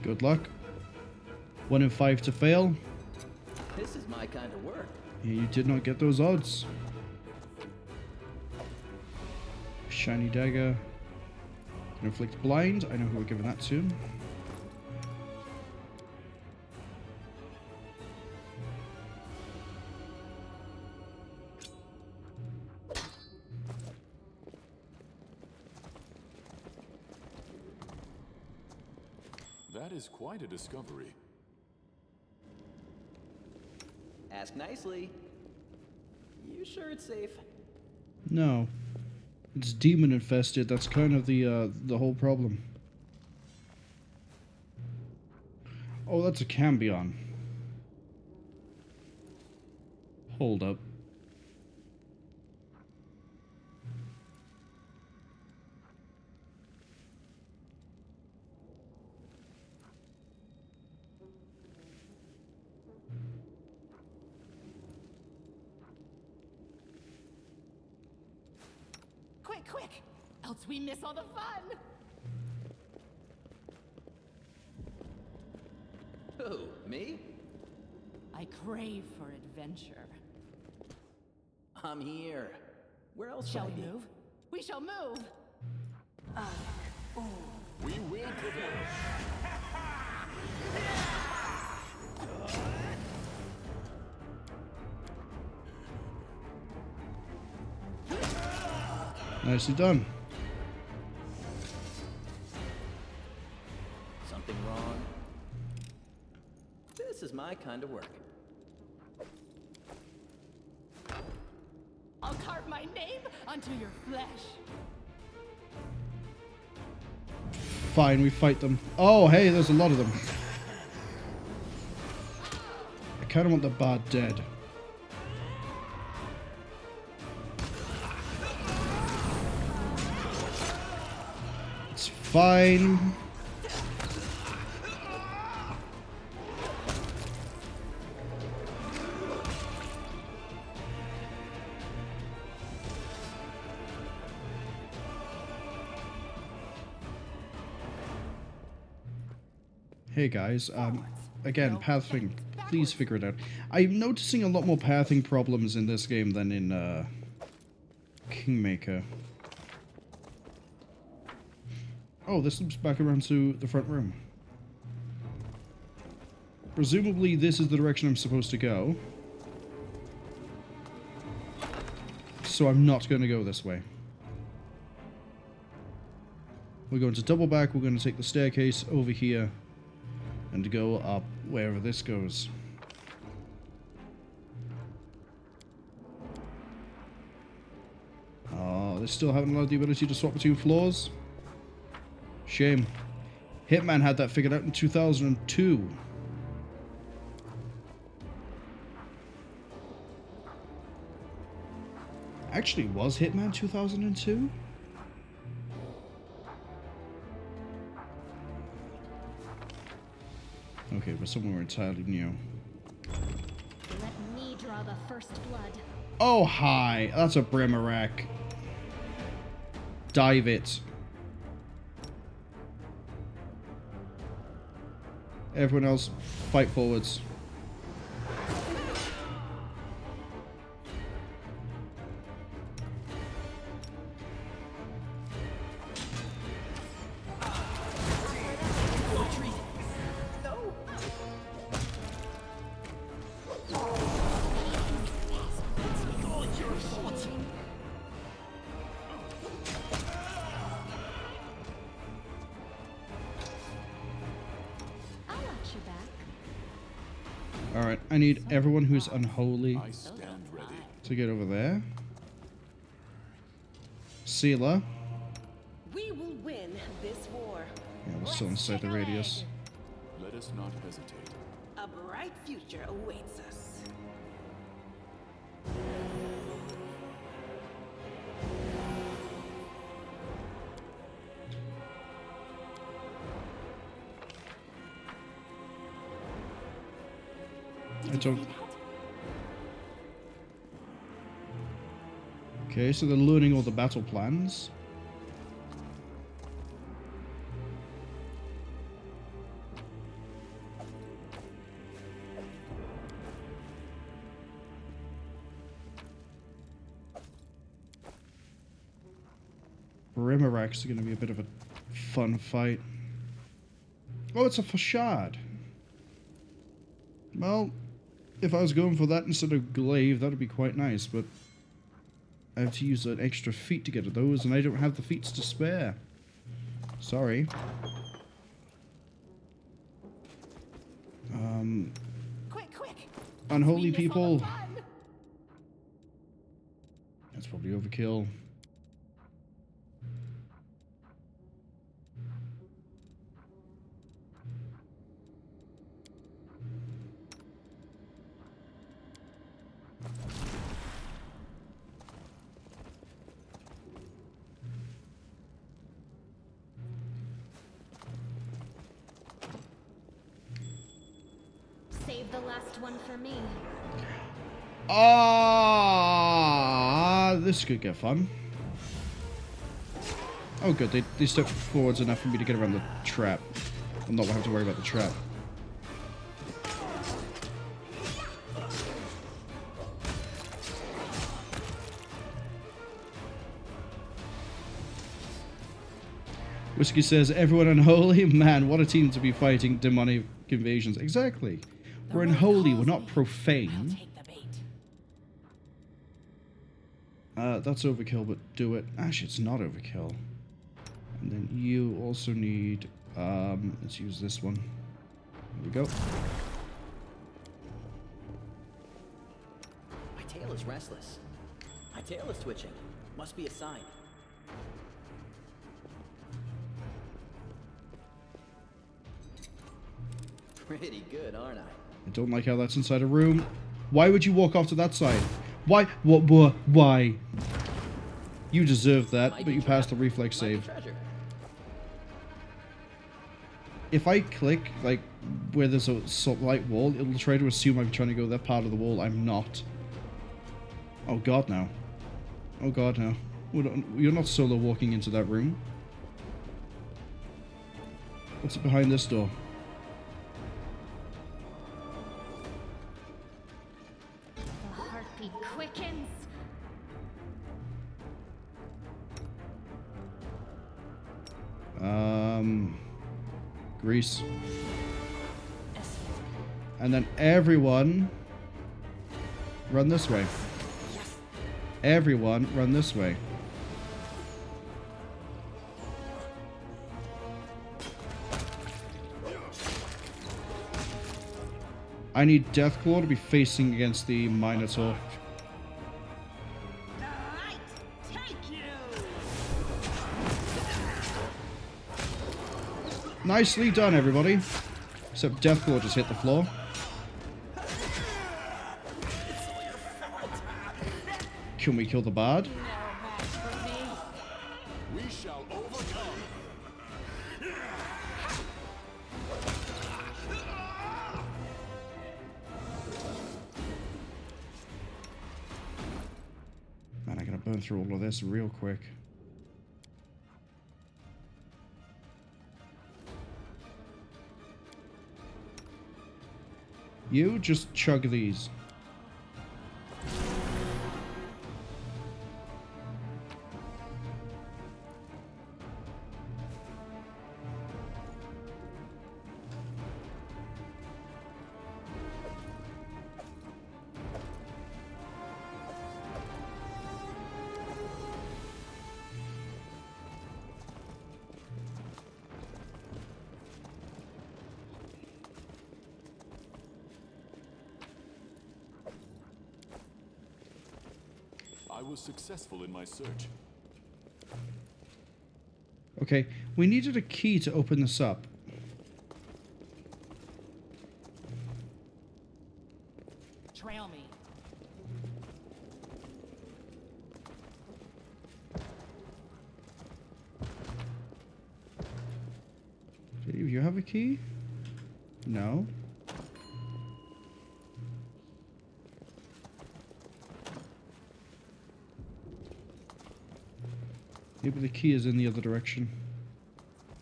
Good luck. 1 in 5 to fail. This is my kind of work. You did not get those odds. Shiny dagger. Inflict blind. I know who we're giving that to. That is quite a discovery. Ask nicely. You sure it's safe? No. It's demon infested. That's kind of the whole problem. Oh, that's a Cambion. Hold up. Quick! Else we miss all the fun! Who, me? I crave for adventure. I'm here. Where else Shall I we be? move? We shall move! We will prevail. Nicely done. Something wrong? This is my kind of work. I'll carve my name onto your flesh. Fine, we fight them. Oh, hey, there's a lot of them. I kind of want the bard dead. It's fine. Hey guys, again, pathing, please figure it out. I'm noticing a lot more pathing problems in this game than in Kingmaker. Oh, this loops back around to the front room. Presumably this is the direction I'm supposed to go. So I'm not going to go this way. We're going to double back, we're going to take the staircase over here and go up wherever this goes. Oh, they still haven't allowed the ability to swap between floors? Shame. Hitman had that figured out in 2002. Actually, was Hitman 2002? Okay, but somewhere entirely new. Let me draw the first blood. Oh, hi. That's a Brimarack. Dive it. Everyone else, fight forwards. Alright, I need everyone who's unholy to get over there. Sealer. We will win this war. Yeah, we're still inside the radius. Let us not hesitate. A bright future awaits us. I don't... Okay, so they're learning all the battle plans. Brimarack's going to be a bit of a fun fight. Oh, it's a facade. Well, if I was going for that instead of glaive, that would be quite nice, but I have to use an extra feat to get to those, and I don't have the feats to spare. Sorry. Quick! Unholy people. That's probably overkill. Save the last one for me. Ah, this could get fun. Oh good, they stepped forwards enough for me to get around the trap. I'm not going to have to worry about the trap. Whiskey says, everyone unholy? Man, what a team to be fighting demonic invasions. Exactly. We're unholy, we're not profane. That's overkill, but do it. Actually, it's not overkill. And then you also need... let's use this one. There we go. My tail is restless. My tail is twitching. Must be a sign. Pretty good, aren't I? I don't like how that's inside a room. Why would you walk off to that side? Why? Why? You deserve that, but you passed the reflex save. If I click, like, where there's a light wall, it'll try to assume I'm trying to go that part of the wall. I'm not. Oh god, no. Oh god, no. You're not solo walking into that room. What's behind this door? Reese. And then everyone run this way. Everyone run this way. I need Deathclaw to be facing against the Minotaur. Nicely done, everybody. Except Deathclaw just hit the floor. Can we kill the bard? We shall overcome. Man, I gotta burn through all of this real quick. You just chug these. I was successful in my search. Okay, we needed a key to open this up. Trail me. Do you have a key? No. Maybe the key is in the other direction.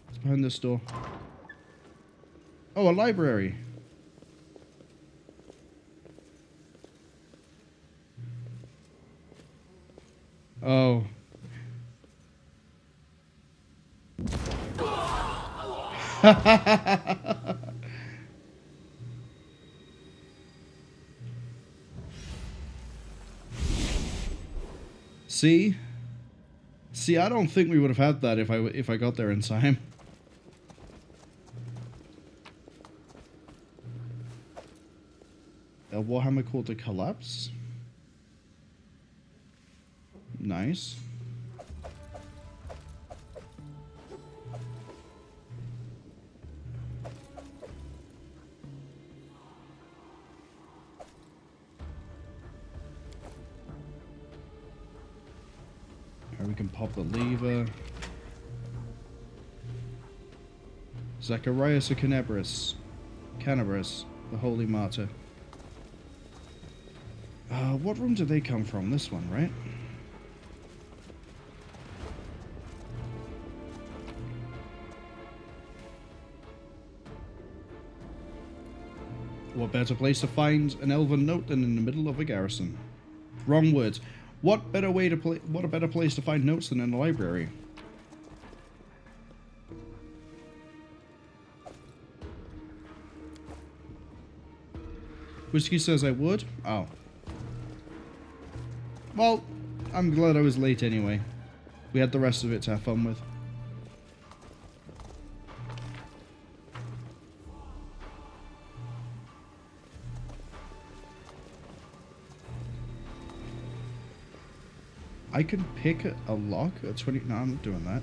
It's behind this door. Oh, a library. Oh. See? See, I don't think we would have had that if I got there in time. A Warhammer called the Collapse. Nice. We can pop the lever. Zacharias or Kenabres? Kenabres, the Holy Martyr. What room did they come from? This one, right? What better place to find an elven note than in the middle of a garrison? Wrong words. What better way to play? What a better place to find notes than in a library? Whiskey says I would. Oh. Well, I'm glad I was late anyway. We had the rest of it to have fun with. I can pick a lock at 20. No, I'm not doing that.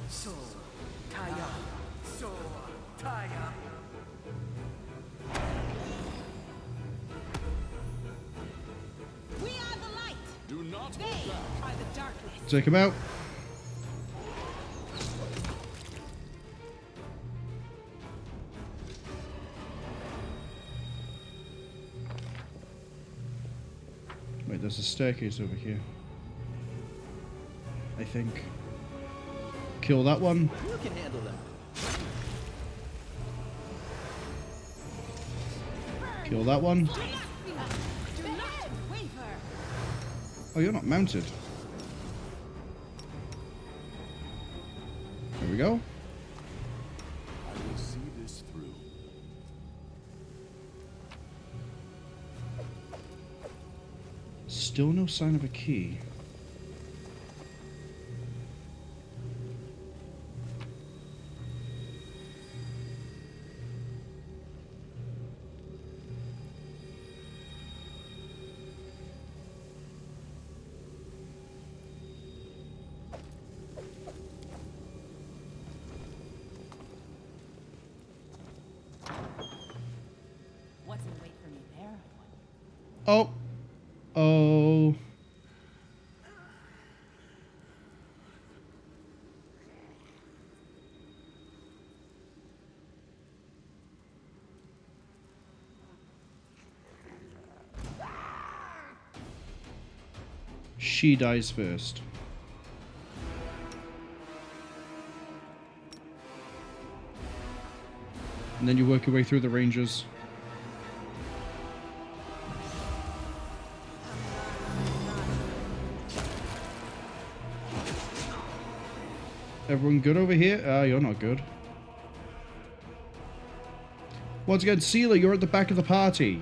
So, Taya. So, Taya. We are the light. Do not They are the darkness. Take him out. Wait, there's a staircase over here. I think. Kill that one. You can handle that. Kill that one. Do not waver. Oh, you're not mounted. we go. I will see this through. Still no sign of a key. What's in wait for me there? Oh. Oh. She dies first. And then you work your way through the rangers. Everyone good over here? You're not good. Once again, Sealer, you're at the back of the party.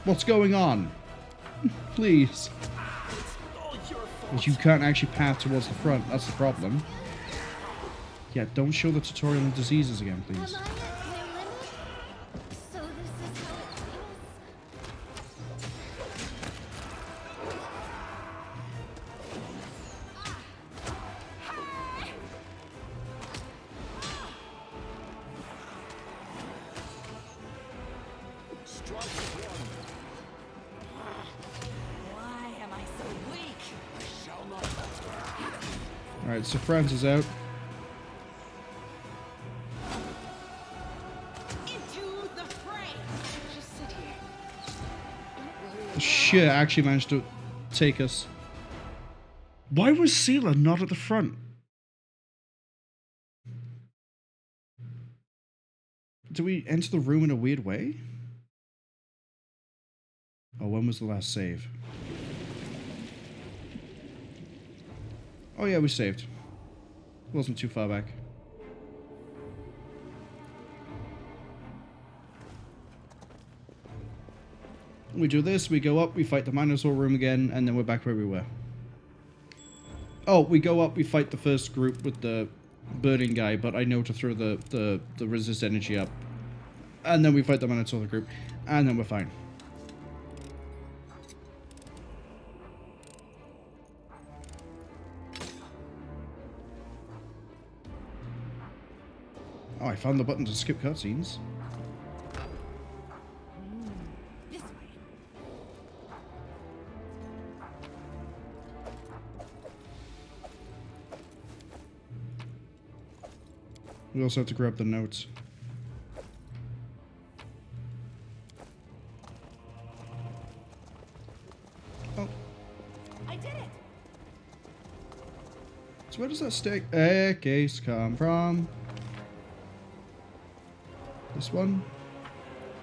What's going on? Please. Because you can't actually path towards the front, that's the problem. Yeah, don't show the tutorial on diseases again, please. Alright, so France is out. Shit actually managed to take us. Why was Sealer not at the front? Did we enter the room in a weird way? Oh, when was the last save? Oh yeah, we saved. Wasn't too far back. We do this, we go up, we fight the Minotaur room again, and then we're back where we were. Oh, we go up, we fight the first group with the burning guy, but I know to throw the resist energy up. And then we fight the Minotaur group, and then we're fine. Oh, I found the button to skip cutscenes. This way. We also have to grab the notes. Oh. I did it. So where does that staircase come from? This one?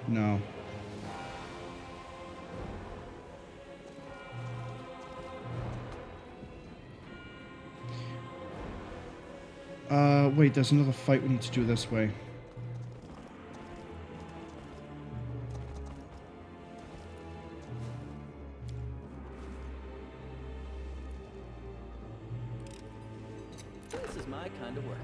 No. Wait, there's another fight we need to do this way. This is my kind of work.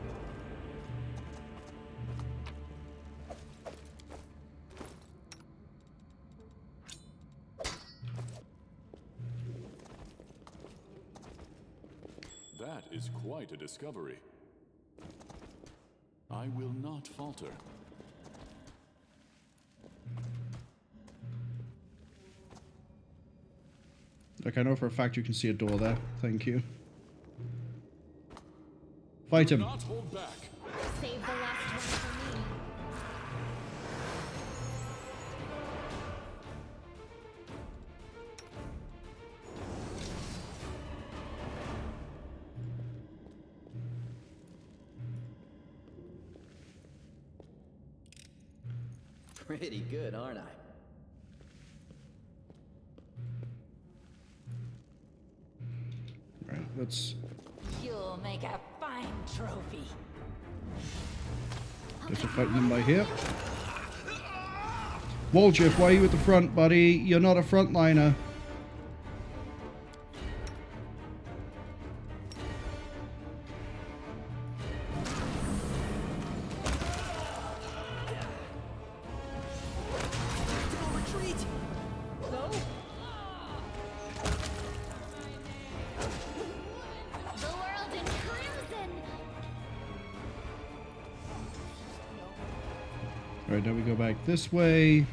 That is quite a discovery. I will not falter. Like, I know for a fact you can see a door there. Thank you. Fight him. Not hold back. Save the last one for me. Pretty good, aren't I? Right, let's... You'll make a fine trophy. Guess we're fighting them by here. Woljif, why are you at the front, buddy? You're not a frontliner. Alright, now we go back this way.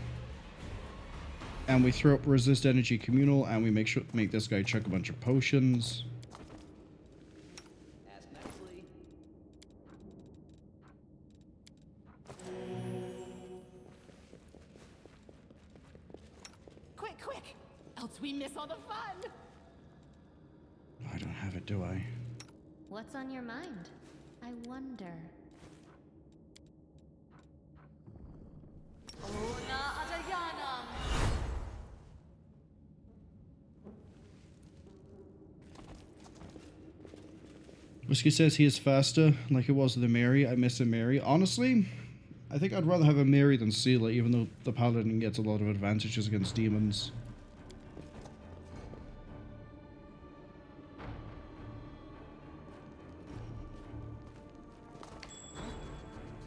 And we throw up resist energy communal and we make this guy chuck a bunch of potions. Ask nicely. Quick, quick! Else we miss all the fun! I don't have it, do I? What's on your mind? I wonder. Whiskey says he is faster, like it was with the Mary. I miss a Mary. Honestly, I think I'd rather have a Mary than Sealer, even though the Paladin gets a lot of advantages against demons.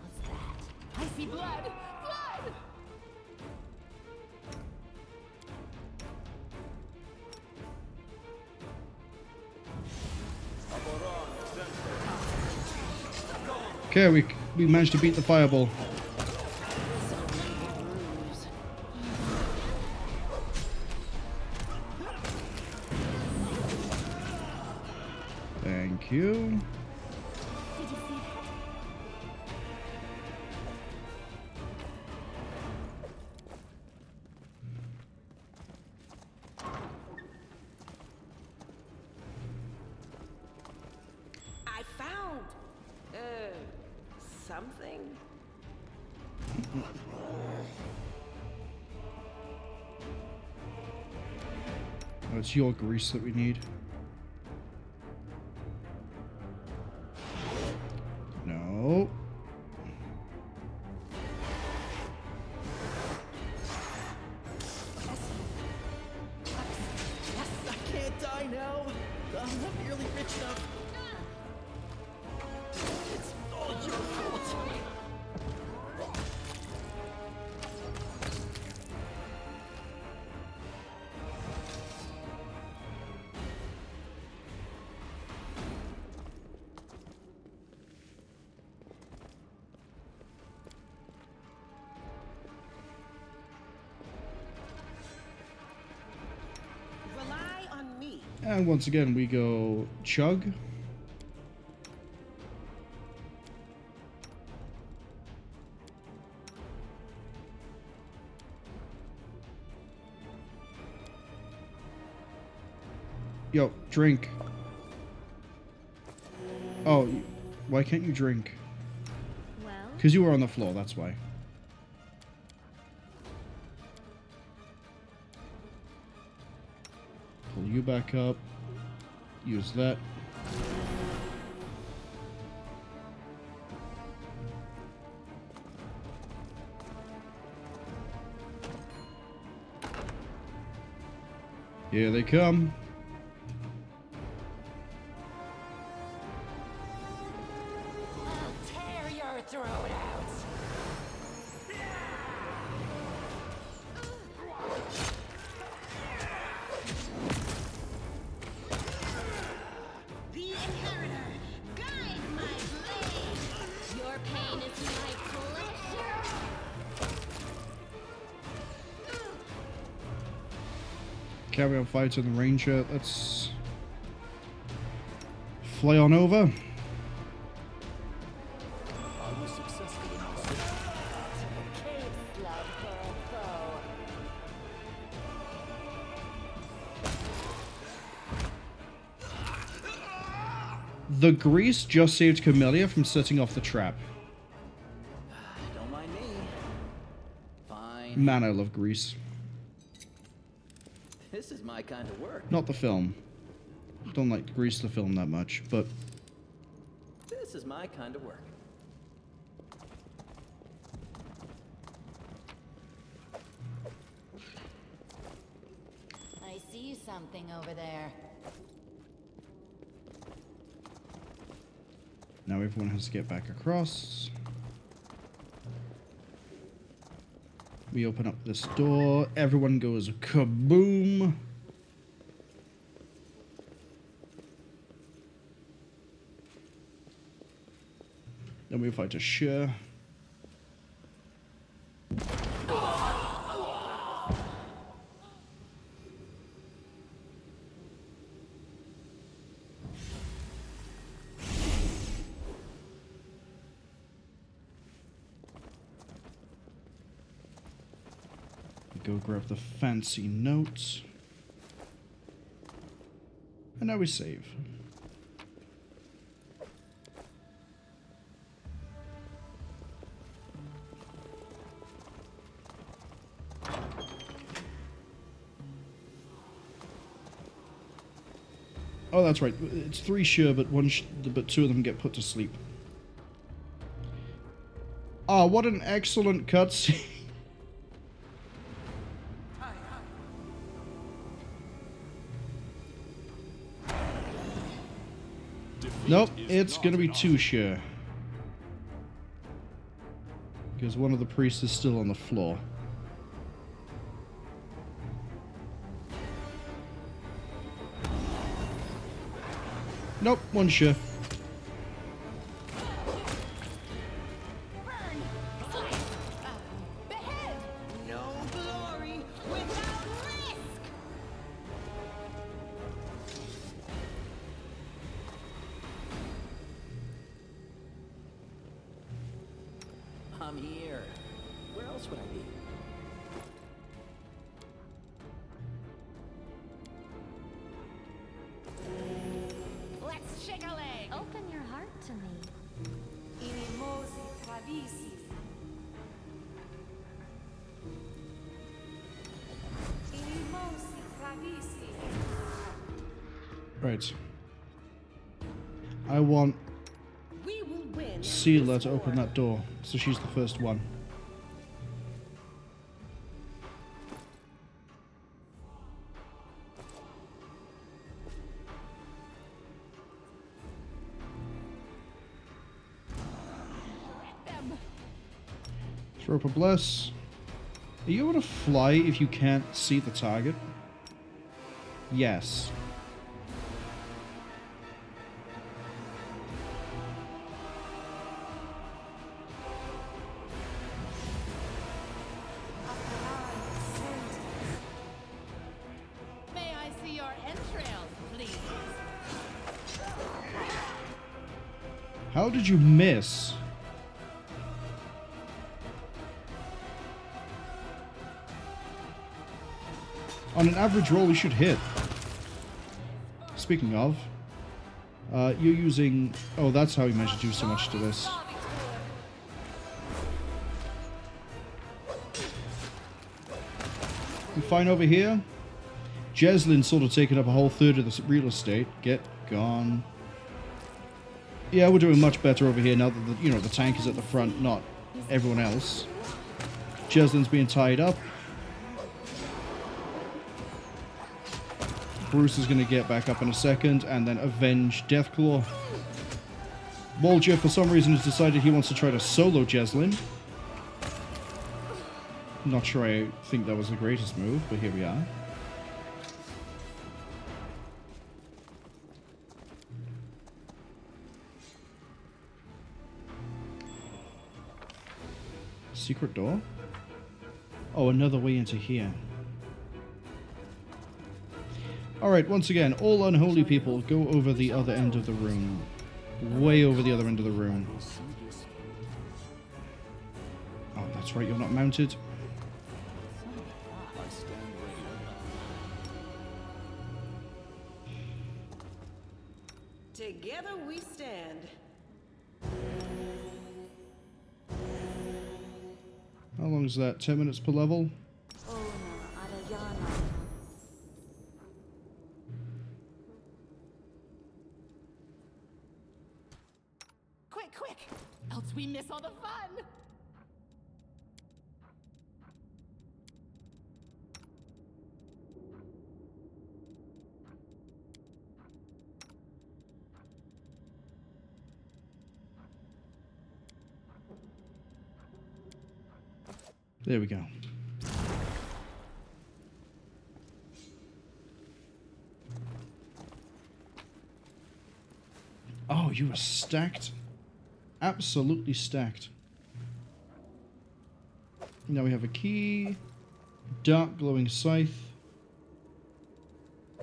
What's that? I see blood! Blood! Okay, we managed to beat the fireball. Thank you. I found something. Oh, it's your grease that we need. No. I can't die now. I'm not nearly rich enough. It's all your fault. Rely on me. And once again, we go chug. Yo, drink. Oh, why can't you drink? Well, Because you were on the floor, that's why. Pull you back up. Use that. Here they come. Tear your throat out! The Inheritor, guide my blade. Your pain is my pleasure. Carry on fights in the Ranger. Let's fly on over. I was successful in my search. Cave blood for a foe. The grease just saved Camellia from setting off the trap. Don't mind me. Fine. Man, I love grease. This is my kind of work. Not the film. Don't like Grease the film that much, but This is my kind of work. something over there. Now everyone has to get back across. We open up this door. Everyone goes kaboom. Then we fight a Shur. Go grab the fancy notes. And now we save. Oh, that's right. It's 3 Shur, but but 2 of them get put to sleep. Ah, what an excellent cutscene. Nope, it's gonna be 2 Shur. Because one of the priests is still on the floor. Nope, 1 Shur. I'm here. Where else would I be? Let's shake a leg. Open your heart to me. Inimosi travisi. Inimosi travisi. Right. I want Sealer to open that door, so she's the first one. Throw up a bless. Are you able to fly if you can't see the target? Yes. May I see your entrails, please? How did you miss? On an average roll, you should hit. Speaking of, you're using... Oh, that's how you managed to do so much to this. You fine over here? Jeslin's sort of taken up a whole third of the real estate. Get gone. Yeah, we're doing much better over here now that the tank is at the front, not everyone else. Jeslin's being tied up. Bruce is going to get back up in a second and then avenge Deathclaw. Bolger, for some reason, has decided he wants to try to solo Jeslin. Not sure I think that was the greatest move, but here we are. Secret door? Oh, another way into here. Alright, once again, all unholy people, go over the other end of the room. Way over the other end of the room. Oh, that's right, you're not mounted. Together we stand. How long is that? 10 minutes per level? Quick! Else we miss all the fun! There we go. Oh, you are stacked. Absolutely stacked. Now we have a key. Dark glowing scythe.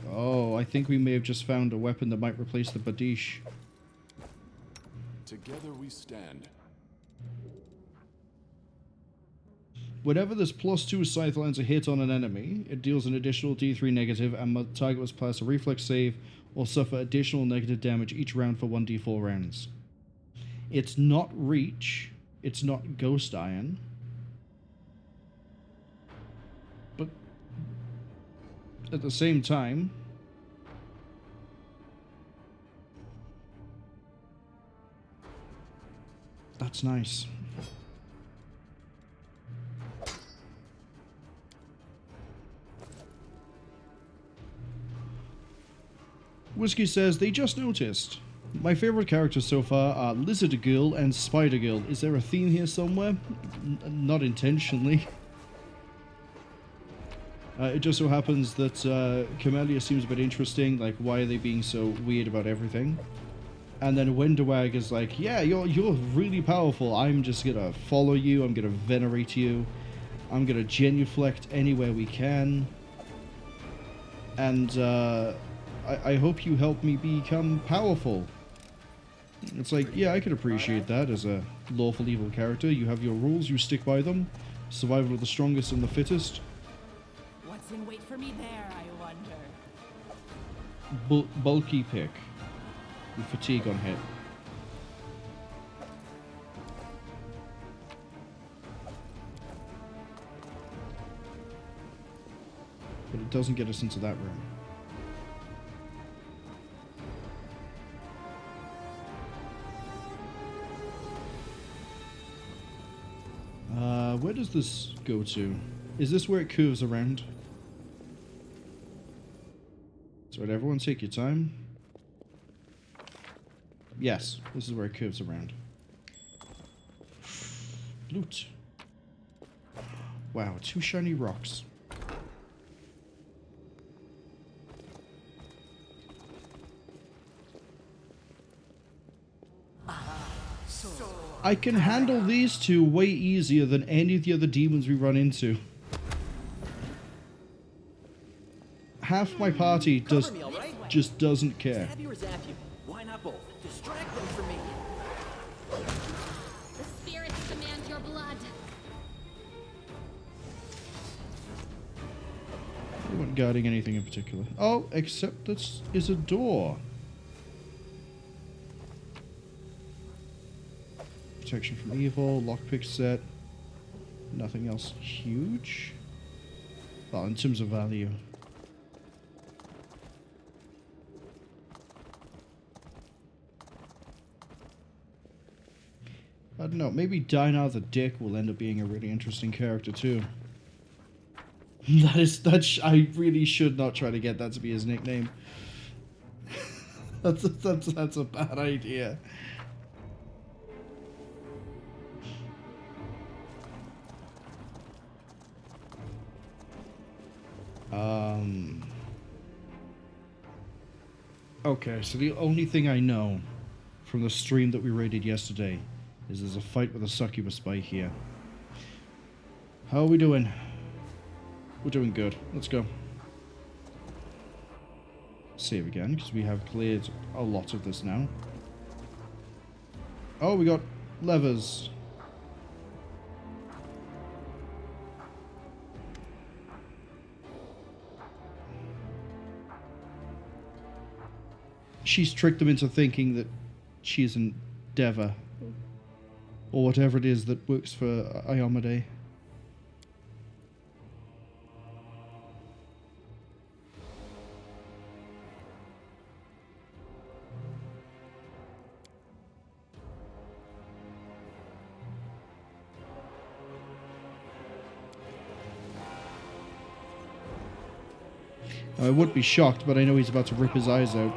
Oh, I think we may have just found a weapon that might replace the Badish. Together we stand. Whenever this +2 scythe lands a hit on an enemy, it deals an additional D3 negative and the target must pass a reflex save or suffer additional negative damage each round for 1d4 rounds. It's not Reach, it's not Ghost Iron, but at the same time, that's nice. Whiskey says, they just noticed. My favorite characters so far are Lizard Girl and Spider Girl. Is there a theme here somewhere? Not intentionally. It just so happens that Camellia seems a bit interesting, like why are they being so weird about everything? And then Wendawag is like, yeah, you're really powerful. I'm just gonna follow you, I'm gonna venerate you, I'm gonna genuflect anywhere we can. And I hope you help me become powerful. It's like, yeah, I could appreciate that as a lawful evil character. You have your rules, you stick by them. Survival of the strongest and the fittest. What's in wait for me there, I wonder? Bulky pick. With fatigue on hit. But it doesn't get us into that room. Where does this go to? Is this where it curves around? So everyone take your time. Yes, this is where it curves around. Loot. Wow, 2 shiny rocks. I can handle these two way easier than any of the other demons we run into. Half my party just doesn't care. Stab you or zap you? Why not both? Distract them from me. The spirits demand your blood. They weren't guarding anything in particular. Oh, except this is a door. Protection from evil, lockpick set. Nothing else huge. Well, in terms of value. I don't know, maybe Dinar the Dick will end up being a really interesting character too. I really should not try to get that to be his nickname. that's a bad idea. Okay, so the only thing I know from the stream that we raided yesterday is there's a fight with a succubus spy here. How are we doing? We're doing good. Let's go. Save again, because we have cleared a lot of this now. Oh, we got levers. She's tricked them into thinking that she's an Deva. Or whatever it is that works for Iomade. I would be shocked, but I know he's about to rip his eyes out.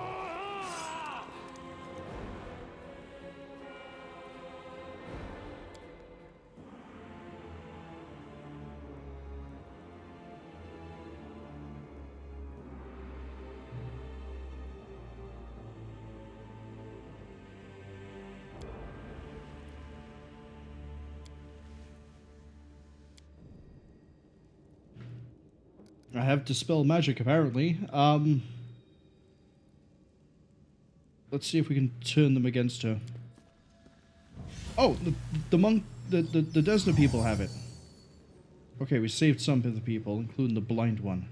I have Dispel Magic, apparently. Let's see if we can turn them against her. Oh, the Desna people have it. Okay, we saved some of the people, including the blind one.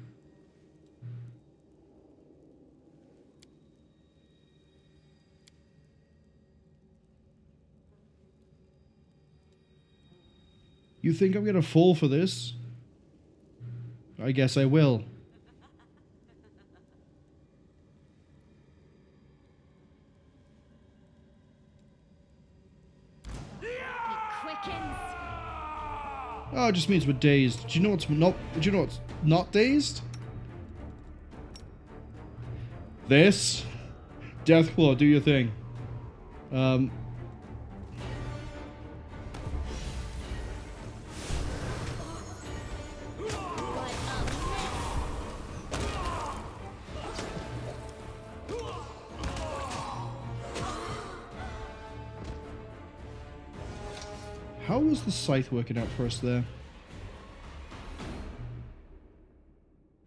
You think I'm gonna fall for this? I guess I will. Oh, it just means we're dazed. Do you know what's not? Do you know what's not dazed? This. Deathclaw, do your thing. How was the scythe working out for us there?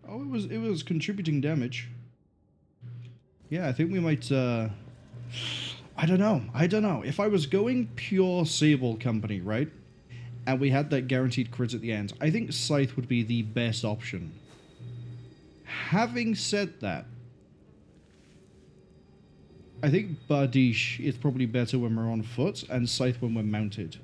Oh, it was contributing damage. Yeah, I think we might, I don't know. If I was going pure Sable Company, right? And we had that guaranteed crit at the end, I think Scythe would be the best option. Having said that, I think Bardiche is probably better when we're on foot, and Scythe when we're mounted.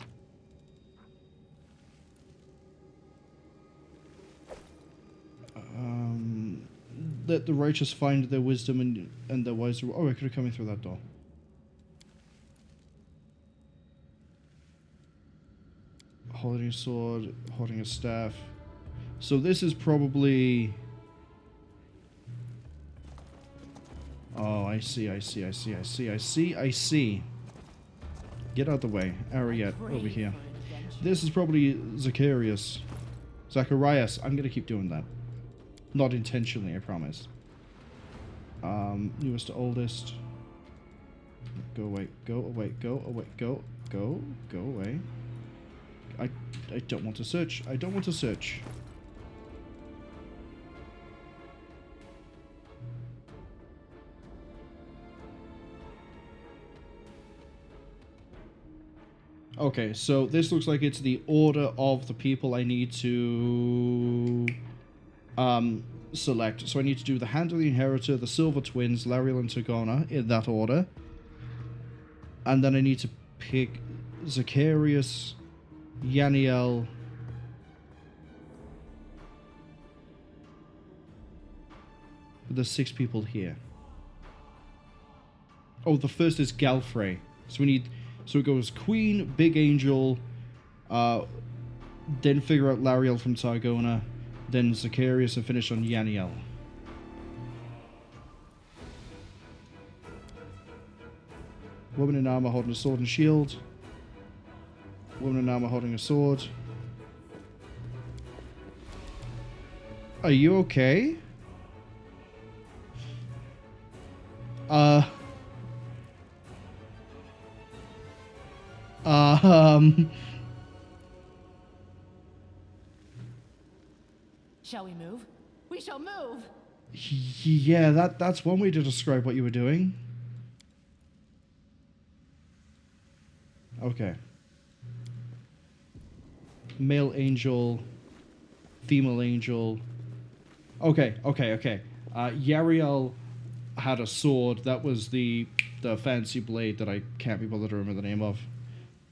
Let the righteous find their wisdom and their wiser... Oh, I could have come in through that door. Holding a sword, holding a staff. So this is probably... Oh, I see. Get out the way. Ariette, over here. This is probably Zacharias. Zacharias. I'm going to keep doing that. Not intentionally, I promise. Newest to oldest. Go away, go away, go away, go away. I don't want to search. I don't want to search. Okay, so this looks like it's the order of the people I need to select. So I need to do the Hand of the Inheritor, the Silver Twins, Lariel and Tagona in that order. And then I need to pick Zacharias, Yaniel, the 6 people here. Oh, the first is Galfrey. So it goes Queen, Big Angel, then figure out Lariel from Targona, then Zacharias, and finish on Yaniel. Woman in armor holding a sword and shield. Woman in armor holding a sword. Are you okay? Shall we move? We shall move! Yeah, that's one way to describe what you were doing. Okay. Male angel, female angel. Okay. Yariel had a sword. That was the fancy blade that I can't be bothered to remember the name of.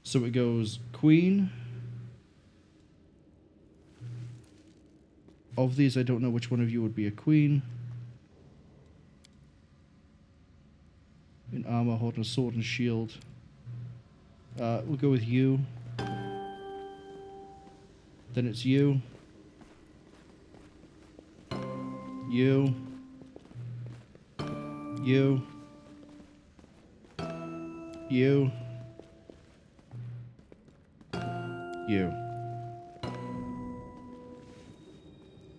So it goes Queen. Of these, I don't know which one of you would be a queen. In armor, holding a sword and shield. We'll go with you. Then it's you. You. You. You. You.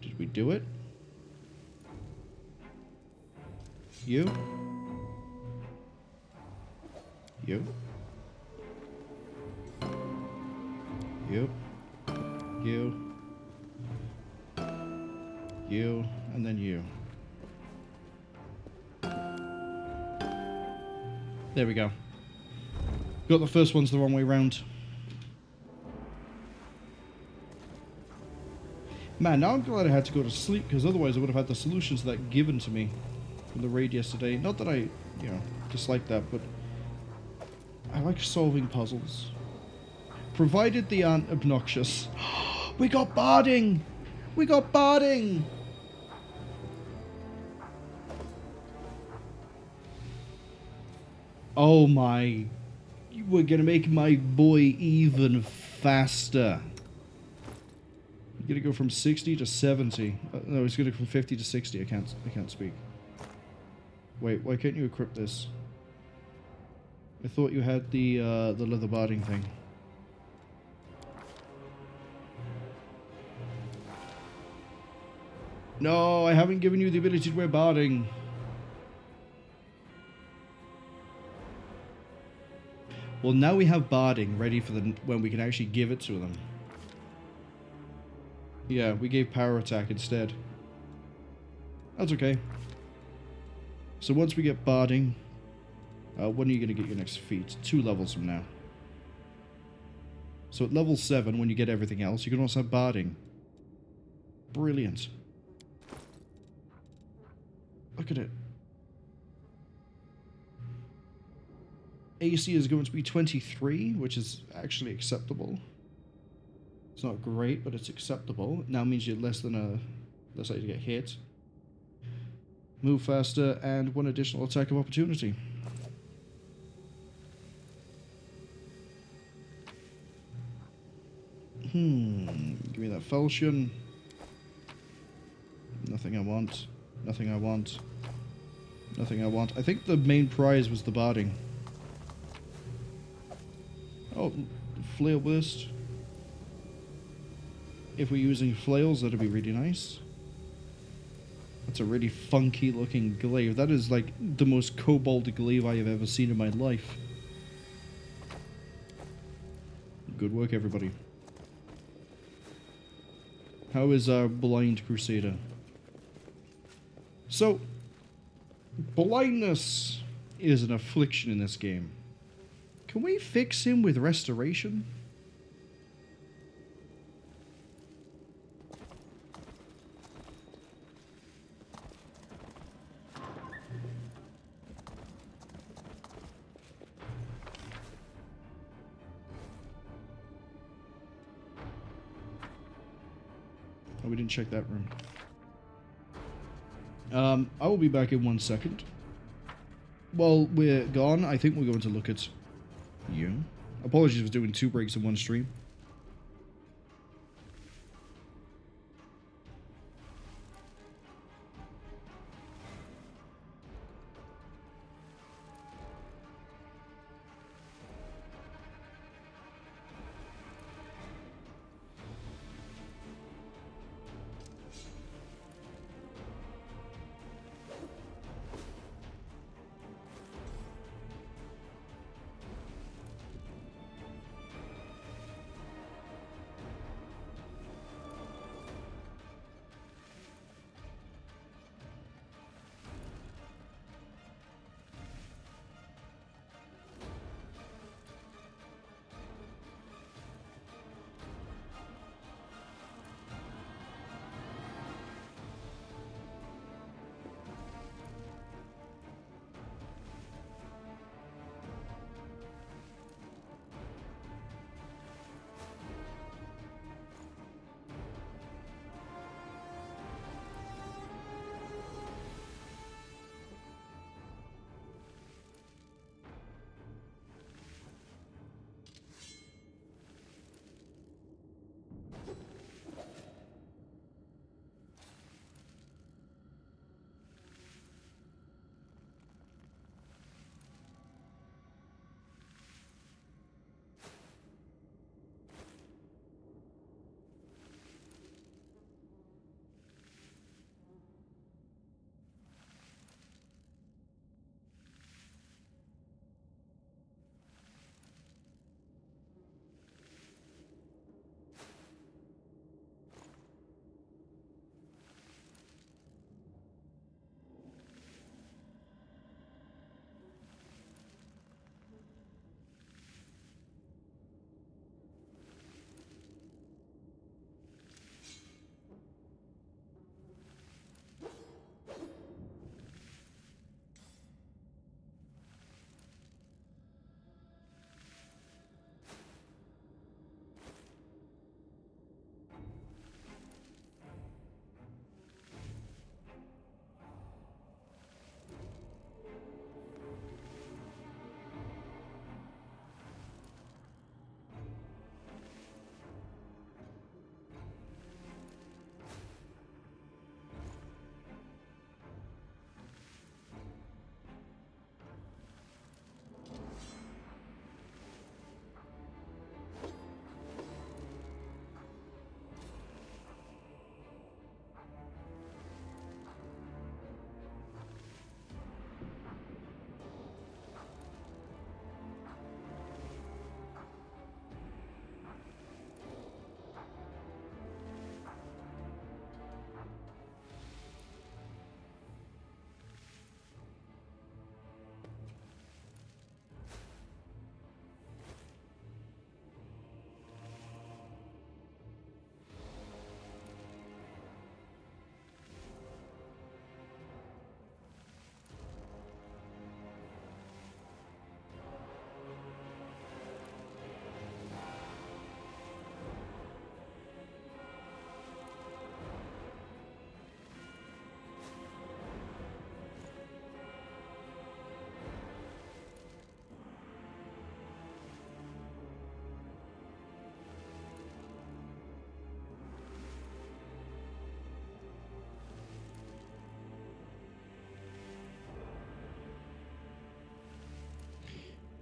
Did we do it? You. You. You. You. You, and then you. There we go. Got the first ones the wrong way round. Man, now I'm glad I had to go to sleep, because otherwise I would have had the solutions to that given to me from the raid yesterday. Not that I, dislike that, but I like solving puzzles. Provided they aren't obnoxious. We got barding! We got barding! Oh my... We're gonna make my boy even faster. You're gonna go from 60 to 70. No, he's gonna go from 50 to 60. I can't speak. Wait, why can't you equip this? I thought you had the leather barding thing. No, I haven't given you the ability to wear barding. Well, now we have barding ready for when we can actually give it to them. Yeah, we gave power attack instead. That's okay. So once we get barding, when are you going to get your next feat? 2 levels from now. So at level 7, when you get everything else, you can also have barding. Brilliant. Look at it. AC is going to be 23, which is actually acceptable. It's not great, but it's acceptable. It now means you're less likely to get hit. Move faster, and 1 additional attack of opportunity. Give me that falchion. Nothing I want. Nothing I want. Nothing I want. I think the main prize was the barding. Oh, flail burst. If we're using flails, that'd be really nice. That's a really funky looking glaive. That is like the most kobold glaive I have ever seen in my life. Good work, everybody. How is our blind crusader? So, blindness is an affliction in this game. Can we fix him with restoration? Oh, we didn't check that room. I will be back in 1 second. While we're gone, I think we're going to look at you. Apologies for doing 2 breaks in 1 stream.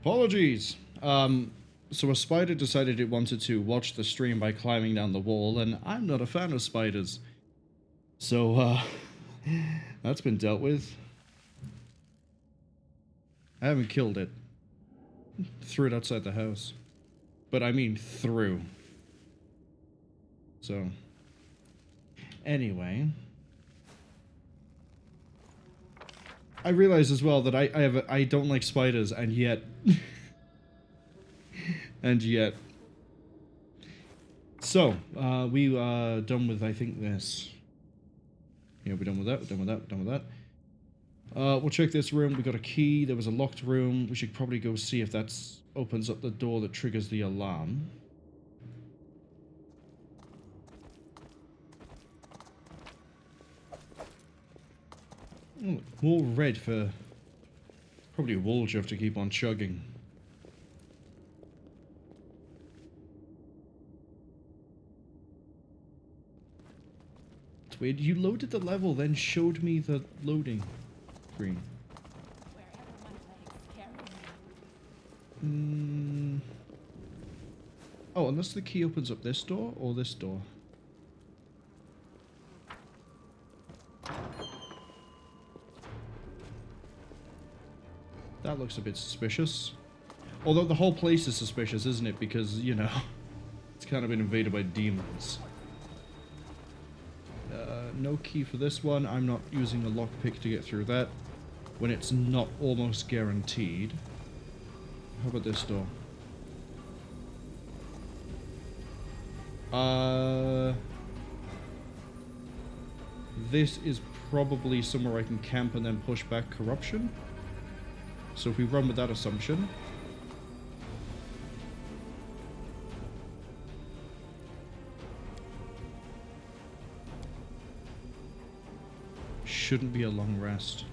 Apologies. So a spider decided it wanted to watch the stream by climbing down the wall, and I'm not a fan of spiders. So, that's been dealt with. I haven't killed it. Threw it outside the house. But I mean through. So, anyway. I realize as well that I don't like spiders, and yet... and yet... So, we are done with, I think, this. Yeah, we're done with that, we're done with that, we're done with that. We'll check this room. We got a key. There was a locked room. We should probably go see if that opens up the door that triggers the alarm. Oh, more red for probably a wall to keep on chugging. It's weird. You loaded the level, then showed me the loading screen. Oh, unless the key opens up this door or this door. That looks a bit suspicious. Although the whole place is suspicious, isn't it? Because, you know, it's kind of been invaded by demons. No key for this one. I'm not using a lockpick to get through that when it's not almost guaranteed. How about this door? This is probably somewhere I can camp and then push back corruption. So if we run with that assumption... shouldn't be a long rest.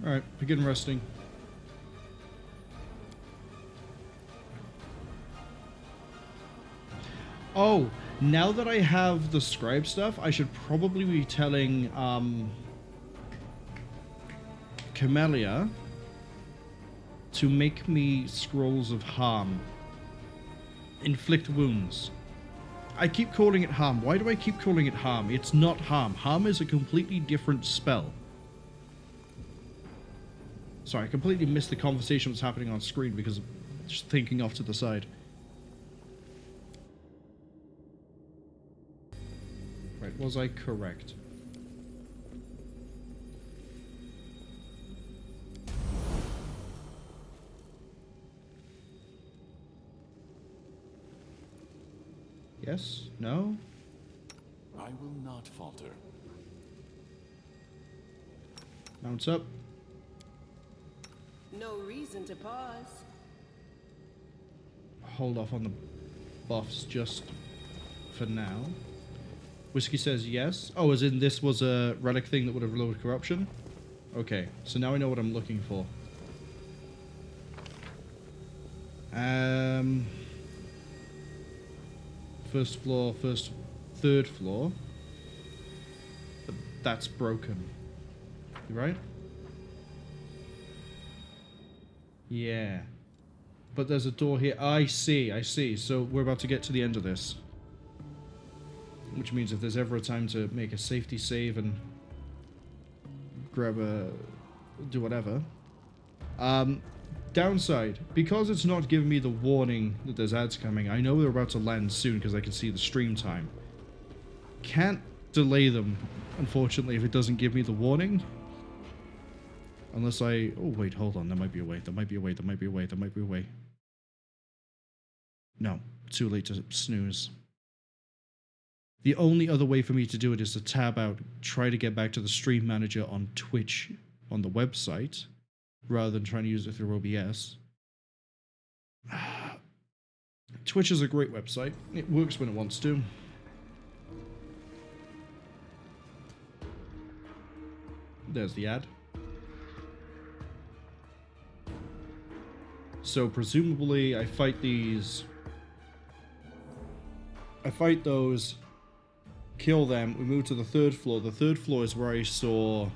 Alright, begin resting. Oh, now that I have the scribe stuff, I should probably be telling, Camellia to make me scrolls of harm. Inflict wounds. I keep calling it harm. Why do I keep calling it harm? It's not harm. Harm is a completely different spell. Sorry, I completely missed the conversation that's happening on screen because I'm just thinking off to the side. Right, was I correct? Yes? No? I will not falter. Mounts up. No reason to pause. Hold off on the buffs just for now. Whiskey says yes. Oh, as in this was a relic thing that would have lowered corruption? Okay, so now I know what I'm looking for. First floor, third floor. But that's broken. You right? Yeah. But there's a door here. I see. So we're about to get to the end of this. Which means if there's ever a time to make a safety save and grab a... do whatever. Downside, because it's not giving me the warning that there's ads coming, I know they're about to land soon because I can see the stream time. Can't delay them, unfortunately, if it doesn't give me the warning. Unless I... oh, wait, hold on. There might be a way. There might be a way. There might be a way. There might be a way. No. Too late to snooze. The only other way for me to do it is to tab out, try to get back to the stream manager on Twitch on the website, rather than trying to use it through OBS. Twitch is a great website. It works when it wants to. There's the ad. So presumably I fight these. I fight those, kill them, we move to the 3rd floor. The 3rd floor is where I saw...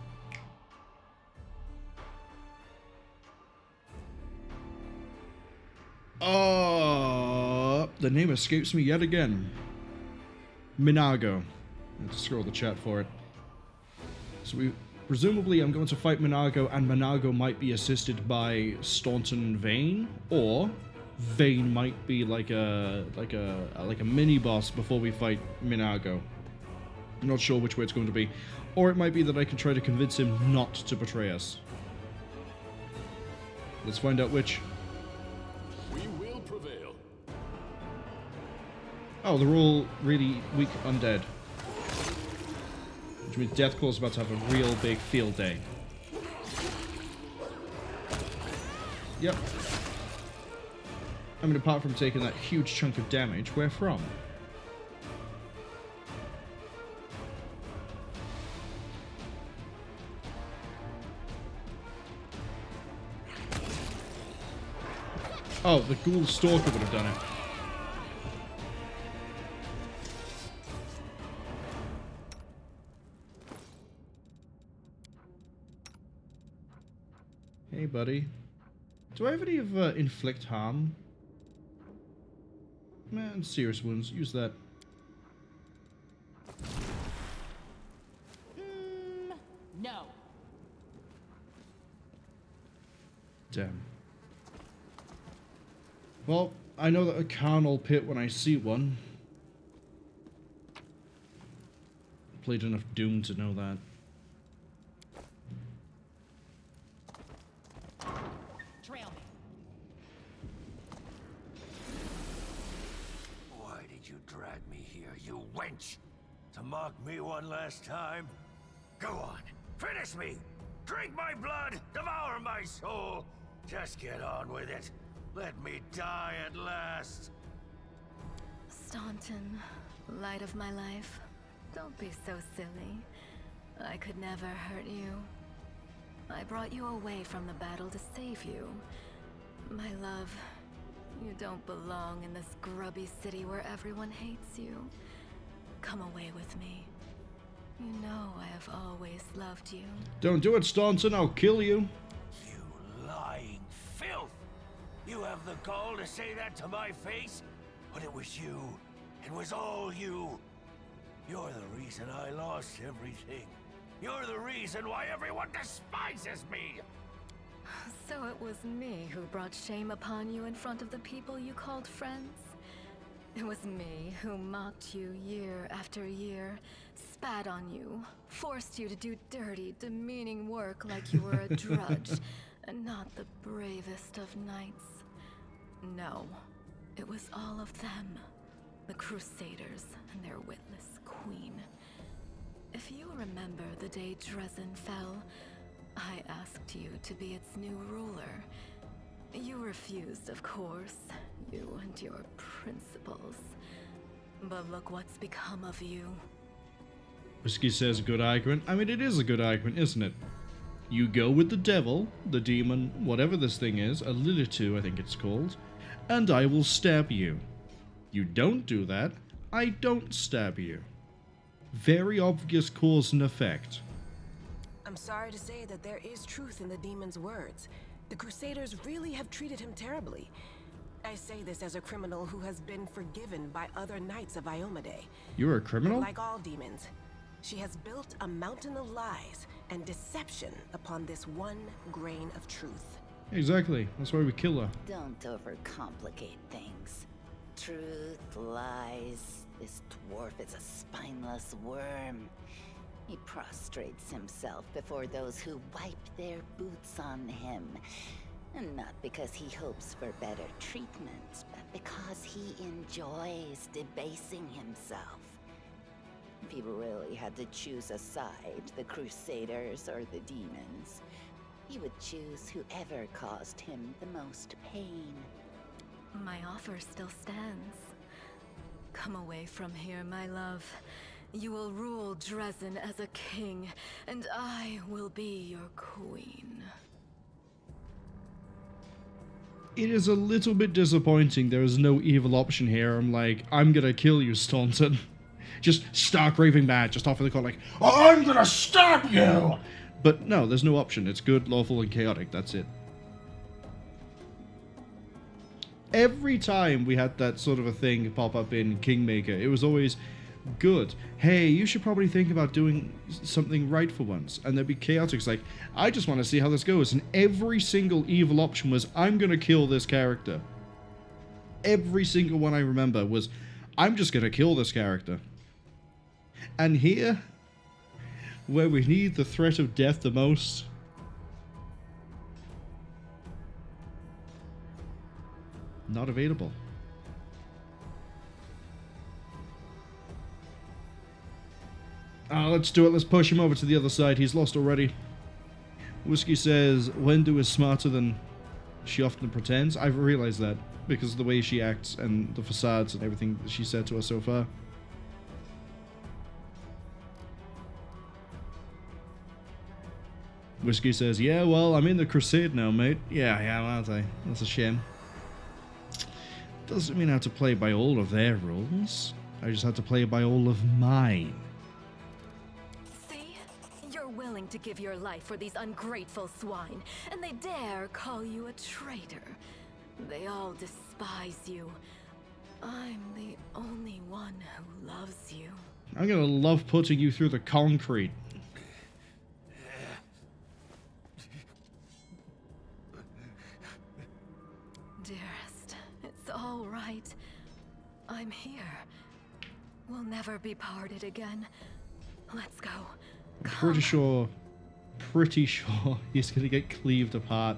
the name escapes me yet again. Minago. I have to scroll the chat for it. So presumably I'm going to fight Minago, and Minago might be assisted by Staunton and Vayne, or Vayne might be like a mini boss before we fight Minago. I'm not sure which way it's going to be. Or it might be that I can try to convince him not to betray us. Let's find out which. We will prevail. Oh, they're all really weak undead. Which means Deathclaw's about to have a real big field day. Yep. I mean, apart from taking that huge chunk of damage, where from? Oh, the Ghoul Stalker would have done it. Hey, buddy. Do I have any of Inflict Harm? Man, serious wounds. Use that. No. Damn. Well, I know that a carnal pit when I see one. Played enough Doom to know that. Trail me. Why did you drag me here, you wench? To mock me one last time? Go on, finish me! Drink my blood, devour my soul! Just get on with it. Let me die at last. Staunton, light of my life, don't be so silly. I could never hurt you. I brought you away from the battle to save you. My love, you don't belong in this grubby city where everyone hates you. Come away with me. You know I have always loved you. Don't do it, Staunton, I'll kill you. You lying filth! You have the gall to say that to my face? But it was you. It was all you. You're the reason I lost everything. You're the reason why everyone despises me! So it was me who brought shame upon you in front of the people you called friends? It was me who mocked you year after year, spat on you, forced you to do dirty, demeaning work like you were a drudge, and not the bravest of knights. No, it was all of them, the Crusaders and their witless queen. If you remember the day Dresden fell, I asked you to be its new ruler. You refused, of course, you and your principles. But look what's become of you. Whiskey says good argument. I mean, it is a good argument, isn't it? You go with the devil, the demon, whatever this thing is, a Lilitu, I think it's called, and I will stab you. You don't do that, I don't stab you. Very obvious cause and effect. I'm sorry to say that there is truth in the demon's words. The Crusaders really have treated him terribly. I say this as a criminal who has been forgiven by other knights of Iomade. You're a criminal? Like all demons, she has built a mountain of lies and deception upon this one grain of truth. Exactly. That's why we kill her. Don't overcomplicate things. Truth, lies. This dwarf is a spineless worm. He prostrates himself before those who wipe their boots on him. And not because he hopes for better treatment, but because he enjoys debasing himself. If he really had to choose a side, the Crusaders or the demons, he would choose whoever caused him the most pain. My offer still stands. Come away from here, my love. You will rule Dresden as a king, and I will be your queen. It is a little bit disappointing there is no evil option here. I'm like, I'm gonna kill you, Staunton. Just stark raving mad, just off of the call like, I'm gonna stab you! But no, there's no option. It's good, lawful, and chaotic. That's it. Every time we had that sort of a thing pop up in Kingmaker, it was always good. Hey, you should probably think about doing something right for once. And there'd be chaotic. It's like, I just want to see how this goes. And every single evil option was, I'm going to kill this character. Every single one I remember was, I'm just going to kill this character. And here, where we need the threat of death the most, not available. Let's do it. Let's push him over to the other side. He's lost already. Whiskey says, Wendu is smarter than she often pretends. I've realized that because of the way she acts and the facades and everything that she said to us so far. Whiskey says, yeah, well, I'm in the Crusade now, mate. Yeah, I am, aren't I? That's a shame. Doesn't mean I have to play by all of their rules. I just have to play by all of mine. See? You're willing to give your life for these ungrateful swine, and they dare call you a traitor. They all despise you. I'm the only one who loves you. I'm gonna love putting you through the concrete. Dearest, it's all right. I'm here. We'll never be parted again. Let's go. I'm pretty sure he's gonna get cleaved apart.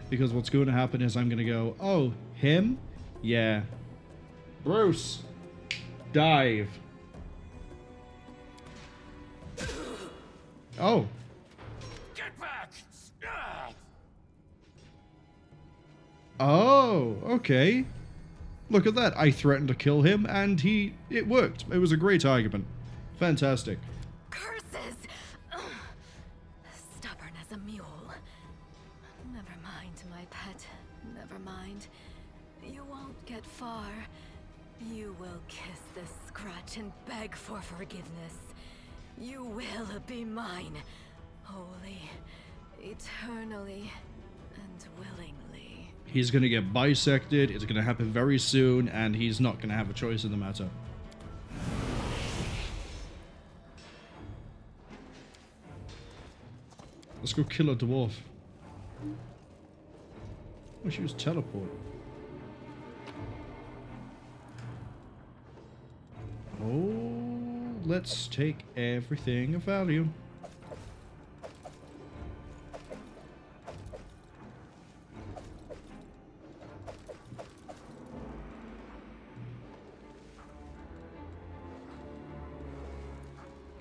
Because what's going to happen is I'm gonna go, oh, him? Yeah. Bruce! Dive. Oh. Get back! Oh, okay. Look at that. I threatened to kill him, and it worked. It was a great argument. Fantastic. Curses! Stubborn as a mule. Never mind, my pet. Never mind. You won't get far. You will kiss this scratch and beg for forgiveness. You will be mine. Wholly, eternally, and willingly. He's going to get bisected, it's going to happen very soon, and he's not going to have a choice in the matter. Let's go kill a dwarf. Oh, she was teleport. Oh, let's take everything of value.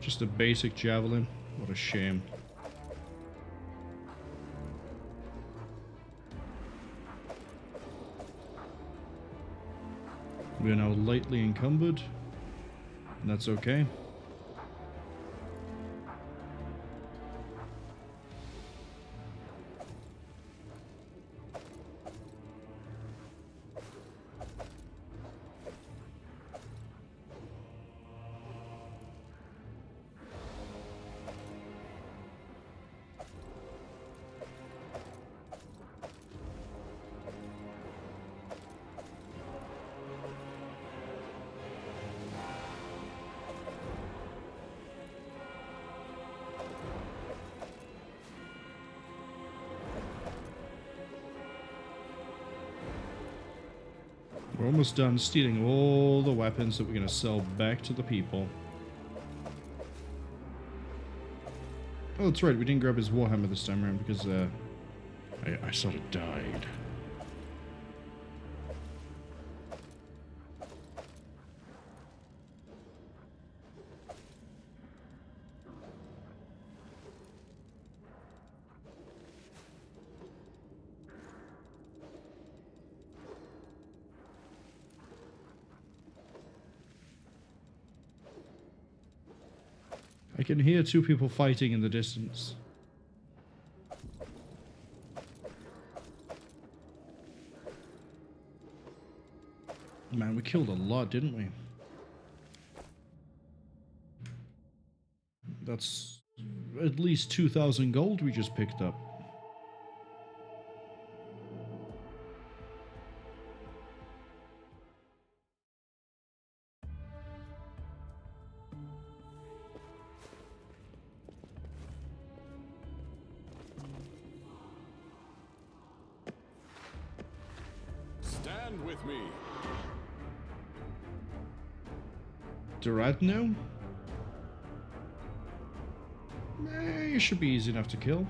Just a basic javelin. What a shame. We are now lightly encumbered, and that's okay. We're almost done stealing all the weapons that we're going to sell back to the people. Oh, that's right, we didn't grab his warhammer this time around because I sort of died. I can hear two people fighting in the distance. Man, we killed a lot, didn't we? That's at least 2,000 gold we just picked up. Stand with me. Duradno? It should be easy enough to kill.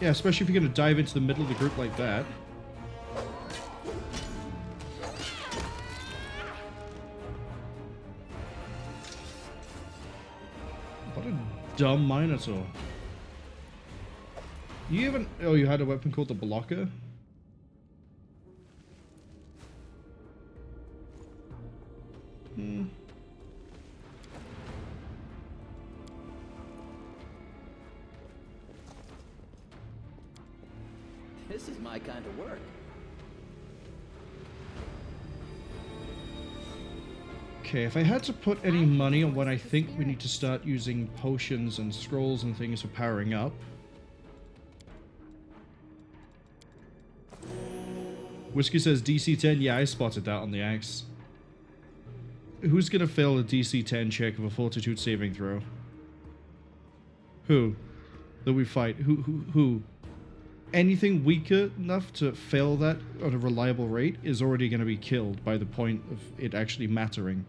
Yeah, especially if you're going to dive into the middle of the group like that. What a dumb Minotaur. You even... Oh, you had a weapon called the Blocker? This is my kind of work. Okay, if I had to put any money on when I think we need to start using potions and scrolls and things for powering up. Whiskey says DC 10. Yeah, I spotted that on the axe. Who's gonna fail a DC 10 check of a fortitude saving throw? Who? That we fight? Who? Anything weaker enough to fail that at a reliable rate is already going to be killed by the point of it actually mattering.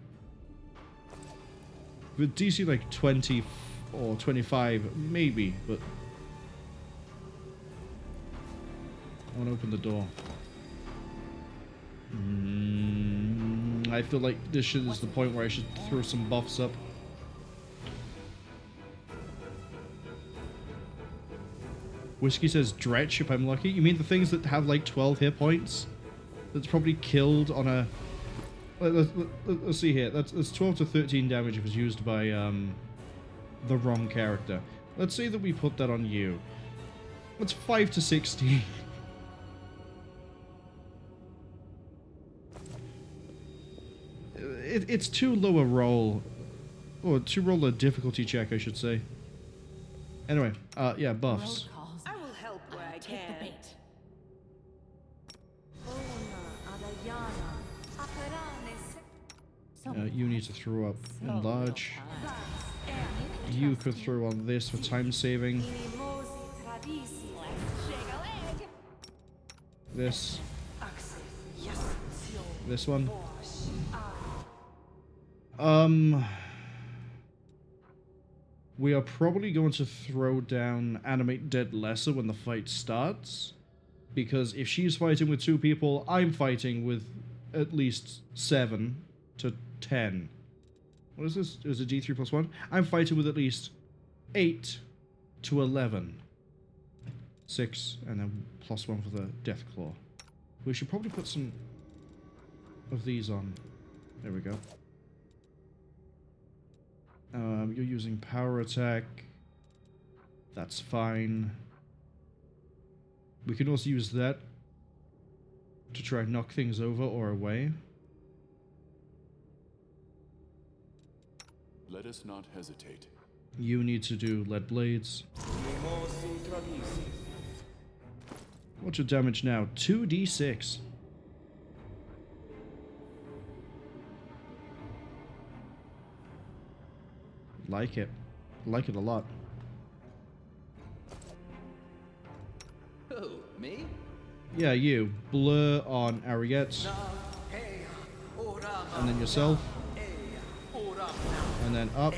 With DC like 20 or 25, maybe, but... I want to open the door. I feel like this is the point where I should throw some buffs up. Whiskey says Dretch if I'm lucky. You mean the things that have like 12 hit points? That's probably killed on a... Let's see here. That's 12 to 13 damage if it's used by the wrong character. Let's say that we put that on you. That's 5 to 16. It's too low a roll. Or too low a difficulty check, I should say. Anyway, yeah, buffs. I will help where I can. You need to throw up enlarge. You could throw on this for time saving. This. This one. We are probably going to throw down Animate Dead Lesser when the fight starts. Because if she's fighting with 2 people, I'm fighting with at least 7 to 10. What is this? Is it D3 plus 1? I'm fighting with at least 8 to 11. 6, and then plus 1 for the Death Claw. We should probably put some of these on. There we go. You're using power attack. That's fine. We can also use that to try and knock things over or away. Let us not hesitate. You need to do lead blades. What's your damage now? 2d6. Like it. Like it a lot. Who, me? Yeah, you. Blur on Ariette. And then yourself. And then up.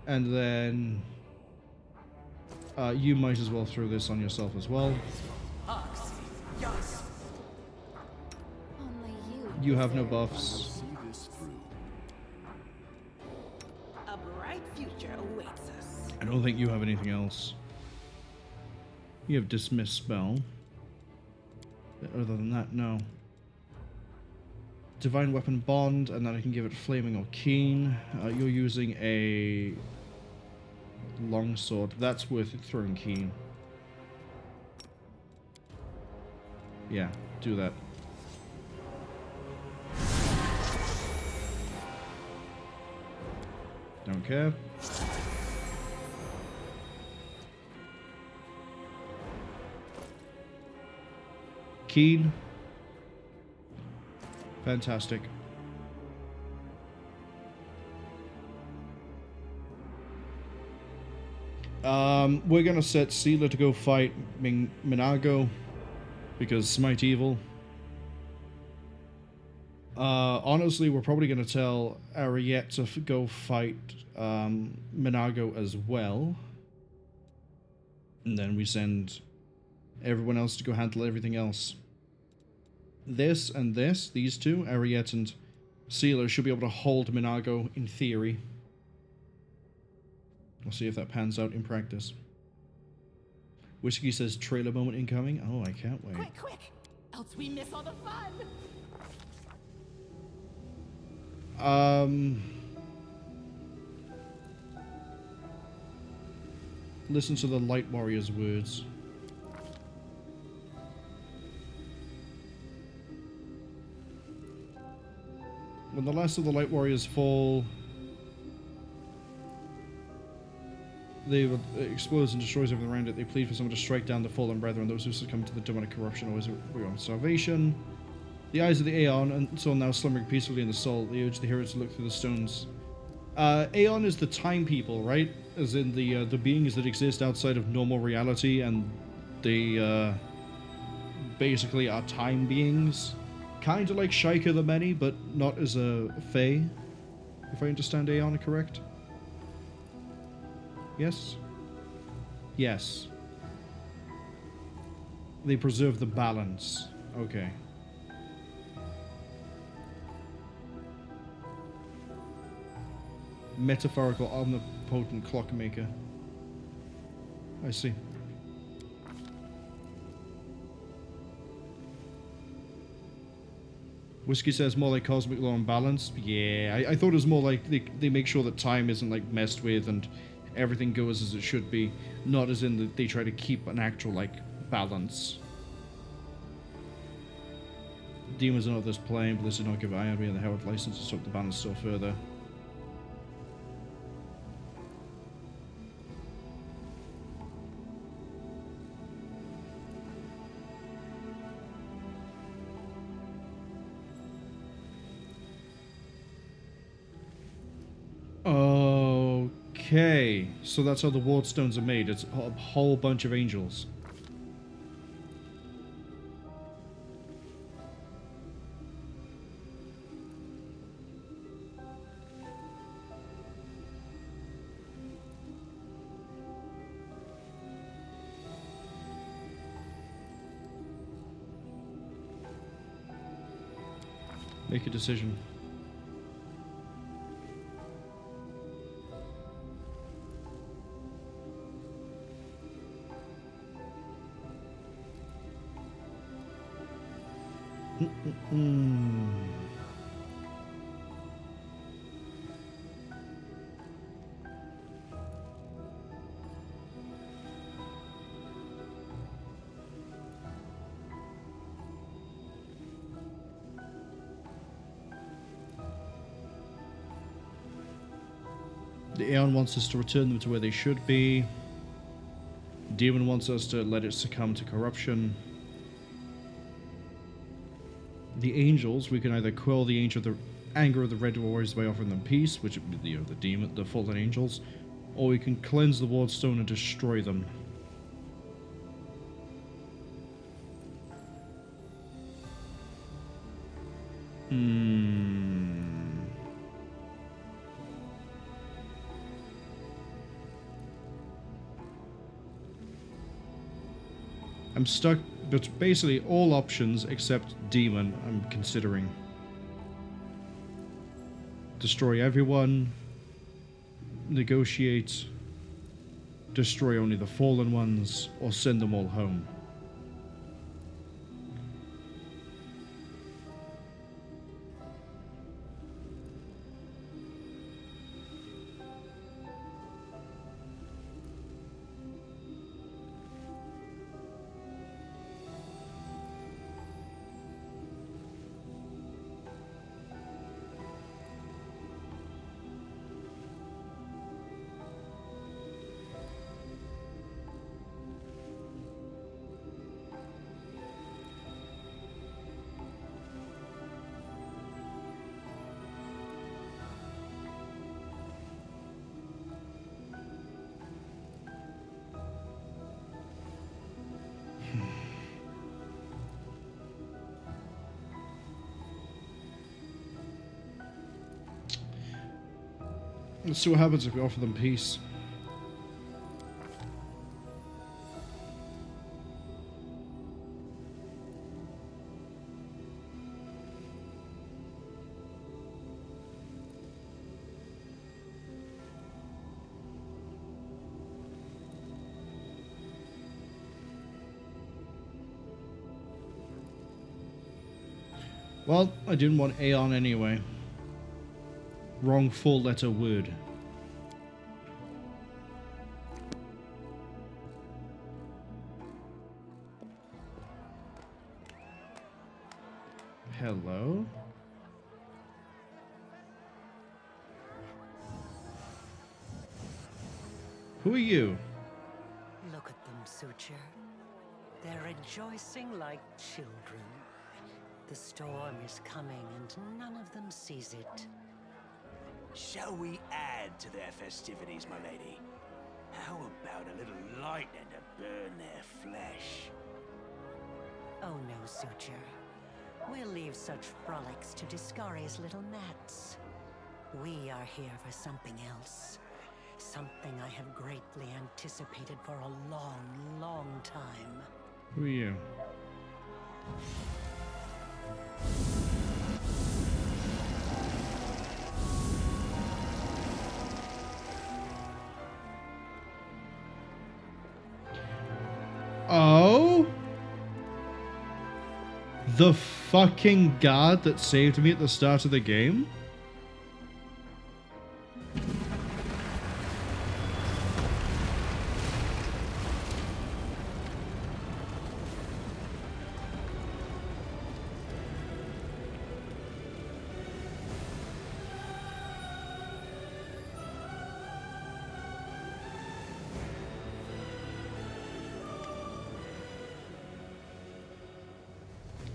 And then... you might as well throw this on yourself as well. You have no buffs. A bright future awaits us. I don't think you have anything else. You have Dismiss spell. Other than that, no. Divine Weapon Bond, and then I can give it Flaming or Keen. You're using a longsword. That's worth it throwing Keen. Yeah, do that. Don't care. Keen. Fantastic. We're gonna set Sealer to go fight Minago because Smite Evil. Honestly, we're probably gonna tell Ariette to go fight Minago as well, and then we send everyone else to go handle everything else. This and this, these two, Ariette and Sealer, should be able to hold Minago in theory. We'll see if that pans out in practice. Whiskey says trailer moment incoming. Oh, I can't wait. Quick, quick! Else we miss all the fun! Listen to the Light Warrior's words. When the last of the Light Warriors fall, they explodes and destroys everything around it. They plead for someone to strike down the fallen brethren, those who succumb to the demonic corruption always beyond salvation. The eyes of the Aeon, until now slumbering peacefully in the soul, they urge the heroes to look through the stones. Aeon is the time people, right? As in the beings that exist outside of normal reality, and they basically are time beings. Kind of like Shaika the Many, but not as a Fae, if I understand Aeon correct. Yes? Yes. They preserve the balance. Okay. Metaphorical omnipotent clockmaker. I see. Whiskey says more like cosmic law and balance. Yeah, I thought it was more like they make sure that time isn't like messed with and everything goes as it should be. Not as in that they try to keep an actual like balance. Demons are not this plane, but this did not give IRB the Howard license to stop the balance still further. Okay, so that's how the Wardstones are made. It's a whole bunch of angels. Make a decision. The Aeon wants us to return them to where they should be. Demon wants us to let it succumb to corruption. The angels, we can either quell the anger of the Red Warriors by offering them peace, which would be the demon, the fallen angels, or we can cleanse the Wardstone and destroy them. I'm stuck, but basically all options except demon I'm considering. Destroy everyone, negotiate, destroy only the fallen ones, or send them all home. Let's see what happens if we offer them peace. Well, I didn't want Aeon anyway. Wrong four-letter word. Hello? Who are you? Look at them, Suture. They're rejoicing like children. The storm is coming and none of them sees it. Shall we add to their festivities, my lady? How about a little lightning to burn their flesh? Oh no, Suture. We'll leave such frolics to Discari's little gnats. We are here for something else. Something I have greatly anticipated for a long, long time. Who are you? Oh? The fucking guard that saved me at the start of the game?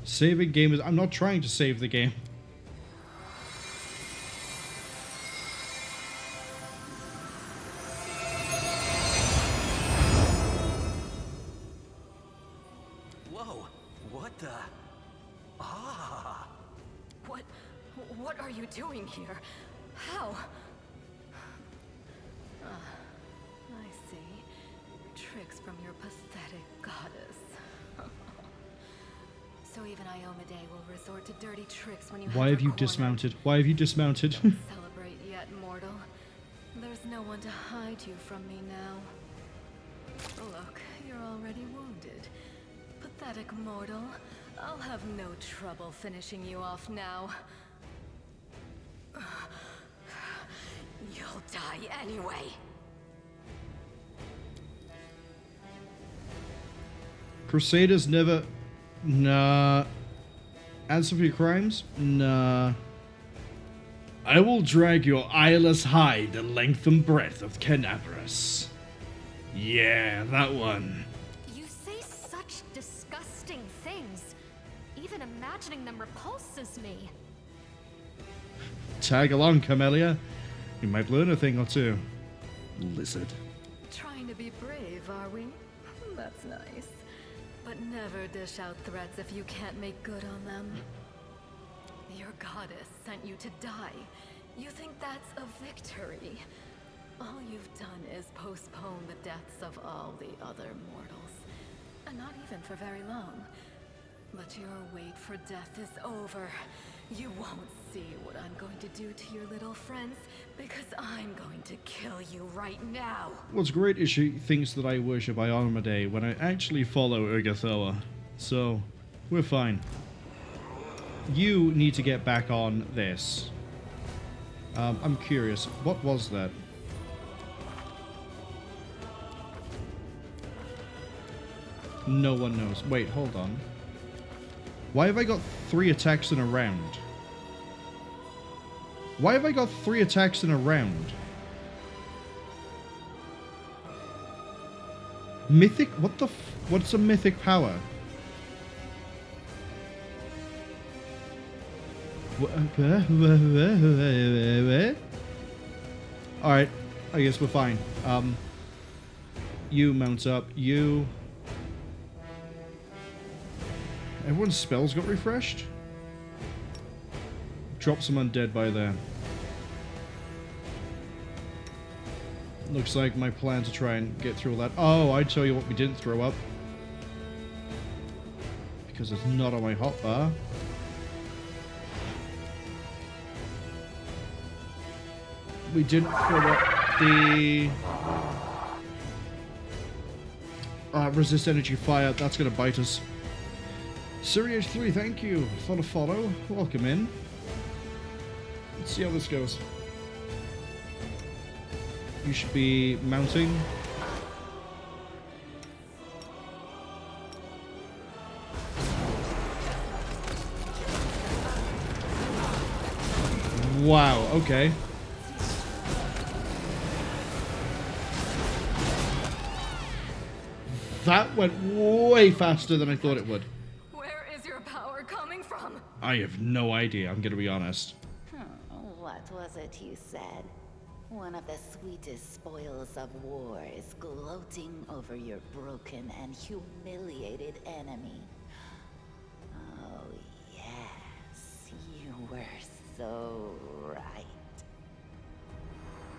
Saving game is... I'm not trying to save the game. Whoa, what the... Ah! What are you doing here? How? I see. Tricks from your pathetic goddess. So even Iomade will resort to dirty tricks when you Why have you dismounted? Why have you dismounted? Celebrate yet, mortal. There's no one to hide you from me now. Look, you're already wounded. Pathetic mortal. I'll have no trouble finishing you off now. You'll die anyway. Crusaders never... Nah. Answer for your crimes? Nah. I will drag your eyeless hide the length and breadth of Kenabres. Yeah, that one. You say such disgusting things. Even imagining them repulses me. Tag along, Camellia. You might learn a thing or two. Lizard. Trying to be brave, are we? That's nice. But never dish out threats if you can't make good on them. Your goddess sent you to die. You think that's a victory? All you've done is postpone the deaths of all the other mortals. And not even for very long. But your wait for death is over. You won't see what I'm going to do to your little friends, because I'm going to kill you right now. What's great is she thinks that I worship Iomade when I actually follow Urgathoa. So, we're fine. You need to get back on this. I'm curious, what was that? No one knows. Wait, hold on. Why have I got 3 attacks in a round? Why have I got 3 attacks in a round? Mythic? What the what's a mythic power? Alright, I guess we're fine. You mount up. You... Everyone's spells got refreshed? Drop some undead by there. Looks like my plan to try and get through all that. Oh, I'd tell you what we didn't throw up. Because it's not on my hotbar. We didn't throw up the resist energy fire. That's going to bite us. SiriH3, thank you for the follow. Welcome in. Let's see how this goes. You should be mounting. Wow, okay. That went way faster than I thought it would. Where is your power coming from? I have no idea, I'm gonna be honest. What was it you said? One of the sweetest spoils of war is gloating over your broken and humiliated enemy. Oh, yes, you were so right.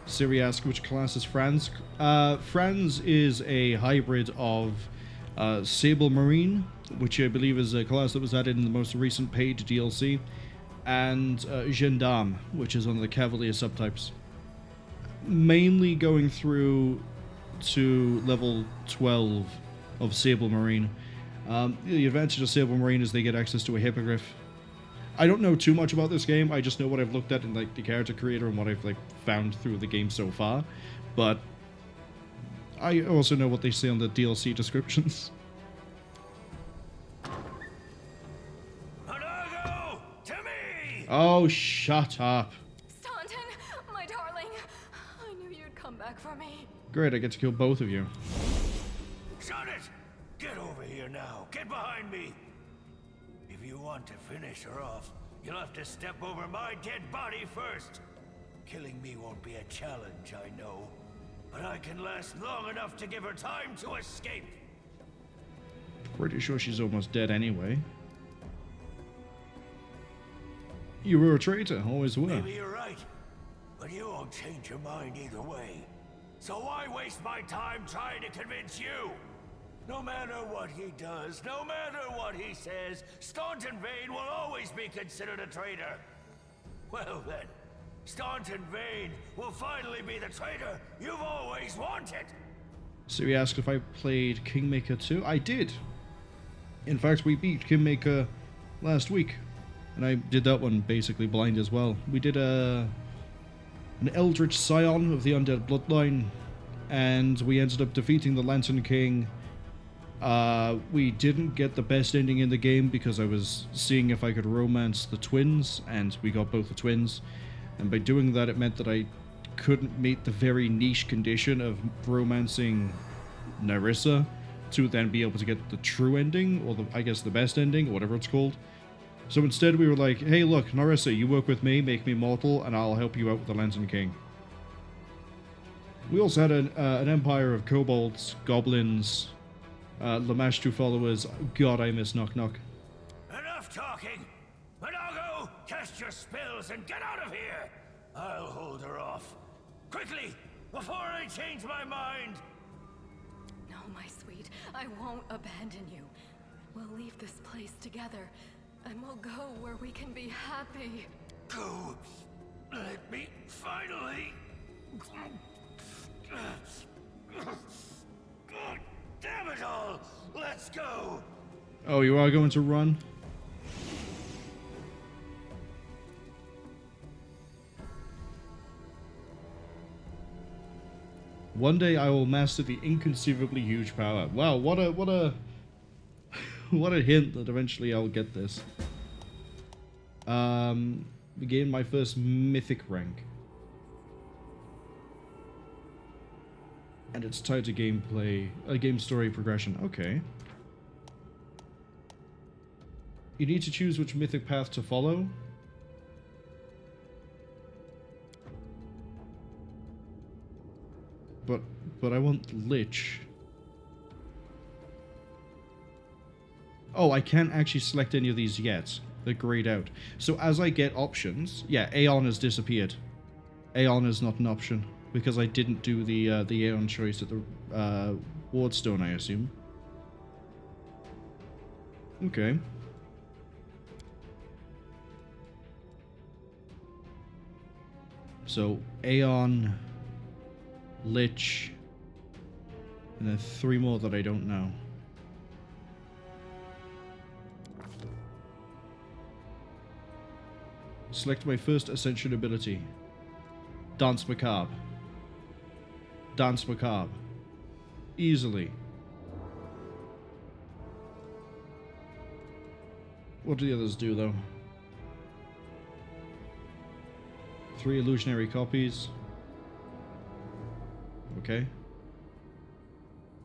Siri asks which class is Franz. Franz is a hybrid of Sable Marine, which I believe is a class that was added in the most recent paid DLC, and Gendarme, which is one of the Cavalier subtypes. Mainly going through to level 12 of Sable Marine. The advantage of Sable Marine is they get access to a Hippogriff. I don't know too much about this game. I just know what I've looked at in like the character creator and what I've like found through the game so far. But I also know what they say on the DLC descriptions. Oh, shut up. Staunton, my darling. I knew you'd come back for me. Great, I get to kill both of you. Shut it! Get over here now. Get behind me. If you want to finish her off, you'll have to step over my dead body first. Killing me won't be a challenge, I know. But I can last long enough to give her time to escape. Pretty sure she's almost dead anyway. You were a traitor, always were. Maybe you're right, but you won't change your mind either way. So why waste my time trying to convince you? No matter what he does, no matter what he says, Staunton Vane will always be considered a traitor. Well then, Staunton Vane will finally be the traitor you've always wanted. So he asked if I played Kingmaker 2. I did. In fact, we beat Kingmaker last week. And I did that one basically blind as well. We did an Eldritch Scion of the Undead Bloodline, and we ended up defeating the Lantern King. We didn't get the best ending in the game because I was seeing if I could romance the twins, and we got both the twins. And by doing that, it meant that I couldn't meet the very niche condition of romancing Narissa to then be able to get the true ending, or I guess the best ending, or whatever it's called. So instead we were like, hey look, Narissa, you work with me, make me mortal, and I'll help you out with the Lantern King. We also had an empire of kobolds, goblins, Lamashtu followers. God, I miss Knock Knock. Enough talking! Manago, cast your spells and get out of here! I'll hold her off. Quickly, before I change my mind! No, my sweet, I won't abandon you. We'll leave this place together. And we'll go where we can be happy. Go. Let me finally. God damn it all! Let's go! Oh, you are going to run? One day I will master the inconceivably huge power. Wow, what a what a hint that eventually I'll get this. Begin my first mythic rank. And it's tied to gameplay, game story progression. Okay. You need to choose which mythic path to follow. But I want Lich. Oh, I can't actually select any of these yet. They're grayed out. So as I get options... Yeah, Aeon has disappeared. Aeon is not an option. because I didn't do the Aeon choice at the Wardstone, I assume. Okay. So Aeon, Lich, and then 3 more that I don't know. Select my first Ascension ability. Dance Macabre. Dance Macabre. Easily. What do the others do, though? 3 illusionary copies. Okay.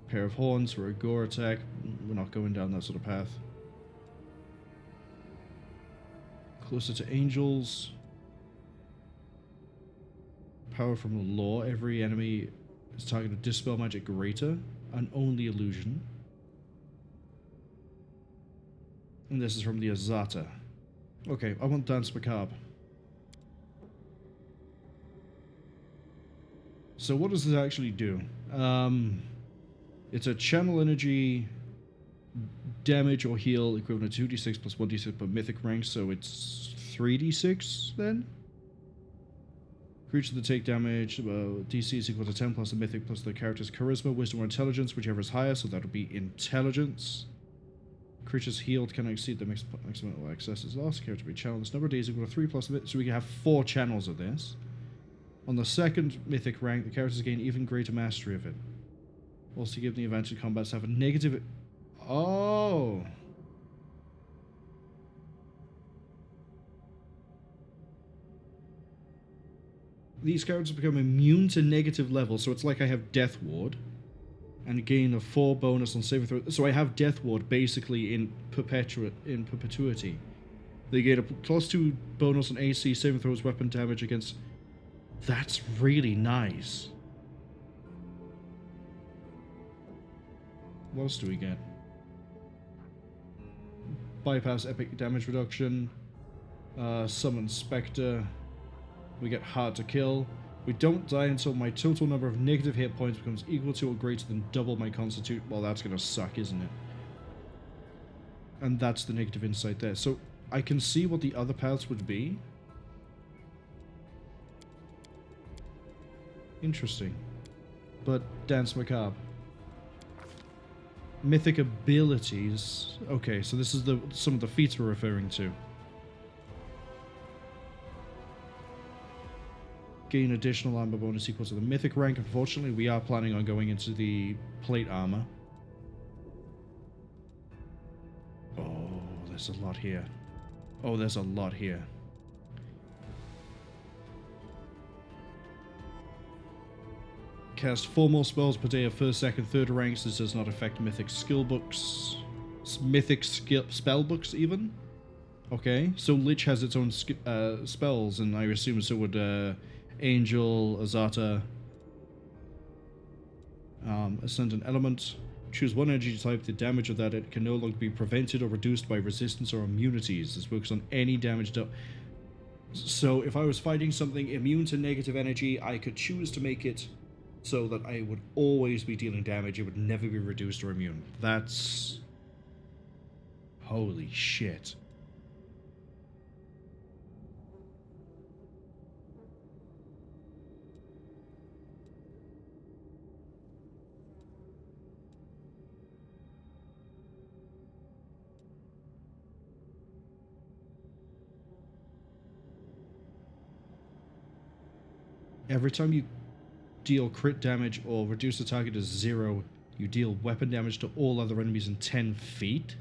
Pair of horns for a gore attack. We're not going down that sort of path. Closer to angels. Power from the law. Every enemy is targeted dispel magic greater and only illusion. And this is from the Azata. Okay, I want Dance Macabre. So what does this actually do? It's a channel energy damage or heal equivalent to 2d6 plus 1d6 per mythic rank, so it's 3d6 then? Creatures that take damage, DC is equal to 10 plus the mythic plus the character's charisma, wisdom, or intelligence, whichever is higher, so that would be intelligence. Creatures healed cannot exceed the maximum access is lost. Character be channeled. This number of days equal to 3 plus the mythic, so we can have 4 channels of this. On the second mythic rank, the characters gain even greater mastery of it. Also give the advantage combats have a negative... Oh! These characters become immune to negative levels, so it's like I have Death Ward. And gain a 4 bonus on saving throw. So I have Death Ward basically in perpetuity. They get a +2 bonus on AC, saving throws, weapon damage against... That's really nice. What else do we get? Bypass epic damage reduction. Summon Spectre. We get hard to kill. We don't die until my total number of negative hit points becomes equal to or greater than double my constitute. Well, that's gonna suck, isn't it? And that's the negative insight there. So I can see what the other paths would be. Interesting. But Dance Macabre. Mythic abilities. Okay, so this is some of the feats we're referring to. Gain additional armor bonus equal to the mythic rank. Unfortunately, we are planning on going into the plate armor. Oh, there's a lot here. Oh, there's a lot here. Cast 4 more spells per day of 1st, 2nd, 3rd ranks. This does not affect mythic skill books. Mythic spell books, even. Okay, so Lich has its own spells, and I assume so would Angel, Azata. Ascend an element. Choose one energy type. The damage of that it can no longer be prevented or reduced by resistance or immunities. This works on any damage done. So if I was fighting something immune to negative energy, I could choose to make it so that I would always be dealing damage. It would never be reduced or immune. That's... Holy shit. Every time you deal crit damage or reduce the target to 0, you deal weapon damage to all other enemies in 10 feet.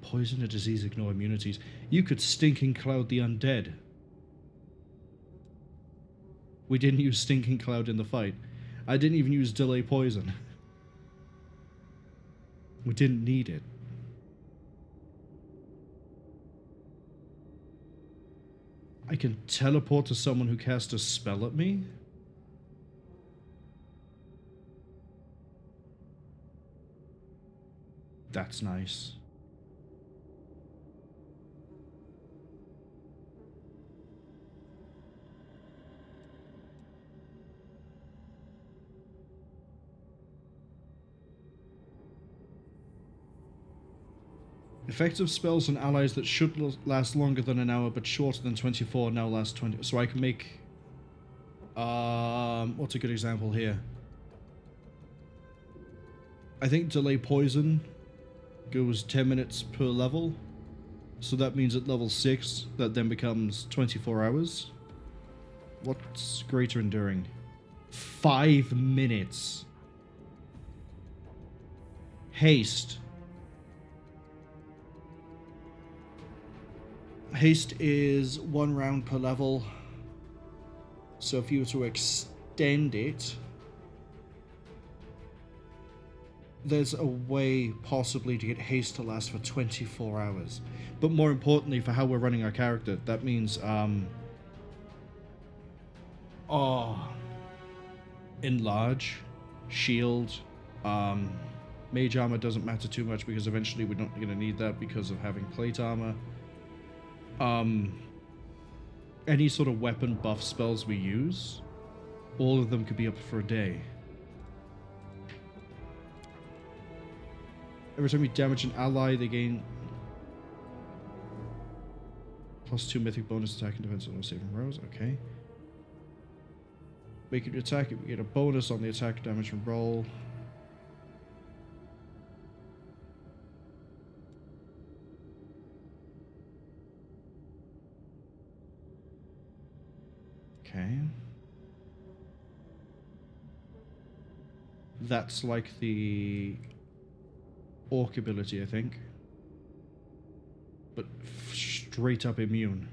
Poison or disease ignore immunities. You could Stinking Cloud the undead. We didn't use Stinking Cloud in the fight. I didn't even use Delay Poison. We didn't need it. I can teleport to someone who casts a spell at me? That's nice. Effective spells on allies that should last longer than an hour but shorter than 24 now last 20. So I can make... what's a good example here? I think Delay Poison goes 10 minutes per level. So that means at level 6, that then becomes 24 hours. What's Greater Enduring? 5 minutes. Haste. Haste is 1 round per level. So if you were to extend it, there's a way possibly to get haste to last for 24 hours. But more importantly, for how we're running our character, that means, enlarge, shield, mage armor doesn't matter too much because eventually we're not going to need that because of having plate armor. Any sort of weapon buff spells we use, all of them could be up for a day. Every time you damage an ally, they gain +2 mythic bonus attack and defense on all saving throws. Okay. Make it attack, we get a bonus on the attack damage and roll. Okay. That's like the orc ability, I think. But straight up immune.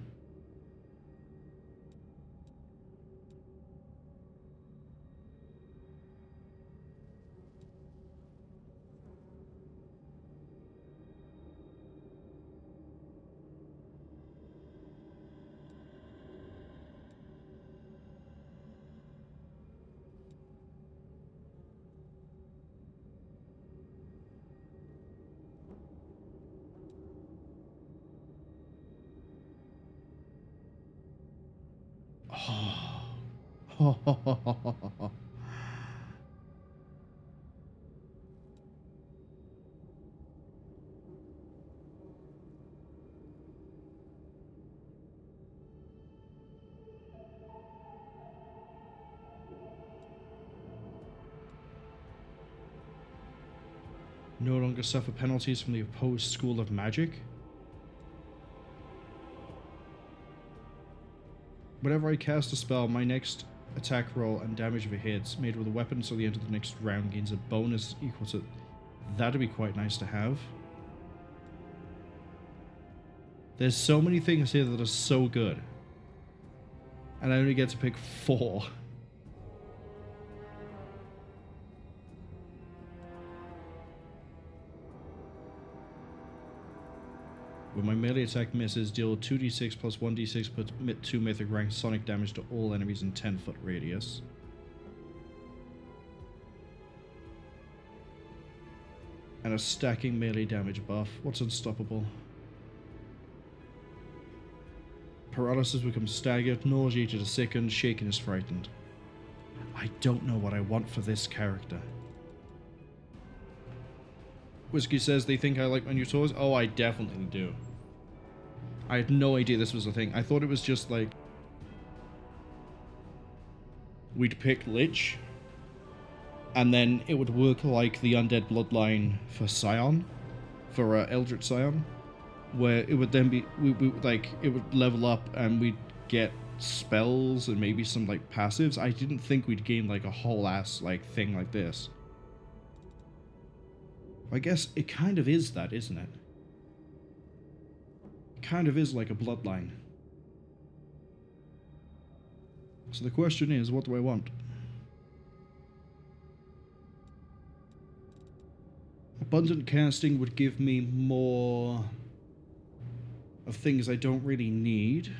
No longer suffer penalties from the opposed school of magic. Whenever I cast a spell, my next attack roll and damage if it hits, made with a weapon so the end of the next round gains a bonus equal to... That'd be quite nice to have. There's so many things here that are so good. And I only get to pick 4. When my melee attack misses, deal 2d6 plus 1d6 per 2 mythic rank sonic damage to all enemies in 10-foot radius. And a stacking melee damage buff. What's unstoppable? Paralysis becomes staggered, nauseated is sickened, shaken is frightened. I don't know what I want for this character. Whiskey says they think I like my new toys. Oh, I definitely do. I had no idea this was a thing. I thought it was just like... we'd pick Lich, and then it would work like the Undead Bloodline for Scion, for Eldritch Scion, where it would then be... it would level up and we'd get spells and maybe some, like, passives. I didn't think we'd gain, like, a whole ass, like, thing like this. I guess it kind of is that, isn't it? It kind of is like a bloodline. So the question is, what do I want? Abundant casting would give me more of things I don't really need.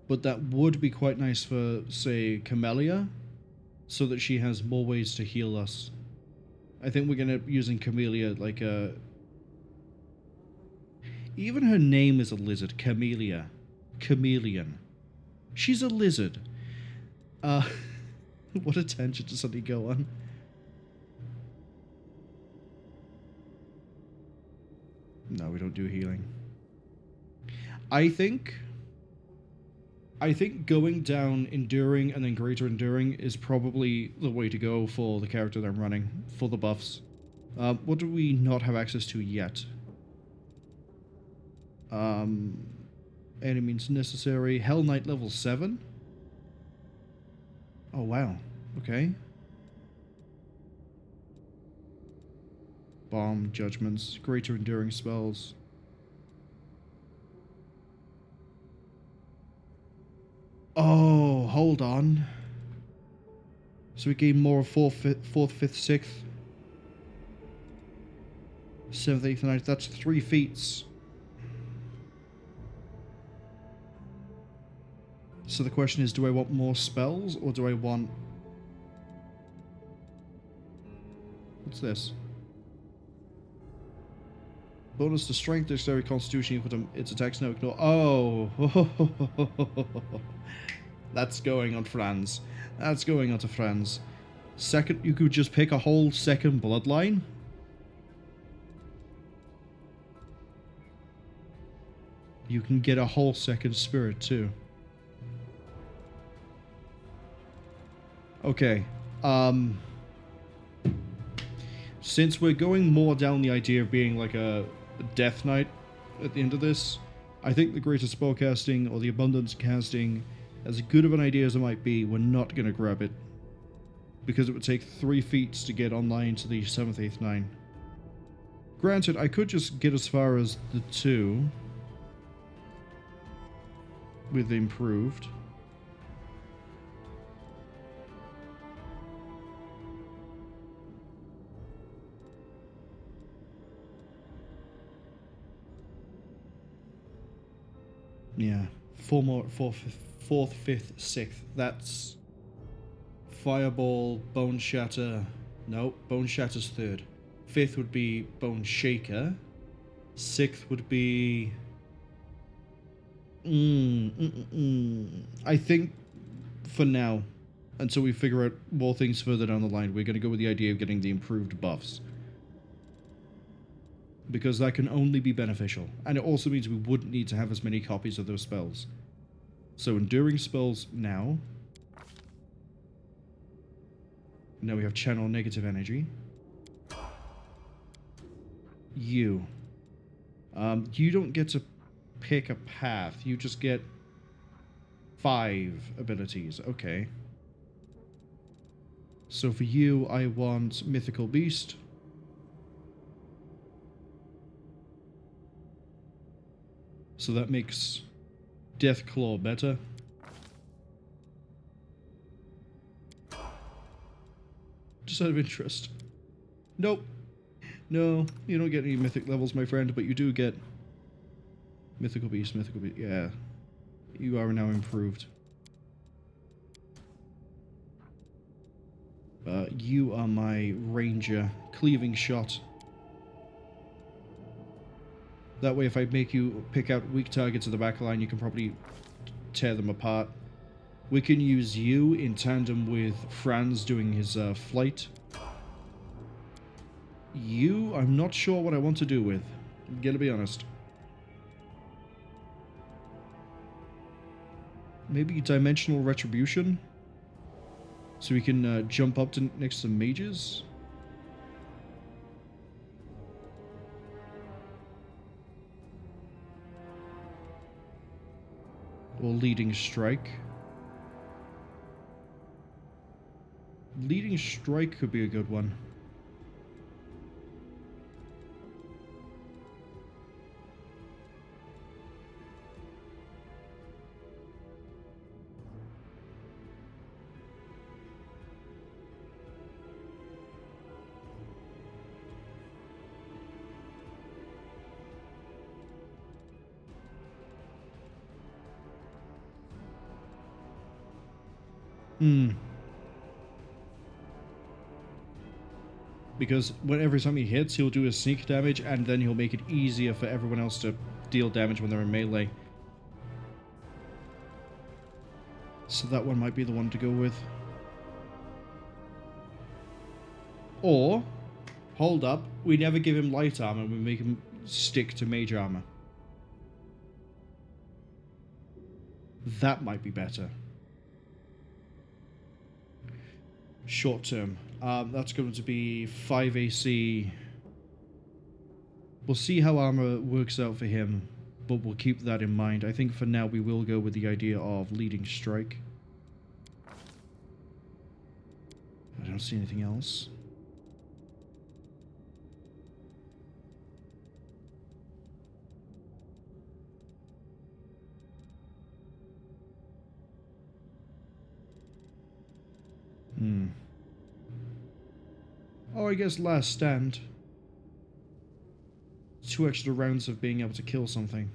But that would be quite nice for, say, Camellia, so that she has more ways to heal us. I think we're gonna be using Camellia like a... Even her name is a lizard. Camellia. Chameleon. She's a lizard. What a tangent to suddenly go on. No, we don't do healing. I think going down Enduring and then Greater Enduring is probably the way to go for the character that I'm running, for the buffs. What do we not have access to yet? Any means necessary. Hell Knight level 7? Oh, wow. Okay. Bomb, Judgments, Greater Enduring spells. Oh, hold on. So we gain more of 4th, 5th, 6th. 7th, 8th, 9th. That's 3 feats. So the question is, do I want more spells, or do I want... What's this? Bonus to strength, dexterity, constitution equal to its attacks, no ignore. Oh! That's going on Franz. That's going on to Franz. Second, you could just pick a whole second bloodline. You can get a whole second spirit too. Okay. Since we're going more down the idea of being like a Death Knight at the end of this, I think the Greater Spellcasting or the Abundance Casting, as good of an idea as it might be, we're not going to grab it. Because it would take 3 feats to get online to the 7th, 8th, 9th. Granted, I could just get as far as the 2 with improved. Yeah, 4 more, 4th, 5th, 6th. That's Fireball, Bone Shatter. No, Bone Shatter's 3rd. 5th would be Bone Shaker. 6th would be... I think for now, until we figure out more things further down the line, we're going to go with the idea of getting the improved buffs. Because that can only be beneficial. And it also means we wouldn't need to have as many copies of those spells. So Enduring spells now. Now we have Channel Negative Energy. You don't get to pick a path. You just get 5 abilities. Okay. So for you, I want Mythical Beast. So that makes Deathclaw better. Just out of interest. Nope. No, you don't get any mythic levels, my friend, but you do get Mythical Beast, yeah. You are now improved. You are my Ranger. Cleaving Shot. That way, if I make you pick out weak targets of the back line, you can probably tear them apart. We can use you in tandem with Franz doing his flight. You, I'm not sure what I want to do with. I'm gonna be honest. Maybe Dimensional Retribution? So we can jump up to next to mages? Or Leading Strike. Leading Strike could be a good one. Because every time he hits, he'll do his sneak damage, and then he'll make it easier for everyone else to deal damage when they're in melee. So that one might be the one to go with. Or, hold up, we never give him light armor, we make him stick to mage armor. That might be better. Short term. That's going to be 5 AC. We'll see how armor works out for him, but we'll keep that in mind. I think for now we will go with the idea of leading strike. I don't see anything else. Oh, I guess last stand. 2 extra rounds of being able to kill something.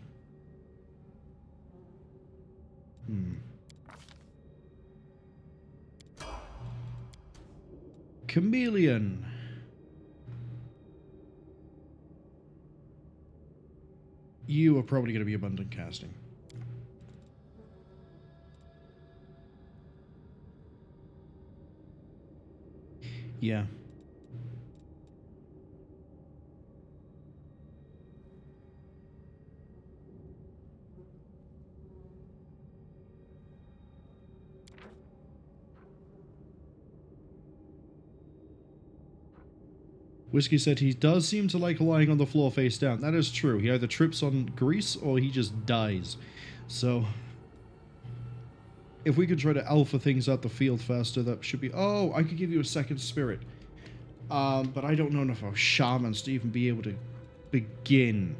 Chameleon. You are probably going to be abundant casting. Yeah. Whiskey said he does seem to like lying on the floor face down. That is true. He either trips on grease or he just dies. So, if we could try to alpha things out the field faster, that should be... Oh, I could give you a second spirit. But I don't know enough about shamans to even be able to begin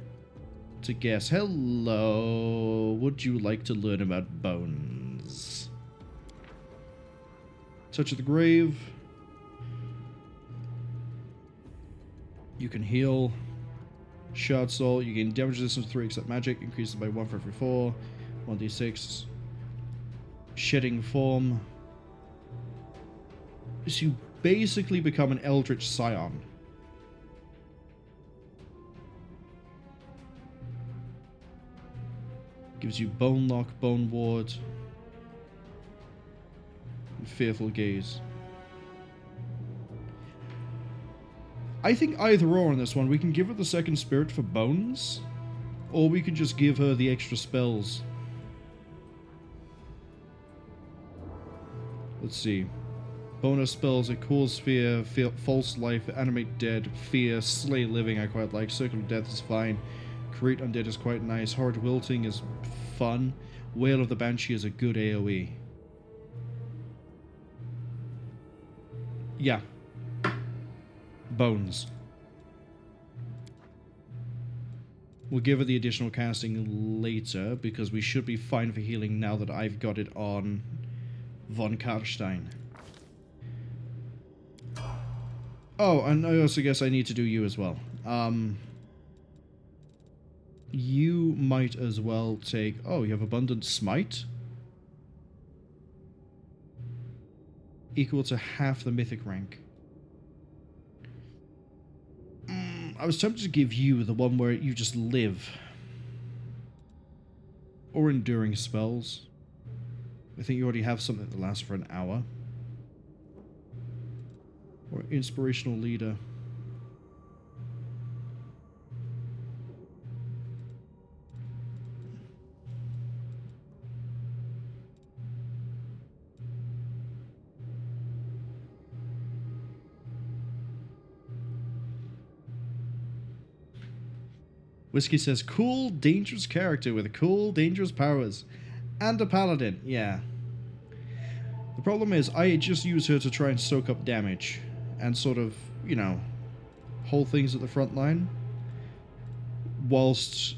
to guess. Hello. Would you like to learn about bones? Touch of the grave. You can heal. Shard soul. You gain damage resistance 3 except magic. Increases by 1 for every 4. 1d6. Shedding form. So you basically become an eldritch scion. Gives you bone lock, bone ward, and fearful gaze. I think either or on this one. We can give her the second spirit for bones, or we can just give her the extra spells. Let's see. Bonus spells are Cause Fear, False Life, Animate Dead, Fear, Slay Living I quite like, Circle of Death is fine, Create Undead is quite nice, Horrid Wilting is fun, Wail of the Banshee is a good AoE. Yeah. Bones. We'll give her the additional casting later, because we should be fine for healing now that I've got it on Von Karstein. Oh, and I also guess I need to do you as well. You might as well take... Oh, you have Abundant Smite? Equal to half the mythic rank. I was tempted to give you the one where you just live. Or Enduring Spells. I think you already have something that lasts for an hour. Or Inspirational Leader. Whiskey says, cool, dangerous character with cool, dangerous powers. And a paladin, yeah. The problem is, I just use her to try and soak up damage. And sort of, you know, hold things at the front line. Whilst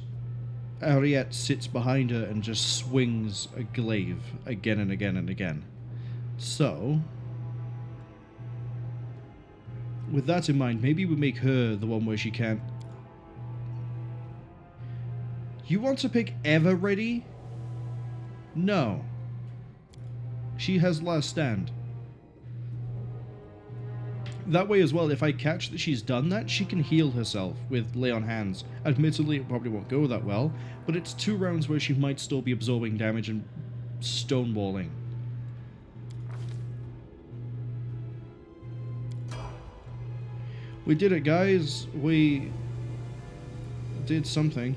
Ariette sits behind her and just swings a glaive again and again and again. So, with that in mind, maybe we make her the one where she can't... You want to pick Ever Ready? No. She has Last Stand. That way as well, if I catch that she's done that, she can heal herself with Lay on Hands. Admittedly, it probably won't go that well, but it's 2 rounds where she might still be absorbing damage and stonewalling. We did it, guys. We did something.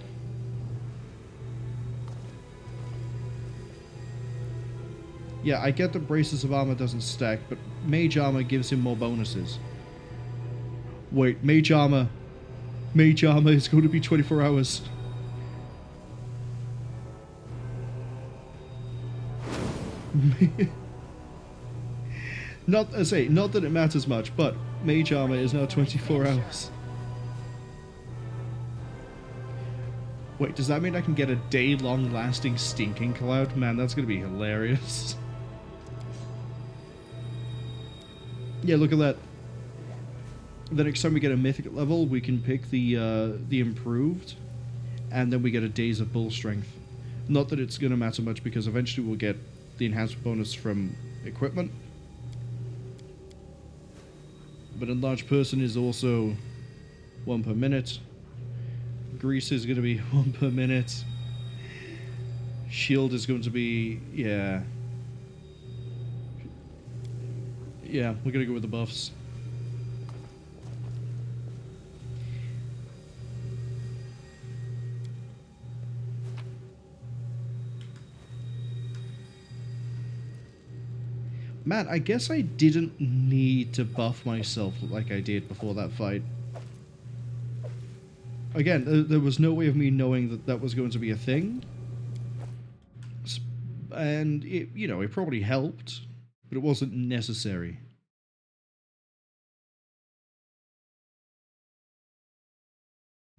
Yeah, I get that Braces of Armor doesn't stack, but Mage Armor gives him more bonuses. Wait, Mage Armor is going to be 24 hours. Not that it matters much, but Mage Armor is now 24 hours. Wait, does that mean I can get a day-long lasting Stinking Cloud? Man, that's gonna be hilarious. Yeah, look at that. The next time we get a mythic level, we can pick the improved, and then we get a Days of Bull Strength. Not that it's gonna matter much, because eventually we'll get the enhancement bonus from equipment. But Enlarged Person is also 1 per minute. Grease is going to be 1 per minute. Shield is going to be, yeah. Yeah, we're going to go with the buffs. Man, I guess I didn't need to buff myself like I did before that fight. Again, there was no way of me knowing that that was going to be a thing. And, it probably helped, but it wasn't necessary.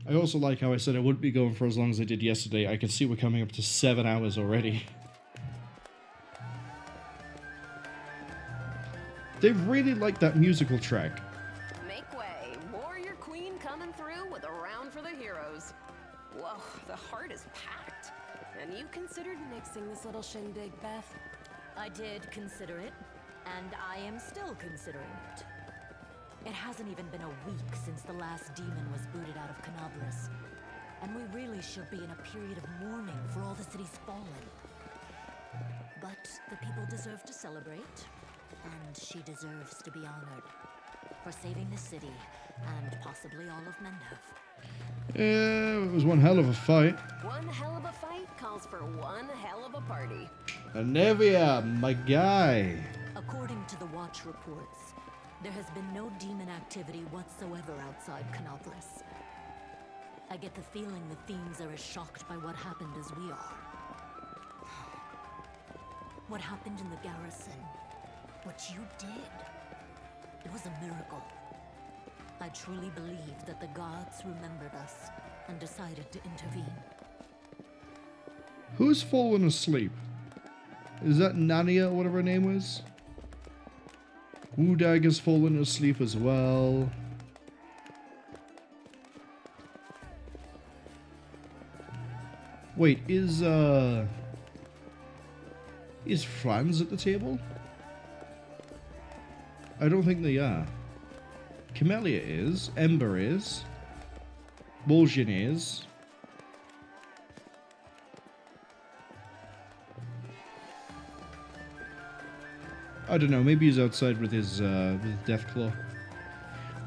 I also like how I said I wouldn't be going for as long as I did yesterday. I can see we're coming up to 7 hours already. They really like that musical track. Make way. Warrior Queen coming through with a round for the heroes. Whoa, the heart is packed. And you considered nixing this little shindig, Beth? I did consider it, and I am still considering it. It hasn't even been a week since the last demon was booted out of Kenabres. And we really should be in a period of mourning for all the city's fallen. But the people deserve to celebrate. And she deserves to be honored for saving the city and possibly all of Mendov. Yeah, it was one hell of a fight. One hell of a fight calls for one hell of a party. Anevia, my guy. According to the Watch reports, there has been no demon activity whatsoever outside Kenabres. I get the feeling the Fiends are as shocked by what happened as we are. What happened in the Garrison? What you did, it was a miracle. I truly believe that the gods remembered us and decided to intervene. Who's fallen asleep? Is that Nania or whatever her name was? Woodag has fallen asleep as well. Wait, is Franz at the table? I don't think they are. Camellia is. Ember is. Boljan is. I don't know, maybe he's outside with his Deathclaw.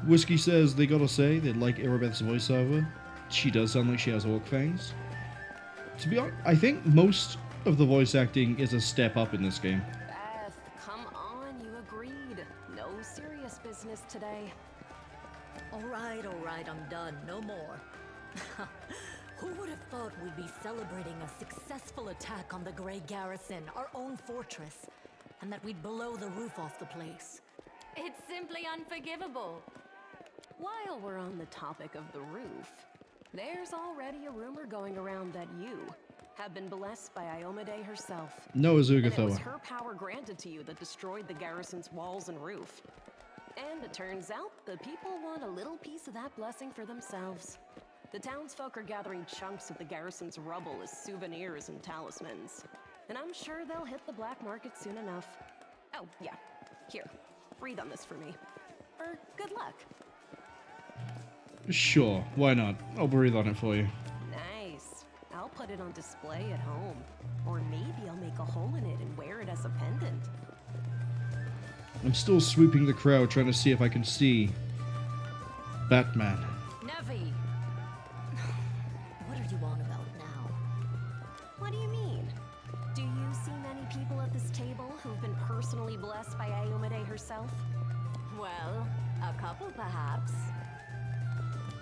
Whiskey says they gotta say they like Irabeth's voiceover. She does sound like she has orc fangs. To be honest, I think most of the voice acting is a step up in this game. Beth, come on, you agreed. No serious business today. All right, I'm done. No more. Who would have thought we'd be celebrating a successful attack on the Grey Garrison, our own fortress, and that we'd blow the roof off the place? It's simply unforgivable. While we're on the topic of the roof, there's already a rumor going around that you have been blessed by Iomade herself. No, And it was Azugothoa. her power granted to you that destroyed the garrison's walls and roof. And it turns out the people want a little piece of that blessing for themselves. The townsfolk are gathering chunks of the garrison's rubble as souvenirs and talismans. And I'm sure they'll hit the black market soon enough. Oh, yeah. Here, breathe on this for me. For good luck. Sure, why not? I'll breathe on it for you. Nice. I'll put it on display at home. Or maybe I'll make a hole in it and wear it as a pendant. I'm still sweeping the crowd trying to see if I can see Batman. Nevi! Iomade herself? Well, a couple perhaps.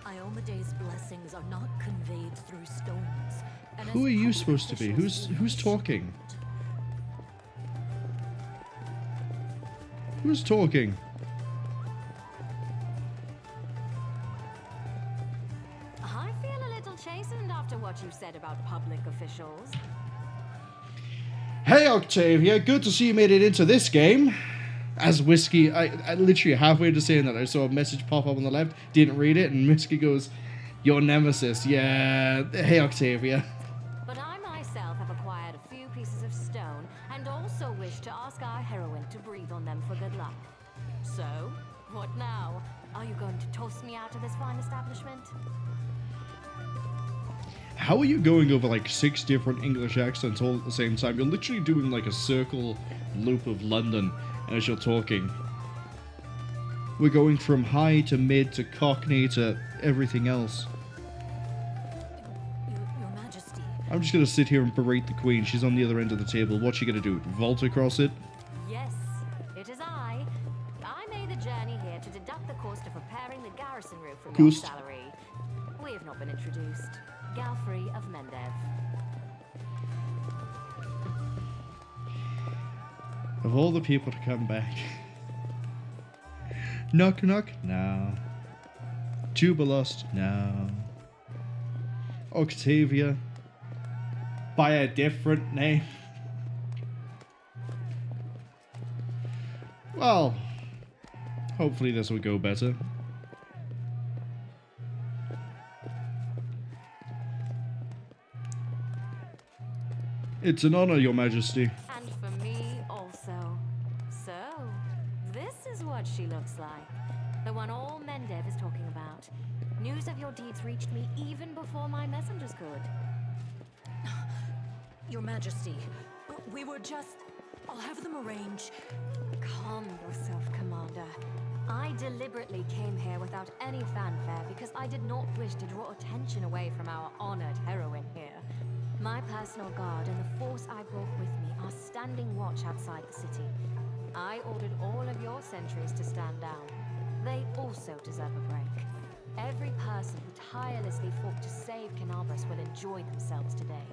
Iomade's blessings are not conveyed through stones. And Who are you supposed to be? Who's talking? Who's talking? I feel a little chastened after what you said about public officials. Hey Octavia, good to see you made it into this game. As Whiskey, I literally halfway to saying that, I saw a message pop up on the left, didn't read it, and Whiskey goes, "Your nemesis, yeah, hey Octavia." But I myself have acquired a few pieces of stone, and also wish to ask our heroine to breathe on them for good luck. So, what now? Are you going to toss me out of this fine establishment? How are you going over like 6 different English accents all at the same time? You're literally doing like a circle loop of London as you're talking. We're going from high to mid to Cockney to everything else. Your Majesty. I'm just gonna sit here and berate the Queen. She's on the other end of the table. What's she gonna do? Vault across it? Yes, it is I. I made the journey here to deduct the cost of repairing the garrison roof from your Cost. salary. We have not been introduced. Galfrey of Mendev. Of all the people to come back. Knock knock? No. Jubilost? No. Octavia? By a different name? Well, hopefully this will go better. It's an honor, Your Majesty. And for me also. So, this is what she looks like. The one all Mendev is talking about. News of your deeds reached me even before my messengers could. Your Majesty, we were just... I'll have them arrange. Calm yourself, Commander. I deliberately came here without any fanfare because I did not wish to draw attention away from our honored heroine here. My personal guard and the force I brought with me are standing watch outside the city. I ordered all of your sentries to stand down. They also deserve a break. Every person who tirelessly fought to save Kenabres will enjoy themselves today,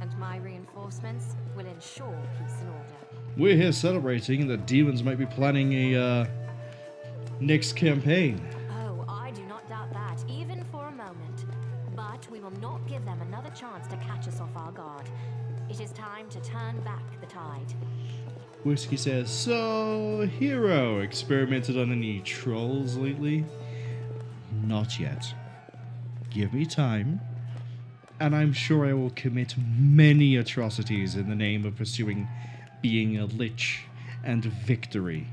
and my reinforcements will ensure peace and order. We're here celebrating that demons might be planning a next campaign. Oh, I do not doubt that, even for a moment. But we will not give them another chance to catch us off our guard. It is time to turn back the tide. Whiskey says, "So, Hero, experimented on any trolls lately?" Not yet. Give me time, and I'm sure I will commit many atrocities in the name of pursuing being a lich and victory.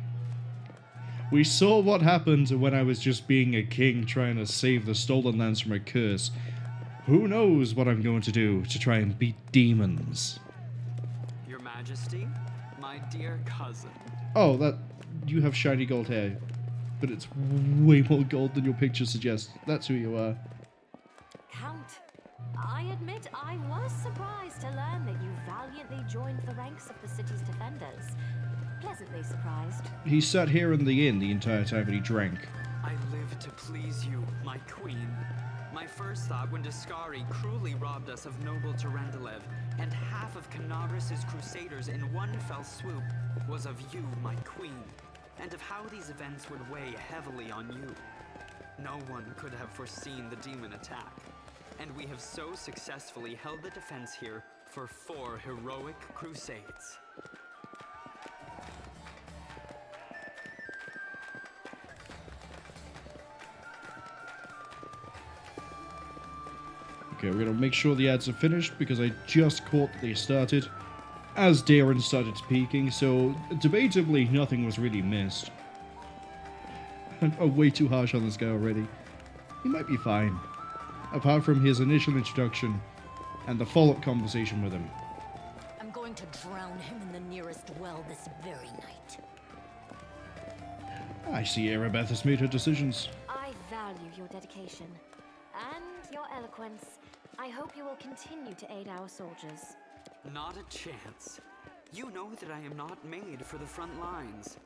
We saw what happened when I was just being a king trying to save the stolen lands from a curse. Who knows what I'm going to do to try and beat demons? Your Majesty, my dear cousin. Oh, that... you have shiny gold hair, but it's way more gold than your picture suggests. That's who you are. Count, I admit I was surprised to learn that you valiantly joined the ranks of the city's defenders. Pleasantly surprised. He sat here in the inn the entire time and he drank. I live to please you, my queen. My first thought when Discari cruelly robbed us of noble Tarendalev and half of Kenabres' crusaders in one fell swoop was of you, my queen, and of how these events would weigh heavily on you. No one could have foreseen the demon attack, and we have so successfully held the defense here for 4 heroic crusades. Okay, we're going to make sure the ads are finished because I just caught that they started as Darren started speaking, so debatably nothing was really missed. I'm way too harsh on this guy already. He might be fine, apart from his initial introduction and the follow-up conversation with him. I'm going to drown him in the nearest well this very night. I see Erebeth has made her decisions. I value your dedication and your eloquence. I hope you will continue to aid our soldiers. Not a chance. You know that I am not made for the front lines.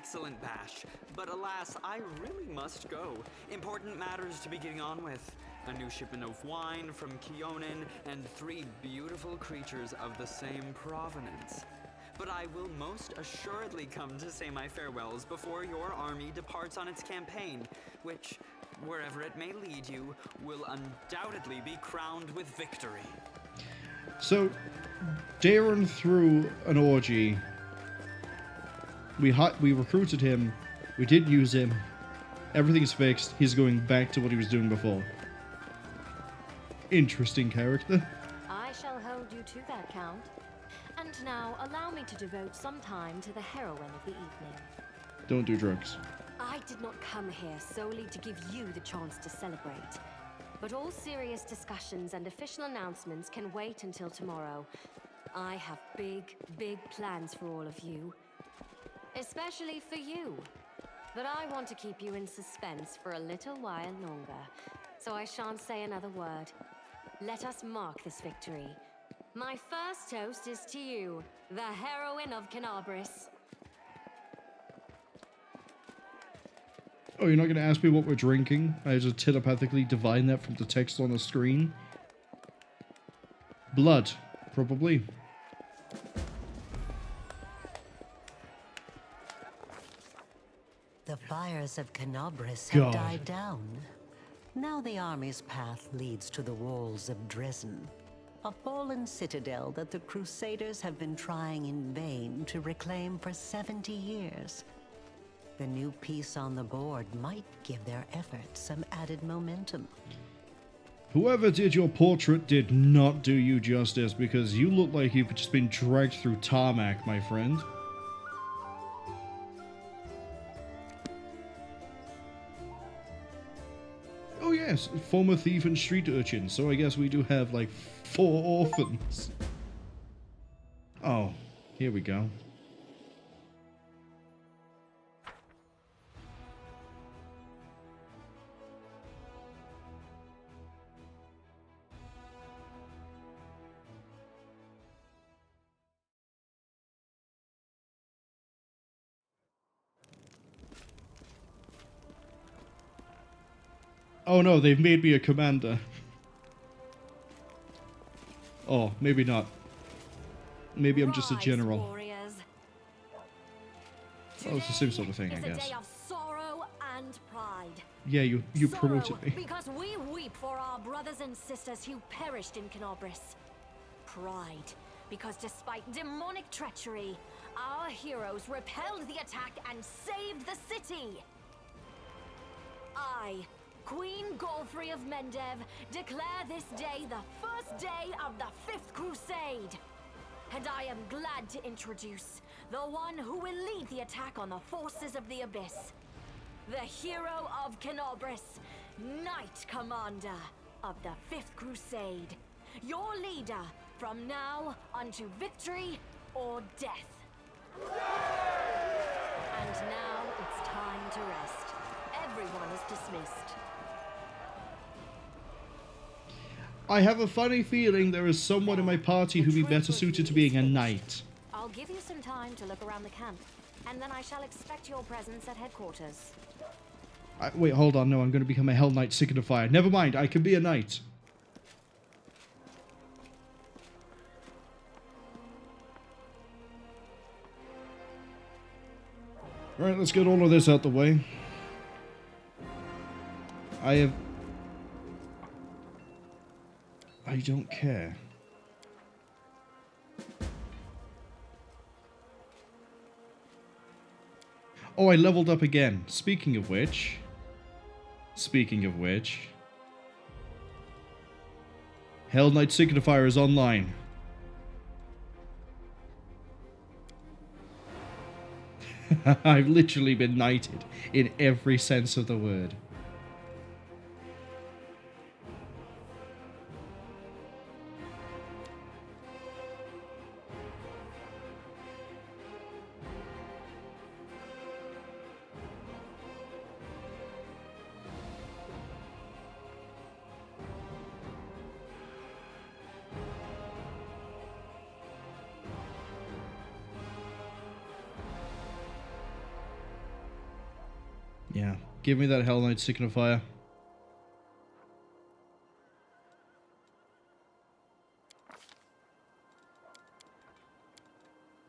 excellent bash, but alas, I really must go. Important matters to be getting on with. A new shipment of wine from Cwningen, and 3 beautiful creatures of the same provenance. But I will most assuredly come to say my farewells before your army departs on its campaign, which, wherever it may lead you, will undoubtedly be crowned with victory. So, Darren threw an orgy. We recruited him. We didn't use him. Everything's fixed. He's going back to what he was doing before. Interesting character. I shall hold you to that, Count. And now, allow me to devote some time to the heroine of the evening. Don't do drugs. I did not come here solely to give you the chance to celebrate. But all serious discussions and official announcements can wait until tomorrow. I have big, big plans for all of you. Especially for you. But I want to keep you in suspense for a little while longer. So I shan't say another word. Let us mark this victory. My first toast is to you, the heroine of Kenabres. Oh, you're not going to ask me what we're drinking? I just telepathically divine that from the text on the screen. Blood, probably. The fires of Kenabres have died down. Now the army's path leads to the walls of Dresden, a fallen citadel that the Crusaders have been trying in vain to reclaim for 70 years. The new piece on the board might give their efforts some added momentum. Whoever did your portrait did not do you justice, because you look like you've just been dragged through tarmac, my friend. Oh yes, former thief and street urchin, so I guess we do have like 4 orphans. Oh, here we go. Oh no, they've made me a commander. Oh, maybe not. Maybe I'm just a general. Oh, it's the same sort of thing, I guess. Day of sorrow and pride. Yeah, you promoted me. Because we weep for our brothers and sisters who perished in Kenabres. Pride, because despite demonic treachery, our heroes repelled the attack and saved the city. I, Queen Galfrey of Mendev, declare this day the first day of the 5th Crusade. And I am glad to introduce the one who will lead the attack on the forces of the Abyss. The hero of Kenabres, Knight Commander of the 5th Crusade. Your leader from now unto victory or death. And now it's time to rest. Everyone is dismissed. I have a funny feeling there is someone in my party who'd be better suited to being a knight. I'll give you some time to look around the camp, and then I shall expect your presence at headquarters. Wait, hold on. No, I'm going to become a Hell Knight Signifier. Never mind, I can be a knight. Alright, let's get all of this out the way. I don't care. Oh, I leveled up again. Speaking of which... Hell Knight Signifier is online. I've literally been knighted in every sense of the word. Yeah. Give me that Hell Knight Signifier.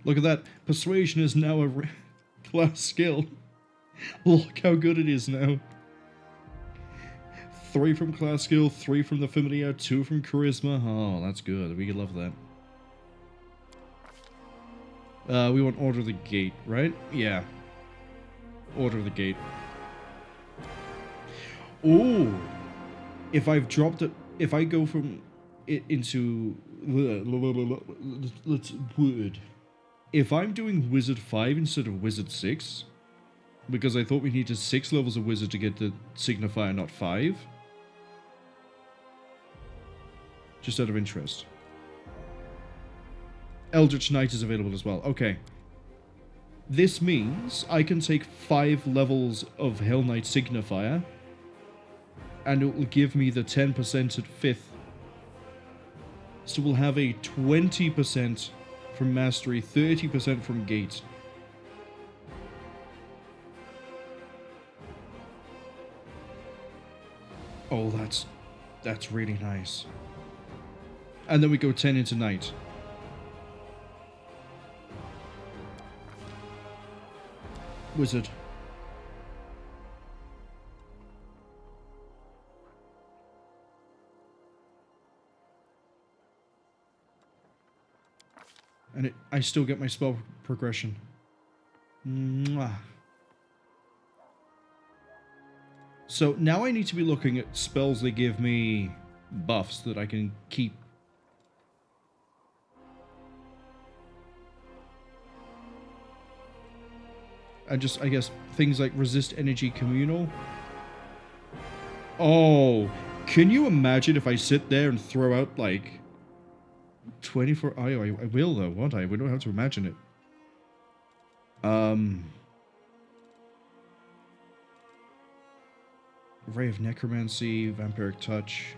Look at that. Persuasion is now a class skill. Look how good it is now. 3 from class skill, 3 from the familiar, 2 from charisma. Oh, that's good. We love that. We want Order of the Gate, right? Yeah. Order of the Gate. Ooh! If I've dropped it... If I go from it into... Let's... Word. If I'm doing Wizard 5 instead of Wizard 6... Because I thought we needed 6 levels of Wizard to get the Signifier, not 5. Just out of interest. Eldritch Knight is available as well. Okay. This means I can take 5 levels of Hell Knight Signifier, and it will give me the 10% at 5th. So we'll have a 20% from Mastery, 30% from Gate. Oh, that's really nice. And then we go 10 into Knight. Wizard. And I still get my spell progression. Mwah. So now I need to be looking at spells that give me buffs that I can keep. And just, I guess, things like Resist Energy Communal. Oh, can you imagine if I sit there and throw out, like, 24... Oh, I will, though, won't I? We don't have to imagine it. Ray of Necromancy, Vampiric Touch.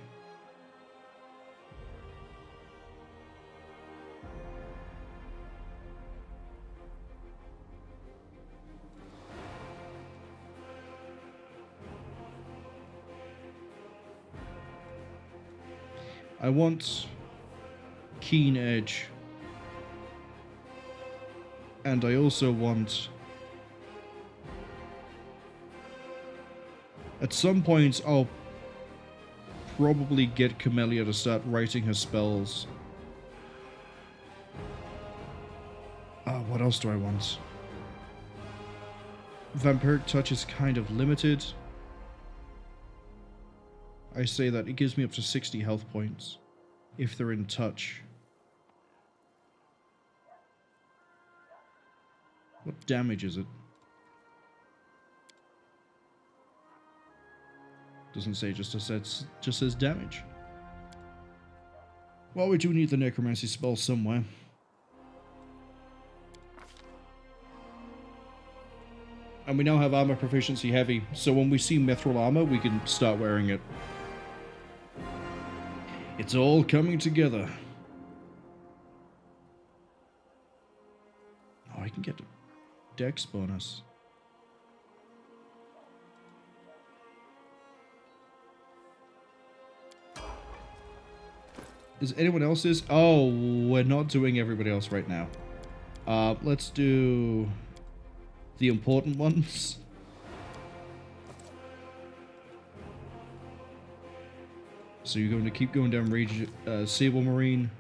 I want Keen Edge. And I also want... At some point, I'll probably get Camellia to start writing her spells. What else do I want? Vampiric Touch is kind of limited. I say that it gives me up to 60 health points if they're in touch. What damage is it? Doesn't say, just says damage. Well, we do need the Necromancy spell somewhere. And we now have armor proficiency heavy, so when we see mithril armor, we can start wearing it. It's all coming together. Oh, I can get a dex bonus. Is anyone else's? Oh, we're not doing everybody else right now. Let's do the important ones. So you're going to keep going down Rage, Sable Marine.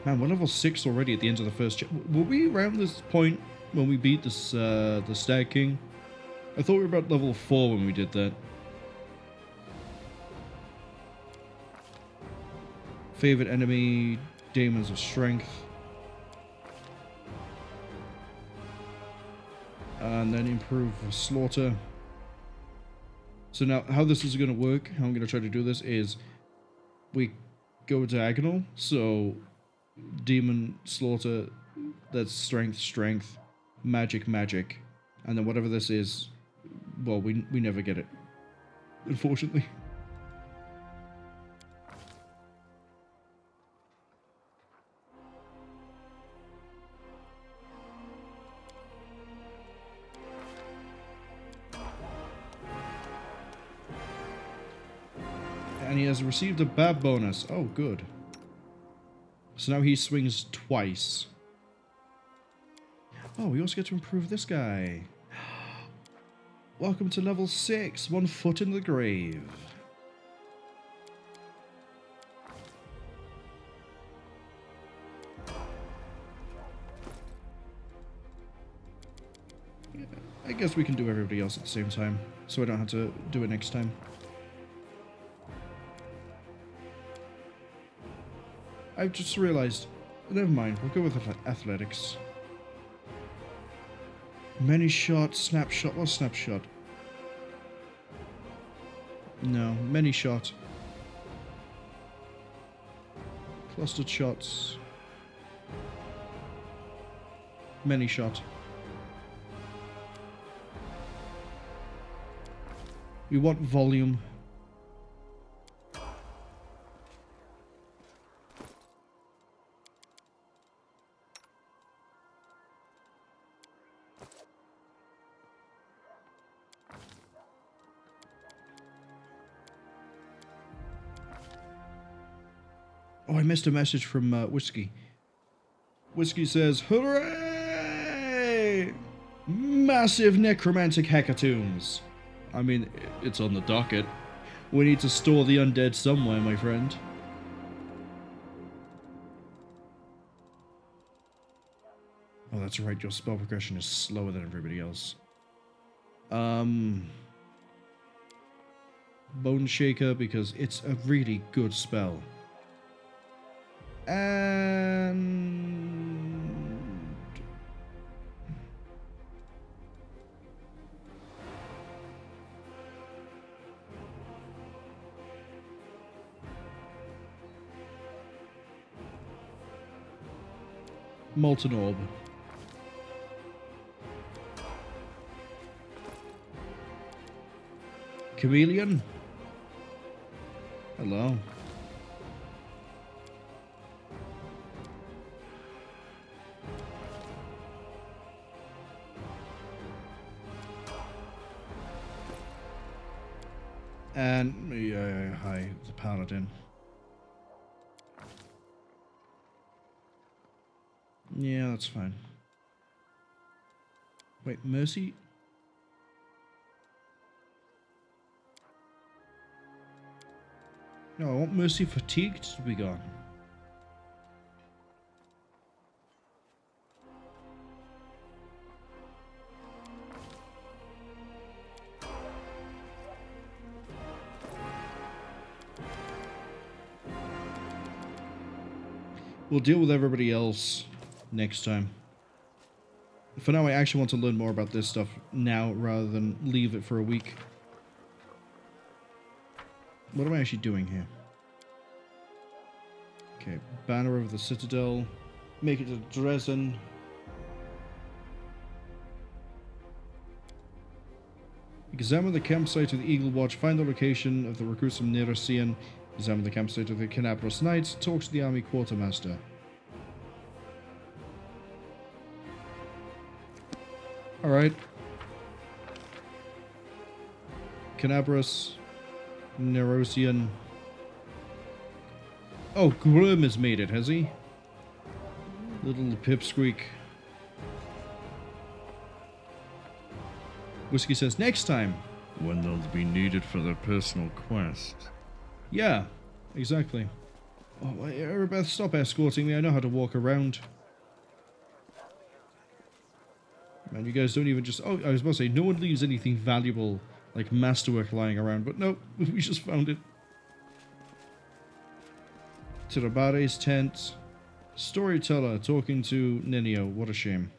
Man, we're level 6 already at the end of the first were we around this point when we beat this, the Stag King? I thought we were about level 4 when we did that. Favorite enemy, Demons of Strength. And then improve Slaughter. So now, how this is going to work, how I'm going to try to do this is we go diagonal. So Demon, Slaughter, that's Strength, Strength, Magic, Magic. And then whatever this is, well, we never get it, unfortunately. And he has received a bad bonus. Oh, good. So now he swings twice. Oh, we also get to improve this guy. Welcome to level 6. 1 foot in the grave. Yeah, I guess we can do everybody else at the same time, so I don't have to do it next time. I've just realized. Never mind, we'll go with athletics. Many shot, snapshot. What's snapshot? No, many shot. Clustered shots. Many shot. We want volume. Oh, I missed a message from Whiskey. Whiskey says, "Hooray! Massive necromantic hecatombs." I mean, it's on the docket. We need to store the undead somewhere, my friend. Oh, that's right. Your spell progression is slower than everybody else. Bone Shaker, because it's a really good spell. And Molten Orb. Chameleon? Hello. And, hi, the Paladin. Yeah, that's fine. Wait, Mercy? No, I want Mercy Fatigued to be gone. We'll deal with everybody else next time. For now, I actually want to learn more about this stuff now rather than leave it for a week. What am I actually doing here? Okay, banner of the Citadel. Make it to Dresden. Examine the campsite of the Eagle Watch. Find the location of the recruits from Nerosian. Examine the campsite of the Kenabres Knights. Talk to the army quartermaster. Alright. Kenabres. Nerosian. Oh, Gwerm has made it, has he? Little pipsqueak. Whiskey says, next time. When they'll be needed for their personal quest. Yeah, exactly. Oh, Erebeth, stop escorting me. I know how to walk around. Man, you guys don't even just... Oh, I was about to say, no one leaves anything valuable, like masterwork, lying around. But no, we just found it. Tirabade's tent. Storyteller talking to Nenio. What a shame.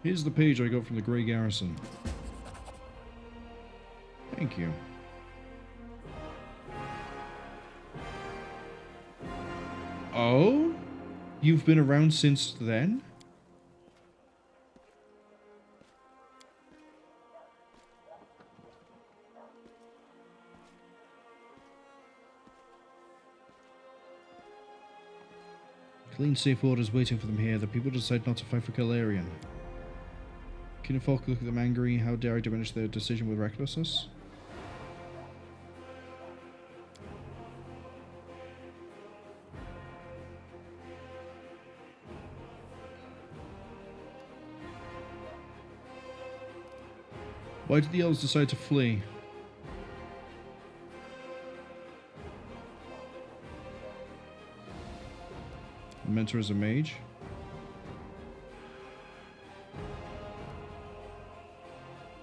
Here's the page I got from the Grey Garrison. Thank you. Oh? You've been around since then? Clean safe orders waiting for them here. The people decide not to fight for Galarian. Kinfolk look at them angry. How dare I diminish their decision with recklessness? Why did the elves decide to flee? Mentor as a mage.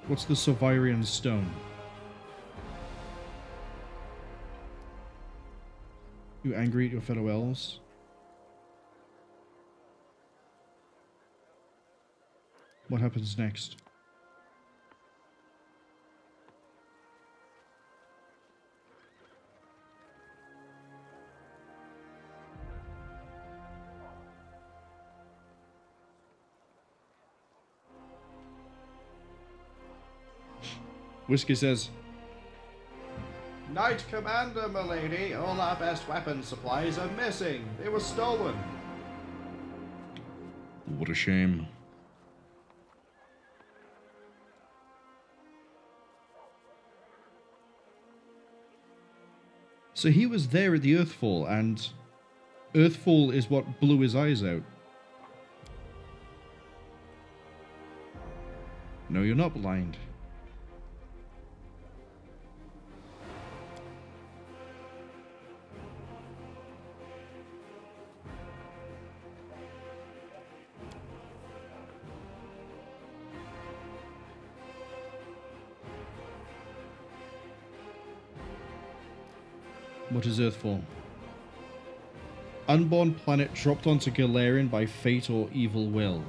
What's the Sovirian stone? You angry at your fellow elves? What happens next? Whiskey says, Knight Commander, milady, all our best weapon supplies are missing. They were stolen. What a shame. So he was there at the Earthfall, and Earthfall is what blew his eyes out. No, you're not blind. What is Earthfall? Unborn planet dropped onto Galarian by fate or evil will.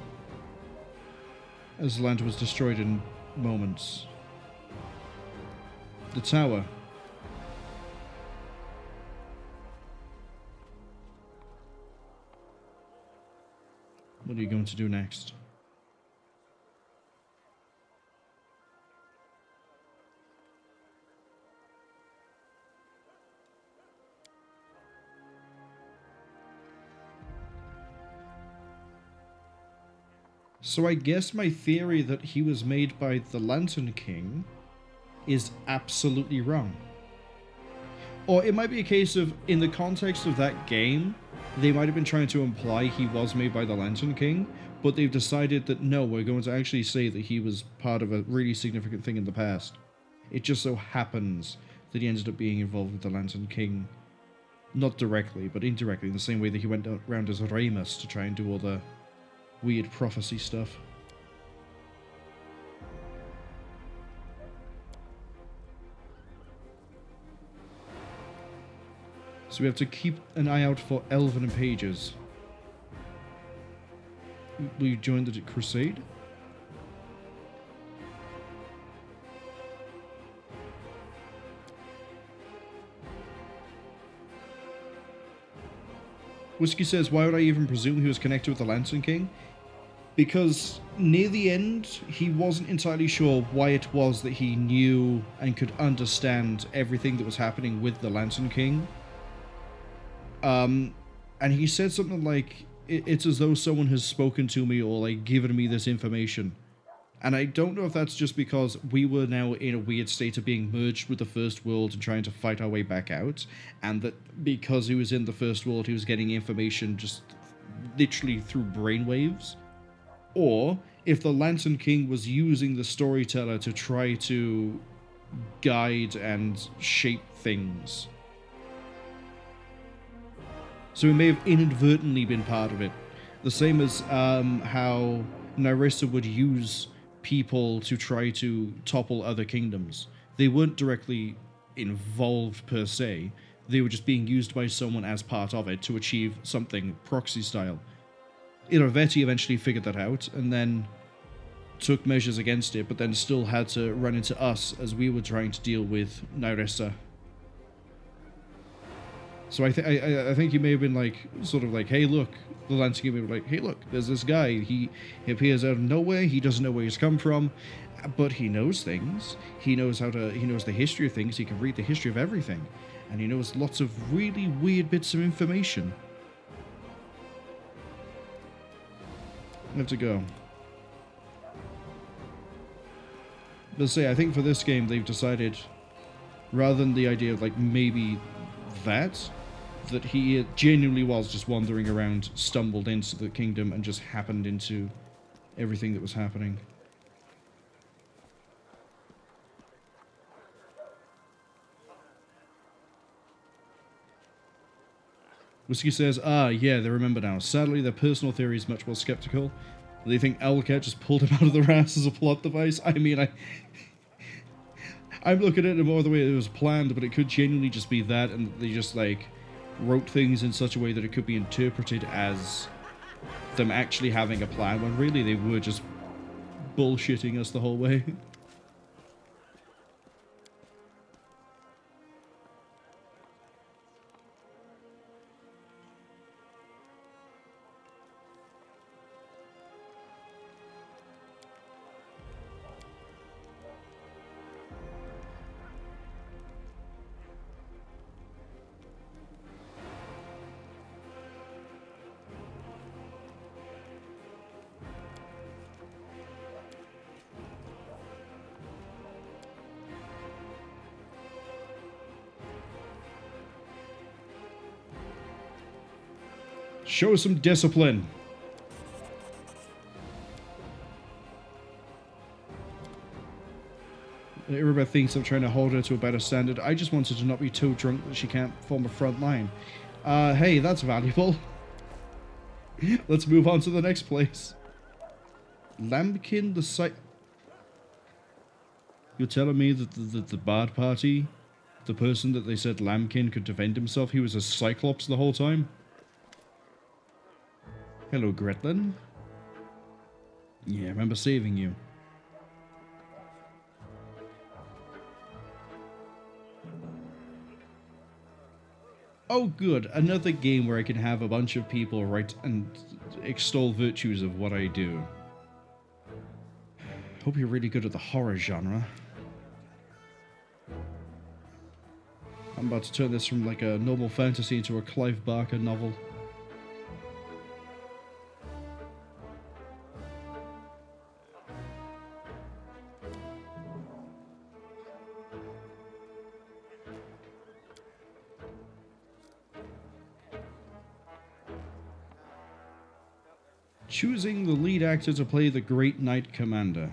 As the land was destroyed in moments. The tower. What are you going to do next? So I guess my theory that he was made by the Lantern King is absolutely wrong. Or it might be a case of, in the context of that game, they might have been trying to imply he was made by the Lantern King, but they've decided that no, we're going to actually say that he was part of a really significant thing in the past. It just so happens that he ended up being involved with the Lantern King. Not directly, but indirectly, in the same way that he went around as Remus to try and do all the weird prophecy stuff. So we have to keep an eye out for Elven and Pages. Will you join the Crusade? Whiskey says, why would I even presume he was connected with the Lantern King? Because near the end, he wasn't entirely sure why it was that he knew and could understand everything that was happening with the Lantern King. And he said something like, it's as though someone has spoken to me or like given me this information. And I don't know if that's just because we were now in a weird state of being merged with the First World and trying to fight our way back out, and that because he was in the First World, he was getting information just literally through brainwaves. Or if the Lantern King was using the storyteller to try to guide and shape things. So he may have inadvertently been part of it. The same as how Narissa would use people to try to topple other kingdoms. They weren't directly involved per se. They were just being used by someone as part of it to achieve something proxy style. Iravetti eventually figured that out and then took measures against it, but then still had to run into us as we were trying to deal with Narissa. So I think he may have been like, sort of like, hey look, the Lantern King may be like, hey look, there's this guy, he appears out of nowhere, he doesn't know where he's come from, but he knows things, he knows the history of things, he can read the history of everything, and he knows lots of really weird bits of information. I have to go. But say, I think for this game they've decided, rather than the idea of like maybe that he genuinely was just wandering around, stumbled into the kingdom, and just happened into everything that was happening. Whiskey says, yeah, they remember now. Sadly, their personal theory is much more skeptical. They think Owlcat just pulled him out of their ass as a plot device. I mean, I'm looking at it more the way it was planned, but it could genuinely just be that, and they just, like, wrote things in such a way that it could be interpreted as them actually having a plan, when really they were just bullshitting us the whole way. Show some discipline. Everybody thinks I'm trying to hold her to a better standard. I just wanted to not be too drunk that she can't form a front line. Hey, that's valuable. Let's move on to the next place. Lambkin the site. You're telling me that the Bard Party, the person that they said Lambkin could defend himself, he was a Cyclops the whole time? Hello, Gretlin. Yeah, I remember saving you. Oh, good. Another game where I can have a bunch of people write and extol virtues of what I do. Hope you're really good at the horror genre. I'm about to turn this from like a normal fantasy into a Clive Barker novel. Choosing the lead actor to play the Great Knight Commander.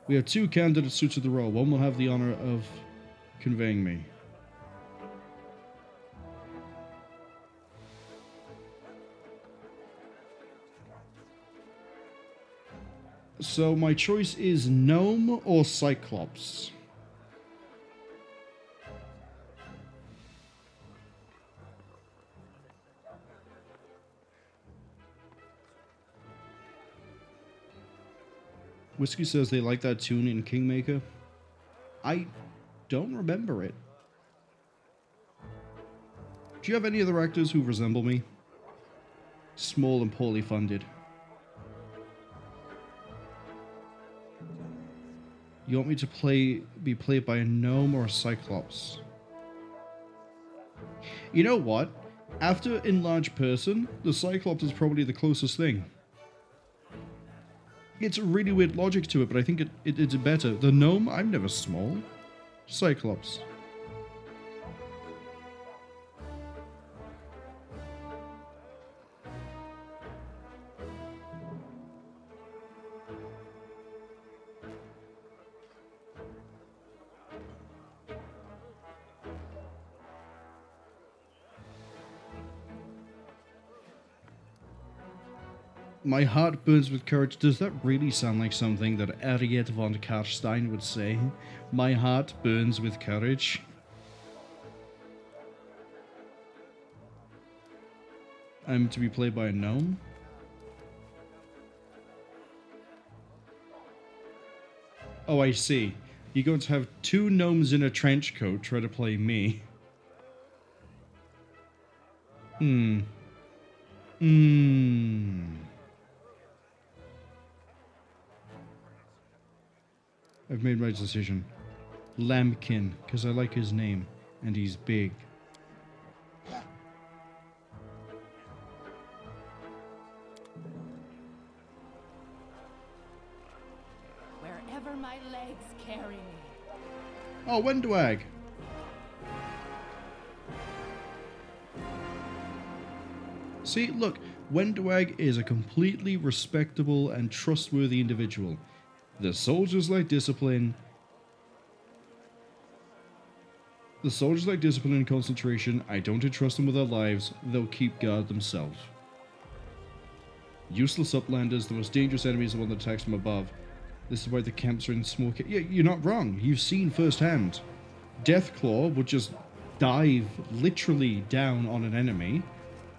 We have two candidates suited the role. One will have the honor of conveying me. So my choice is Gnome or Cyclops. Whiskey says they like that tune in Kingmaker. I don't remember it. Do you have any other actors who resemble me? Small and poorly funded. You want me to be played by a gnome or a cyclops? You know what? After enlarged person, the cyclops is probably the closest thing. It's a really weird logic to it, but I think it's better. The gnome, I'm never small. Cyclops. My heart burns with courage. Does that really sound like something that Ariette von Karstein would say? My heart burns with courage. I'm to be played by a gnome? Oh, I see. You're going to have two gnomes in a trench coat try to play me. I've made my decision. Lambkin, because I like his name, and he's big. Wherever my legs carry me. Oh, Wendwag! See, look, Wendwag is a completely respectable and trustworthy individual. The soldiers like discipline. The soldiers lack discipline and concentration. I don't entrust them with their lives. They'll keep guard themselves. Useless uplanders, the most dangerous enemies are the one that attacks from above. This is why the camps are in small yeah, you're not wrong. You've seen firsthand. Deathclaw would just dive literally down on an enemy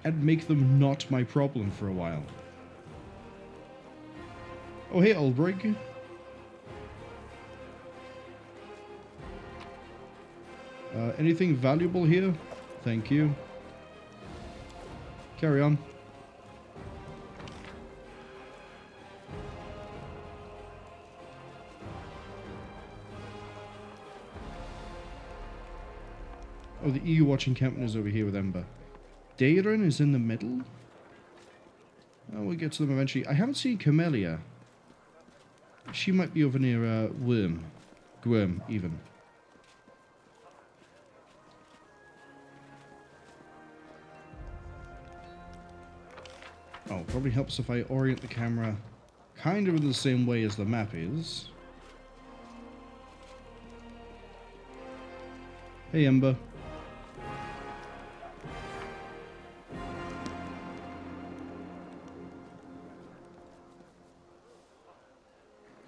and make them not my problem for a while. Oh, hey, Ulbrig. Anything valuable here? Thank you. Carry on. Oh, the eager watching captain is over here with Ember. Dayron is in the middle? Oh, we'll get to them eventually. I haven't seen Camellia. She might be over near Gwerm, even. Oh, probably helps if I orient the camera kind of in the same way as the map is. Hey, Ember.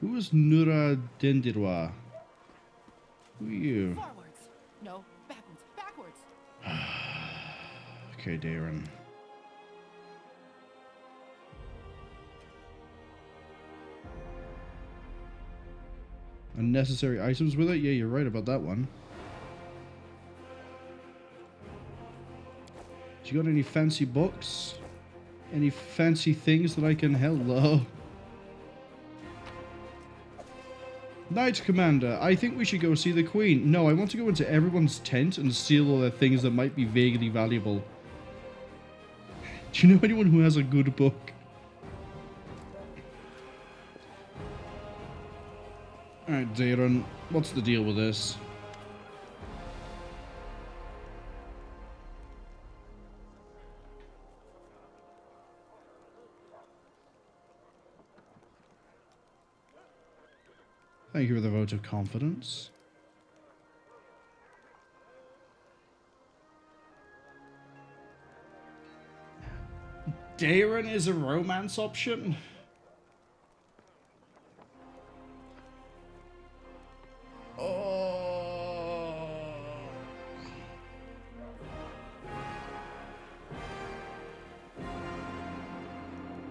Who is Nura Dendirwa? Who are you? Forwards. No, backwards. Backwards. Okay, Darren. Unnecessary items with it? Yeah, you're right about that one. You got any fancy books? Any fancy things that I can... Hello. Knight Commander, I think we should go see the Queen. No, I want to go into everyone's tent and steal all their things that might be vaguely valuable. Do you know anyone who has a good book? Alright, Darren, what's the deal with this? Thank you for the vote of confidence. Darren is a romance option? Oh.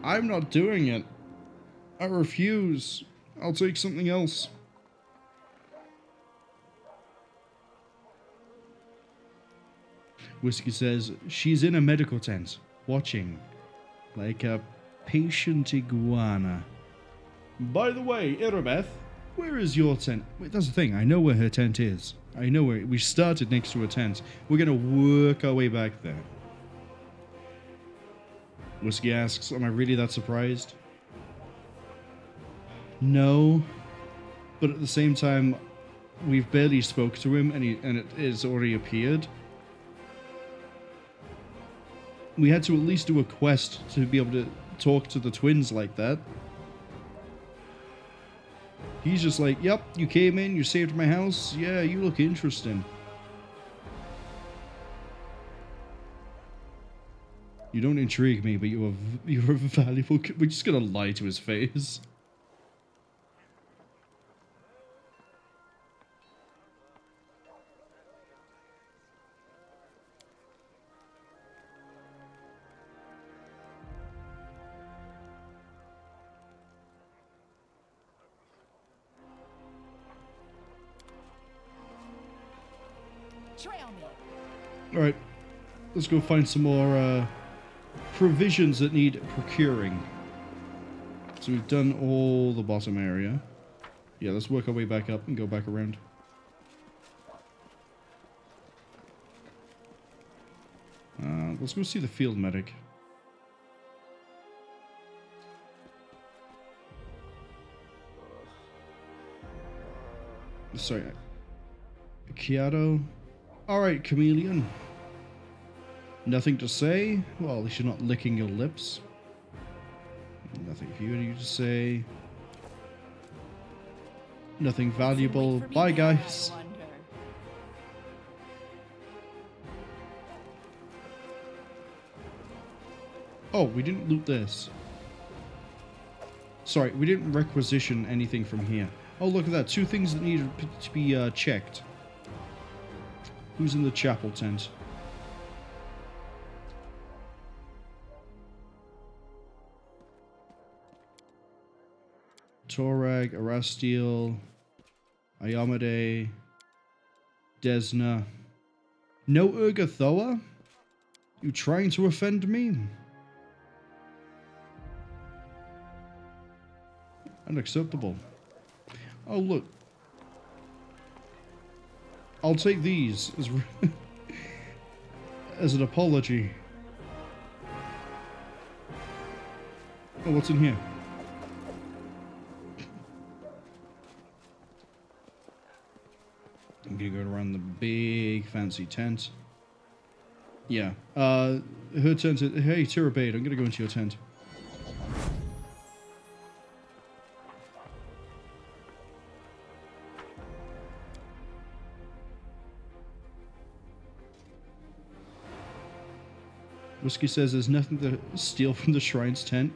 I'm not doing it. I refuse. I'll take something else. Whiskey says she's in a medical tent, watching, like a patient iguana. By the way, Irabeth, where is your tent? Wait, that's the thing. I know where her tent is. I know where we started next to her tent. We're gonna work our way back there. Whiskey asks, "Am I really that surprised?" No, but at the same time, we've barely spoke to him, and it has already appeared. We had to at least do a quest to be able to talk to the twins like that. He's just like, "Yep, you came in, you saved my house. Yeah, you look interesting." You don't intrigue me, but you're a valuable. We're just gonna lie to his face. Trail me. Alright, let's go find some more provisions that need procuring. So we've done all the bottom area. Yeah, let's work our way back up and go back around. Let's go see the field medic. Sorry. Kiato. Alright, chameleon. Nothing to say? Well, at least you're not licking your lips. Nothing for you to say. Nothing valuable. Bye, guys. Oh, we didn't loot this. Sorry, we didn't requisition anything from here. Oh, look at that. 2 things that needed to be checked. Who's in the chapel tent? Torag, Arastiel, Iomade, Desna. No Urgathoa? You trying to offend me? Unacceptable. Oh, look. I'll take these as, as an apology. Oh, what's in here? I'm gonna go around the big fancy tent. Yeah. Her tent is... Hey, Tirabade, I'm gonna go into your tent. Whiskey says there's nothing to steal from the shrine's tent.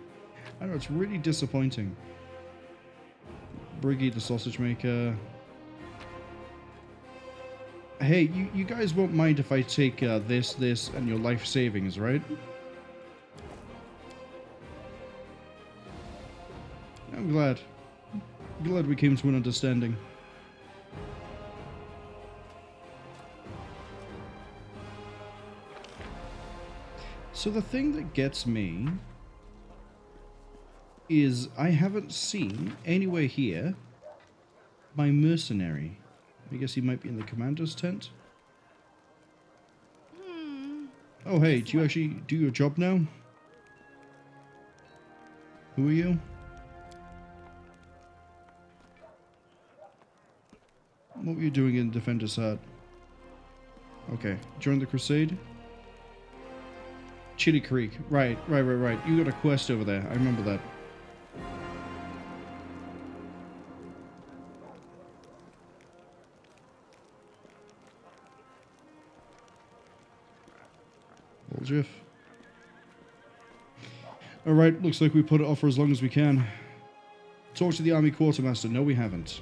I know, it's really disappointing. Briggy, the sausage maker. Hey, you guys won't mind if I take this, and your life savings, right? I'm glad. Glad we came to an understanding. So the thing that gets me is I haven't seen anywhere here my mercenary. I guess he might be in the commander's tent. Oh, hey, do you actually do your job now? Who are you? What were you doing in Defender's Hut? Okay, join the crusade. Chitty Creek. Right. You got a quest over there. I remember that. Jiff. Alright, looks like we put it off for as long as we can. Talk to the army quartermaster. No, we haven't.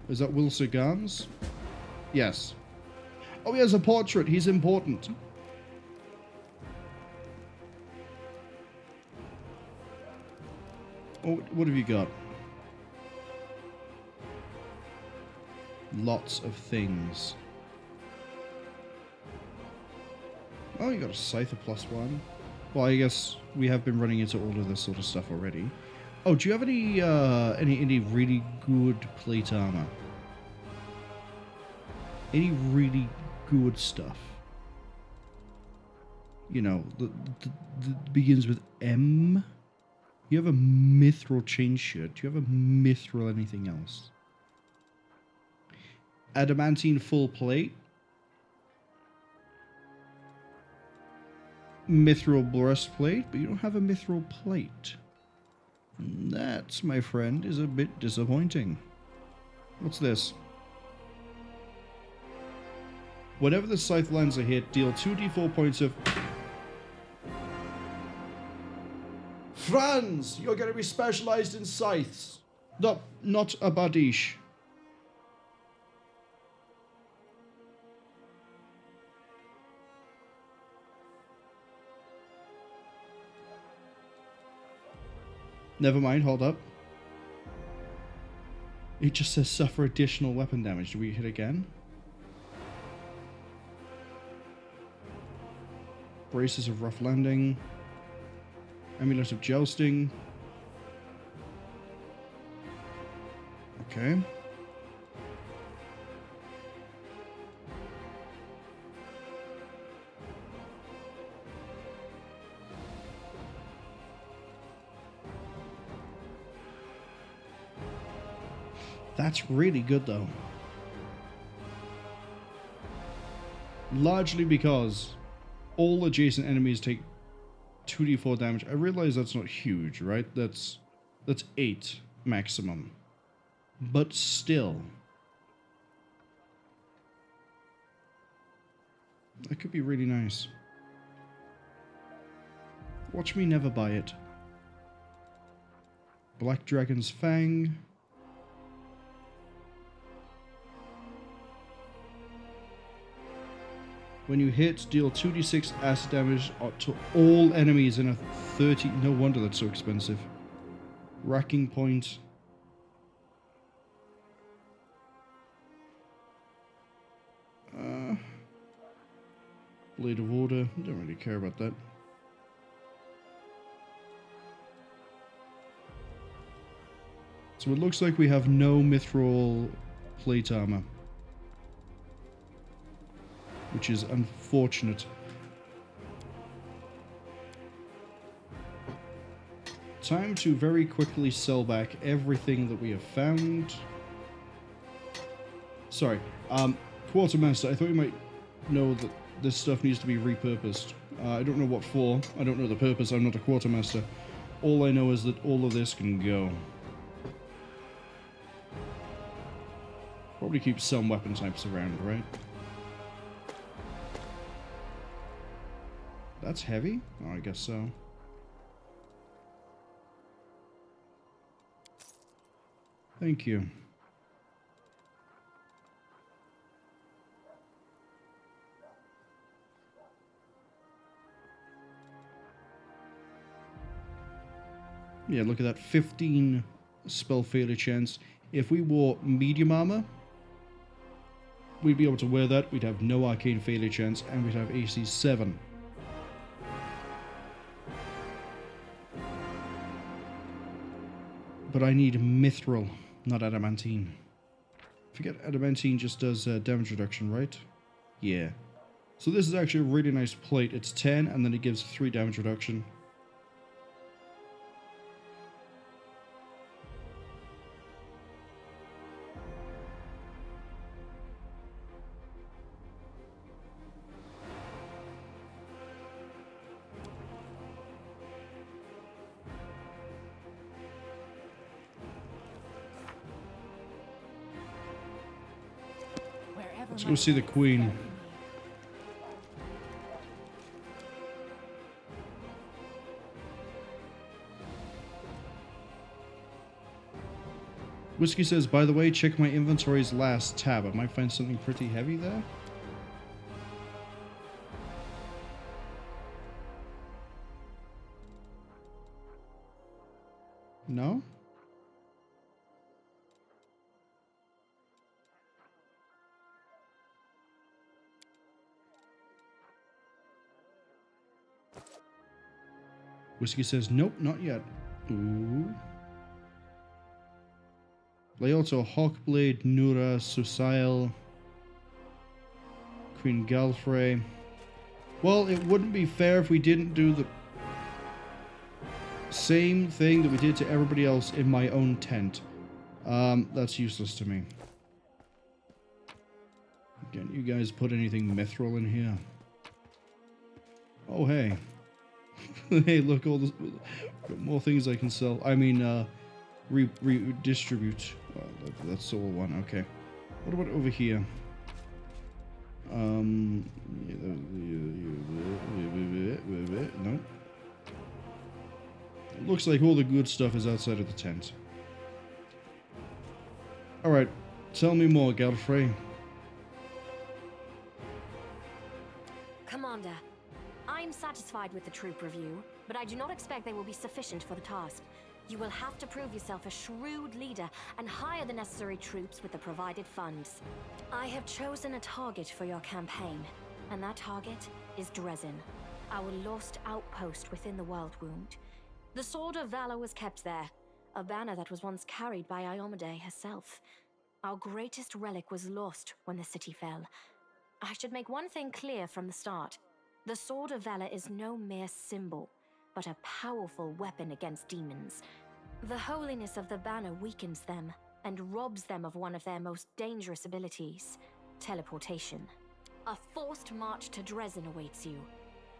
Is that Will Sagans? Yes. Oh, he has a portrait. He's important. Oh, what have you got? Lots of things. Oh, you got a Scyther +1. Well, I guess we have been running into all of this sort of stuff already. Oh, do you have any really good plate armor? Any really good stuff? You know, that begins with M? You have a mithril chain shirt. Do you have a mithril anything else? Adamantine full plate. Mithril breastplate, but you don't have a mithril plate. That, my friend, is a bit disappointing. What's this? Whenever the scythe lands a hit, deal 2d4 points of... Franz! You're going to be specialized in scythes. No, not a badish. Never mind, hold up. It just says suffer additional weapon damage. Do we hit again? Braces of rough landing. Amulet of jousting. Okay. That's really good, though. Largely because all adjacent enemies take 2d4 damage. I realize that's not huge, right? That's 8 maximum. But still. That could be really nice. Watch me never buy it. Black Dragon's Fang. When you hit, deal 2d6 acid damage to all enemies in a 30... No wonder that's so expensive. Racking Point. Blade of Order. Don't really care about that. So it looks like we have no mithril plate armor, which is unfortunate. Time to very quickly sell back everything that we have found. Sorry, Quartermaster, I thought you might know that this stuff needs to be repurposed. I don't know what for. I don't know the purpose. I'm not a Quartermaster. All I know is that all of this can go. Probably keep some weapon types around, right? That's heavy? Oh, I guess so. Thank you. Yeah, look at that. 15 spell failure chance. If we wore medium armor, we'd be able to wear that. We'd have no arcane failure chance, and we'd have AC 7. But I need mithril, not adamantine. Forget adamantine just does damage reduction, right? Yeah. So this is actually a really nice plate. It's 10, and then it gives 3 damage reduction. Let's go see the Queen. Whiskey says, by the way, check my inventory's last tab. I might find something pretty heavy there. No? Whiskey says, nope, not yet. Ooh. Leoto, Hawkblade, Nura, Susail, Queen Galfrey. Well, it wouldn't be fair if we didn't do the same thing that we did to everybody else in my own tent. That's useless to me. Can't you guys put anything mithril in here? Oh, hey. Hey, look, all this, got more things I can sell. I mean, redistribute. That's all one. Okay. What about over here? No. It looks like all the good stuff is outside of the tent. All right, tell me more, Galfrey. Commander, I'm satisfied with the troop review, but I do not expect they will be sufficient for the task. You will have to prove yourself a shrewd leader and hire the necessary troops with the provided funds. I have chosen a target for your campaign, and that target is Dresden, our lost outpost within the World Wound. The Sword of Valor was kept there, a banner that was once carried by Iomade herself. Our greatest relic was lost when the city fell. I should make one thing clear from the start. The Sword of Valor is no mere symbol, but a powerful weapon against demons. The holiness of the banner weakens them and robs them of one of their most dangerous abilities, teleportation. A forced march to Dresden awaits you.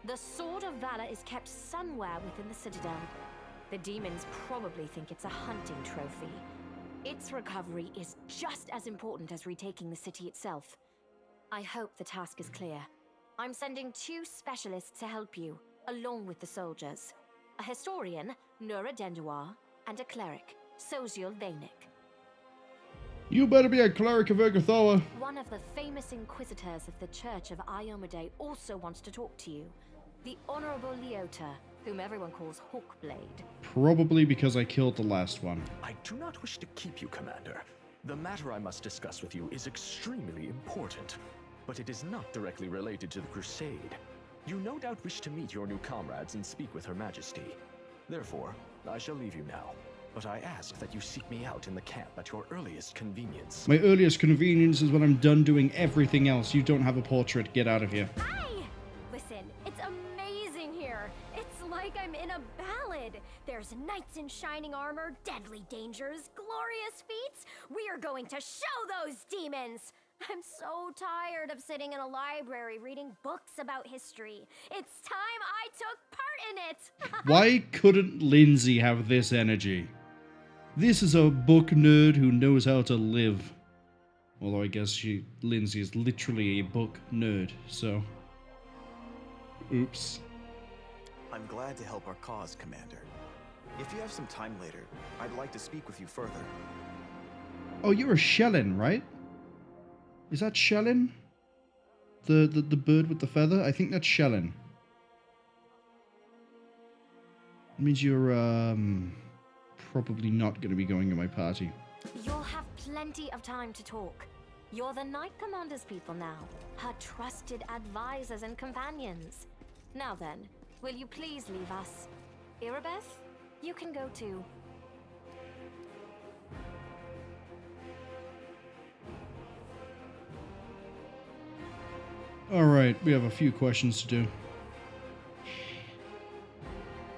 The Sword of Valor is kept somewhere within the Citadel. The demons probably think it's a hunting trophy. Its recovery is just as important as retaking the city itself. I hope the task is clear. I'm sending 2 specialists to help you, along with the soldiers. A historian, Nura Denduar, and a cleric, Soziel Vainik. You better be a cleric of Urgathoa. One of the famous inquisitors of the Church of Iomade also wants to talk to you. The Honorable Leota, whom everyone calls Hawkblade. Probably because I killed the last one. I do not wish to keep you, Commander. The matter I must discuss with you is extremely important, but it is not directly related to the Crusade. You no doubt wish to meet your new comrades and speak with Her Majesty. Therefore, I shall leave you now. But I ask that you seek me out in the camp at your earliest convenience. My earliest convenience is when I'm done doing everything else. You don't have a portrait. Get out of here. Hi! Listen, it's amazing here. It's like I'm in a ballad. There's knights in shining armor, deadly dangers, glorious feats. We are going to show those demons! I'm so tired of sitting in a library reading books about history. It's time I took part in it! Why couldn't Lindsay have this energy? This is a book nerd who knows how to live. Although I guess Lindsay is literally a book nerd, so... Oops. I'm glad to help our cause, Commander. If you have some time later, I'd like to speak with you further. Oh, you're a Shellin, right? Is that Shellin? The bird with the feather? I think that's Shellin. It means you're, probably not going to be going to my party. You'll have plenty of time to talk. You're the Knight Commander's people now, her trusted advisors and companions. Now then, will you please leave us? Irabeth, you can go too. Alright, we have a few questions to do.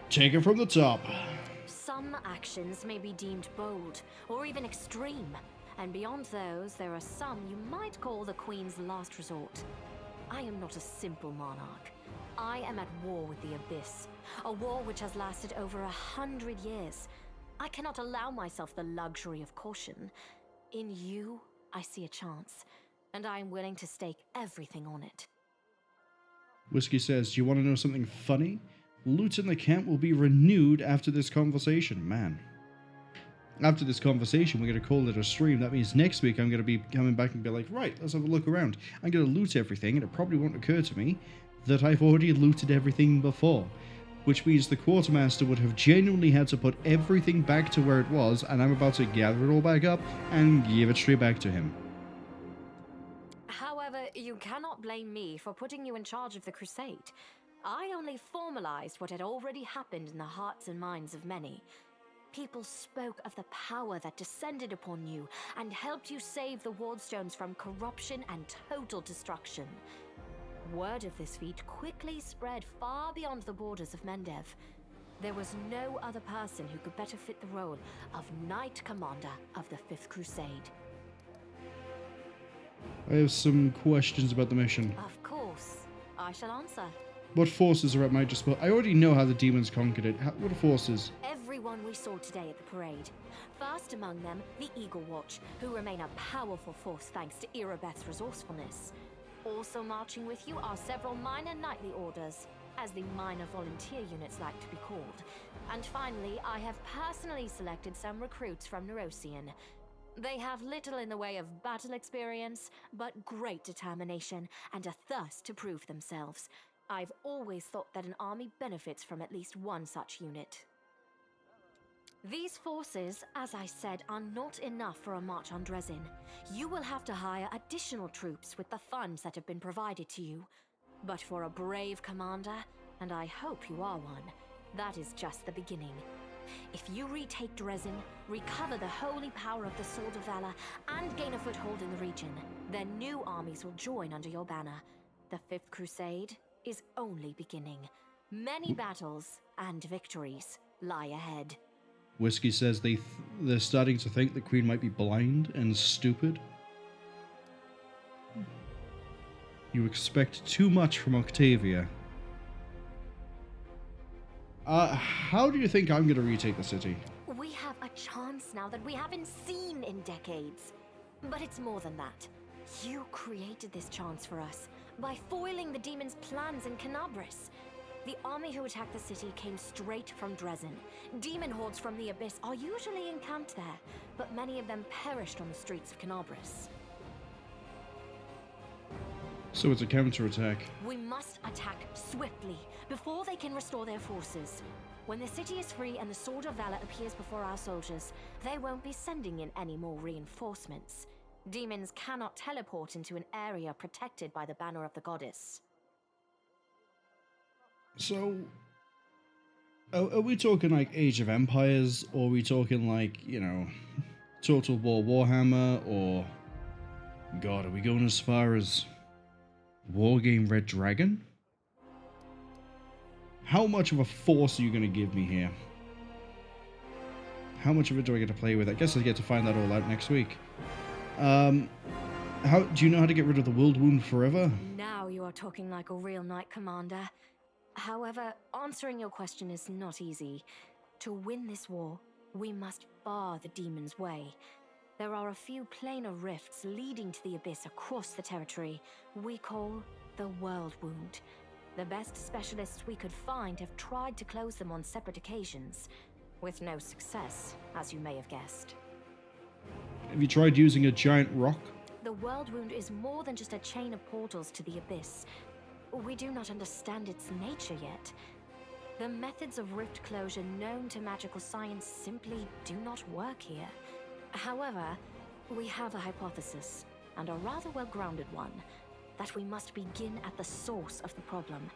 Take it from the top. Some actions may be deemed bold, or even extreme, and beyond those, there are some you might call the Queen's last resort. I am not a simple monarch. I am at war with the Abyss, a war which has lasted over 100 years. I cannot allow myself the luxury of caution. In you, I see a chance, and I am willing to stake everything on it. Whiskey says, do you want to know something funny? Loot in the camp will be renewed after this conversation. Man. After this conversation, we're going to call it a stream. That means next week I'm going to be coming back and be like, right, let's have a look around. I'm going to loot everything, and it probably won't occur to me that I've already looted everything before. Which means the Quartermaster would have genuinely had to put everything back to where it was, and I'm about to gather it all back up and give it straight back to him. However, you cannot blame me for putting you in charge of the Crusade. I only formalized what had already happened in the hearts and minds of many. People spoke of the power that descended upon you and helped you save the Wardstones from corruption and total destruction. Word of this feat quickly spread far beyond the borders of Mendev. There was no other person who could better fit the role of Knight Commander of the Fifth Crusade. I have some questions about the mission. Of course, I shall answer. What forces are at my disposal? I already know how the demons conquered it. What forces? Everyone we saw today at the parade. First among them, the Eagle Watch, who remain a powerful force thanks to Irabeth's resourcefulness. Also marching with you are several minor knightly orders, as the minor volunteer units like to be called. And finally, I have personally selected some recruits from Neurosian. They have little in the way of battle experience, but great determination and a thirst to prove themselves. I've always thought that an army benefits from at least one such unit. These forces, as I said, are not enough for a march on Dresden. You will have to hire additional troops with the funds that have been provided to you. But for a brave commander, and I hope you are one, that is just the beginning. If you retake Dresden, recover the holy power of the Sword of Valor, and gain a foothold in the region, then new armies will join under your banner. The Fifth Crusade is only beginning. Many battles and victories lie ahead. Whiskey says they're starting to think the Queen might be blind and stupid. You expect too much from Octavia. How do you think I'm going to retake the city? We have a chance now that we haven't seen in decades. But it's more than that. You created this chance for us. By foiling the demon's plans in Kenabres. The army who attacked the city came straight from Dresden. Demon hordes from the Abyss are usually encamped there, but many of them perished on the streets of Kenabres. So it's a counterattack. We must attack swiftly, before they can restore their forces. When the city is free and the Sword of Valor appears before our soldiers, they won't be sending in any more reinforcements. Demons cannot teleport into an area protected by the banner of the goddess. So, are we talking like Age of Empires, or are we talking like, you know, Total War Warhammer, or, God, are we going as far as Wargame Red Dragon? How much of a force are you going to give me here? How much of it do I get to play with? I guess I get to find that all out next week. How do you know how to get rid of the World Wound forever? Now you are talking like a real knight commander. However, answering your question is not easy. To win this war, we must bar the demon's way. There are a few planar rifts leading to the Abyss across the territory we call the World Wound. The best specialists we could find have tried to close them on separate occasions, with no success, as you may have guessed. Have you tried using a giant rock? The World Wound is more than just a chain of portals to the Abyss. We do not understand its nature yet. The methods of rift closure known to magical science simply do not work here. However, we have a hypothesis, and a rather well-grounded one, that we must begin at the source of the problem,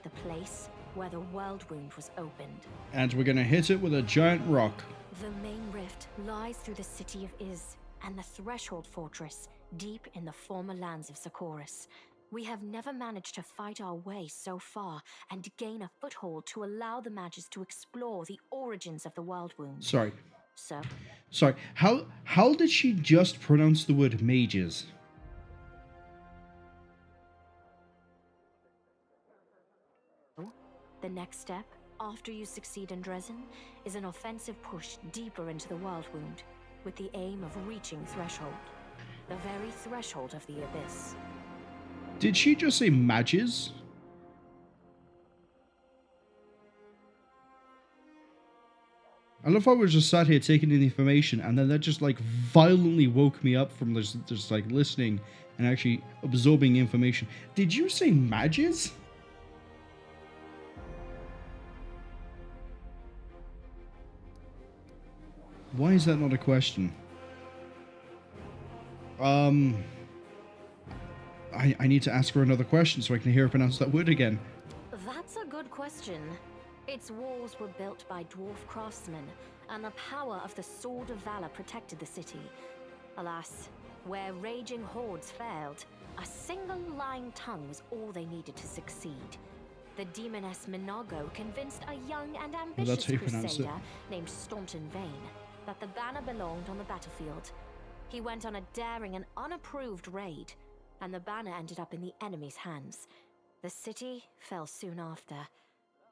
the place where the World Wound was opened. And we're gonna hit it with a giant rock. The main rift lies through the city of Iz, and the Threshold Fortress, deep in the former lands of Socorus. We have never managed to fight our way so far and gain a foothold to allow the mages to explore the origins of the World Wound. Sorry. So? How did she just pronounce the word mages? The next step, after you succeed in Dresden, is an offensive push deeper into the World Wound, with the aim of reaching Threshold. The very threshold of the Abyss. Did she just say mages? I love how we're just sat here taking in the information, and then that just like violently woke me up from just like listening and actually absorbing information. Did you say mages? Why is that not a question? I need to ask her another question so I can hear her pronounce that word again. That's a good question. Its walls were built by dwarf craftsmen, and the power of the Sword of Valor protected the city. Alas, where raging hordes failed, a single lying tongue was all they needed to succeed. The demoness Minago convinced a young and ambitious crusader named Staunton Vane that the banner belonged on the battlefield. He went on a daring and unapproved raid, and the banner ended up in the enemy's hands. The city fell soon after.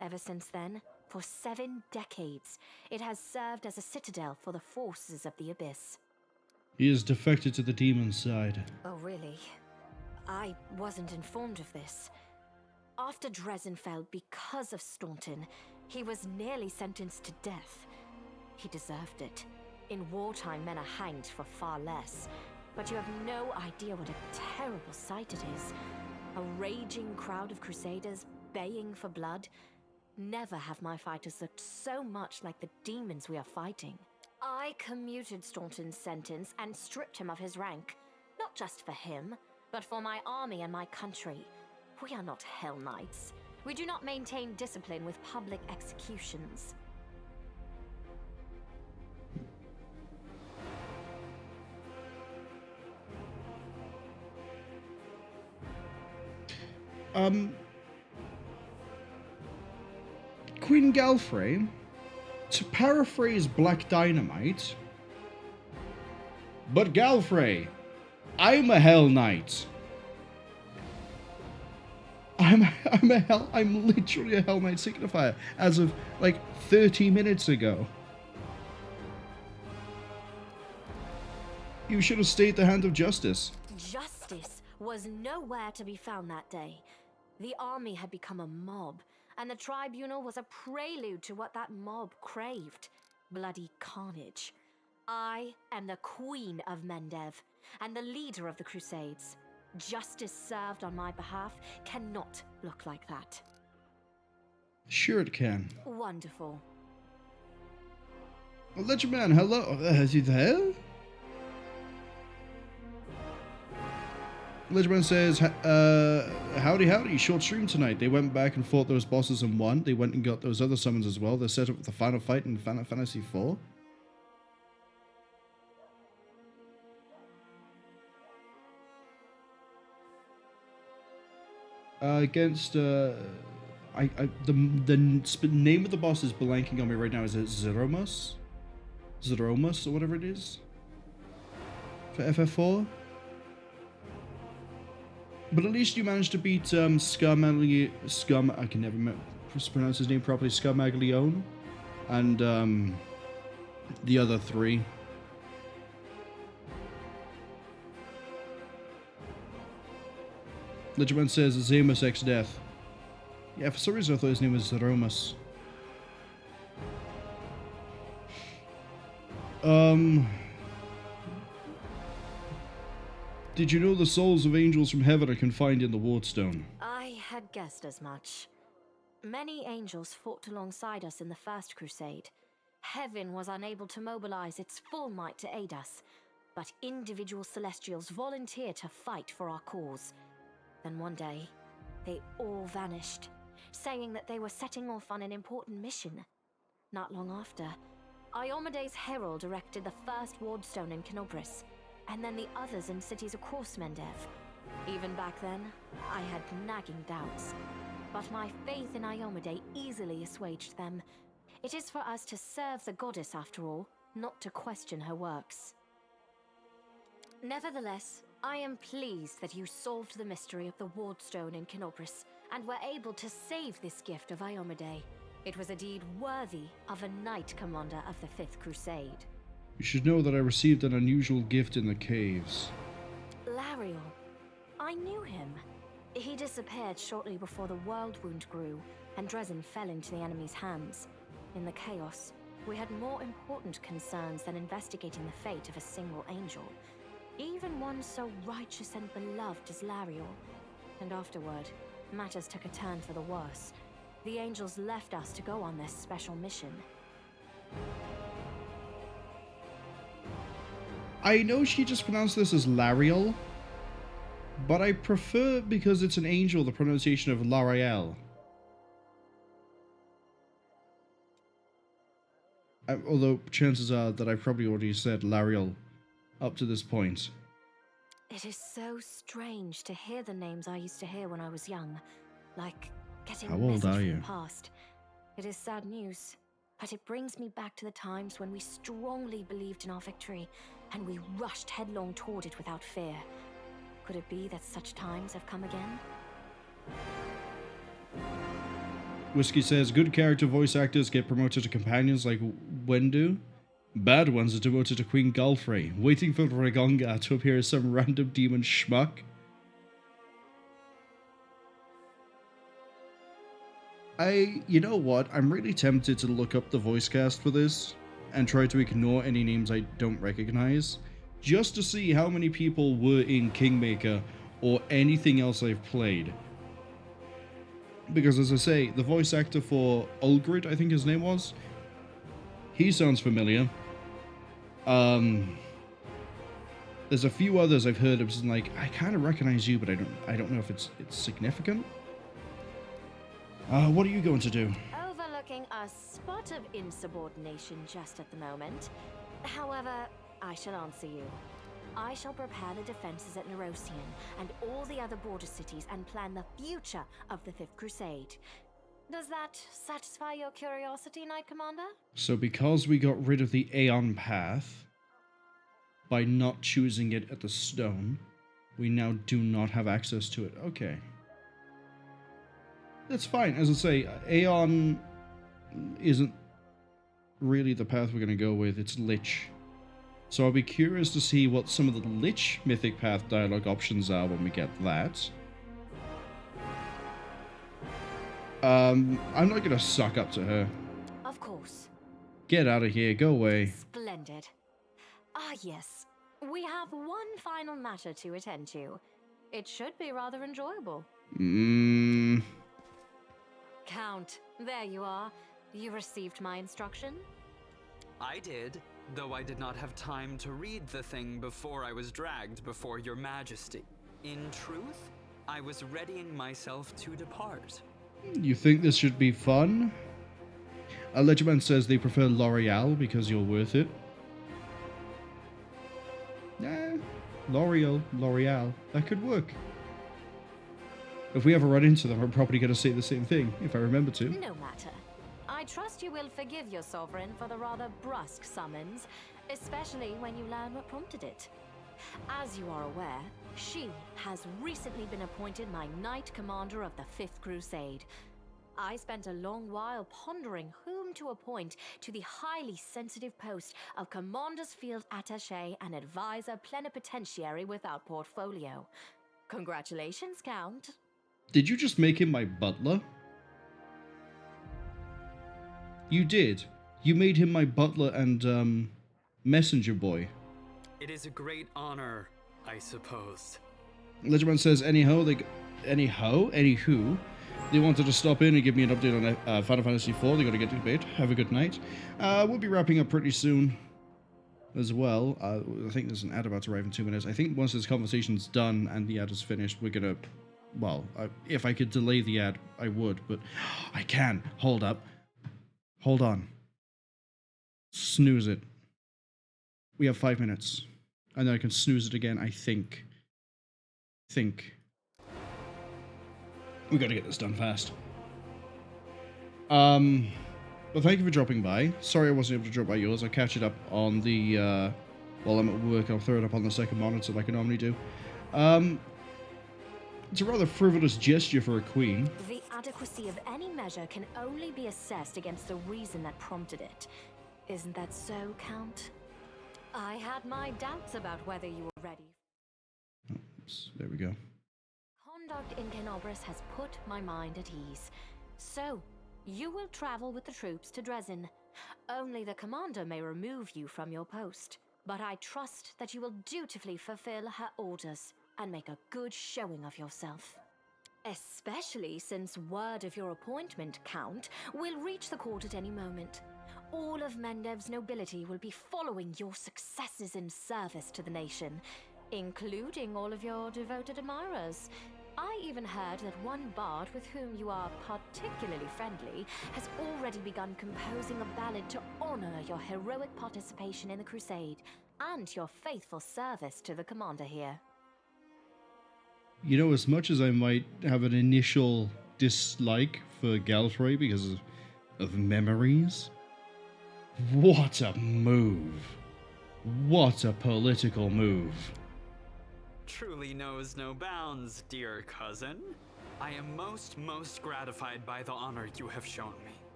Ever since then, for 7 decades, it has served as a citadel for the forces of the Abyss. He has defected to the demon's side. Oh, really? I wasn't informed of this. After Dresden fell because of Staunton, he was nearly sentenced to death. He deserved it. In wartime, men are hanged for far less. But you have no idea what a terrible sight it is. A raging crowd of crusaders baying for blood. Never have my fighters looked so much like the demons we are fighting. I commuted Staunton's sentence and stripped him of his rank. Not just for him, but for my army and my country. We are not Hell Knights. We do not maintain discipline with public executions. Queen Galfrey, to paraphrase Black Dynamite, but Galfrey, I'm a Hell Knight. I'm literally a Hell Knight signifier as of like 30 minutes ago. You should have stayed the hand of justice. Justice? was nowhere to be found that day. The army had become a mob, and the tribunal was a prelude to what that mob craved: bloody carnage. I am the Queen of Mendev, and the leader of the Crusades. Justice served on my behalf cannot look like that. Sure it can. Wonderful. Ledger Man, hello. Is he there? Ledger Man says, howdy howdy, short stream tonight. They went back and fought those bosses and won. They went and got those other summons as well. They're set up for the final fight in Final Fantasy IV. Against the name of the boss is blanking on me right now. Is it Zeromus? Zeromus or whatever it is for FF4. But at least you managed to beat Scum. I can never pronounce his name properly. Scarmaglione, and the other three. Legend says Zemus X Death. Yeah, for some reason I thought his name was Zeromus. Did you know the souls of angels from heaven are confined in the Wardstone? I had guessed as much. Many angels fought alongside us in the First Crusade. Heaven was unable to mobilize its full might to aid us, but individual celestials volunteered to fight for our cause. Then one day, they all vanished, saying that they were setting off on an important mission. Not long after, Iomede's herald erected the first Wardstone in Kenabres, and then the others in cities across Mendev. Even back then, I had nagging doubts, but my faith in Iomede easily assuaged them. It is for us to serve the goddess after all, not to question her works. Nevertheless, I am pleased that you solved the mystery of the Wardstone in Kenabres and were able to save this gift of Iomede. It was a deed worthy of a Knight Commander of the Fifth Crusade. You should know that I received an unusual gift in the caves. Lariel. I knew him. He disappeared shortly before the world wound grew, and Dresden fell into the enemy's hands. In the chaos, we had more important concerns than investigating the fate of a single angel. Even one so righteous and beloved as Lariel. And afterward, matters took a turn for the worse. The angels left us to go on this special mission. I know she just pronounced this as Lariel, but I prefer, because it's an angel, the pronunciation of Lariel. Although chances are that I probably already said Lariel up to this point. It is so strange to hear the names I used to hear when I was young, like getting How a old message are from you? the past. It is sad news, but it brings me back to the times when we strongly believed in our victory, and we rushed headlong toward it without fear. Could it be that such times have come again? Whiskey says, good character voice actors get promoted to companions like Wendu. Bad ones are demoted to Queen Galfrey, waiting for Regonga to appear as some random demon schmuck. You know what? I'm really tempted to look up the voice cast for this and try to ignore any names I don't recognize, just to see how many people were in Kingmaker or anything else I've played. Because as I say, the voice actor for Ulbrig, I think his name was, he sounds familiar. There's a few others I've heard of, and like, I kind of recognize you, but I don't know if it's significant. What are you going to do? Overlooking a spot of insubordination just at the moment. However, I shall answer you. I shall prepare the defenses at Nerosian and all the other border cities and plan the future of the Fifth Crusade. Does that satisfy your curiosity, Knight Commander? So because we got rid of the Aeon Path, by not choosing it at the stone, we now do not have access to it. Okay. That's fine. As I say, Aeon isn't really the path we're going to go with. It's Lich. So I'll be curious to see what some of the Lich Mythic Path dialogue options are when we get that. I'm not gonna suck up to her. Of course. Get out of here, go away. Splendid. Ah, yes. We have one final matter to attend to. It should be rather enjoyable. Count, there you are. You received my instruction? I did, though I did not have time to read the thing before I was dragged before your majesty. In truth, I was readying myself to depart. You think this should be fun? Legerdman says they prefer L'Oreal because you're worth it. Nah, L'Oreal, that could work. If we ever run into them, I'm probably going to say the same thing, if I remember to. No matter. I trust you will forgive your sovereign for the rather brusque summons, especially when you learn what prompted it. As you are aware, she has recently been appointed my Knight Commander of the Fifth Crusade. I spent a long while pondering whom to appoint to the highly sensitive post of Commander's Field Attaché and Advisor Plenipotentiary without portfolio. Congratulations, Count. Did you just make him my butler? You did. You made him my butler and, messenger boy. It is a great honor, I suppose. Legerdman says, anywho, they wanted to stop in and give me an update on Final Fantasy IV. They got to get to bed. Have a good night. We'll be wrapping up pretty soon as well. I think there's an ad about to arrive in 2 minutes. I think once this conversation's done and the ad is finished, we're going to... Well, if I could delay the ad, I would, but I can. Hold up. Hold on. Snooze it. We have 5 minutes. And then I can snooze it again, I think. We gotta get this done fast. Well, thank you for dropping by. Sorry I wasn't able to drop by yours. I'll catch it up on the, while I'm at work. I'll throw it up on the second monitor like I normally do. It's a rather frivolous gesture for a queen. The adequacy of any measure can only be assessed against the reason that prompted it. Isn't that so, Count? I had my doubts about whether you were ready. Oops, there we go. Conduct in Kenabres has put my mind at ease. So, you will travel with the troops to Dresden. Only the commander may remove you from your post. But I trust that you will dutifully fulfill her orders and make a good showing of yourself. Especially since word of your appointment, Count, will reach the court at any moment. All of Mendev's nobility will be following your successes in service to the nation, including all of your devoted admirers. I even heard that one bard with whom you are particularly friendly has already begun composing a ballad to honor your heroic participation in the crusade and your faithful service to the commander here. You know, as much as I might have an initial dislike for Galfrey because of memories, what a move. What a political move. Truly knows no bounds, dear cousin. I am most gratified by the honor you have shown me.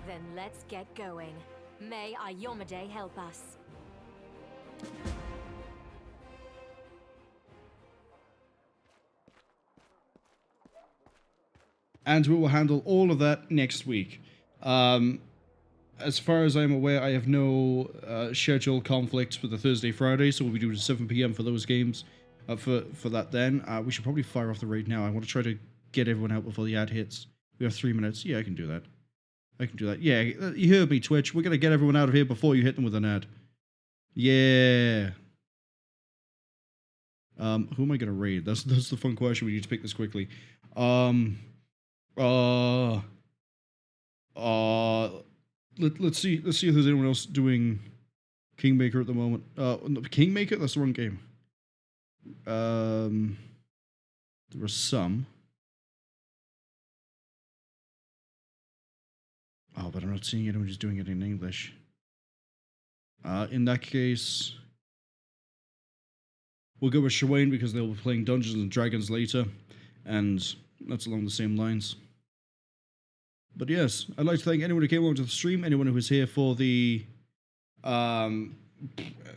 Then let's get going. May Ayomade help us. And we will handle all of that next week. As far as I'm aware, I have no scheduled conflicts for the Thursday, Friday, so we'll be doing 7 p.m. for those games. For that then. We should probably fire off the raid now. I want to try to get everyone out before the ad hits. We have 3 minutes. Yeah, I can do that. Yeah, you heard me, Twitch. We're going to get everyone out of here before you hit them with an ad. Yeah. Who am I going to raid? That's the fun question. We need to pick this quickly. Let's see if there's anyone else doing Kingmaker at the moment. Kingmaker? That's the wrong game. There are some. Oh, but I'm not seeing anyone who's doing it in English. In that case, we'll go with Cwningen because they'll be playing Dungeons and Dragons later, and that's along the same lines. But yes, I'd like to thank anyone who came over to the stream, anyone who was here for the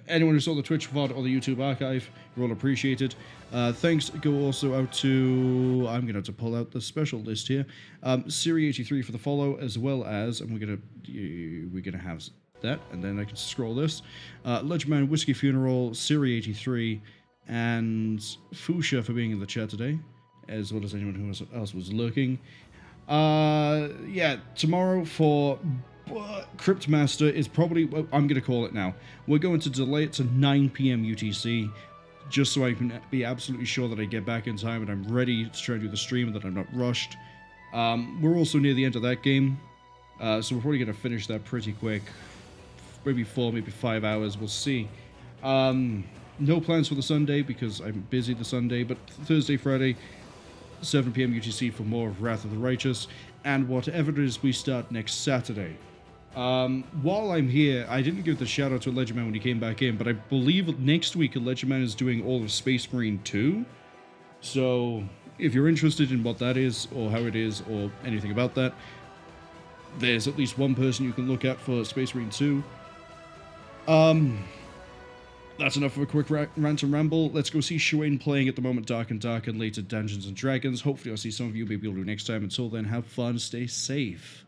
anyone who saw the Twitch VOD or the YouTube archive, you're all appreciated. Thanks go also out to, I'm going to have to pull out the special list here, Siri83 for the follow, as well as, and we're gonna have that, and then I can scroll this, Legendman Whiskey Funeral, Siri83, and Fuchsia for being in the chat today, as well as anyone who else was lurking. Yeah, tomorrow for Cryptmaster is probably, I'm going to call it now. We're going to delay it to 9 p.m. UTC, just so I can be absolutely sure that I get back in time and I'm ready to try and do the stream and that I'm not rushed. We're also near the end of that game, so we're probably going to finish that pretty quick. Maybe 4, maybe 5 hours, we'll see. No plans for the Sunday because I'm busy the Sunday, but Thursday, Friday, 7 p.m. UTC for more of Wrath of the Righteous, and whatever it is we start next Saturday. While I'm here, I didn't give the shout out to Legendman when he came back in, but I believe next week Legendman is doing all of Space Marine 2. So if you're interested in what that is, or how it is, or anything about that, there's at least one person you can look at for Space Marine 2. That's enough of a quick rant and ramble. Let's go see Cwningen playing at the moment Dark and Dark and later Dungeons and Dragons. Hopefully I'll see some of you, maybe I'll do next time. Until then, have fun, stay safe.